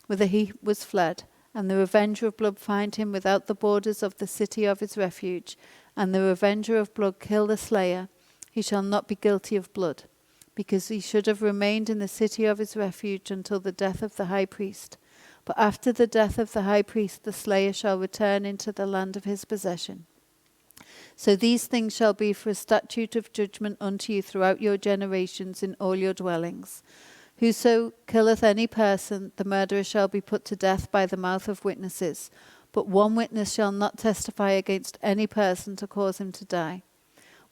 whither he was fled, and the revenger of blood find him without the borders of the city of his refuge, and the revenger of blood kill the slayer, he shall not be guilty of blood, because he should have remained in the city of his refuge until the death of the high priest. But after the death of the high priest, the slayer shall return into the land of his possession. So these things shall be for a statute of judgment unto you throughout your generations in all your dwellings. Whoso killeth any person, the murderer shall be put to death by the mouth of witnesses. But one witness shall not testify against any person to cause him to die.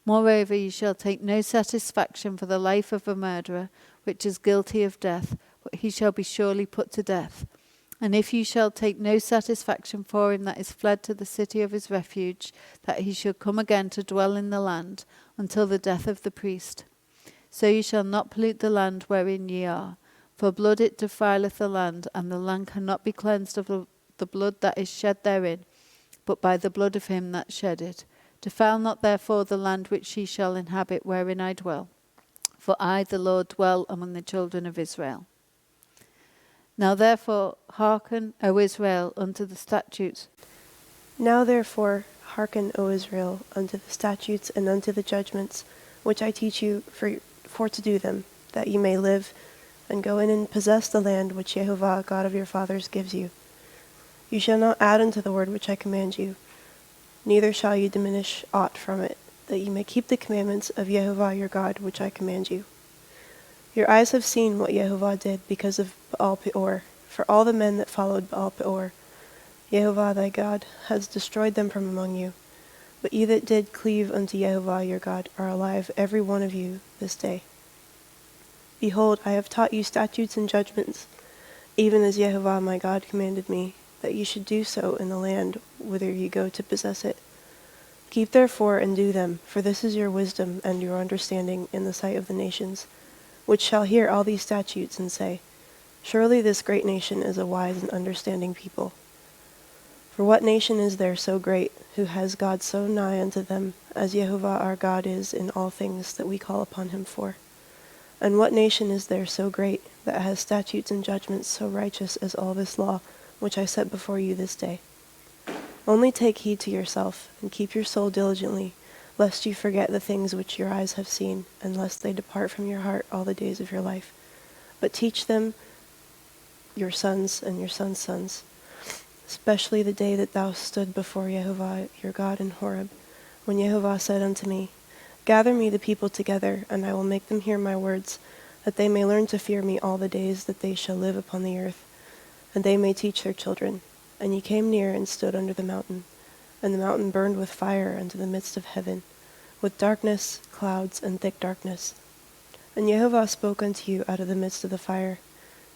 Moreover, ye shall take no satisfaction for the life of a murderer, which is guilty of death, but he shall be surely put to death. And if you shall take no satisfaction for him that is fled to the city of his refuge, that he shall come again to dwell in the land until the death of the priest. So ye shall not pollute the land wherein ye are. For blood it defileth the land, and the land cannot be cleansed of the blood that is shed therein, but by the blood of him that shed it. Defile not therefore the land which ye shall inhabit wherein I dwell. For I, the Lord, dwell among the children of Israel. Now therefore hearken, O Israel, unto the statutes. Now therefore hearken, O Israel, unto the statutes and unto the judgments, which I teach you for to do them, that ye may live, and go in and possess the land which Jehovah God of your fathers gives you. You shall not add unto the word which I command you, neither shall ye diminish aught from it, that ye may keep the commandments of Jehovah your God which I command you. Your eyes have seen what Jehovah did because of Baal Peor, for all the men that followed Baal Peor. Jehovah thy God has destroyed them from among you. But ye that did cleave unto Jehovah your God are alive, every one of you, this day. Behold, I have taught you statutes and judgments, even as Jehovah my God commanded me, that ye should do so in the land whither ye go to possess it. Keep therefore and do them, for this is your wisdom and your understanding in the sight of the nations, which shall hear all these statutes and say, Surely this great nation is a wise and understanding people. For what nation is there so great, who has God so nigh unto them, as Jehovah our God is in all things that we call upon him for? And what nation is there so great, that has statutes and judgments so righteous as all this law, which I set before you this day? Only take heed to yourself, and keep your soul diligently, lest you forget the things which your eyes have seen, and lest they depart from your heart all the days of your life. But teach them your sons and your sons' sons, especially the day that thou stood before Jehovah your God in Horeb, when Jehovah said unto me, Gather me the people together, and I will make them hear my words, that they may learn to fear me all the days that they shall live upon the earth, and they may teach their children. And ye came near and stood under the mountain, and the mountain burned with fire unto the midst of heaven, with darkness, clouds, and thick darkness. And Jehovah spoke unto you out of the midst of the fire.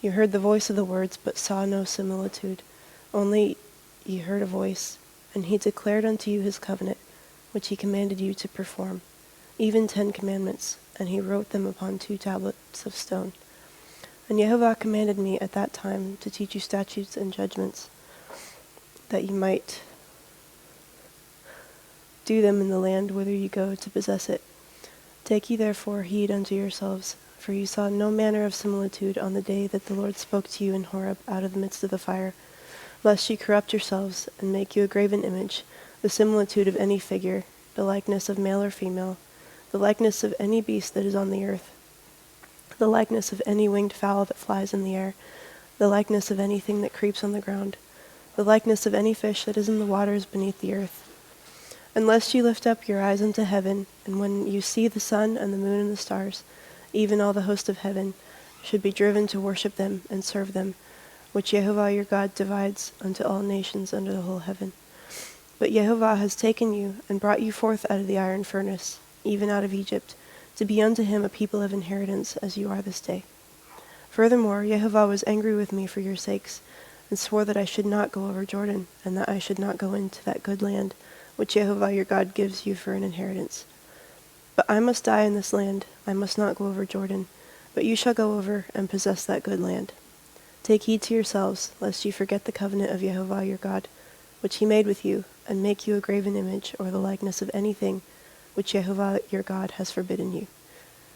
You heard the voice of the words, but saw no similitude, only ye heard a voice, and he declared unto you his covenant, which he commanded you to perform, even 10 commandments, and he wrote them upon 2 tablets of stone. And Jehovah commanded me at that time to teach you statutes and judgments, that ye might do them in the land whither ye go to possess it. Take ye therefore heed unto yourselves, for ye saw no manner of similitude on the day that the Lord spoke to you in Horeb out of the midst of the fire, lest ye corrupt yourselves, and make you a graven image, the similitude of any figure, the likeness of male or female, the likeness of any beast that is on the earth, the likeness of any winged fowl that flies in the air, the likeness of anything that creeps on the ground, the likeness of any fish that is in the waters beneath the earth. Unless ye lift up your eyes unto heaven, and when you see the sun and the moon and the stars, even all the host of heaven, should be driven to worship them and serve them, which Jehovah your God divides unto all nations under the whole heaven. But Jehovah has taken you and brought you forth out of the iron furnace, even out of Egypt, to be unto him a people of inheritance, as you are this day. Furthermore, Jehovah was angry with me for your sakes, and swore that I should not go over Jordan, and that I should not go into that good land, which Jehovah your God gives you for an inheritance. But I must die in this land, I must not go over Jordan, but you shall go over and possess that good land. Take heed to yourselves, lest you forget the covenant of Jehovah your God, which he made with you, and make you a graven image, or the likeness of anything which Jehovah your God has forbidden you.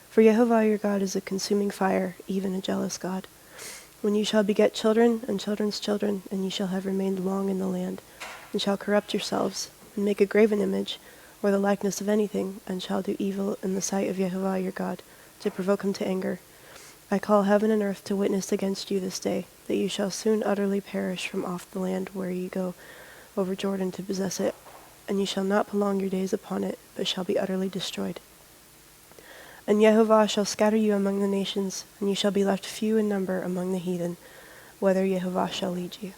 For Jehovah your God is a consuming fire, even a jealous God. When you shall beget children and children's children, and ye shall have remained long in the land, and shall corrupt yourselves, and make a graven image, or the likeness of anything, and shall do evil in the sight of Jehovah your God, to provoke him to anger, I call heaven and earth to witness against you this day, that you shall soon utterly perish from off the land where ye go over Jordan to possess it, and ye shall not prolong your days upon it, but shall be utterly destroyed. And Jehovah shall scatter you among the nations, and ye shall be left few in number among the heathen, whither Jehovah shall lead you.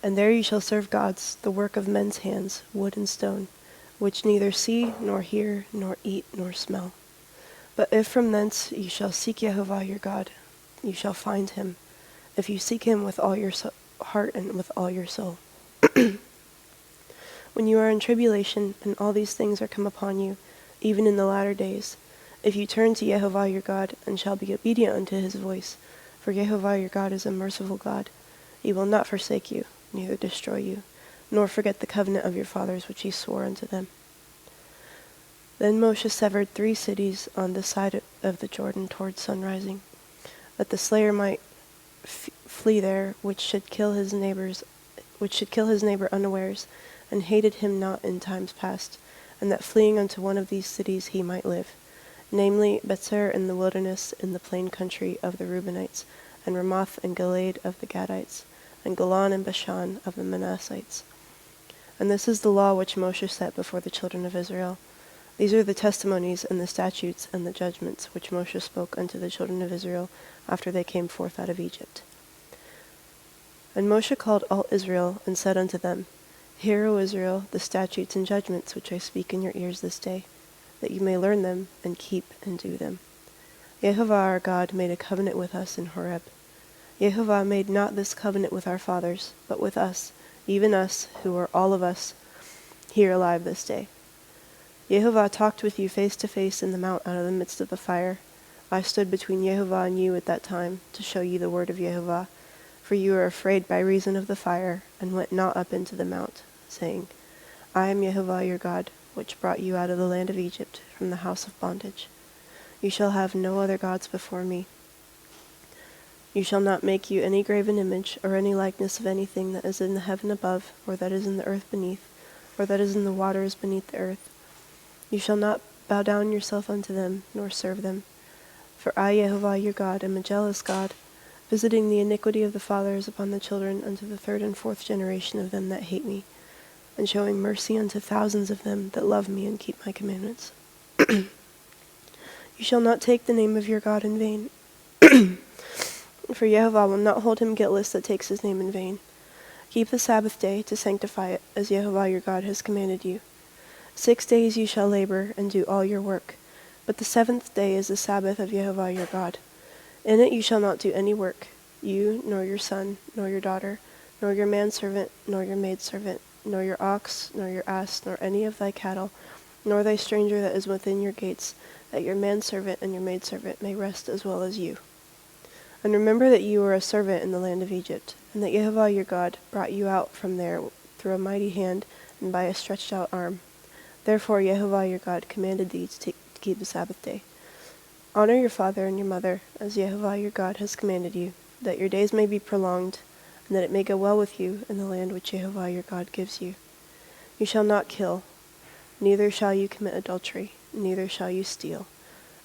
And there ye shall serve gods, the work of men's hands, wood and stone, which neither see, nor hear, nor eat, nor smell. But if from thence ye shall seek Jehovah your God, you shall find him, if you seek him with all your heart and with all your soul. When you are in tribulation, and all these things are come upon you, even in the latter days, if you turn to Jehovah your God, and shall be obedient unto his voice, for Jehovah your God is a merciful God, he will not forsake you, neither destroy you, nor forget the covenant of your fathers which he swore unto them. Then Moshe severed 3 cities on this side of the Jordan toward sunrising, that the slayer might flee there, which should kill his neighbor unawares, and hated him not in times past, and that fleeing unto one of these cities he might live, namely Betzer in the wilderness in the plain country of the Reubenites, and Ramoth and Gilead of the Gadites, and Golan and Bashan of the Manassites. And this is the law which Moshe set before the children of Israel. These are the testimonies and the statutes and the judgments which Moshe spoke unto the children of Israel after they came forth out of Egypt. And Moshe called all Israel and said unto them, Hear, O Israel, the statutes and judgments which I speak in your ears this day, that you may learn them and keep and do them. Yehovah our God made a covenant with us in Horeb. Yehovah made not this covenant with our fathers, but with us, even us, who are all of us here alive this day. Yehovah talked with you face to face in the mount out of the midst of the fire. I stood between Yehovah and you at that time to show you the word of Yehovah, for you were afraid by reason of the fire, and went not up into the mount, saying, I am Yehovah your God, which brought you out of the land of Egypt, from the house of bondage. You shall have no other gods before me. You shall not make you any graven image, or any likeness of anything that is in the heaven above, or that is in the earth beneath, or that is in the waters beneath the earth. You shall not bow down yourself unto them, nor serve them. For I, Yehovah your God, am a jealous God, visiting the iniquity of the fathers upon the children unto the third and fourth generation of them that hate me, and showing mercy unto thousands of them that love me and keep my commandments. You shall not take the name of your God in vain, for Yehovah will not hold him guiltless that takes his name in vain. Keep the Sabbath day to sanctify it, as Yehovah your God has commanded you. 6 days you shall labor and do all your work, but the seventh day is the Sabbath of Yehovah your God. In it you shall not do any work, you, nor your son, nor your daughter, nor your manservant, nor your maidservant, nor your ox, nor your ass, nor any of thy cattle, nor thy stranger that is within your gates, that your manservant and your maidservant may rest as well as you. And remember that you were a servant in the land of Egypt, and that Yehovah your God brought you out from there through a mighty hand and by a stretched out arm. Therefore Yehovah your God commanded thee to keep the Sabbath day. Honor your father and your mother, as Yehovah your God has commanded you, that your days may be prolonged, and that it may go well with you in the land which Yehovah your God gives you. You shall not kill, neither shall you commit adultery, neither shall you steal,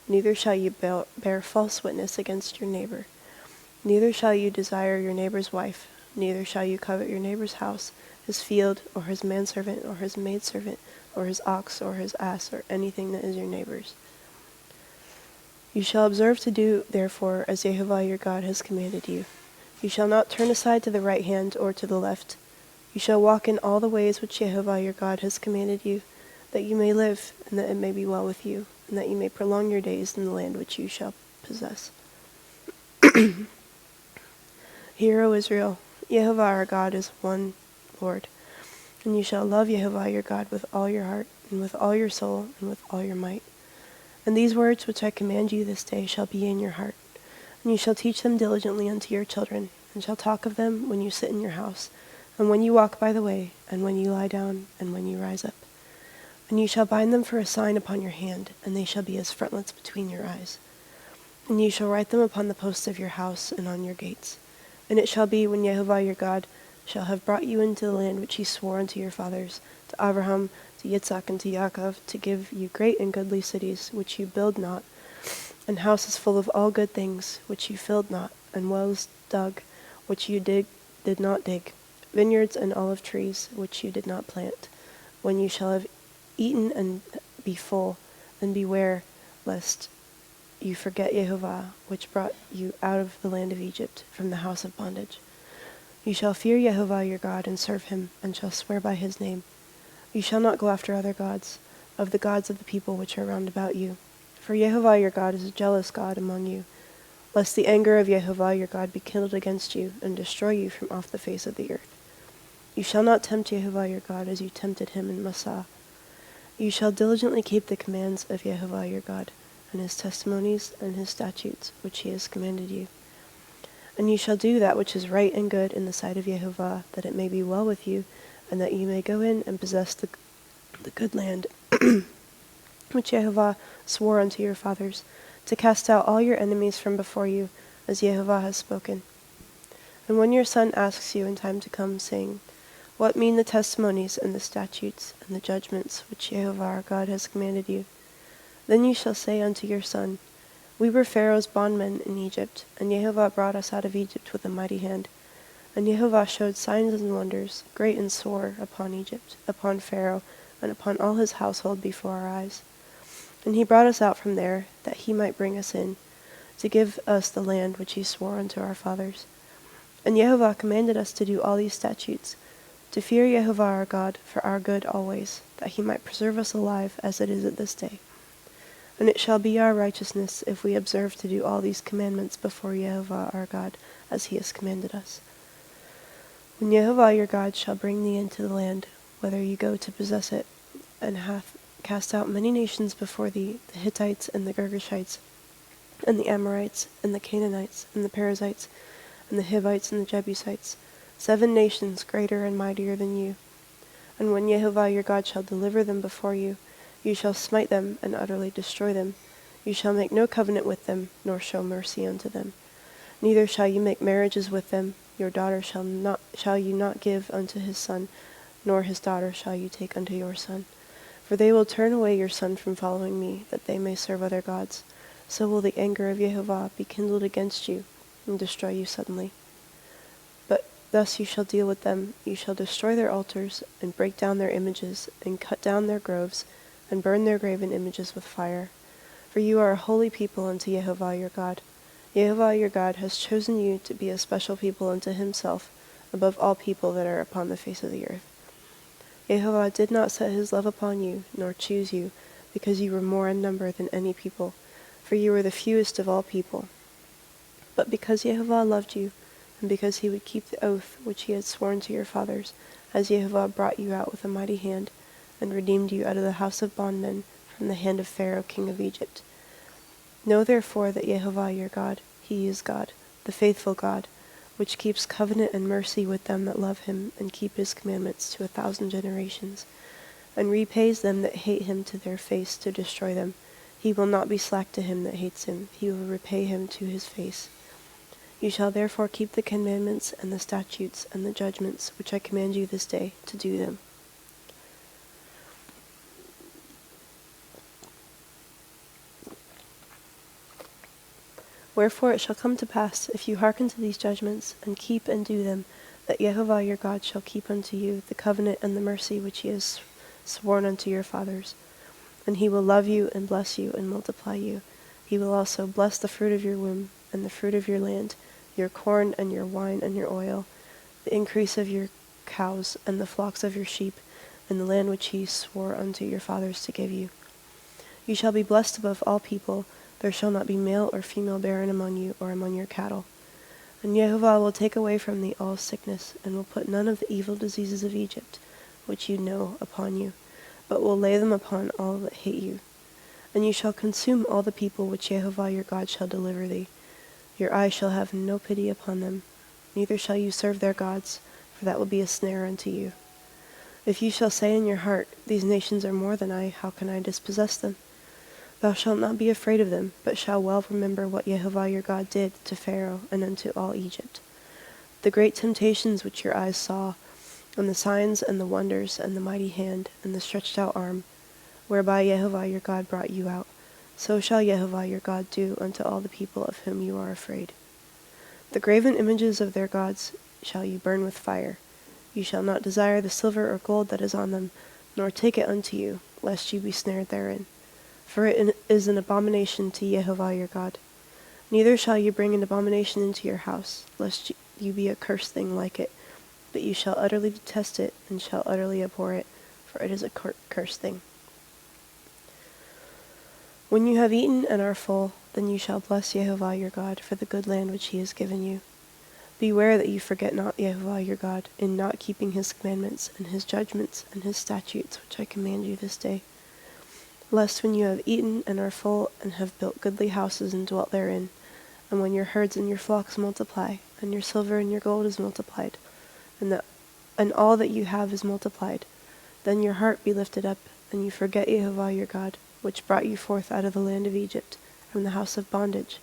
neither shall you bear false witness against your neighbor, neither shall you desire your neighbor's wife, neither shall you covet your neighbor's house, his field, or his manservant, or his maidservant, or his ox, or his ass, or anything that is your neighbor's. You shall observe to do, therefore, as Yehovah your God has commanded you. You shall not turn aside to the right hand or to the left. You shall walk in all the ways which Yehovah your God has commanded you, that you may live, and that it may be well with you, and that you may prolong your days in the land which you shall possess. Hear, O Israel, Yehovah our God is one Lord, and you shall love Yehovah your God with all your heart, and with all your soul, and with all your might. And these words which I command you this day shall be in your heart, and you shall teach them diligently unto your children, and shall talk of them when you sit in your house, and when you walk by the way, and when you lie down, and when you rise up. And you shall bind them for a sign upon your hand, and they shall be as frontlets between your eyes. And you shall write them upon the posts of your house and on your gates. And it shall be, when Yehovah your God shall have brought you into the land which he swore unto your fathers, to Abraham, to Yitzhak, and to Yaakov, to give you great and goodly cities, which you build not, and houses full of all good things, which you filled not, and wells dug, which you did not dig, vineyards and olive trees, which you did not plant. When you shall have eaten and be full, then beware lest you forget Yehovah, which brought you out of the land of Egypt, from the house of bondage. You shall fear Yehovah your God, and serve him, and shall swear by his name. You shall not go after other gods, of the gods of the people which are round about you. For Yehovah your God is a jealous God among you, lest the anger of Yehovah your God be kindled against you, and destroy you from off the face of the earth. You shall not tempt Yehovah your God as you tempted him in Massah. You shall diligently keep the commands of Yehovah your God, and his testimonies and his statutes, which he has commanded you. And you shall do that which is right and good in the sight of Yehovah, that it may be well with you, and that you may go in and possess the good land which Yehovah swore unto your fathers, to cast out all your enemies from before you, as Yehovah has spoken. And when your son asks you in time to come, saying, What mean the testimonies and the statutes and the judgments which Yehovah our God has commanded you? Then you shall say unto your son, We were Pharaoh's bondmen in Egypt, and Yehovah brought us out of Egypt with a mighty hand. And Yehovah showed signs and wonders, great and sore, upon Egypt, upon Pharaoh, and upon all his household before our eyes. And he brought us out from there, that he might bring us in, to give us the land which he swore unto our fathers. And Yehovah commanded us to do all these statutes, to fear Jehovah our God for our good always, that he might preserve us alive as it is at this day. And it shall be our righteousness if we observe to do all these commandments before Jehovah our God, as he has commanded us. When Jehovah your God shall bring thee into the land, whether you go to possess it, and hath cast out many nations before thee, the Hittites and the Girgashites, and the Amorites, and the Canaanites, and the Perizzites, and the Hivites, and the Jebusites, 7 nations greater and mightier than you. And when Jehovah your God shall deliver them before you, you shall smite them and utterly destroy them. You shall make no covenant with them, nor show mercy unto them. Neither shall you make marriages with them. Your daughter shall you not give unto his son, nor his daughter shall you take unto your son. For they will turn away your son from following me, that they may serve other gods. So will the anger of Jehovah be kindled against you, and destroy you suddenly. But thus you shall deal with them. You shall destroy their altars, and break down their images, and cut down their groves, and burn their graven images with fire. For you are a holy people unto Jehovah your God. Jehovah your God has chosen you to be a special people unto himself, above all people that are upon the face of the earth. Jehovah did not set his love upon you, nor choose you, because you were more in number than any people, for you were the fewest of all people. But because Jehovah loved you, and because he would keep the oath which he had sworn to your fathers, as Jehovah brought you out with a mighty hand, and redeemed you out of the house of bondmen from the hand of Pharaoh king of Egypt. Know therefore that Jehovah your God, he is God, the faithful God, which keeps covenant and mercy with them that love him, and keep his commandments to 1,000 generations, and repays them that hate him to their face to destroy them. He will not be slack to him that hates him, he will repay him to his face. You shall therefore keep the commandments and the statutes and the judgments which I command you this day, to do them. Wherefore it shall come to pass, if you hearken to these judgments, and keep and do them, that Jehovah your God shall keep unto you the covenant and the mercy which he has sworn unto your fathers. And he will love you and bless you and multiply you. He will also bless the fruit of your womb, and the fruit of your land, your corn and your wine and your oil, the increase of your cows and the flocks of your sheep, in the land which he swore unto your fathers to give you. You shall be blessed above all people. There shall not be male or female barren among you or among your cattle. And Jehovah will take away from thee all sickness, and will put none of the evil diseases of Egypt, which you know, upon you, but will lay them upon all that hate you. And you shall consume all the people which Jehovah your God shall deliver thee. Your eye shall have no pity upon them, neither shall you serve their gods, for that will be a snare unto you. If you shall say in your heart, these nations are more than I, how can I dispossess them? Thou shalt not be afraid of them, but shalt well remember what Jehovah your God did to Pharaoh and unto all Egypt. The great temptations which your eyes saw, and the signs and the wonders and the mighty hand and the stretched out arm, whereby Jehovah your God brought you out, so shall Jehovah your God do unto all the people of whom you are afraid. The graven images of their gods shall you burn with fire. You shall not desire the silver or gold that is on them, nor take it unto you, lest you be snared therein. For it is an abomination to Jehovah your God. Neither shall you bring an abomination into your house, lest you be a cursed thing like it, but you shall utterly detest it, and shall utterly abhor it, for it is a cursed thing. When you have eaten and are full, then you shall bless Jehovah your God for the good land which he has given you. Beware that you forget not Jehovah your God, in not keeping his commandments, and his judgments, and his statutes, which I command you this day. Lest when you have eaten and are full, and have built goodly houses and dwelt therein, and when your herds and your flocks multiply, and your silver and your gold is multiplied, and all that you have is multiplied, then your heart be lifted up, and you forget Jehovah your God, which brought you forth out of the land of Egypt, from the house of bondage,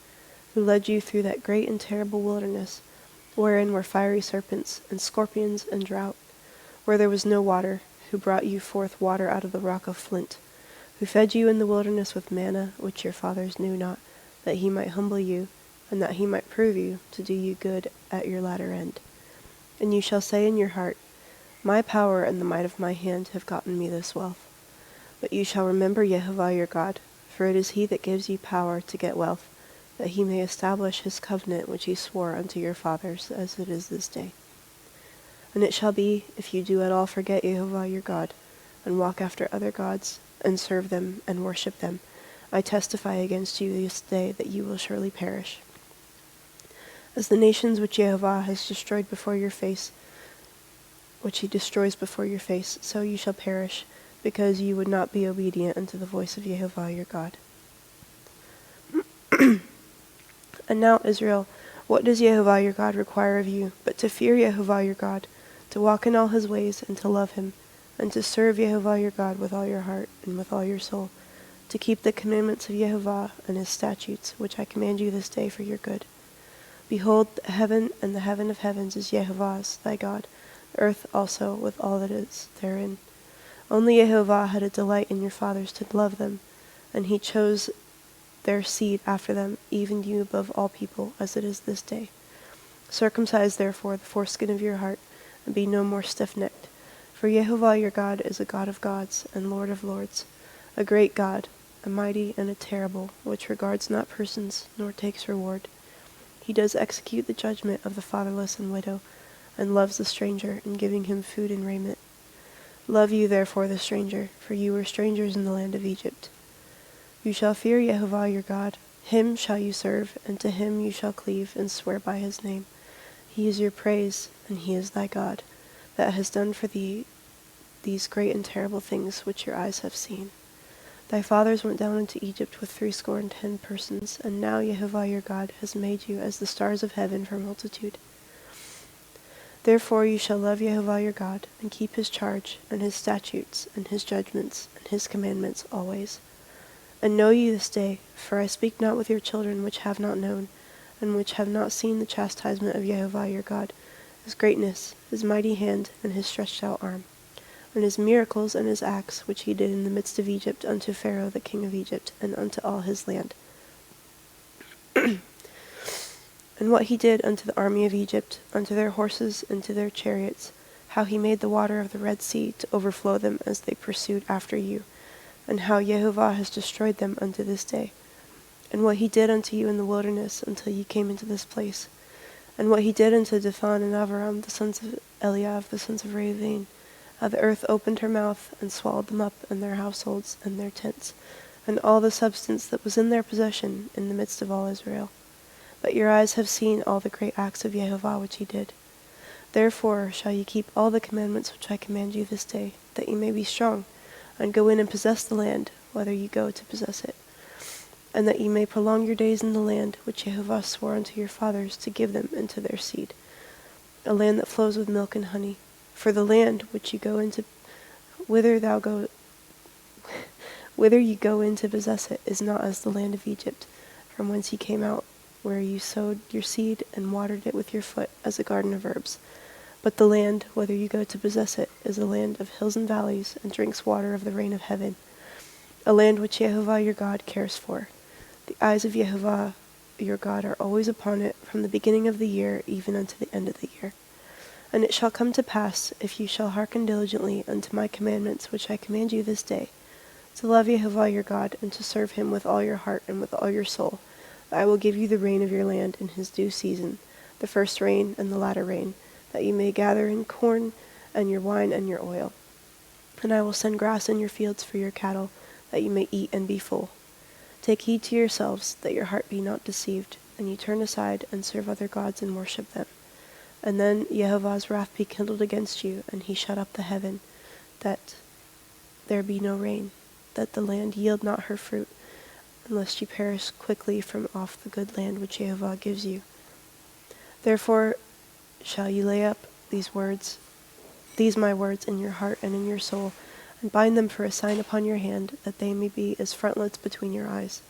who led you through that great and terrible wilderness, wherein were fiery serpents, and scorpions, and drought, where there was no water, who brought you forth water out of the rock of flint, who fed you in the wilderness with manna, which your fathers knew not, that he might humble you, and that he might prove you, to do you good at your latter end. And you shall say in your heart, my power and the might of my hand have gotten me this wealth. But you shall remember Jehovah your God, for it is he that gives you power to get wealth, that he may establish his covenant which he swore unto your fathers, as it is this day. And it shall be, if you do at all forget Jehovah your God, and walk after other gods, and serve them, and worship them, I testify against you this day that you will surely perish. As the nations which Jehovah has destroyed before your face, which he destroys before your face, so you shall perish, because you would not be obedient unto the voice of Jehovah your God. And now, Israel, what does Jehovah your God require of you, but to fear Jehovah your God, to walk in all his ways, and to love him, and to serve Jehovah your God with all your heart and with all your soul, to keep the commandments of Jehovah and his statutes, which I command you this day for your good. Behold, the heaven and the heaven of heavens is Jehovah's, thy God, the earth also with all that is therein. Only Jehovah had a delight in your fathers to love them, and he chose their seed after them, even you above all people, as it is this day. Circumcise therefore the foreskin of your heart, and be no more stiff-necked. For Jehovah your God is a God of gods and Lord of lords, a great God, a mighty and a terrible, which regards not persons, nor takes reward. He does execute the judgment of the fatherless and widow, and loves the stranger, in giving him food and raiment. Love you therefore the stranger, for you were strangers in the land of Egypt. You shall fear Jehovah your God, him shall you serve, and to him you shall cleave, and swear by his name. He is your praise, and he is thy God, that has done for thee these great and terrible things which your eyes have seen. Thy fathers went down into Egypt with 70 persons, and now Jehovah your God has made you as the stars of heaven for multitude. Therefore you shall love Jehovah your God, and keep his charge, and his statutes, and his judgments, and his commandments always. And know ye this day, for I speak not with your children which have not known, and which have not seen the chastisement of Jehovah your God, his greatness, his mighty hand, and his stretched out arm, and his miracles and his acts which he did in the midst of Egypt unto Pharaoh the king of Egypt, and unto all his land. And what he did unto the army of Egypt, unto their horses and to their chariots, how he made the water of the Red Sea to overflow them as they pursued after you, and how Jehovah has destroyed them unto this day. And what he did unto you in the wilderness until ye came into this place. And what he did unto Dathan and Abiram, the sons of Eliab, the sons of Reuven, how the earth opened her mouth, and swallowed them up, and their households, and their tents, and all the substance that was in their possession, in the midst of all Israel. But your eyes have seen all the great acts of Jehovah which he did. Therefore shall ye keep all the commandments which I command you this day, that ye may be strong, and go in and possess the land, whether ye go to possess it, and that ye may prolong your days in the land which Jehovah swore unto your fathers to give them and to their seed, a land that flows with milk and honey. For the land which you go into, whither ye go in to possess it, is not as the land of Egypt, from whence ye came out, where you sowed your seed and watered it with your foot as a garden of herbs. But the land, whether you go to possess it, is a land of hills and valleys, and drinks water of the rain of heaven, a land which Jehovah your God cares for. The eyes of Jehovah your God are always upon it, from the beginning of the year even unto the end of the year. And it shall come to pass, if you shall hearken diligently unto my commandments which I command you this day, to love Jehovah your God, and to serve him with all your heart and with all your soul, that I will give you the rain of your land in his due season, the first rain and the latter rain, that you may gather in corn and your wine and your oil. And I will send grass in your fields for your cattle, that you may eat and be full. Take heed to yourselves, that your heart be not deceived, and you turn aside and serve other gods and worship them. And then Jehovah's wrath be kindled against you, and he shut up the heaven, that there be no rain, that the land yield not her fruit, unless you perish quickly from off the good land which Jehovah gives you. Therefore shall you lay up these my words in your heart and in your soul, and bind them for a sign upon your hand, that they may be as frontlets between your eyes.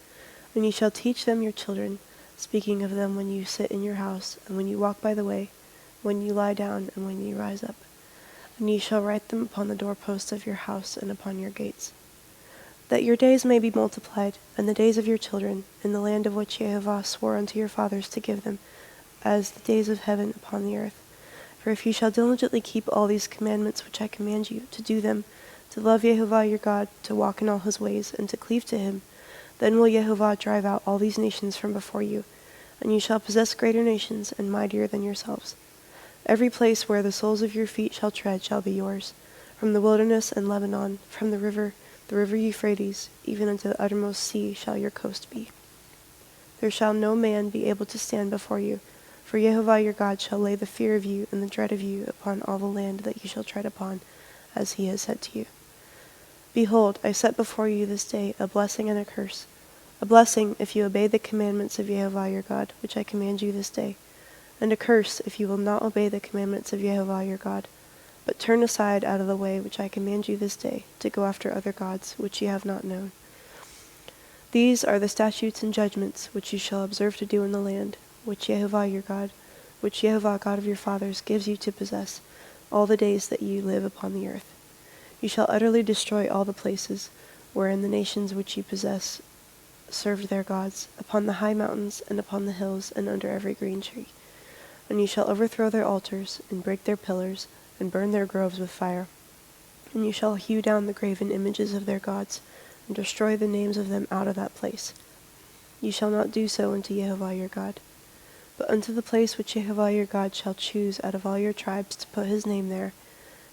And you shall teach them your children, speaking of them when you sit in your house, and when you walk by the way, when you lie down, and when you rise up. And ye shall write them upon the doorposts of your house and upon your gates, that your days may be multiplied, and the days of your children, in the land of which Jehovah swore unto your fathers to give them, as the days of heaven upon the earth. For if you shall diligently keep all these commandments which I command you, to do them, to love Jehovah your God, to walk in all his ways, and to cleave to him, then will Jehovah drive out all these nations from before you, and you shall possess greater nations and mightier than yourselves. Every place where the soles of your feet shall tread shall be yours, from the wilderness and Lebanon, from the river Euphrates, even unto the uttermost sea shall your coast be. There shall no man be able to stand before you, for Jehovah your God shall lay the fear of you and the dread of you upon all the land that you shall tread upon, as he has said to you. Behold, I set before you this day a blessing and a curse. A blessing if you obey the commandments of Jehovah your God, which I command you this day, and a curse if you will not obey the commandments of Jehovah your God, but turn aside out of the way which I command you this day, to go after other gods which ye have not known. These are the statutes and judgments which you shall observe to do in the land, which Jehovah your God, which Jehovah God of your fathers gives you to possess, all the days that you live upon the earth. You shall utterly destroy all the places wherein the nations which you possess served their gods, upon the high mountains and upon the hills and under every green tree. And you shall overthrow their altars, and break their pillars, and burn their groves with fire. And you shall hew down the graven images of their gods, and destroy the names of them out of that place. You shall not do so unto Jehovah your God. But unto the place which Jehovah your God shall choose out of all your tribes to put his name there,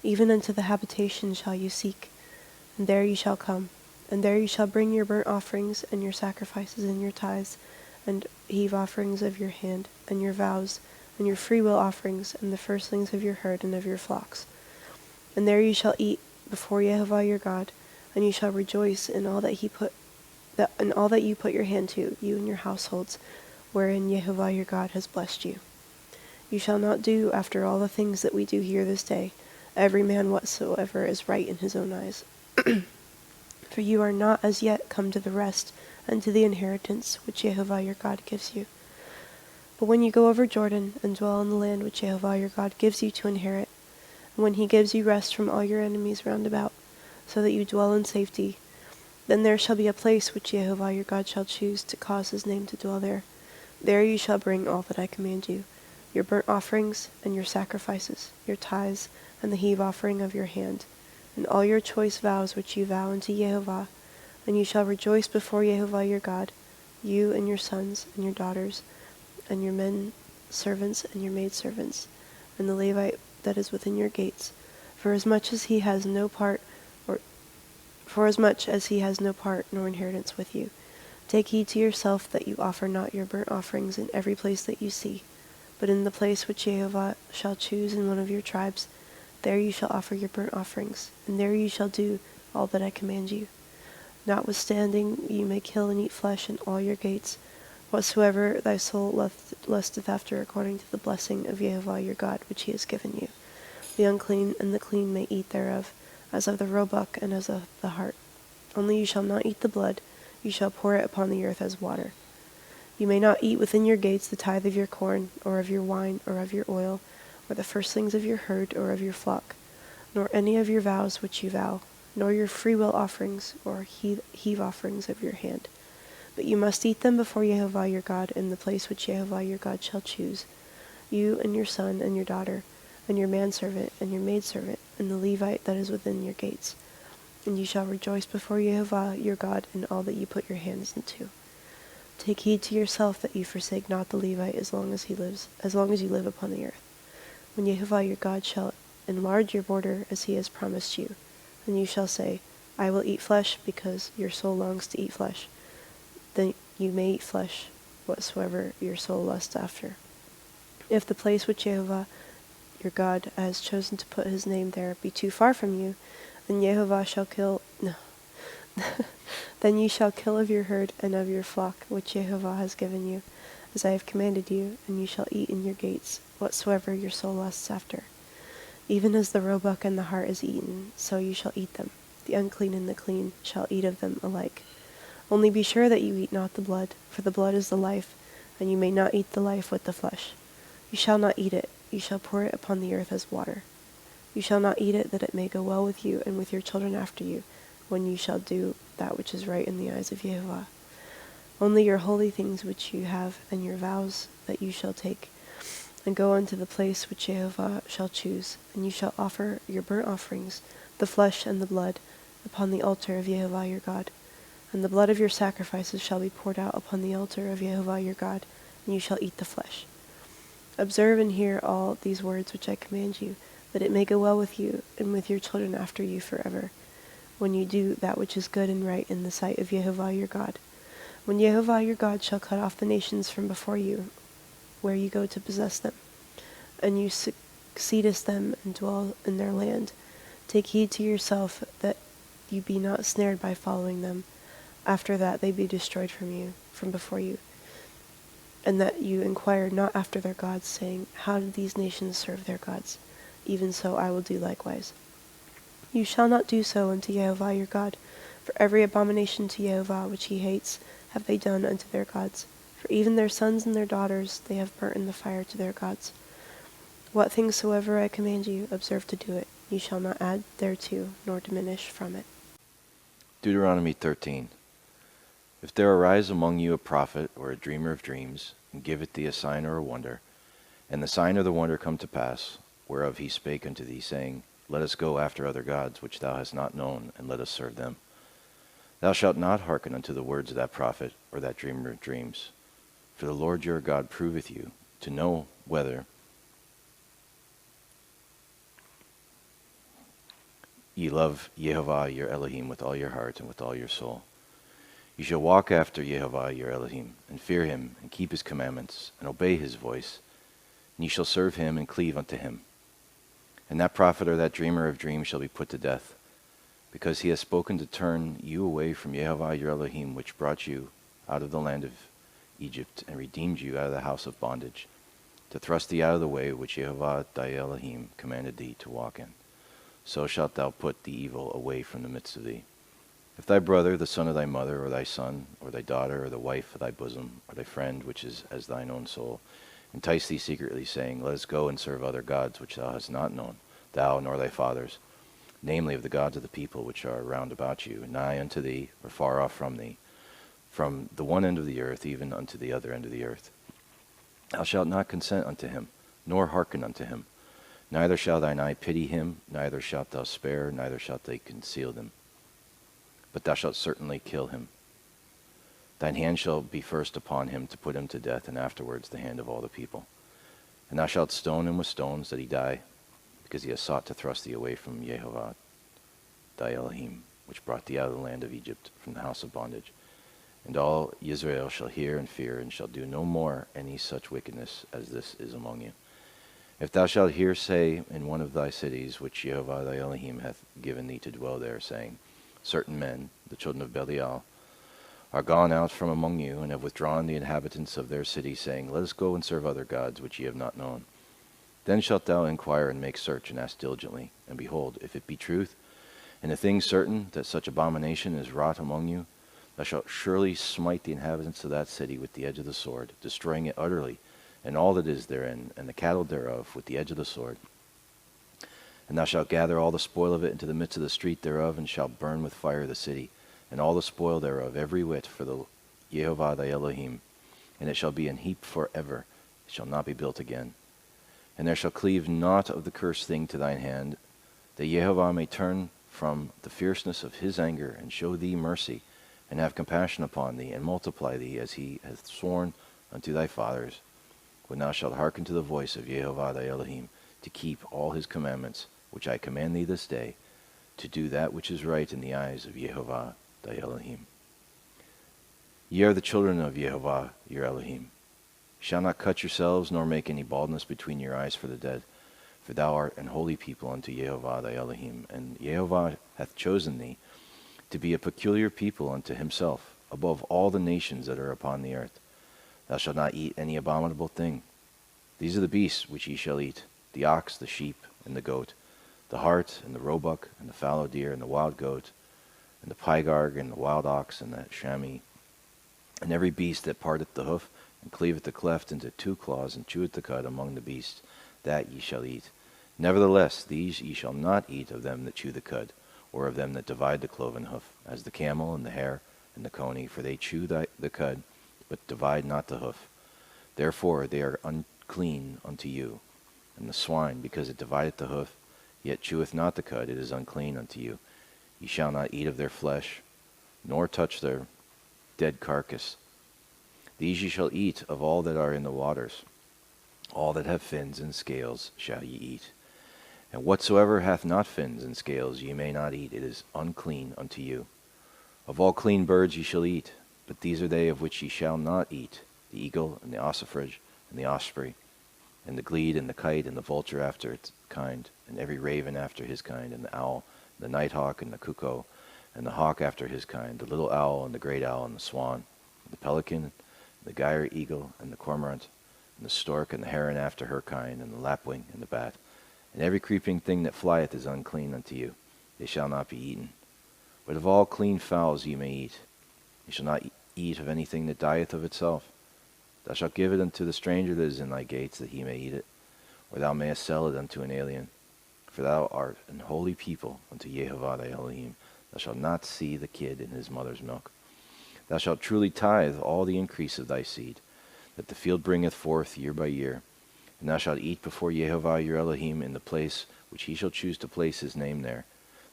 even unto the habitation shall you seek, and there you shall come. And there you shall bring your burnt offerings, and your sacrifices, and your tithes, and heave offerings of your hand, and your vows, and your freewill offerings, and the firstlings of your herd and of your flocks. And there you shall eat before Jehovah your God, and you shall rejoice in all that you put your hand to, you and your households, wherein Jehovah your God has blessed you. You shall not do after all the things that we do here this day, every man whatsoever is right in his own eyes. For you are not as yet come to the rest and to the inheritance which Jehovah your God gives you. But when you go over Jordan and dwell in the land which Jehovah your God gives you to inherit, and when he gives you rest from all your enemies round about, so that you dwell in safety, then there shall be a place which Jehovah your God shall choose to cause his name to dwell there. There you shall bring all that I command you, your burnt offerings and your sacrifices, your tithes and the heave offering of your hand, and all your choice vows which you vow unto Jehovah, and you shall rejoice before Jehovah your God, you and your sons and your daughters, and your men servants and your maidservants, and the Levite that is within your gates, forasmuch as he has no part nor inheritance with you. Take heed to yourself that you offer not your burnt offerings in every place that you see, but in the place which Jehovah shall choose in one of your tribes, there you shall offer your burnt offerings, and there you shall do all that I command you. Notwithstanding, you may kill and eat flesh in all your gates, whatsoever thy soul lusteth after, according to the blessing of Jehovah your God, which he has given you. The unclean and the clean may eat thereof, as of the roebuck and as of the hart. Only you shall not eat the blood, you shall pour it upon the earth as water. You may not eat within your gates the tithe of your corn, or of your wine, or of your oil, or the firstlings of your herd, or of your flock, nor any of your vows which you vow, nor your freewill offerings, or heave offerings of your hand. But you must eat them before Jehovah your God in the place which Jehovah your God shall choose, you and your son and your daughter, and your manservant and your maidservant, and the Levite that is within your gates. And you shall rejoice before Jehovah your God in all that you put your hands into. Take heed to yourself that you forsake not the Levite as long as you live upon the earth. When Jehovah your God shall enlarge your border as he has promised you, then you shall say, I will eat flesh, because your soul longs to eat flesh. Then you may eat flesh whatsoever your soul lusts after. If the place which Jehovah your God has chosen to put his name there be too far from you, then then you shall kill of your herd and of your flock which Jehovah has given you, as I have commanded you, and you shall eat in your gates whatsoever your soul lusts after. Even as the roebuck and the hart is eaten, so you shall eat them. The unclean and the clean shall eat of them alike. Only be sure that you eat not the blood, for the blood is the life, and you may not eat the life with the flesh. You shall not eat it, you shall pour it upon the earth as water. You shall not eat it, that it may go well with you and with your children after you, when you shall do that which is right in the eyes of Jehovah. Only your holy things which you have, and your vows that you shall take, and go unto the place which Jehovah shall choose, and you shall offer your burnt offerings, the flesh and the blood, upon the altar of Jehovah your God. And the blood of your sacrifices shall be poured out upon the altar of Jehovah your God, and you shall eat the flesh. Observe and hear all these words which I command you, that it may go well with you and with your children after you forever, when you do that which is good and right in the sight of Jehovah your God. When Jehovah your God shall cut off the nations from before you, where you go to possess them, and you succeedest them and dwell in their land, take heed to yourself that you be not snared by following them, after that they be destroyed from before you, and that you inquire not after their gods, saying, how did these nations serve their gods? Even so I will do likewise. You shall not do so unto Jehovah your God, for every abomination to Jehovah which he hates have they done unto their gods, for even their sons and their daughters they have burnt in the fire to their gods. What things soever I command you, observe to do it. You shall not add thereto, nor diminish from it. Deuteronomy 13. If there arise among you a prophet or a dreamer of dreams, and giveth thee a sign or a wonder, and the sign or the wonder come to pass, whereof he spake unto thee, saying, let us go after other gods which thou hast not known, and let us serve them. Thou shalt not hearken unto the words of that prophet or that dreamer of dreams. For the Lord your God proveth you, to know whether ye love Jehovah your Elohim with all your heart and with all your soul. You shall walk after Jehovah your Elohim, and fear him, and keep his commandments, and obey his voice, and ye shall serve him and cleave unto him. And that prophet or that dreamer of dreams shall be put to death, because he has spoken to turn you away from Jehovah your Elohim, which brought you out of the land of Egypt, and redeemed you out of the house of bondage, to thrust thee out of the way which Jehovah thy Elohim commanded thee to walk in. So shalt thou put the evil away from the midst of thee. If thy brother, the son of thy mother, or thy son, or thy daughter, or the wife of thy bosom, or thy friend, which is as thine own soul, entice thee secretly, saying, let us go and serve other gods which thou hast not known, thou nor thy fathers, namely of the gods of the people which are round about you, nigh unto thee, or far off from thee, from the one end of the earth even unto the other end of the earth. Thou shalt not consent unto him, nor hearken unto him. Neither shall thine eye pity him, neither shalt thou spare, neither shalt thou conceal them. But thou shalt certainly kill him. Thine hand shall be first upon him to put him to death, and afterwards the hand of all the people. And thou shalt stone him with stones that he die, because he has sought to thrust thee away from Jehovah thy Elohim, which brought thee out of the land of Egypt, from the house of bondage. And all Israel shall hear and fear, and shall do no more any such wickedness as this is among you. If thou shalt hear say in one of thy cities, which Jehovah thy Elohim hath given thee to dwell there, saying, certain men, the children of Belial, are gone out from among you, and have withdrawn the inhabitants of their city, saying, let us go and serve other gods which ye have not known. Then shalt thou inquire and make search, and ask diligently. And behold, if it be truth, and a thing certain that such abomination is wrought among you, thou shalt surely smite the inhabitants of that city with the edge of the sword, destroying it utterly, and all that is therein, and the cattle thereof, with the edge of the sword. And thou shalt gather all the spoil of it into the midst of the street thereof, and shalt burn with fire the city, and all the spoil thereof, every whit, for the Jehovah thy Elohim. And it shall be an heap forever, it shall not be built again. And there shall cleave naught of the cursed thing to thine hand, that Jehovah may turn from the fierceness of his anger, and show thee mercy, and have compassion upon thee, and multiply thee, as he hath sworn unto thy fathers, when thou shalt hearken to the voice of Jehovah thy Elohim, to keep all his commandments, which I command thee this day, to do that which is right in the eyes of Jehovah thy Elohim. Ye are the children of Jehovah your Elohim. Ye shall not cut yourselves, nor make any baldness between your eyes for the dead, for thou art an holy people unto Jehovah thy Elohim, and Jehovah hath chosen thee to be a peculiar people unto himself, above all the nations that are upon the earth. Thou shalt not eat any abominable thing. These are the beasts which ye shall eat, the ox, the sheep, and the goat, the hart, and the roebuck, and the fallow deer, and the wild goat, and the pygarg, and the wild ox, and the chamois, and every beast that parteth the hoof, and cleaveth the cleft into two claws, and cheweth the cud among the beasts, that ye shall eat. Nevertheless, these ye shall not eat of them that chew the cud, or of them that divide the cloven hoof, as the camel, and the hare, and the coney, for they chew the cud, but divide not the hoof. Therefore they are unclean unto you. And the swine, because it divideth the hoof, yet cheweth not the cud, it is unclean unto you. Ye shall not eat of their flesh, nor touch their dead carcass. These ye shall eat of all that are in the waters, All that have fins and scales shall ye eat. And whatsoever hath not fins and scales ye may not eat, it is unclean unto you. Of all clean birds ye shall eat, but these are they of which ye shall not eat, the eagle, and the ossifrage, and the osprey, and the glede, and the kite, and the vulture after its kind, and every raven after his kind, and the owl, and the nighthawk, and the cuckoo, and the hawk after his kind, the little owl, and the great owl, and the swan, and the pelican, and the gyre eagle, and the cormorant, and the stork, and the heron after her kind, and the lapwing, and the bat. And every creeping thing that flieth is unclean unto you. They shall not be eaten. But of all clean fowls ye may eat. Ye shall not eat of anything that dieth of itself. Thou shalt give it unto the stranger that is in thy gates, that he may eat it, or thou mayest sell it unto an alien. For thou art an holy people unto Yehovah thy Elohim. Thou shalt not see the kid in his mother's milk. Thou shalt truly tithe all the increase of thy seed, that the field bringeth forth year by year. And thou shalt eat before Yehovah your Elohim in the place which he shall choose to place his name there,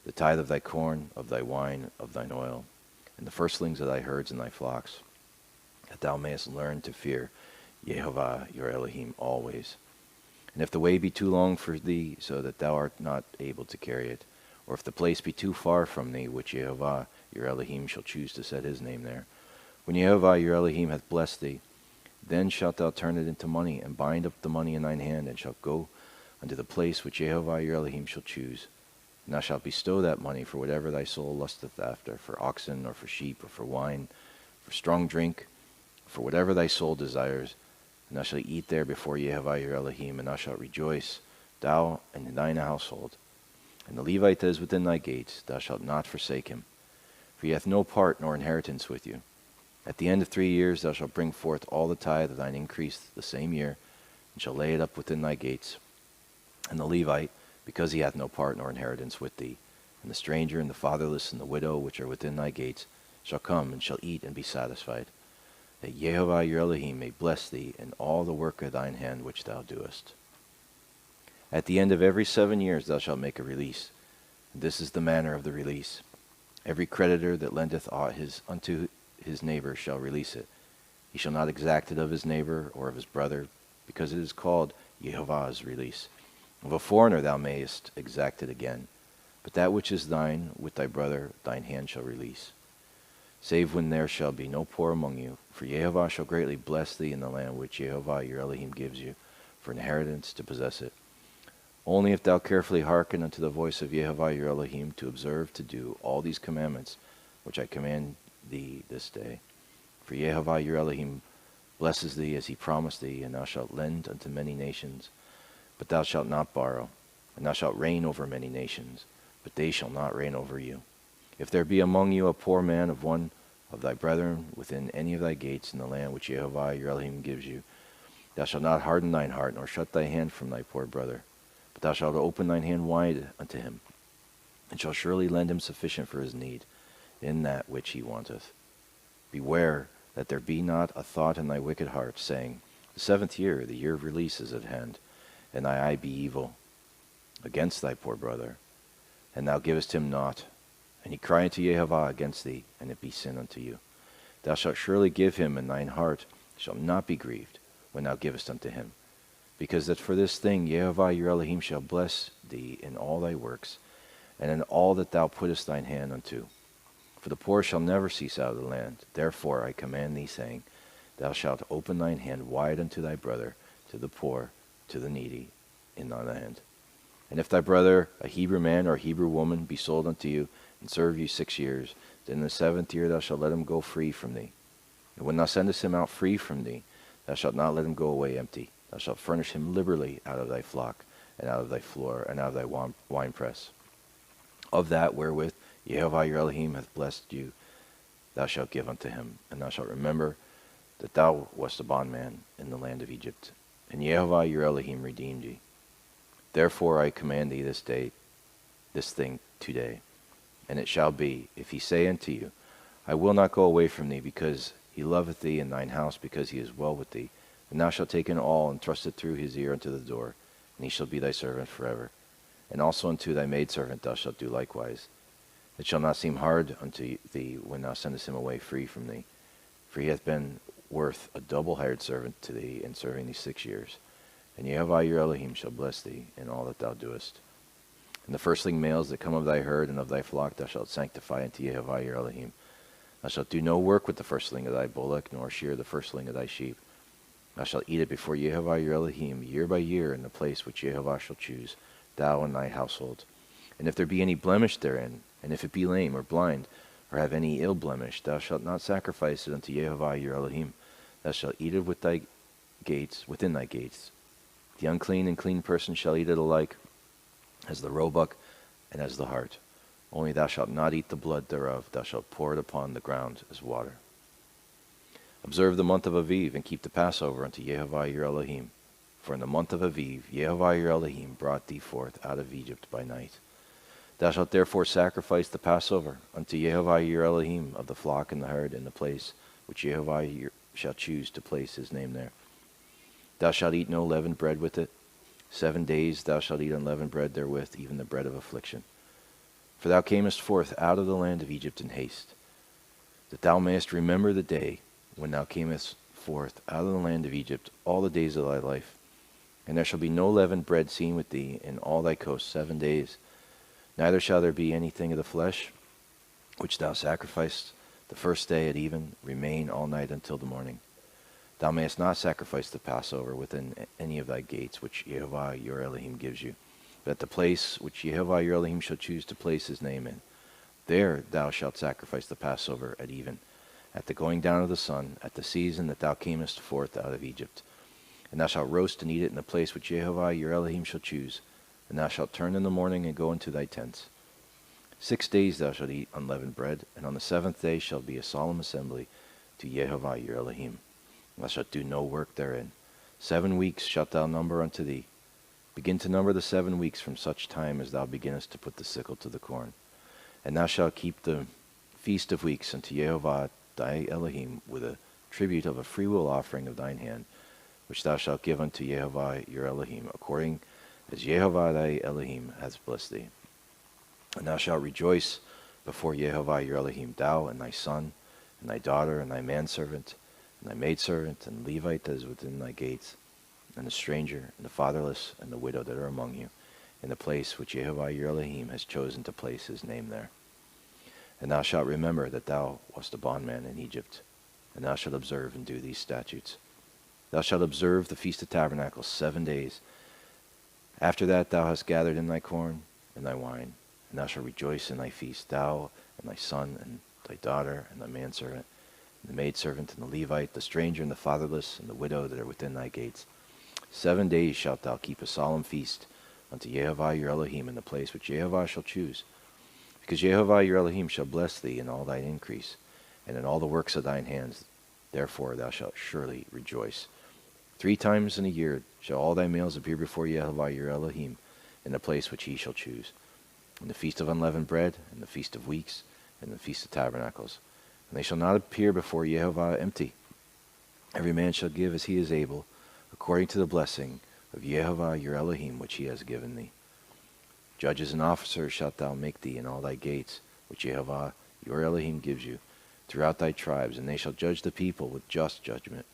the tithe of thy corn, of thy wine, of thine oil, and the firstlings of thy herds and thy flocks, that thou mayest learn to fear Yehovah your Elohim always. And if the way be too long for thee, so that thou art not able to carry it, or if the place be too far from thee, which Yehovah your Elohim shall choose to set his name there, when Yehovah your Elohim hath blessed thee, then shalt thou turn it into money, and bind up the money in thine hand, and shalt go unto the place which Yehovah your Elohim shall choose. And thou shalt bestow that money for whatever thy soul lusteth after, for oxen, or for sheep, or for wine, for strong drink, for whatever thy soul desires. And thou shalt eat there before Yehovah your Elohim, and thou shalt rejoice, thou and thine household. And the Levite that is within thy gates, thou shalt not forsake him, for he hath no part nor inheritance with you. At the end of 3 years thou shalt bring forth all the tithe of thine increase the same year, and shalt lay it up within thy gates. And the Levite, because he hath no part nor inheritance with thee, and the stranger, and the fatherless, and the widow, which are within thy gates, shall come, and shall eat and be satisfied, that Yehovah your Elohim may bless thee in all the work of thine hand which thou doest. At the end of every 7 years thou shalt make a release. And this is the manner of the release. Every creditor that lendeth aught unto his neighbor shall release it. He shall not exact it of his neighbor or of his brother, because it is called Yehovah's release. Of a foreigner thou mayest exact it again, but that which is thine with thy brother thine hand shall release. Save when there shall be no poor among you, for Yehovah shall greatly bless thee in the land which Yehovah your Elohim gives you, for inheritance to possess it. Only if thou carefully hearken unto the voice of Yehovah your Elohim, to observe to do all these commandments which I command thee this day. For Yehovah your Elohim blesses thee as he promised thee, and thou shalt lend unto many nations, but thou shalt not borrow. And thou shalt reign over many nations, but they shall not reign over you. If there be among you a poor man of one of thy brethren within any of thy gates in the land which Yehovah your Elohim gives you, thou shalt not harden thine heart, nor shut thy hand from thy poor brother, but thou shalt open thine hand wide unto him, and shalt surely lend him sufficient for his need, in that which he wanteth. Beware that there be not a thought in thy wicked heart, saying, the 7th year, the year of release, is at hand, and thy eye be evil against thy poor brother, and thou givest him naught, and he cry unto Yehovah against thee, and it be sin unto you. Thou shalt surely give him, and thine heart shall not be grieved when thou givest unto him, because that for this thing Yehovah your Elohim shall bless thee in all thy works, and in all that thou puttest thine hand unto. For the poor shall never cease out of the land. Therefore I command thee, saying, thou shalt open thine hand wide unto thy brother, to the poor, to the needy, in thy land. And if thy brother, a Hebrew man or a Hebrew woman, be sold unto you, and serve you 6 years, then in the 7th year thou shalt let him go free from thee. And when thou sendest him out free from thee, thou shalt not let him go away empty. Thou shalt furnish him liberally out of thy flock, and out of thy floor, and out of thy winepress. Of that wherewith Yehovah your Elohim hath blessed you, thou shalt give unto him, and thou shalt remember that thou wast a bondman in the land of Egypt, and Yehovah your Elohim redeemed thee. Therefore I command thee this thing today. And it shall be, if he say unto you, I will not go away from thee, because he loveth thee, and thine house, because he is well with thee, then thou shalt take in all, and thrust it through his ear unto the door, and he shall be thy servant forever. And also unto thy maidservant thou shalt do likewise. It shall not seem hard unto thee when thou sendest him away free from thee, for he hath been worth a double hired servant to thee in serving these 6 years. And Yehovah your Elohim shall bless thee in all that thou doest. And the firstling males that come of thy herd and of thy flock thou shalt sanctify unto Yehovah your Elohim. Thou shalt do no work with the firstling of thy bullock, nor shear the firstling of thy sheep. Thou shalt eat it before Yehovah your Elohim year by year in the place which Yehovah shall choose, thou and thy household. And if there be any blemish therein, and if it be lame or blind, or have any ill blemish, thou shalt not sacrifice it unto Yehovah your Elohim. Thou shalt eat it with thy gates, within thy gates. The unclean and clean person shall eat it alike, as the roebuck and as the hart. Only thou shalt not eat the blood thereof, thou shalt pour it upon the ground as water. Observe the month of Aviv, and keep the Passover unto Yehovah your Elohim. For in the month of Aviv, Yehovah your Elohim brought thee forth out of Egypt by night. Thou shalt therefore sacrifice the Passover unto Yehovah your Elohim of the flock and the herd in the place which Yehovah shall choose to place his name there. Thou shalt eat no leavened bread with it. 7 days thou shalt eat unleavened bread therewith, even the bread of affliction. For thou camest forth out of the land of Egypt in haste, that thou mayest remember the day when thou camest forth out of the land of Egypt all the days of thy life. And there shall be no leavened bread seen with thee in all thy coast 7 days. Neither shall there be anything of the flesh, which thou sacrificest the first day at even, remain all night until the morning. Thou mayest not sacrifice the Passover within any of thy gates, which Yehovah your Elohim gives you, but at the place which Yehovah your Elohim shall choose to place his name in. There thou shalt sacrifice the Passover at even, at the going down of the sun, at the season that thou camest forth out of Egypt. And thou shalt roast and eat it in the place which Yehovah your Elohim shall choose. And thou shalt turn in the morning and go into thy tents. 6 days thou shalt eat unleavened bread, and on the 7th day shall be a solemn assembly to Yehovah your Elohim. Thou shalt do no work therein. 7 weeks shalt thou number unto thee. Begin to number the 7 weeks from such time as thou beginnest to put the sickle to the corn. And thou shalt keep the feast of weeks unto Yehovah thy Elohim with a tribute of a freewill offering of thine hand, which thou shalt give unto Yehovah your Elohim, according as Yehovah thy Elohim hath blessed thee. And thou shalt rejoice before Yehovah your Elohim, thou and thy son, and thy daughter, and thy manservant, and thy maidservant, and Levite that is within thy gates, and the stranger, and the fatherless, and the widow that are among you, in the place which Yehovah your Elohim has chosen to place his name there. And thou shalt remember that thou wast a bondman in Egypt, and thou shalt observe and do these statutes. Thou shalt observe the Feast of Tabernacles 7 days. After that thou hast gathered in thy corn and thy wine, and thou shalt rejoice in thy feast, thou and thy son and thy daughter and thy manservant, and the maidservant and the Levite, the stranger and the fatherless, and the widow that are within thy gates. 7 days shalt thou keep a solemn feast unto Yehovah your Elohim in the place which Yehovah shall choose. Because Yehovah your Elohim shall bless thee in all thine increase, and in all the works of thine hands. Therefore thou shalt surely rejoice. 3 times in a year shall all thy males appear before Yehovah your Elohim in the place which he shall choose, in the feast of unleavened bread, and the feast of weeks, and the feast of tabernacles. And they shall not appear before Yehovah empty. Every man shall give as he is able, according to the blessing of Yehovah your Elohim which he has given thee. Judges and officers shalt thou make thee in all thy gates, which Yehovah your Elohim gives you, throughout thy tribes, and they shall judge the people with just judgment.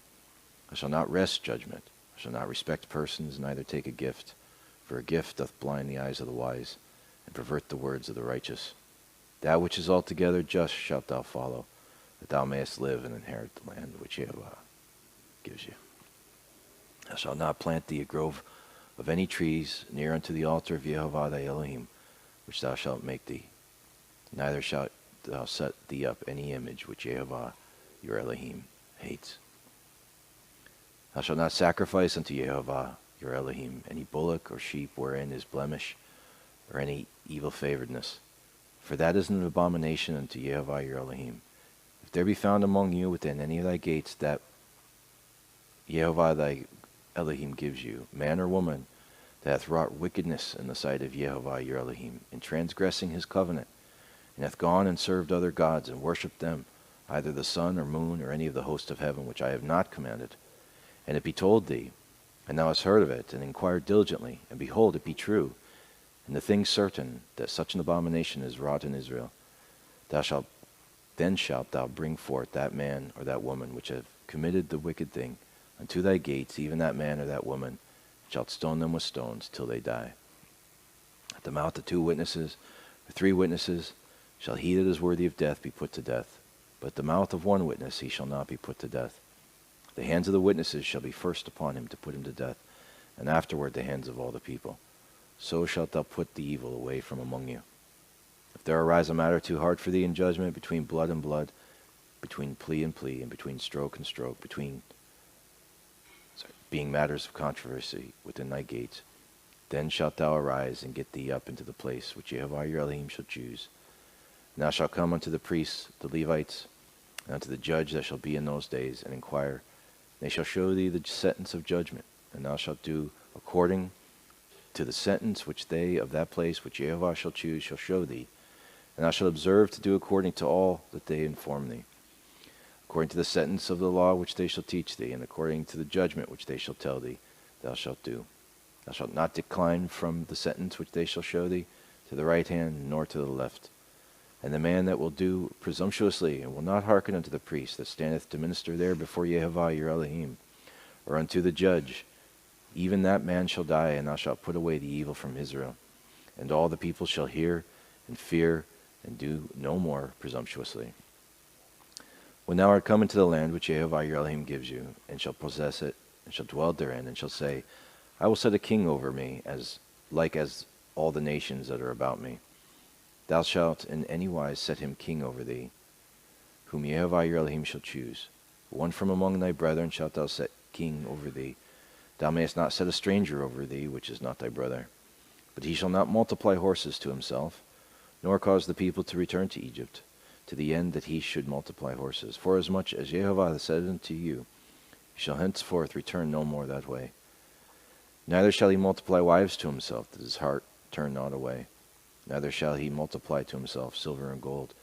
I shall not wrest judgment. I shall not respect persons, neither take a gift. For a gift doth blind the eyes of the wise, and pervert the words of the righteous. That which is altogether just shalt thou follow, that thou mayest live and inherit the land which Yehovah gives you. Thou shalt not plant thee a grove of any trees near unto the altar of Yehovah thy Elohim, which thou shalt make thee. Neither shalt thou set thee up any image which Yehovah your Elohim hates. Thou shalt not sacrifice unto Yehovah your Elohim any bullock or sheep wherein is blemish, or any evil favoredness, for that is an abomination unto Yehovah your Elohim. If there be found among you within any of thy gates that Yehovah thy Elohim gives you, man or woman, that hath wrought wickedness in the sight of Yehovah your Elohim, in transgressing his covenant, and hath gone and served other gods, and worshipped them, either the sun or moon, or any of the host of heaven, which I have not commanded, and it be told thee, and thou hast heard of it, and inquired diligently, and behold, it be true, and the thing certain, that such an abomination is wrought in Israel, then shalt thou bring forth that man or that woman which have committed the wicked thing unto thy gates, even that man or that woman, shalt stone them with stones till they die. At the mouth of 2 witnesses, or 3 witnesses, shall he that is worthy of death be put to death. But at the mouth of 1 witness he shall not be put to death. The hands of the witnesses shall be first upon him to put him to death, and afterward the hands of all the people. So shalt thou put the evil away from among you. If there arise a matter too hard for thee in judgment, between blood and blood, between plea and plea, and between stroke and stroke, being matters of controversy within thy gates, then shalt thou arise and get thee up into the place which Yehovah your Elohim shall choose. And thou shalt come unto the priests, the Levites, and unto the judge that shall be in those days, and inquire. They shall show thee the sentence of judgment, and thou shalt do according to the sentence which they of that place which Yehovah shall choose shall show thee. And thou shalt observe to do according to all that they inform thee, according to the sentence of the law which they shall teach thee, and according to the judgment which they shall tell thee, thou shalt do. Thou shalt not decline from the sentence which they shall show thee, to the right hand nor to the left. And the man that will do presumptuously, and will not hearken unto the priest that standeth to minister there before Yehovah your Elohim, or unto the judge, even that man shall die, and thou shalt put away the evil from Israel. And all the people shall hear and fear, and do no more presumptuously. When thou art come into the land which Yehovah your Elohim gives you, and shall possess it, and shall dwell therein, and shall say, I will set a king over me, as all the nations that are about me. Thou shalt in any wise set him king over thee, whom Yehovah your Elohim shall choose. One from among thy brethren shalt thou set king over thee. Thou mayest not set a stranger over thee, which is not thy brother. But he shall not multiply horses to himself, nor cause the people to return to Egypt, to the end that he should multiply horses. Forasmuch as Yehovah hath said unto you, he shall henceforth return no more that way. Neither shall he multiply wives to himself, that his heart turn not away. Neither shall he multiply to himself silver and gold.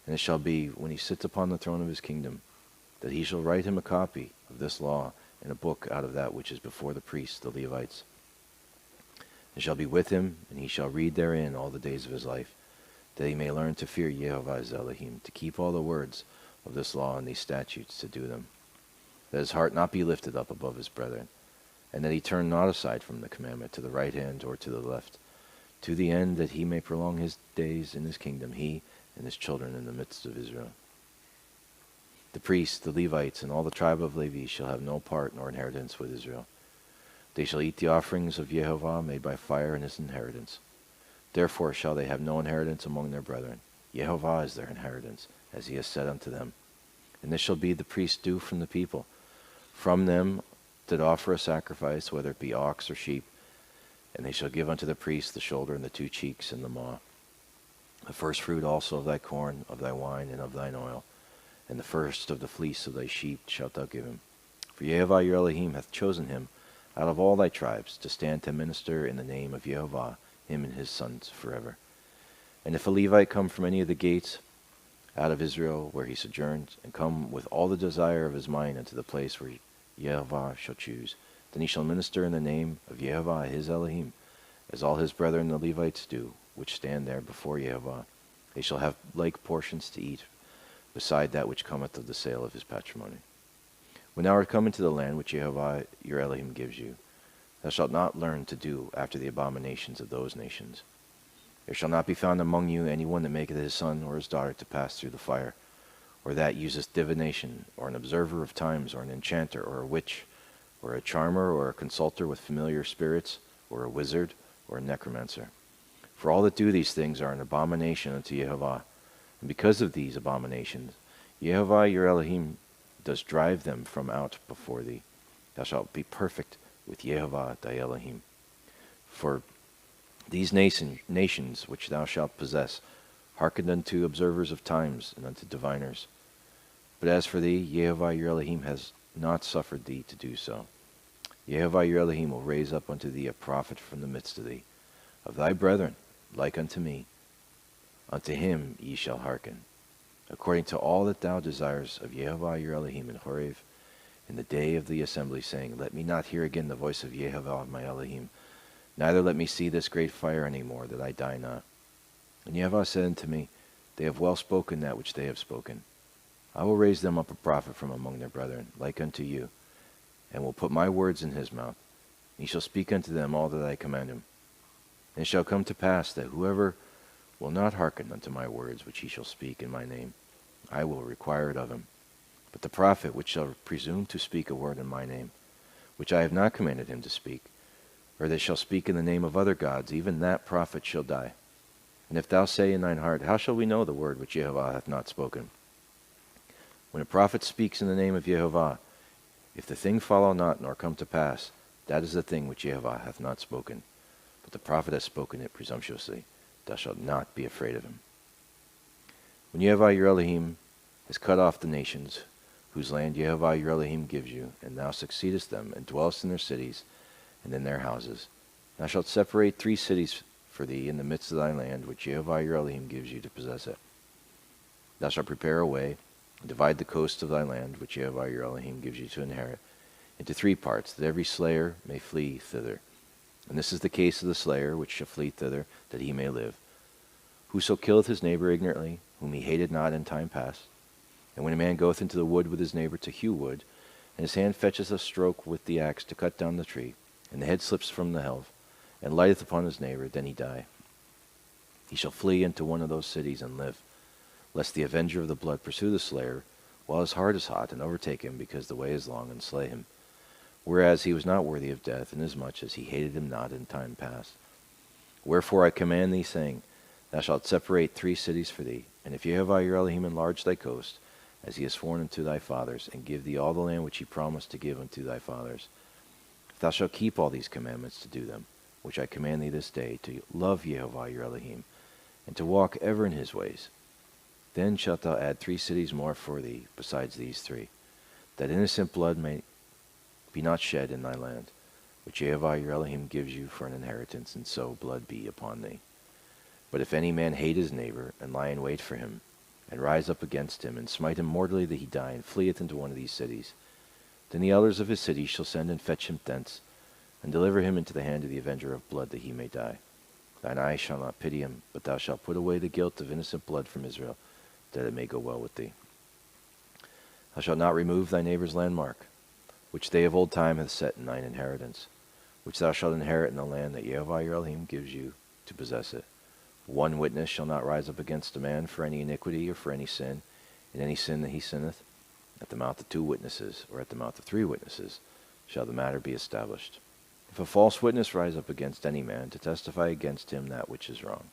And it shall be, when he sits upon the throne of his kingdom, that he shall write him a copy of this law in a book out of that which is before the priests, the Levites. It shall be with him, and he shall read therein all the days of his life, that he may learn to fear Yehovah his Elohim, to keep all the words of this law and these statutes, to do them, that his heart not be lifted up above his brethren, and that he turn not aside from the commandment to the right hand or to the left, to the end that he may prolong his days in his kingdom, he and his children in the midst of Israel. The priests, the Levites, and all the tribe of Levi shall have no part nor inheritance with Israel. They shall eat the offerings of Yehovah made by fire in his inheritance. Therefore shall they have no inheritance among their brethren. Yehovah is their inheritance, as he has said unto them. And this shall be the priest's due from the people, from them that offer a sacrifice, whether it be ox or sheep. And they shall give unto the priest the shoulder and the 2 cheeks and the maw. The first fruit also of thy corn, of thy wine, and of thine oil, and the first of the fleece of thy sheep shalt thou give him. For Yehovah your Elohim hath chosen him out of all thy tribes to stand to minister in the name of Yehovah, him and his sons forever. And if a Levite come from any of the gates out of Israel where he sojourns, and come with all the desire of his mind unto the place where Yehovah shall choose, then he shall minister in the name of Yehovah his Elohim, as all his brethren the Levites do, which stand there before Yehovah. They shall have like portions to eat, beside that which cometh of the sale of his patrimony. When thou art come into the land which Yehovah your Elohim gives you, thou shalt not learn to do after the abominations of those nations. There shall not be found among you any one that maketh his son or his daughter to pass through the fire, or that useth divination, or an observer of times, or an enchanter, or a witch, or a charmer, or a consulter with familiar spirits, or a wizard, or a necromancer. For all that do these things are an abomination unto Yehovah. And because of these abominations, Yehovah your Elohim does drive them from out before thee. Thou shalt be perfect with Yehovah thy Elohim. For these nations which thou shalt possess hearkened unto observers of times and unto diviners. But as for thee, Yehovah your Elohim has not suffered thee to do so. Yehovah your Elohim will raise up unto thee a prophet from the midst of thee, of thy brethren, like unto me. Unto him ye shall hearken, according to all that thou desires of Yehovah your Elohim in Horeb, in the day of the assembly, saying, Let me not hear again the voice of Yehovah my Elohim, neither let me see this great fire any more, that I die not. And Yehovah said unto me, They have well spoken that which they have spoken. I will raise them up a prophet from among their brethren, like unto you, and will put my words in his mouth, he shall speak unto them all that I command him. And it shall come to pass that whoever will not hearken unto my words which he shall speak in my name, I will require it of him. But the prophet which shall presume to speak a word in my name, which I have not commanded him to speak, or that shall speak in the name of other gods, even that prophet shall die. And if thou say in thine heart, how shall we know the word which Jehovah hath not spoken? When a prophet speaks in the name of Jehovah, if the thing follow not nor come to pass, that is the thing which Jehovah hath not spoken. But the prophet hath spoken it presumptuously. Thou shalt not be afraid of him. When Jehovah your Elohim has cut off the nations, whose land Jehovah your Elohim gives you, and thou succeedest them, and dwellest in their cities, and in their houses, thou shalt separate 3 cities for thee in the midst of thy land, which Jehovah your Elohim gives you to possess it. Thou shalt prepare a way, and divide the coast of thy land, which Jehovah your Elohim gives you to inherit, into 3 parts, that every slayer may flee thither. And this is the case of the slayer which shall flee thither, that he may live. Whoso killeth his neighbor ignorantly, whom he hated not in time past. And when a man goeth into the wood with his neighbor to hew wood, and his hand fetcheth a stroke with the axe to cut down the tree, and the head slips from the helve, and lighteth upon his neighbor, then he die. He shall flee into one of those cities and live, lest the avenger of the blood pursue the slayer, while his heart is hot, and overtake him, because the way is long, and slay him. Whereas he was not worthy of death, inasmuch as he hated him not in time past. Wherefore I command thee, saying, Thou shalt separate 3 cities for thee, and if Jehovah your Elohim enlarge thy coast, as he has sworn unto thy fathers, and give thee all the land which he promised to give unto thy fathers, if thou shalt keep all these commandments to do them, which I command thee this day, to love Jehovah your Elohim, and to walk ever in his ways, then shalt thou add 3 cities more for thee, besides these 3, that innocent blood may be not shed in thy land, which Jehovah your Elohim gives you for an inheritance, and so blood be upon thee. But if any man hate his neighbor, and lie in wait for him, and rise up against him, and smite him mortally that he die, and fleeth into one of these cities, then the elders of his city shall send and fetch him thence, and deliver him into the hand of the avenger of blood, that he may die. Thine eye shall not pity him, but thou shalt put away the guilt of innocent blood from Israel, that it may go well with thee. Thou shalt not remove thy neighbor's landmark, which they of old time hath set in thine inheritance, which thou shalt inherit in the land that Jehovah your Elohim gives you to possess it. 1 witness shall not rise up against a man for any iniquity or for any sin, in any sin that he sinneth. At the mouth of 2 witnesses, or at the mouth of 3 witnesses, shall the matter be established. If a false witness rise up against any man to testify against him that which is wrong,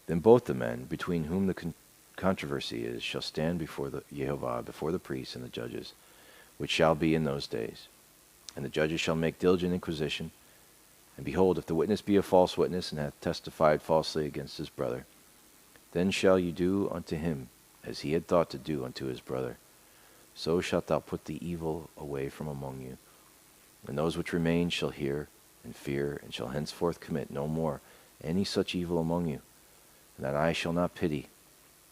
then both the men, between whom the controversy is, shall stand before the Jehovah, before the priests and the judges, which shall be in those days. And the judges shall make diligent inquisition. And behold, if the witness be a false witness, and hath testified falsely against his brother, then shall you do unto him as he had thought to do unto his brother. So shalt thou put the evil away from among you. And those which remain shall hear and fear, and shall henceforth commit no more any such evil among you. And that eye shall not pity,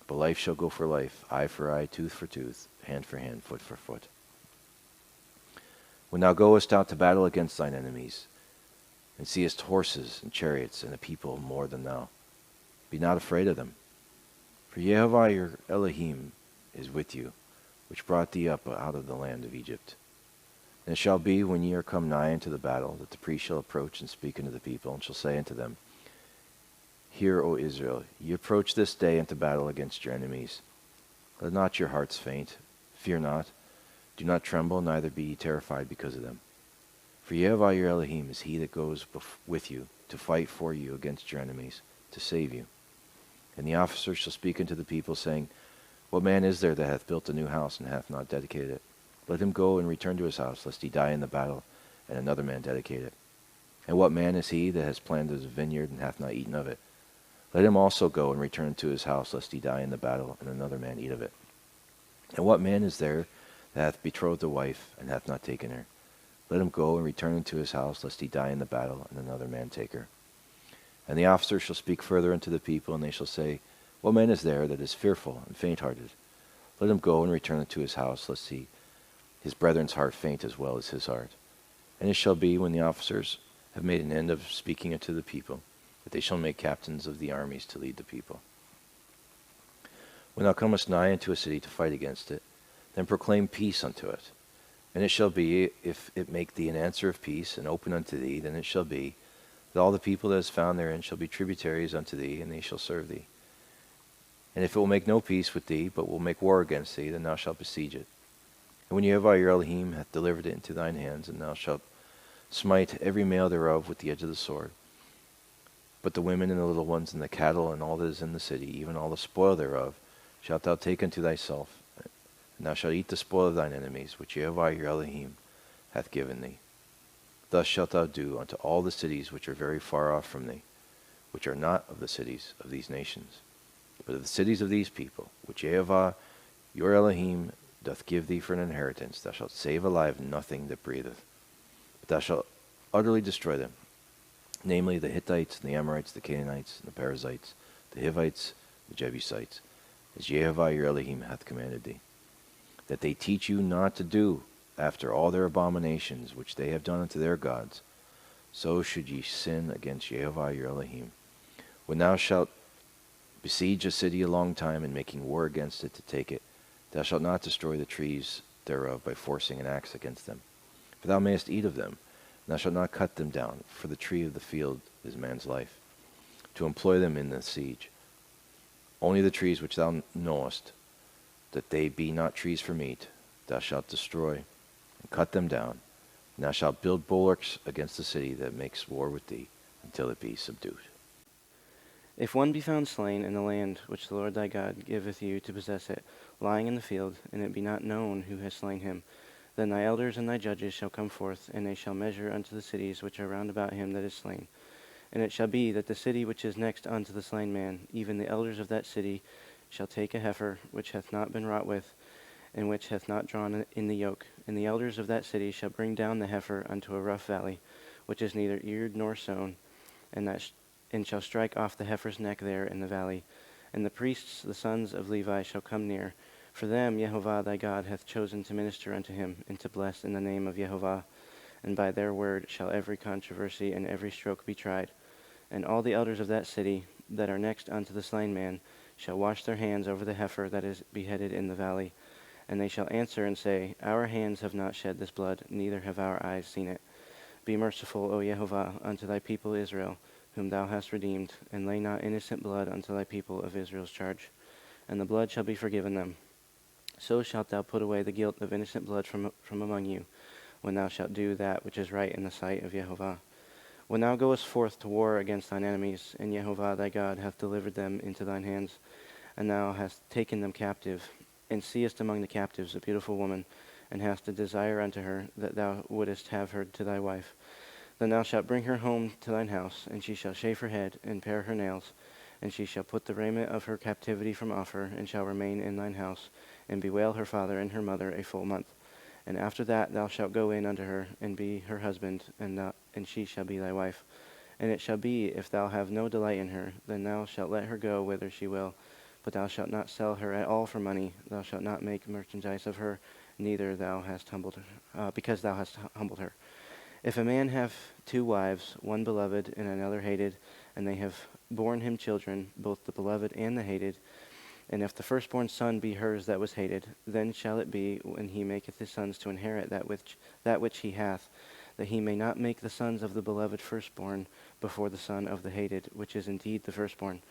but life shall go for life, eye for eye, tooth for tooth, hand for hand, foot for foot. When thou goest out to battle against thine enemies, and seest horses and chariots and a people more than thou, be not afraid of them. For Jehovah your Elohim is with you, which brought thee up out of the land of Egypt. And it shall be, when ye are come nigh unto the battle, that the priest shall approach and speak unto the people, and shall say unto them, Hear, O Israel, ye approach this day unto battle against your enemies. Let not your hearts faint, fear not, do not tremble, neither be ye terrified because of them. For Jehovah your Elohim is he that goes with you to fight for you against your enemies, to save you. And the officers shall speak unto the people, saying, What man is there that hath built a new house, and hath not dedicated it? Let him go and return to his house, lest he die in the battle, and another man dedicate it. And what man is he that has planted a vineyard, and hath not eaten of it? Let him also go and return to his house, lest he die in the battle, and another man eat of it. And what man is there that hath betrothed a wife, and hath not taken her? Let him go and return unto his house, lest he die in the battle, and another man take her. And the officers shall speak further unto the people, and they shall say, What man is there that is fearful and faint-hearted? Let him go and return unto his house, lest his brethren's heart faint as well as his heart. And it shall be, when the officers have made an end of speaking unto the people, that they shall make captains of the armies to lead the people. When thou comest nigh unto a city to fight against it, then proclaim peace unto it. And it shall be, if it make thee an answer of peace, and open unto thee, then it shall be, that all the people that is found therein shall be tributaries unto thee, and they shall serve thee. And if it will make no peace with thee, but will make war against thee, then thou shalt besiege it. And when Yehovah your Elohim hath delivered it into thine hands, and thou shalt smite every male thereof with the edge of the sword. But the women and the little ones and the cattle and all that is in the city, even all the spoil thereof, shalt thou take unto thyself, and thou shalt eat the spoil of thine enemies, which Yehovah your Elohim hath given thee. Thus shalt thou do unto all the cities which are very far off from thee, which are not of the cities of these nations, but of the cities of these people, which Yehovah your Elohim doth give thee for an inheritance. Thou shalt save alive nothing that breatheth, but thou shalt utterly destroy them, namely the Hittites, and the Amorites, the Canaanites, and the Perizzites, the Hivites, the Jebusites, as Yehovah your Elohim hath commanded thee, that they teach you not to do after all their abominations which they have done unto their gods. So should ye sin against Yehovah your Elohim. When thou shalt besiege a city a long time, and making war against it to take it, thou shalt not destroy the trees thereof by forcing an axe against them. For thou mayest eat of them, and thou shalt not cut them down, for the tree of the field is man's life, to employ them in the siege. Only the trees which thou knowest, that they be not trees for meat, thou shalt destroy, and cut them down, and thou shalt build bulwarks against the city that makes war with thee, until it be subdued. If one be found slain in the land which the Lord thy God giveth you to possess it, lying in the field, and it be not known who has slain him, then thy elders and thy judges shall come forth, and they shall measure unto the cities which are round about him that is slain. And it shall be that the city which is next unto the slain man, even the elders of that city, shall take a heifer which hath not been wrought with, and which hath not drawn in the yoke. And the elders of that city shall bring down the heifer unto a rough valley, which is neither eared nor sown, and shall strike off the heifer's neck there in the valley. And the priests, the sons of Levi, shall come near. For them Yehovah thy God hath chosen to minister unto him, and to bless in the name of Yehovah. And by their word shall every controversy and every stroke be tried. And all the elders of that city that are next unto the slain man shall wash their hands over the heifer that is beheaded in the valley. And they shall answer and say, Our hands have not shed this blood, neither have our eyes seen it. Be merciful, O Yehovah, unto thy people Israel, whom thou hast redeemed, and lay not innocent blood unto thy people of Israel's charge. And the blood shall be forgiven them. So shalt thou put away the guilt of innocent blood from among you, when thou shalt do that which is right in the sight of Yehovah. When thou goest forth to war against thine enemies, and Yehovah thy God hath delivered them into thine hands, and thou hast taken them captive, and seest among the captives a beautiful woman, and hast a desire unto her, that thou wouldest have her to thy wife, then thou shalt bring her home to thine house, and she shall shave her head, and pare her nails, and she shall put the raiment of her captivity from off her, and shall remain in thine house, and bewail her father and her mother a full month. And after that thou shalt go in unto her, and be her husband, and she shall be thy wife. And it shall be, if thou have no delight in her, then thou shalt let her go whither she will. But thou shalt not sell her at all for money. Thou shalt not make merchandise of her, neither thou hast humbled her, because thou hast humbled her. If a man have 2 wives, one beloved and another hated, and they have borne him children, both the beloved and the hated, and if the firstborn son be hers that was hated, then shall it be, when he maketh his sons to inherit that which he hath, that he may not make the sons of the beloved firstborn before the son of the hated, which is indeed the firstborn.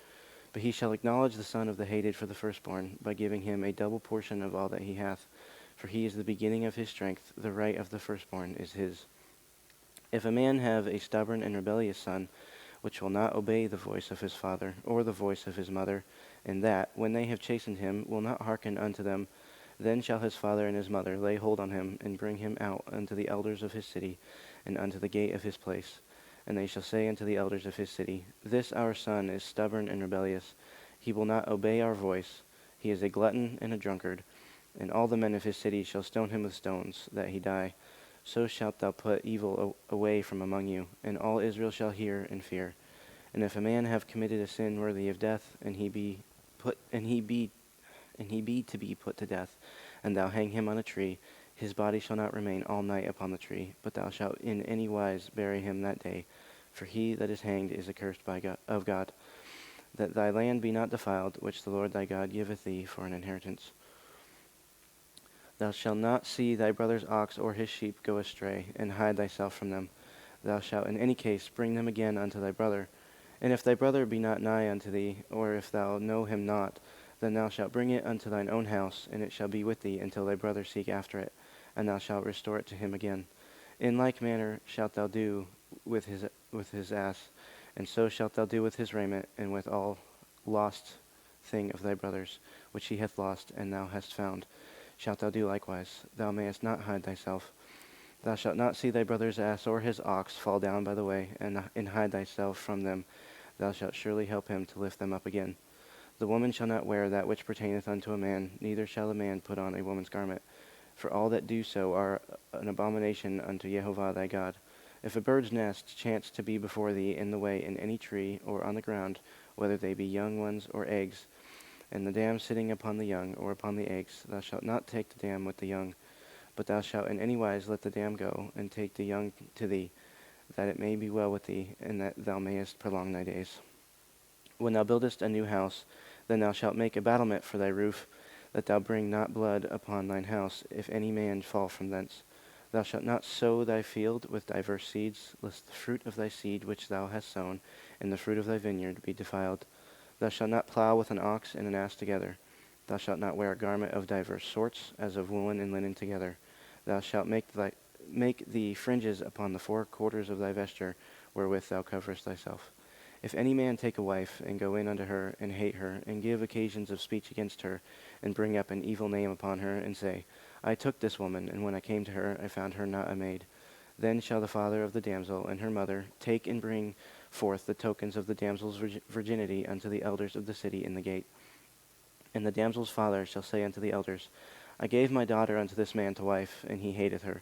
But he shall acknowledge the son of the hated for the firstborn, by giving him a double portion of all that he hath. For he is the beginning of his strength, the right of the firstborn is his. If a man have a stubborn and rebellious son, which will not obey the voice of his father, or the voice of his mother, and that, when they have chastened him, will not hearken unto them, then shall his father and his mother lay hold on him, and bring him out unto the elders of his city, and unto the gate of his place. And they shall say unto the elders of his city, This our son is stubborn and rebellious. He will not obey our voice. He is a glutton and a drunkard. And all the men of his city shall stone him with stones, that he die. So shalt thou put evil away from among you, and all Israel shall hear and fear. And if a man have committed a sin worthy of death, and he be to be put to death, and thou hang him on a tree, his body shall not remain all night upon the tree, but thou shalt in any wise bury him that day. For he that is hanged is accursed of God, that thy land be not defiled, which the Lord thy God giveth thee for an inheritance. Thou shalt not see thy brother's ox or his sheep go astray, and hide thyself from them. Thou shalt in any case bring them again unto thy brother. And if thy brother be not nigh unto thee, or if thou know him not, then thou shalt bring it unto thine own house, and it shall be with thee until thy brother seek after it, and thou shalt restore it to him again. In like manner shalt thou do with his ass, and so shalt thou do with his raiment, and with all lost thing of thy brother's, which he hath lost, and thou hast found, shalt thou do likewise. Thou mayest not hide thyself. Thou shalt not see thy brother's ass or his ox fall down by the way, and hide thyself from them. Thou shalt surely help him to lift them up again. The woman shall not wear that which pertaineth unto a man, neither shall a man put on a woman's garment. For all that do so are an abomination unto Jehovah thy God. If a bird's nest chance to be before thee in the way in any tree or on the ground, whether they be young ones or eggs, and the dam sitting upon the young or upon the eggs, thou shalt not take the dam with the young, but thou shalt in any wise let the dam go, and take the young to thee, that it may be well with thee, and that thou mayest prolong thy days. When thou buildest a new house, then thou shalt make a battlement for thy roof, that thou bring not blood upon thine house, if any man fall from thence. Thou shalt not sow thy field with diverse seeds, lest the fruit of thy seed which thou hast sown, and the fruit of thy vineyard be defiled. Thou shalt not plow with an ox and an ass together. Thou shalt not wear a garment of diverse sorts, as of woolen and linen together. Thou shalt make the fringes upon the 4 quarters of thy vesture, wherewith thou coverest thyself. If any man take a wife, and go in unto her, and hate her, and give occasions of speech against her, and bring up an evil name upon her, and say, I took this woman, and when I came to her, I found her not a maid, then shall the father of the damsel and her mother take and bring forth the tokens of the damsel's virginity unto the elders of the city in the gate. And the damsel's father shall say unto the elders, I gave my daughter unto this man to wife, and he hateth her.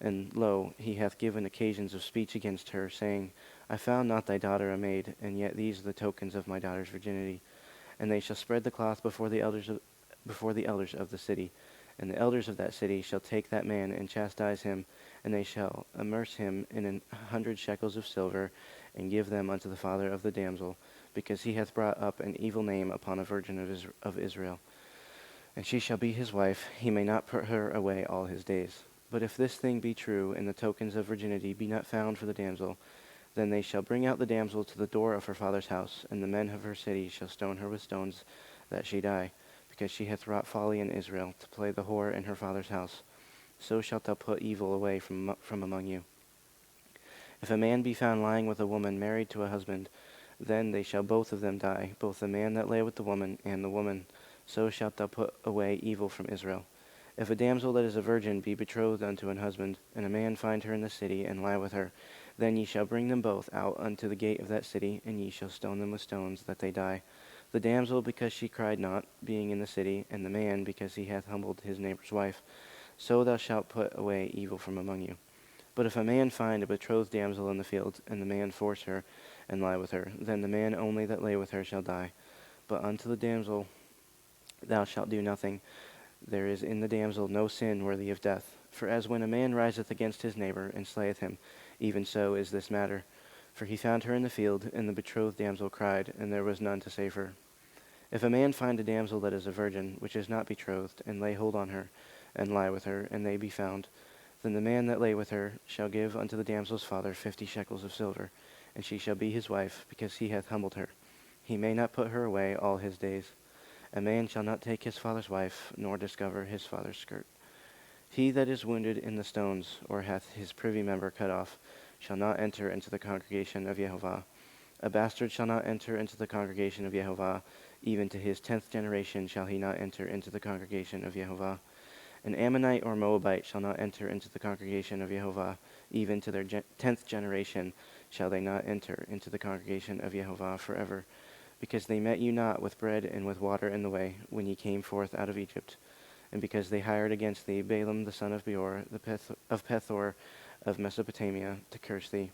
And lo, he hath given occasions of speech against her, saying, I found not thy daughter a maid, and yet these are the tokens of my daughter's virginity. And they shall spread the cloth before the elders of the city. And the elders of that city shall take that man and chastise him, and they shall immerse him in 100 shekels of silver, and give them unto the father of the damsel, because he hath brought up an evil name upon a virgin of Israel. And she shall be his wife, he may not put her away all his days. But if this thing be true, and the tokens of virginity be not found for the damsel, then they shall bring out the damsel to the door of her father's house, and the men of her city shall stone her with stones, that she die, because she hath wrought folly in Israel, to play the whore in her father's house. So shalt thou put evil away from among you. If a man be found lying with a woman married to a husband, then they shall both of them die, both the man that lay with the woman and the woman. So shalt thou put away evil from Israel. If a damsel that is a virgin be betrothed unto an husband, and a man find her in the city, and lie with her, then ye shall bring them both out unto the gate of that city, and ye shall stone them with stones, that they die. The damsel because she cried not, being in the city, and the man because he hath humbled his neighbor's wife. So thou shalt put away evil from among you. But if a man find a betrothed damsel in the field, and the man force her, and lie with her, then the man only that lay with her shall die. But unto the damsel thou shalt do nothing. There is in the damsel no sin worthy of death. For as when a man riseth against his neighbor, and slayeth him, even so is this matter. For he found her in the field, and the betrothed damsel cried, and there was none to save her. If a man find a damsel that is a virgin, which is not betrothed, and lay hold on her, and lie with her, and they be found, then the man that lay with her shall give unto the damsel's father 50 shekels of silver, and she shall be his wife, because he hath humbled her. He may not put her away all his days. A man shall not take his father's wife, nor discover his father's skirt. He that is wounded in the stones, or hath his privy member cut off, shall not enter into the congregation of Jehovah. A bastard shall not enter into the congregation of Jehovah. Even to his 10th generation shall he not enter into the congregation of Jehovah. An Ammonite or Moabite shall not enter into the congregation of Jehovah. Even to their 10th generation shall they not enter into the congregation of Jehovah forever. Because they met you not with bread and with water in the way, when ye came forth out of Egypt. And because they hired against thee Balaam the son of Beor, of Pethor of Mesopotamia, to curse thee.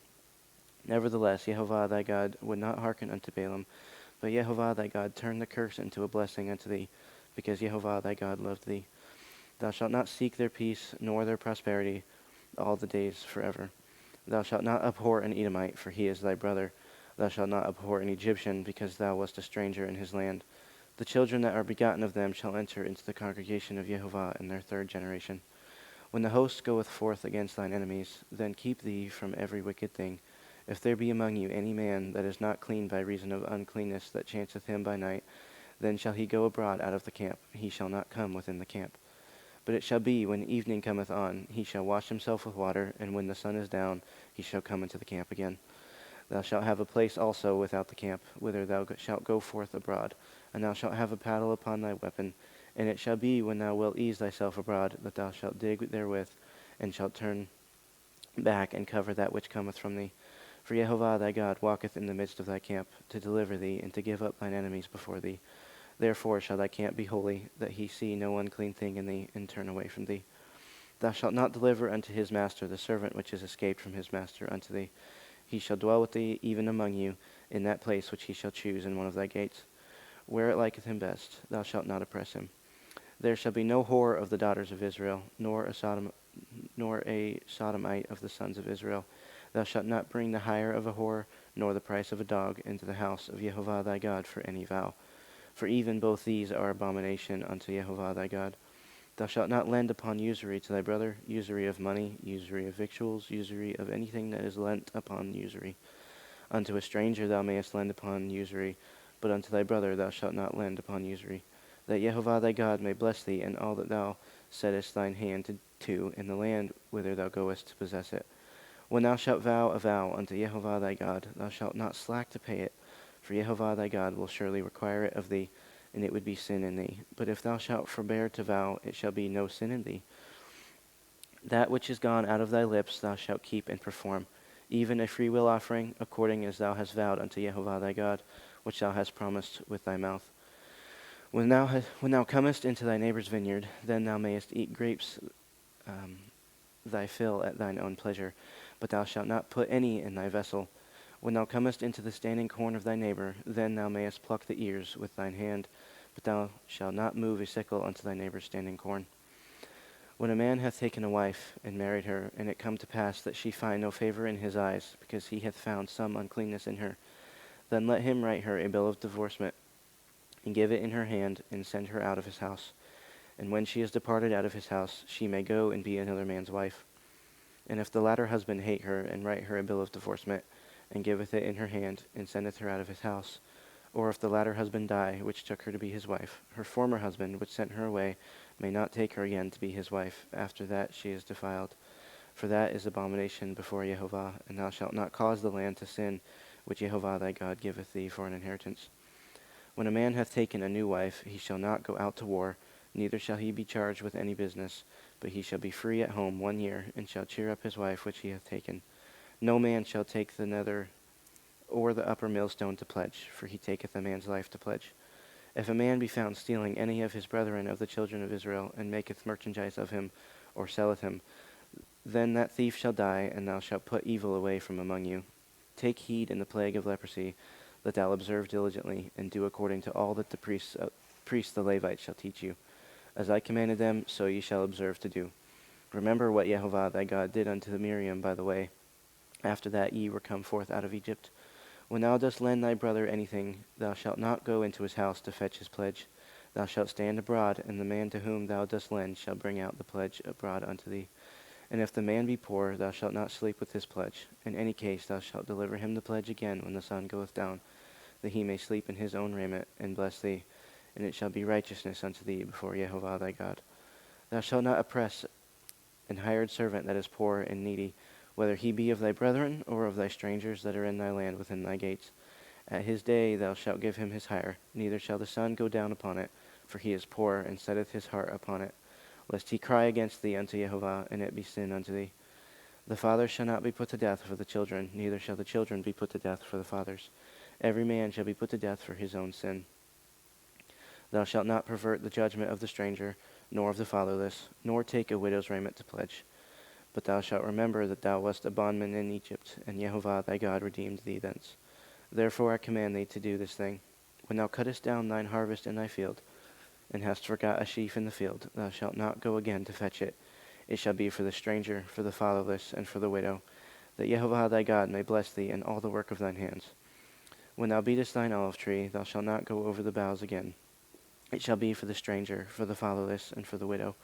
Nevertheless, Jehovah thy God would not hearken unto Balaam, but Jehovah thy God turned the curse into a blessing unto thee, because Jehovah thy God loved thee. Thou shalt not seek their peace, nor their prosperity, all the days forever. Thou shalt not abhor an Edomite, for he is thy brother. Thou shalt not abhor an Egyptian, because thou wast a stranger in his land. The children that are begotten of them shall enter into the congregation of Jehovah in their third generation. When the host goeth forth against thine enemies, then keep thee from every wicked thing. If there be among you any man that is not clean by reason of uncleanness that chanceth him by night, then shall he go abroad out of the camp. He shall not come within the camp. But it shall be, when evening cometh on, he shall wash himself with water, and when the sun is down, he shall come into the camp again. Thou shalt have a place also without the camp, whither thou shalt go forth abroad, and thou shalt have a paddle upon thy weapon. And it shall be, when thou wilt ease thyself abroad, that thou shalt dig therewith, and shalt turn back and cover that which cometh from thee. For Jehovah thy God walketh in the midst of thy camp, to deliver thee, and to give up thine enemies before thee. Therefore shall thy camp be holy, that he see no unclean thing in thee, and turn away from thee. Thou shalt not deliver unto his master the servant which is escaped from his master unto thee. He shall dwell with thee even among you, in that place which he shall choose in one of thy gates. Where it liketh him best, thou shalt not oppress him. There shall be no whore of the daughters of Israel, nor a sodomite of the sons of Israel. Thou shalt not bring the hire of a whore, nor the price of a dog, into the house of Jehovah thy God for any vow. For even both these are abomination unto Jehovah thy God. Thou shalt not lend upon usury to thy brother, usury of money, usury of victuals, usury of anything that is lent upon usury. Unto a stranger thou mayest lend upon usury, but unto thy brother thou shalt not lend upon usury. That Jehovah thy God may bless thee in all that thou settest thine hand to in the land whither thou goest to possess it. When thou shalt vow a vow unto Jehovah thy God, thou shalt not slack to pay it, for Jehovah thy God will surely require it of thee, and it would be sin in thee. But if thou shalt forbear to vow, it shall be no sin in thee. That which is gone out of thy lips thou shalt keep and perform, even a freewill offering, according as thou hast vowed unto Jehovah thy God, which thou hast promised with thy mouth. When thou comest into thy neighbor's vineyard, then thou mayest eat grapes thy fill at thine own pleasure, but thou shalt not put any in thy vessel. When thou comest into the standing corn of thy neighbor, then thou mayest pluck the ears with thine hand, but thou shalt not move a sickle unto thy neighbor's standing corn. When a man hath taken a wife, and married her, and it come to pass that she find no favor in his eyes, because he hath found some uncleanness in her, then let him write her a bill of divorcement, and give it in her hand, and send her out of his house. And when she is departed out of his house, she may go and be another man's wife. And if the latter husband hate her, and write her a bill of divorcement, and giveth it in her hand, and sendeth her out of his house, or if the latter husband die, which took her to be his wife, her former husband, which sent her away, may not take her again to be his wife, after that she is defiled. For that is abomination before Jehovah, and thou shalt not cause the land to sin, which Jehovah thy God giveth thee for an inheritance. When a man hath taken a new wife, he shall not go out to war, neither shall he be charged with any business, but he shall be free at home 1 year, and shall cheer up his wife which he hath taken. No man shall take the nether or the upper millstone to pledge, for he taketh a man's life to pledge. If a man be found stealing any of his brethren of the children of Israel, and maketh merchandise of him, or selleth him, then that thief shall die, and thou shalt put evil away from among you. Take heed in the plague of leprosy, that thou observe diligently, and do according to all that the priests the Levites shall teach you. As I commanded them, so ye shall observe to do. Remember what Jehovah thy God did unto Miriam by the way, after that ye were come forth out of Egypt. When thou dost lend thy brother anything, thou shalt not go into his house to fetch his pledge. Thou shalt stand abroad, and the man to whom thou dost lend shall bring out the pledge abroad unto thee. And if the man be poor, thou shalt not sleep with his pledge. In any case thou shalt deliver him the pledge again when the sun goeth down, that he may sleep in his own raiment, and bless thee. And it shall be righteousness unto thee before Jehovah thy God. Thou shalt not oppress an hired servant that is poor and needy, whether he be of thy brethren or of thy strangers that are in thy land within thy gates. At his day thou shalt give him his hire, neither shall the sun go down upon it, for he is poor, and setteth his heart upon it, lest he cry against thee unto Jehovah, and it be sin unto thee. The father shall not be put to death for the children, neither shall the children be put to death for the fathers. Every man shall be put to death for his own sin. Thou shalt not pervert the judgment of the stranger, nor of the fatherless, nor take a widow's raiment to pledge. But thou shalt remember that thou wast a bondman in Egypt, and Jehovah thy God redeemed thee thence. Therefore I command thee to do this thing. When thou cuttest down thine harvest in thy field, and hast forgot a sheaf in the field, thou shalt not go again to fetch it. It shall be for the stranger, for the fatherless, and for the widow, that Jehovah thy God may bless thee in all the work of thine hands. When thou beatest thine olive tree, thou shalt not go over the boughs again. It shall be for the stranger, for the fatherless, and for the widow.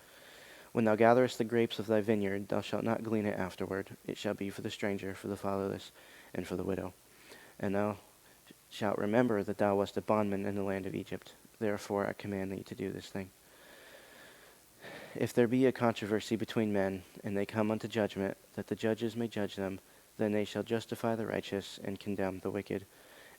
When thou gatherest the grapes of thy vineyard, thou shalt not glean it afterward. It shall be for the stranger, for the fatherless, and for the widow. And thou shalt remember that thou wast a bondman in the land of Egypt. Therefore I command thee to do this thing. If there be a controversy between men, and they come unto judgment, that the judges may judge them, then they shall justify the righteous and condemn the wicked.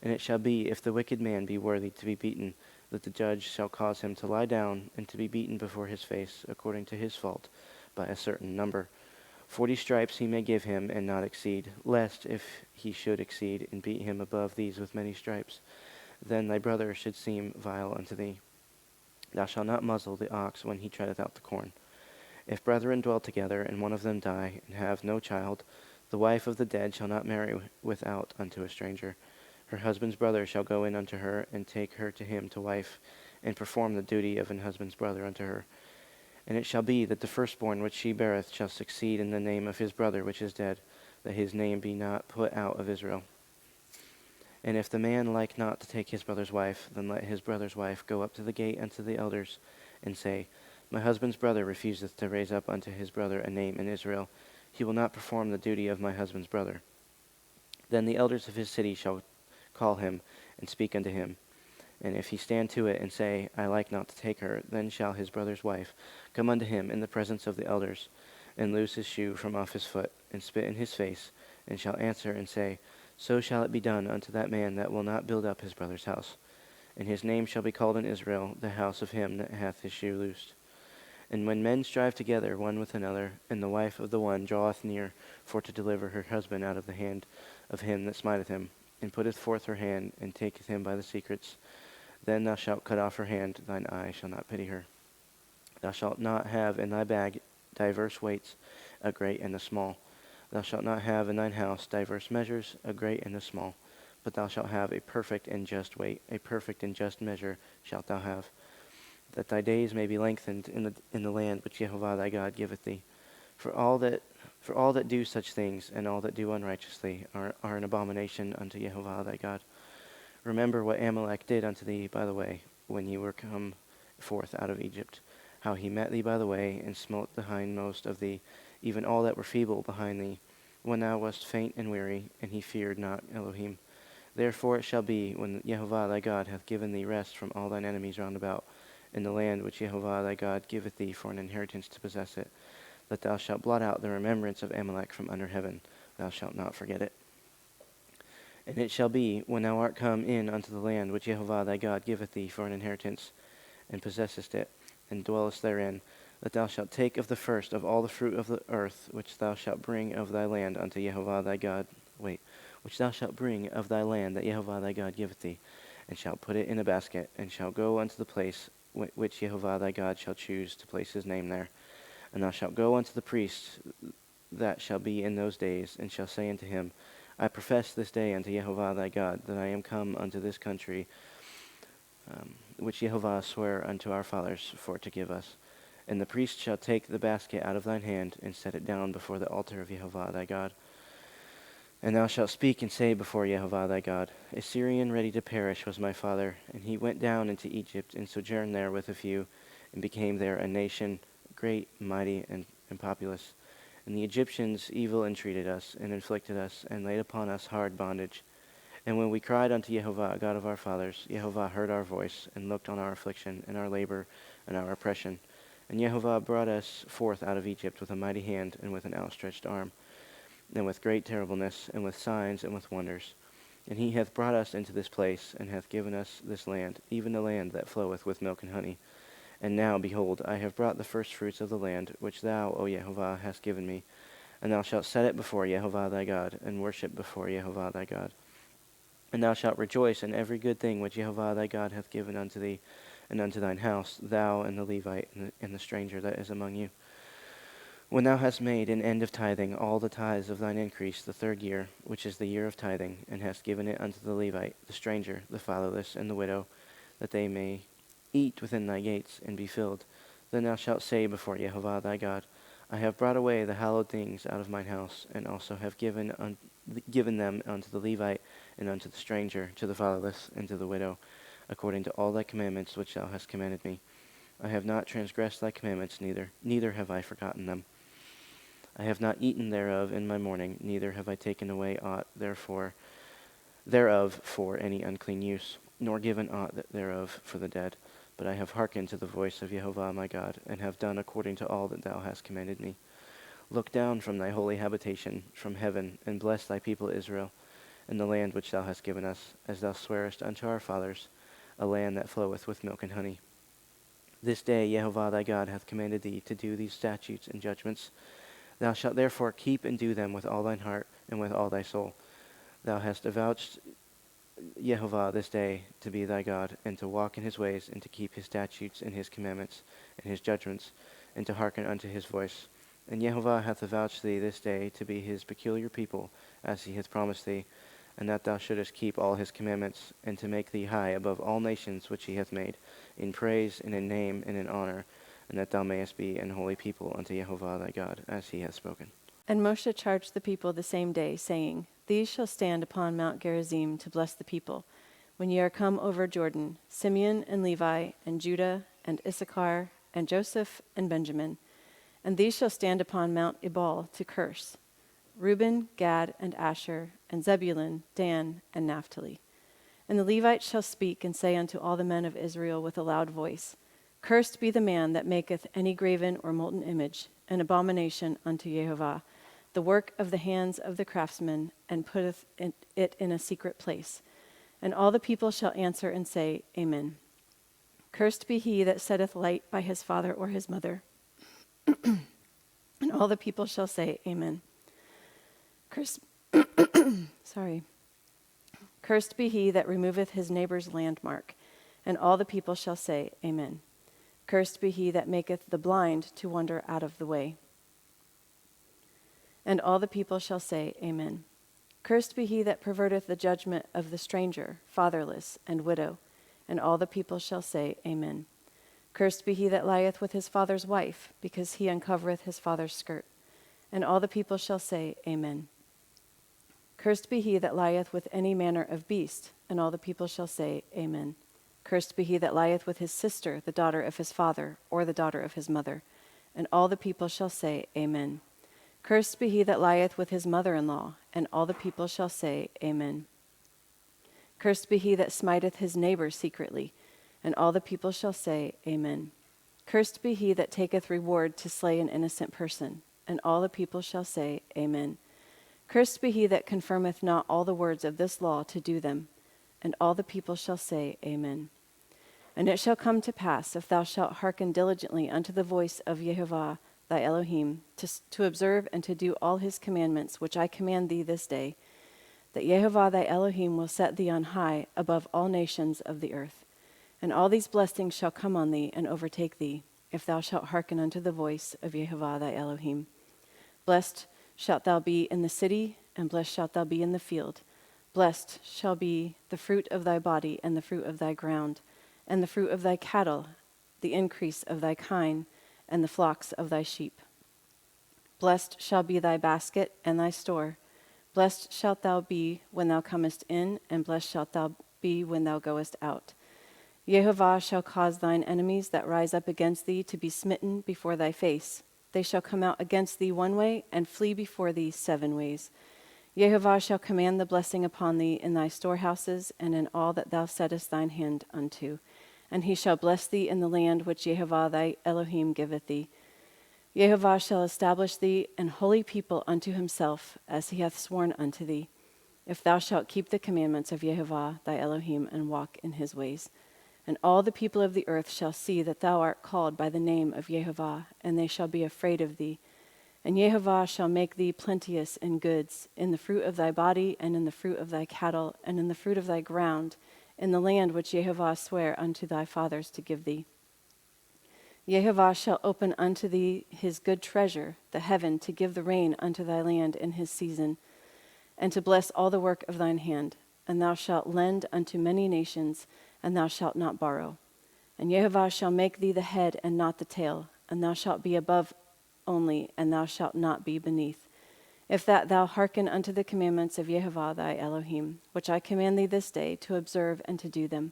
And it shall be, if the wicked man be worthy to be beaten, that the judge shall cause him to lie down and to be beaten before his face, according to his fault, by a certain number. 40 stripes he may give him, and not exceed, lest, if he should exceed, and beat him above these with many stripes, then thy brother should seem vile unto thee. Thou shalt not muzzle the ox when he treadeth out the corn. If brethren dwell together, and one of them die, and have no child, the wife of the dead shall not marry without unto a stranger. Her husband's brother shall go in unto her, and take her to him to wife, and perform the duty of an husband's brother unto her. And it shall be that the firstborn which she beareth shall succeed in the name of his brother which is dead, that his name be not put out of Israel. And if the man like not to take his brother's wife, then let his brother's wife go up to the gate unto the elders, and say, My husband's brother refuseth to raise up unto his brother a name in Israel. He will not perform the duty of my husband's brother. Then the elders of his city shall call him, and speak unto him. And if he stand to it, and say, I like not to take her, then shall his brother's wife come unto him in the presence of the elders, and loose his shoe from off his foot, and spit in his face, and shall answer and say, So shall it be done unto that man that will not build up his brother's house. And his name shall be called in Israel, the house of him that hath his shoe loosed. And when men strive together one with another, and the wife of the one draweth near for to deliver her husband out of the hand of him that smiteth him, and putteth forth her hand, and taketh him by the secrets, then thou shalt cut off her hand, thine eye shall not pity her. Thou shalt not have in thy bag diverse weights, a great and a small. Thou shalt not have in thine house diverse measures, a great and a small. But thou shalt have a perfect and just weight, a perfect and just measure shalt thou have, that thy days may be lengthened in the land which Jehovah thy God giveth thee. For all that do such things, and all that do unrighteously, are an abomination unto Jehovah thy God. Remember what Amalek did unto thee by the way, when ye were come forth out of Egypt, how he met thee by the way, and smote the hindmost of thee, even all that were feeble behind thee, when thou wast faint and weary, and he feared not Elohim. Therefore it shall be, when Jehovah thy God hath given thee rest from all thine enemies round about, in the land which Jehovah thy God giveth thee for an inheritance to possess it, that thou shalt blot out the remembrance of Amalek from under heaven, thou shalt not forget it. And it shall be, when thou art come in unto the land which Jehovah thy God giveth thee for an inheritance, and possessest it, and dwellest therein, that thou shalt take of the first of all the fruit of the earth, which thou shalt bring of thy land unto Jehovah thy God, which thou shalt bring of thy land that Jehovah thy God giveth thee, and shalt put it in a basket, and shalt go unto the place which Jehovah thy God shall choose to place his name there. And thou shalt go unto the priest that shall be in those days, and shall say unto him, I profess this day unto Jehovah thy God, that I am come unto this country, which Jehovah sware unto our fathers for to give us. And the priest shall take the basket out of thine hand, and set it down before the altar of Jehovah thy God. And thou shalt speak and say before Jehovah thy God, A Syrian ready to perish was my father, and he went down into Egypt, and sojourned there with a few, and became there a nation great, mighty, and populous. And the Egyptians evil entreated us, and inflicted us, and laid upon us hard bondage. And when we cried unto Jehovah, God of our fathers, Jehovah heard our voice, and looked on our affliction, and our labor, and our oppression. And Jehovah brought us forth out of Egypt with a mighty hand, and with an outstretched arm, and with great terribleness, and with signs, and with wonders. And he hath brought us into this place, and hath given us this land, even the land that floweth with milk and honey. And now, behold, I have brought the firstfruits of the land, which thou, O Jehovah, hast given me. And thou shalt set it before Jehovah thy God, and worship before Jehovah thy God. And thou shalt rejoice in every good thing which Jehovah thy God hath given unto thee, and unto thine house, thou and the Levite, and the stranger that is among you. When thou hast made an end of tithing all the tithes of thine increase the 3rd year, which is the year of tithing, and hast given it unto the Levite, the stranger, the fatherless, and the widow, that they may eat within thy gates, and be filled, then thou shalt say before Jehovah thy God, I have brought away the hallowed things out of mine house, and also have given them unto the Levite, and unto the stranger, to the fatherless, and to the widow. according to all thy commandments which thou hast commanded me. I have not transgressed thy commandments, neither have I forgotten them. I have not eaten thereof in my mourning, neither have I taken away aught thereof for any unclean use, nor given aught thereof for the dead. But I have hearkened to the voice of Jehovah my God, and have done according to all that thou hast commanded me. Look down from thy holy habitation, from heaven, and bless thy people Israel, in the land which thou hast given us, as thou swarest unto our fathers, a land that floweth with milk and honey. This day Jehovah thy God hath commanded thee to do these statutes and judgments. Thou shalt therefore keep and do them with all thine heart and with all thy soul. Thou hast avouched Jehovah this day to be thy God, and to walk in his ways, and to keep his statutes and his commandments and his judgments, and to hearken unto his voice. And Jehovah hath avouched thee this day to be his peculiar people, as he hath promised thee, and that thou shouldest keep all his commandments, and to make thee high above all nations which he hath made, in praise and in name and in honor, and that thou mayest be an holy people unto Jehovah thy God, as he hath spoken. And Moshe charged the people the same day, saying, These shall stand upon Mount Gerizim to bless the people, when ye are come over Jordan, Simeon and Levi, and Judah, and Issachar, and Joseph, and Benjamin. And these shall stand upon Mount Ebal to curse, Reuben, Gad, and Asher, and Zebulun, Dan, and Naphtali. And the Levites shall speak and say unto all the men of Israel with a loud voice, Cursed be the man that maketh any graven or molten image, an abomination unto Jehovah, the work of the hands of the craftsman, and putteth it in a secret place. And all the people shall answer and say, Amen. Cursed be he that setteth light by his father or his mother. And all the people shall say, Amen. Cursed be he that removeth his neighbor's landmark. And all the people shall say, Amen. Cursed be he that maketh the blind to wander out of the way. And all the people shall say, Amen. Cursed be he that perverteth the judgment of the stranger, fatherless, and widow. And all the people shall say, Amen. Cursed be he that lieth with his father's wife, because he uncovereth his father's skirt. And all the people shall say, Amen. Cursed be he that lieth with any manner of beast, and all the people shall say, Amen. Cursed be he that lieth with his sister, the daughter of his father, or the daughter of his mother. And all the people shall say, Amen. Cursed be he that lieth with his mother-in-law, and all the people shall say, Amen. Cursed be he that smiteth his neighbor secretly, and all the people shall say, Amen. Cursed be he that taketh reward to slay an innocent person, and all the people shall say, Amen. Cursed be he that confirmeth not all the words of this law to do them, and all the people shall say, Amen. And it shall come to pass, if thou shalt hearken diligently unto the voice of Jehovah thy Elohim, to observe and to do all his commandments, which I command thee this day, that Jehovah thy Elohim will set thee on high above all nations of the earth. And all these blessings shall come on thee and overtake thee, if thou shalt hearken unto the voice of Jehovah thy Elohim. Blessed shalt thou be in the city, and blessed shalt thou be in the field. Blessed shall be the fruit of thy body, and the fruit of thy ground, and the fruit of thy cattle, the increase of thy kine, and the flocks of thy sheep. Blessed shall be thy basket and thy store. Blessed shalt thou be when thou comest in, and blessed shalt thou be when thou goest out. Jehovah shall cause thine enemies that rise up against thee to be smitten before thy face. They shall come out against thee one way, and flee before thee 7 ways. Jehovah shall command the blessing upon thee in thy storehouses, and in all that thou settest thine hand unto. And he shall bless thee in the land which Jehovah thy Elohim giveth thee. Jehovah shall establish thee an holy people unto himself, as he hath sworn unto thee, if thou shalt keep the commandments of Jehovah thy Elohim, and walk in his ways. And all the people of the earth shall see that thou art called by the name of Jehovah, and they shall be afraid of thee. And Jehovah shall make thee plenteous in goods, in the fruit of thy body, and in the fruit of thy cattle, and in the fruit of thy ground, in the land which Jehovah sware unto thy fathers to give thee. Jehovah shall open unto thee his good treasure, the heaven, to give the rain unto thy land in his season, and to bless all the work of thine hand. And thou shalt lend unto many nations, and thou shalt not borrow. And Jehovah shall make thee the head and not the tail, and thou shalt be above only, and thou shalt not be beneath. If that thou hearken unto the commandments of Jehovah thy Elohim, which I command thee this day to observe and to do them.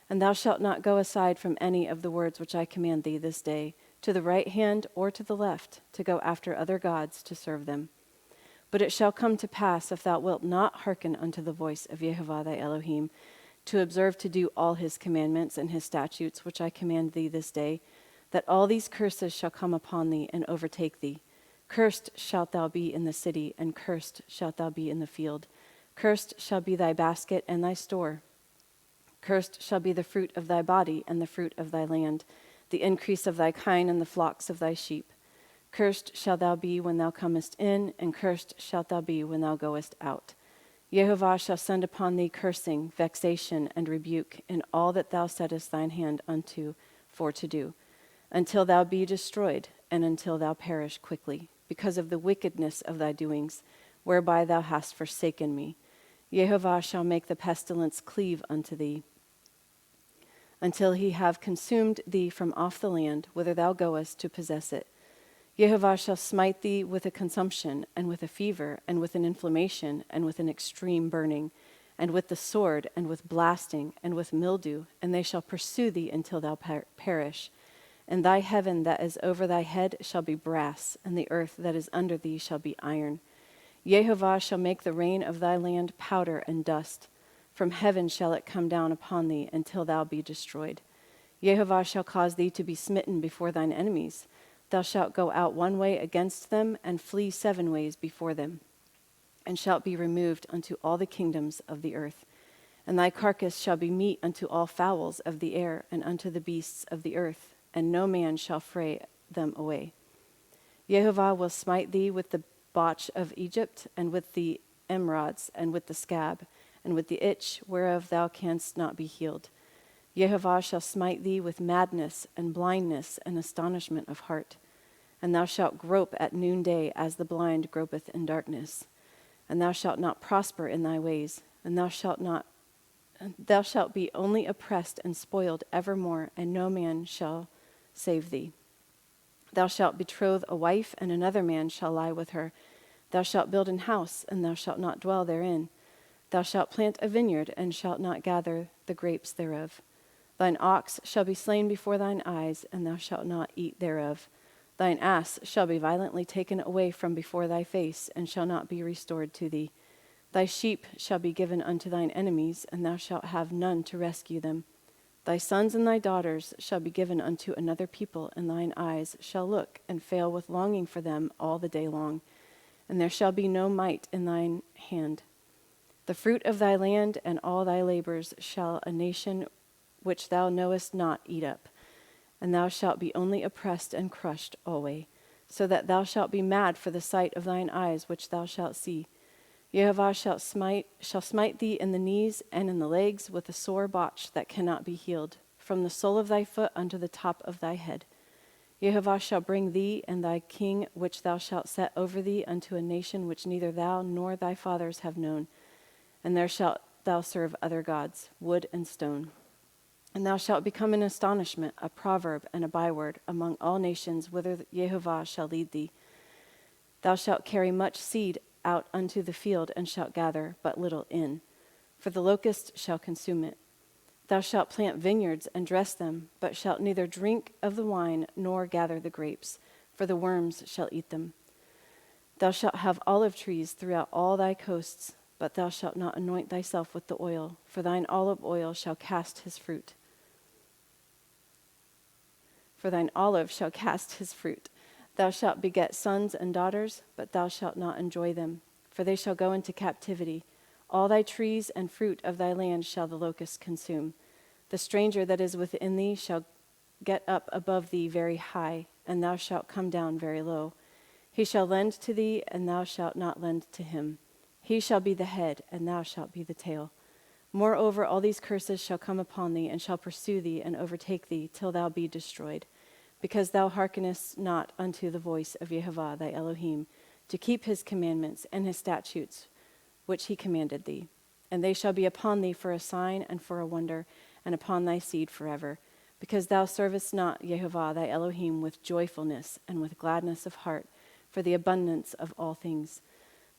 And thou shalt not go aside from any of the words which I command thee this day, to the right hand or to the left, to go after other gods to serve them. But it shall come to pass, if thou wilt not hearken unto the voice of Jehovah thy Elohim, to observe to do all his commandments and his statutes which I command thee this day, that all these curses shall come upon thee and overtake thee. Cursed shalt thou be in the city, and cursed shalt thou be in the field. Cursed shall be thy basket and thy store. Cursed shall be the fruit of thy body and the fruit of thy land, the increase of thy kine and the flocks of thy sheep. Cursed shalt thou be when thou comest in, and cursed shalt thou be when thou goest out. Jehovah shall send upon thee cursing, vexation, and rebuke in all that thou settest thine hand unto for to do, until thou be destroyed, and until thou perish quickly, because of the wickedness of thy doings, whereby thou hast forsaken me. Jehovah shall make the pestilence cleave unto thee, until he have consumed thee from off the land whither thou goest to possess it. Jehovah shall smite thee with a consumption, and with a fever, and with an inflammation, and with an extreme burning, and with the sword, and with blasting, and with mildew, and they shall pursue thee until thou perish. And thy heaven that is over thy head shall be brass, and the earth that is under thee shall be iron. Jehovah shall make the rain of thy land powder and dust. From heaven shall it come down upon thee until thou be destroyed. Jehovah shall cause thee to be smitten before thine enemies. Thou shalt go out one way against them, and flee 7 ways before them, and shalt be removed unto all the kingdoms of the earth. And thy carcass shall be meat unto all fowls of the air, and unto the beasts of the earth, and no man shall fray them away. Jehovah will smite thee with the botch of Egypt, and with the emerods, and with the scab, and with the itch whereof thou canst not be healed. Jehovah shall smite thee with madness, and blindness, and astonishment of heart. And thou shalt grope at noonday as the blind gropeth in darkness. And thou shalt not prosper in thy ways, and thou shalt be only oppressed and spoiled evermore, and no man shall save thee. Thou shalt betroth a wife, and another man shall lie with her. Thou shalt build an house, and thou shalt not dwell therein. Thou shalt plant a vineyard, and shalt not gather the grapes thereof. Thine ox shall be slain before thine eyes, and thou shalt not eat thereof. Thine ass shall be violently taken away from before thy face, and shall not be restored to thee. Thy sheep shall be given unto thine enemies, and thou shalt have none to rescue them. Thy sons and thy daughters shall be given unto another people, and thine eyes shall look and fail with longing for them all the day long. And there shall be no might in thine hand. The fruit of thy land and all thy labors shall a nation which thou knowest not eat up, and thou shalt be only oppressed and crushed alway, so that thou shalt be mad for the sight of thine eyes which thou shalt see. Jehovah shall smite thee in the knees and in the legs with a sore botch that cannot be healed, from the sole of thy foot unto the top of thy head. Jehovah shall bring thee and thy king which thou shalt set over thee unto a nation which neither thou nor thy fathers have known, and there shalt thou serve other gods, wood and stone. And thou shalt become an astonishment, a proverb, and a byword among all nations whither Jehovah shall lead thee. Thou shalt carry much seed out unto the field, and shalt gather but little in, for the locust shall consume it. Thou shalt plant vineyards and dress them, but shalt neither drink of the wine nor gather the grapes, for the worms shall eat them. Thou shalt have olive trees throughout all thy coasts, but thou shalt not anoint thyself with the oil, for thine olive oil shall cast his fruit. For thine olive shall cast his fruit. Thou shalt beget sons and daughters, but thou shalt not enjoy them, for they shall go into captivity. All thy trees and fruit of thy land shall the locust consume. The stranger that is within thee shall get up above thee very high, and thou shalt come down very low. He shall lend to thee, and thou shalt not lend to him. He shall be the head, and thou shalt be the tail. Moreover, all these curses shall come upon thee, and shall pursue thee, and overtake thee, till thou be destroyed, because thou hearkenest not unto the voice of Jehovah thy Elohim, to keep his commandments and his statutes, which he commanded thee. And they shall be upon thee for a sign and for a wonder, and upon thy seed forever, because thou servest not Jehovah thy Elohim with joyfulness and with gladness of heart, for the abundance of all things.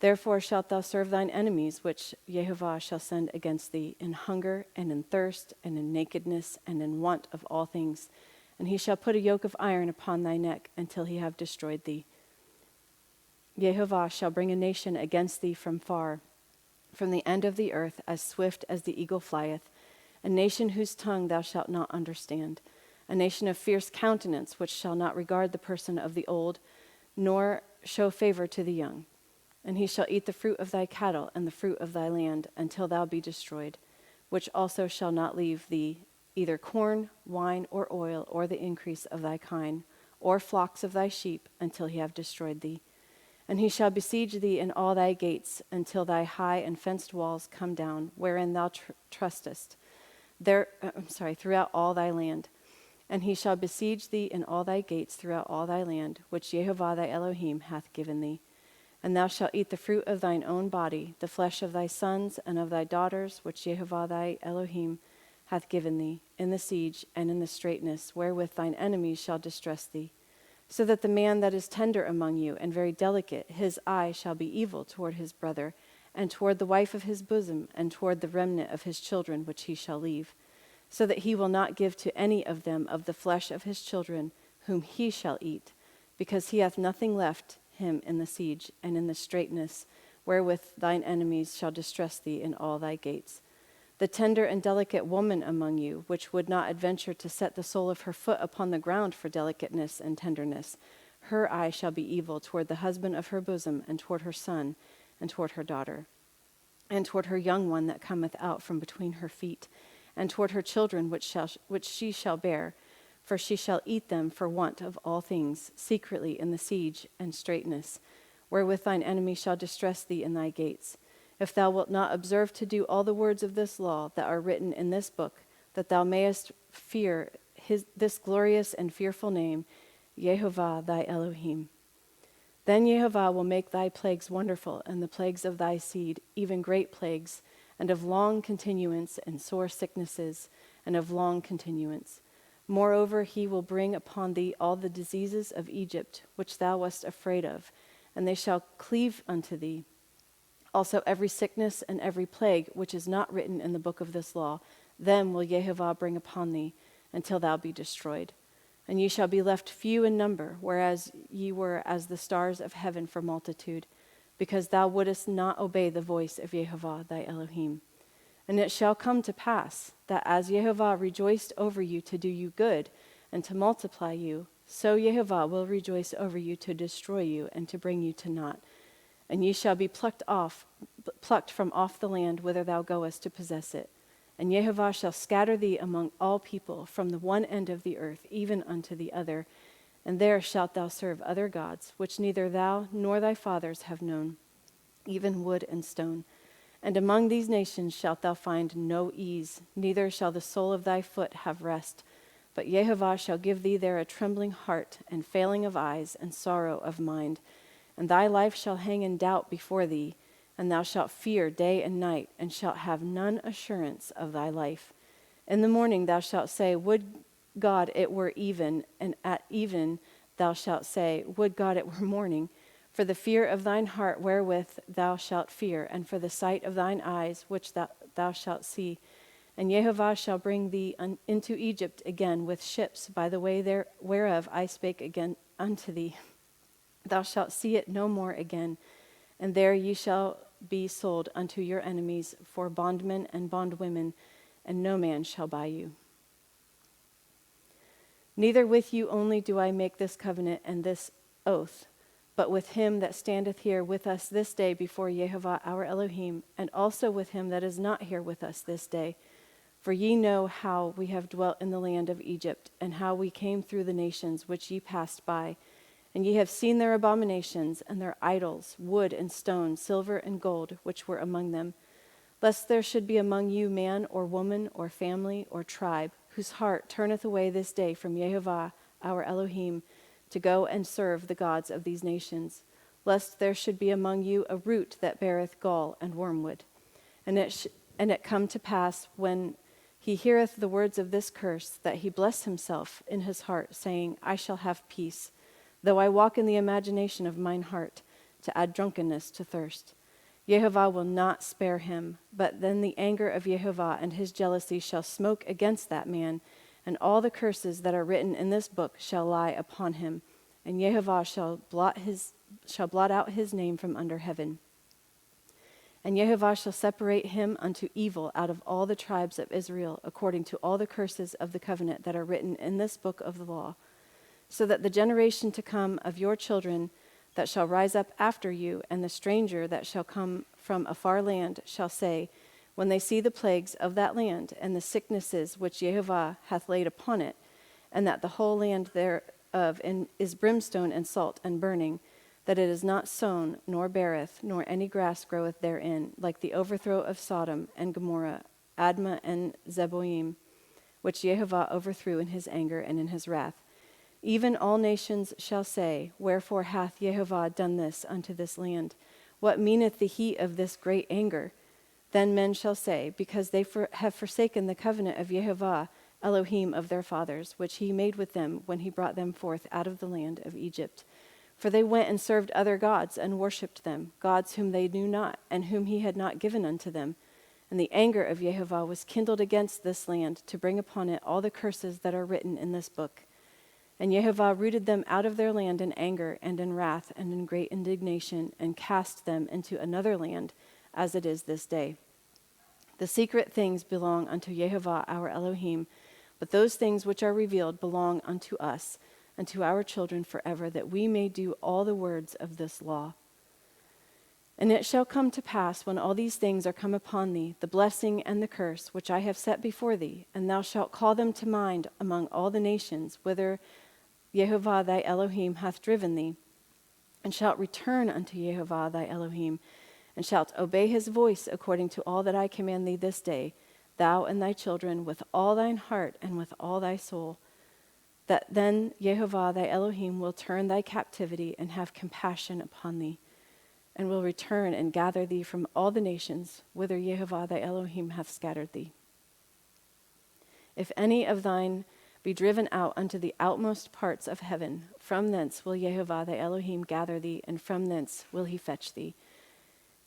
Therefore shalt thou serve thine enemies, which Jehovah shall send against thee, in hunger and in thirst and in nakedness and in want of all things. And he shall put a yoke of iron upon thy neck until he have destroyed thee. Jehovah shall bring a nation against thee from far, from the end of the earth, as swift as the eagle flieth, a nation whose tongue thou shalt not understand, a nation of fierce countenance, which shall not regard the person of the old, nor show favor to the young. And he shall eat the fruit of thy cattle and the fruit of thy land until thou be destroyed, which also shall not leave thee either corn, wine, or oil, or the increase of thy kine, or flocks of thy sheep, until he have destroyed thee. And he shall besiege thee in all thy gates, until thy high and fenced walls come down, wherein thou trustest, throughout all thy land. And he shall besiege thee in all thy gates throughout all thy land, which Jehovah thy Elohim hath given thee. And thou shalt eat the fruit of thine own body, the flesh of thy sons and of thy daughters, which Jehovah thy Elohim hath given thee, in the siege and in the straitness, wherewith thine enemies shall distress thee. So that the man that is tender among you and very delicate, his eye shall be evil toward his brother, and toward the wife of his bosom, and toward the remnant of his children which he shall leave, so that he will not give to any of them of the flesh of his children, whom he shall eat, because he hath nothing left him in the siege and in the straitness, wherewith thine enemies shall distress thee in all thy gates. The tender and delicate woman among you, which would not adventure to set the sole of her foot upon the ground for delicateness and tenderness, her eye shall be evil toward the husband of her bosom, and toward her son, and toward her daughter, and toward her young one that cometh out from between her feet, and toward her children which she shall bear, for she shall eat them for want of all things, secretly in the siege and straitness, wherewith thine enemy shall distress thee in thy gates. If thou wilt not observe to do all the words of this law that are written in this book, that thou mayest fear this glorious and fearful name, Jehovah thy Elohim. Then Jehovah will make thy plagues wonderful, and the plagues of thy seed, even great plagues, and of long continuance, and sore sicknesses, and of long continuance. Moreover, he will bring upon thee all the diseases of Egypt, which thou wast afraid of, and they shall cleave unto thee. Also every sickness and every plague which is not written in the book of this law, them will Jehovah bring upon thee, until thou be destroyed. And ye shall be left few in number, whereas ye were as the stars of heaven for multitude, because thou wouldest not obey the voice of Jehovah thy Elohim. And it shall come to pass, that as Jehovah rejoiced over you to do you good, and to multiply you, so Jehovah will rejoice over you to destroy you, and to bring you to naught. And ye shall be plucked from off the land whither thou goest to possess it. And Jehovah shall scatter thee among all people, from the one end of the earth even unto the other. And there shalt thou serve other gods, which neither thou nor thy fathers have known, even wood and stone. And among these nations shalt thou find no ease, neither shall the sole of thy foot have rest. But Jehovah shall give thee there a trembling heart, and failing of eyes, and sorrow of mind. And thy life shall hang in doubt before thee, and thou shalt fear day and night, and shalt have none assurance of thy life. In the morning thou shalt say, Would God it were even, and at even thou shalt say, Would God it were morning. For the fear of thine heart wherewith thou shalt fear, and for the sight of thine eyes which thou shalt see. And Jehovah shall bring thee into Egypt again with ships, by the way whereof I spake again unto thee. Thou shalt see it no more again, and there ye shall be sold unto your enemies for bondmen and bondwomen, and no man shall buy you. Neither with you only do I make this covenant and this oath, but with him that standeth here with us this day before Jehovah our Elohim, and also with him that is not here with us this day. For ye know how we have dwelt in the land of Egypt, and how we came through the nations which ye passed by. And ye have seen their abominations, and their idols, wood and stone, silver and gold, which were among them. Lest there should be among you man or woman or family or tribe, whose heart turneth away this day from Jehovah our Elohim, to go and serve the gods of these nations. Lest there should be among you a root that beareth gall and wormwood. And it come to pass, when he heareth the words of this curse, that he bless himself in his heart, saying, I shall have peace. Though I walk in the imagination of mine heart, to add drunkenness to thirst. Yehovah will not spare him, but then the anger of Yehovah and his jealousy shall smoke against that man, and all the curses that are written in this book shall lie upon him, and Yehovah shall blot out his name from under heaven. And Yehovah shall separate him unto evil out of all the tribes of Israel, according to all the curses of the covenant that are written in this book of the law, so that the generation to come of your children that shall rise up after you, and the stranger that shall come from a far land shall say, when they see the plagues of that land, and the sicknesses which Yehovah hath laid upon it, and that the whole land thereof is brimstone and salt and burning, that it is not sown, nor beareth, nor any grass groweth therein, like the overthrow of Sodom and Gomorrah, Admah and Zeboim, which Yehovah overthrew in his anger and in his wrath. Even all nations shall say, wherefore hath Yehovah done this unto this land? What meaneth the heat of this great anger? Then men shall say, because they have forsaken the covenant of Yehovah, Elohim of their fathers, which he made with them when he brought them forth out of the land of Egypt. For they went and served other gods and worshipped them, gods whom they knew not, and whom he had not given unto them. And the anger of Yehovah was kindled against this land, to bring upon it all the curses that are written in this book. And Yehovah rooted them out of their land in anger and in wrath and in great indignation, and cast them into another land, as it is this day. The secret things belong unto Yehovah our Elohim, but those things which are revealed belong unto us, and to our children forever, that we may do all the words of this law. And it shall come to pass, when all these things are come upon thee, the blessing and the curse which I have set before thee, and thou shalt call them to mind among all the nations, whither Yehovah thy Elohim hath driven thee, and shalt return unto Yehovah thy Elohim, and shalt obey his voice according to all that I command thee this day, thou and thy children, with all thine heart and with all thy soul, that then Yehovah thy Elohim will turn thy captivity and have compassion upon thee, and will return and gather thee from all the nations whither Yehovah thy Elohim hath scattered thee. If any of thine be driven out unto the outmost parts of heaven, from thence will Yehovah thy Elohim gather thee, and from thence will he fetch thee.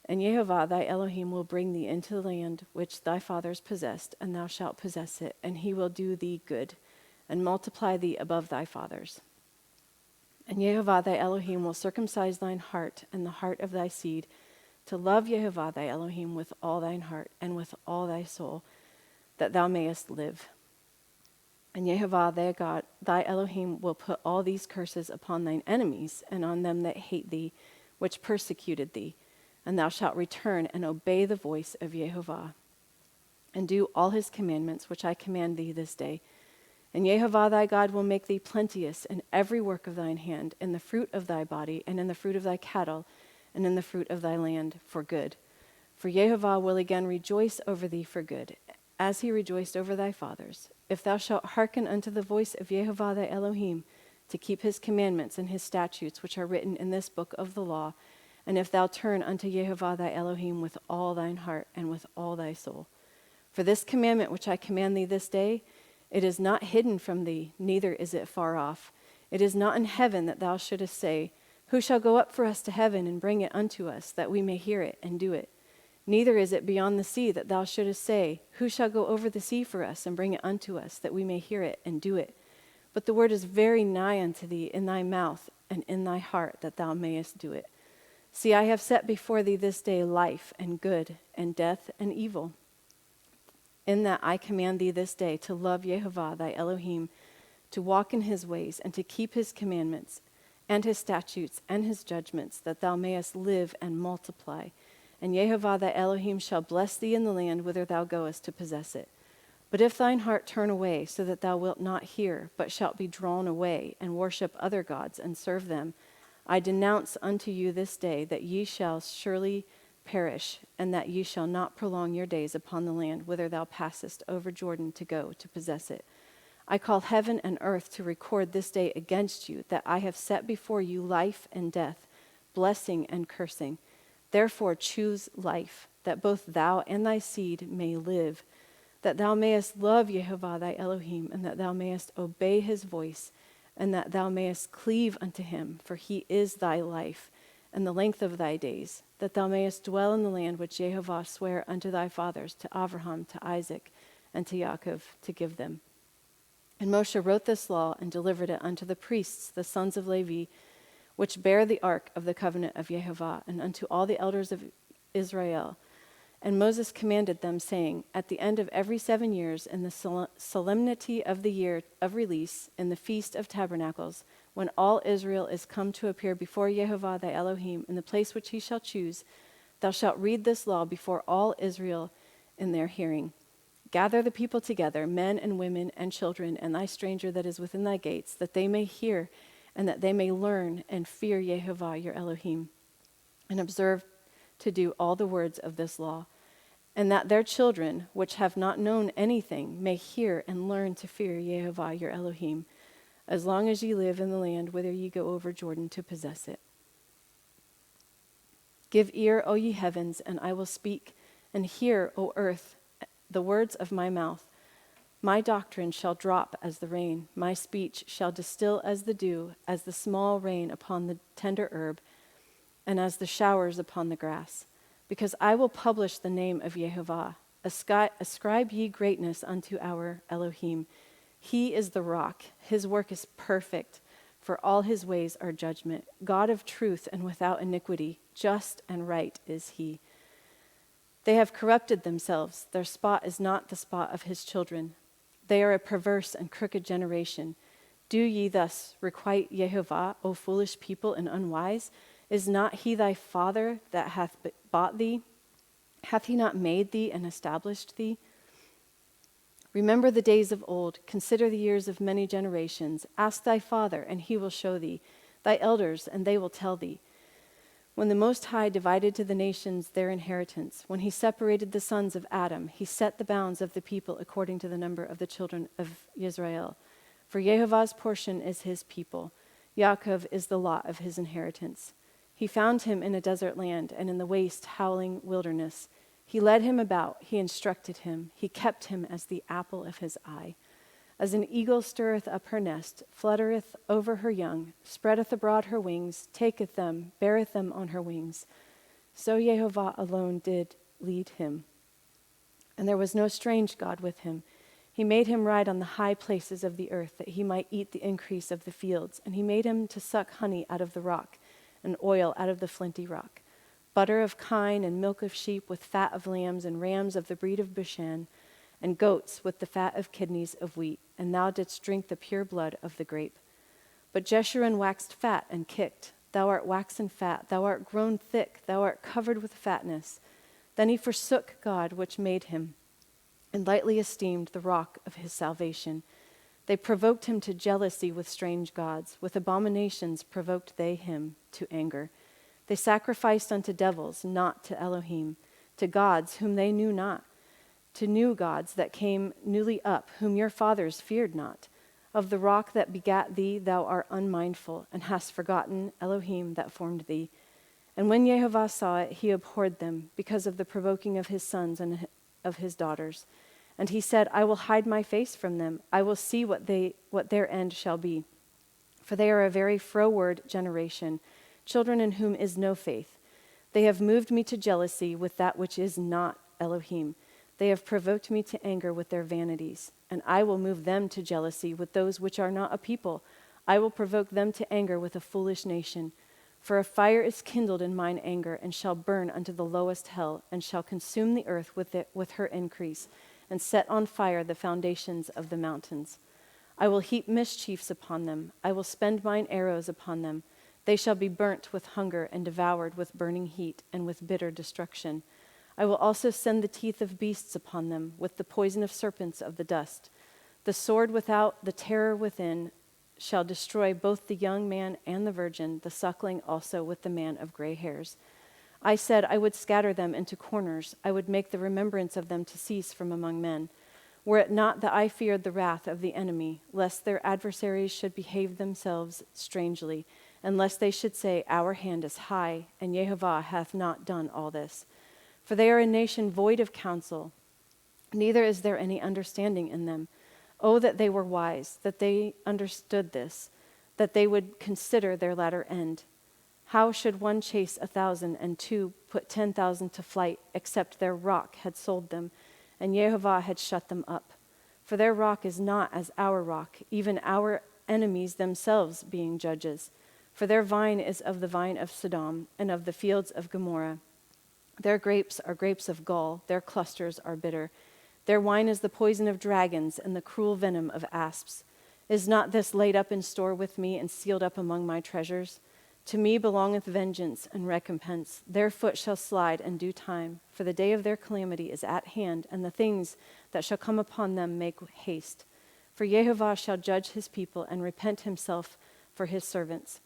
And Yehovah thy Elohim will bring thee into the land which thy fathers possessed, and thou shalt possess it, and he will do thee good, and multiply thee above thy fathers. And Yehovah thy Elohim will circumcise thine heart and the heart of thy seed, to love Yehovah thy Elohim with all thine heart and with all thy soul, that thou mayest live. And Yehovah thy God, thy Elohim, will put all these curses upon thine enemies, and on them that hate thee, which persecuted thee, and thou shalt return and obey the voice of Yehovah, and do all his commandments which I command thee this day. And Yehovah thy God will make thee plenteous in every work of thine hand, in the fruit of thy body, and in the fruit of thy cattle, and in the fruit of thy land, for good. For Yehovah will again rejoice over thee for good, as he rejoiced over thy fathers, if thou shalt hearken unto the voice of Yehovah thy Elohim, to keep his commandments and his statutes which are written in this book of the law, and if thou turn unto Yehovah thy Elohim with all thine heart and with all thy soul. For this commandment which I command thee this day, it is not hidden from thee, neither is it far off. It is not in heaven, that thou shouldest say, who shall go up for us to heaven and bring it unto us, that we may hear it and do it? Neither is it beyond the sea, that thou shouldest say, who shall go over the sea for us and bring it unto us, that we may hear it and do it? But the word is very nigh unto thee, in thy mouth and in thy heart, that thou mayest do it. See, I have set before thee this day life and good, and death and evil. In that I command thee this day to love Yehovah thy Elohim, to walk in his ways, and to keep his commandments, and his statutes, and his judgments, that thou mayest live and multiply. And Yehovah thy Elohim shall bless thee in the land whither thou goest to possess it. But if thine heart turn away, so that thou wilt not hear, but shalt be drawn away, and worship other gods, and serve them, I denounce unto you this day that ye shall surely perish, and that ye shall not prolong your days upon the land whither thou passest over Jordan to go to possess it. I call heaven and earth to record this day against you, that I have set before you life and death, blessing and cursing. Therefore choose life, that both thou and thy seed may live, that thou mayest love Yehovah thy Elohim, and that thou mayest obey his voice, and that thou mayest cleave unto him, for he is thy life, and the length of thy days, that thou mayest dwell in the land which Jehovah sware unto thy fathers, to Abraham, to Isaac, and to Jacob, to give them. And Moshe wrote this law and delivered it unto the priests, the sons of Levi, which bear the ark of the covenant of Jehovah, and unto all the elders of Israel. And Moses commanded them, saying, at the end of every 7 years, in the solemnity of the year of release, in the feast of tabernacles, when all Israel is come to appear before Jehovah thy Elohim, in the place which he shall choose, thou shalt read this law before all Israel in their hearing. Gather the people together, men and women and children, and thy stranger that is within thy gates, that they may hear, and that they may learn and fear Jehovah your Elohim, and observe to do all the words of this law, and that their children, which have not known anything, may hear and learn to fear Jehovah your Elohim, as long as ye live in the land whither ye go over Jordan to possess it. Give ear, O ye heavens, and I will speak, and hear, O earth, the words of my mouth. My doctrine shall drop as the rain, my speech shall distill as the dew, as the small rain upon the tender herb, and as the showers upon the grass. Because I will publish the name of Jehovah. Ascribe ye greatness unto our Elohim. He is the rock. His work is perfect, for all his ways are judgment. God of truth and without iniquity, just and right is he. They have corrupted themselves. Their spot is not the spot of his children. They are a perverse and crooked generation. Do ye thus requite Jehovah, O foolish people and unwise? Is not he thy father that hath bought thee? Hath he not made thee and established thee? Remember the days of old, consider the years of many generations. Ask thy father, and he will show thee, thy elders, and they will tell thee. When the Most High divided to the nations their inheritance, when he separated the sons of Adam, he set the bounds of the people according to the number of the children of Israel. For Jehovah's portion is his people. Yaakov is the lot of his inheritance. He found him in a desert land and in the waste, howling wilderness. He led him about, he instructed him, he kept him as the apple of his eye. As an eagle stirreth up her nest, fluttereth over her young, spreadeth abroad her wings, taketh them, beareth them on her wings. So Jehovah alone did lead him. And there was no strange God with him. He made him ride on the high places of the earth, that he might eat the increase of the fields. And he made him to suck honey out of the rock, and oil out of the flinty rock, butter of kine and milk of sheep with fat of lambs and rams of the breed of Bashan, and goats with the fat of kidneys of wheat, and thou didst drink the pure blood of the grape. But Jeshurun waxed fat and kicked. Thou art waxen fat, thou art grown thick, thou art covered with fatness. Then he forsook God which made him, and lightly esteemed the rock of his salvation. They provoked him to jealousy with strange gods. With abominations provoked they him to anger. They sacrificed unto devils, not to Elohim, to gods whom they knew not, to new gods that came newly up, whom your fathers feared not. Of the rock that begat thee thou art unmindful, and hast forgotten Elohim that formed thee. And when Jehovah saw it, he abhorred them, because of the provoking of his sons and of his daughters. And he said, I will hide my face from them. I will see what their end shall be. For they are a very froward generation, children in whom is no faith. They have moved me to jealousy with that which is not Elohim. They have provoked me to anger with their vanities. And I will move them to jealousy with those which are not a people. I will provoke them to anger with a foolish nation. For a fire is kindled in mine anger, and shall burn unto the lowest hell, and shall consume the earth with her increase, and set on fire the foundations of the mountains. I will heap mischiefs upon them. I will spend mine arrows upon them. They shall be burnt with hunger and devoured with burning heat and with bitter destruction. I will also send the teeth of beasts upon them, with the poison of serpents of the dust. The sword without, the terror within, shall destroy both the young man and the virgin, the suckling also with the man of gray hairs. I said I would scatter them into corners. I would make the remembrance of them to cease from among men. Were it not that I feared the wrath of the enemy, lest their adversaries should behave themselves strangely, and lest they should say, Our hand is high, and Jehovah hath not done all this. For they are a nation void of counsel, neither is there any understanding in them. Oh, that they were wise, that they understood this, that they would consider their latter end. How should one chase 1,000 and two put 10,000 to flight, except their rock had sold them, and Jehovah had shut them up? For their rock is not as our rock, even our enemies themselves being judges. For their vine is of the vine of Sodom, and of the fields of Gomorrah. Their grapes are grapes of gall, their clusters are bitter. Their wine is the poison of dragons, and the cruel venom of asps. Is not this laid up in store with me, and sealed up among my treasures? To me belongeth vengeance and recompense. Their foot shall slide in due time, for the day of their calamity is at hand, and the things that shall come upon them make haste. For Jehovah shall judge his people, and repent himself for his servants,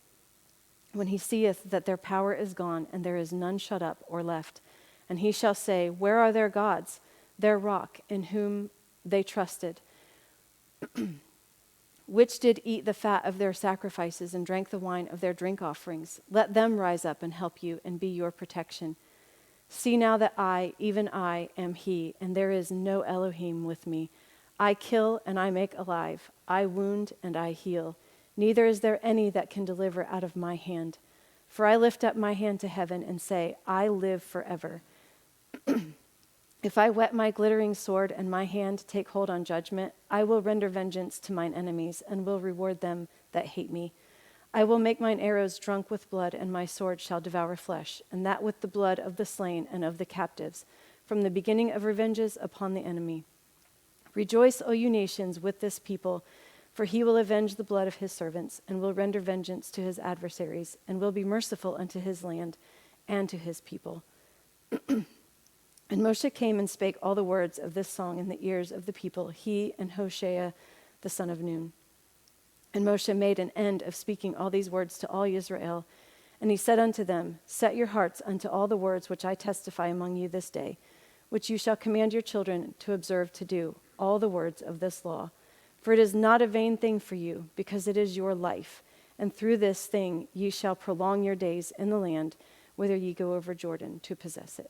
when he seeth that their power is gone, and there is none shut up or left. And he shall say, Where are their gods, their rock, in whom they trusted? Which did eat the fat of their sacrifices and drank the wine of their drink offerings. Let them rise up and help you and be your protection. See now that I, even I, am he, and there is no Elohim with me. I kill and I make alive. I wound and I heal. Neither is there any that can deliver out of my hand. For I lift up my hand to heaven and say, I live forever. If I whet my glittering sword and my hand take hold on judgment, I will render vengeance to mine enemies and will reward them that hate me. I will make mine arrows drunk with blood, and my sword shall devour flesh, and that with the blood of the slain and of the captives, from the beginning of revenges upon the enemy. Rejoice, O you nations, with this people, for he will avenge the blood of his servants, and will render vengeance to his adversaries, and will be merciful unto his land and to his people. And Moshe came and spake all the words of this song in the ears of the people, he and Hoshea the son of Nun. And Moshe made an end of speaking all these words to all Israel. And he said unto them, Set your hearts unto all the words which I testify among you this day, which you shall command your children to observe to do, all the words of this law. For it is not a vain thing for you, because it is your life. And through this thing ye shall prolong your days in the land, whither ye go over Jordan to possess it.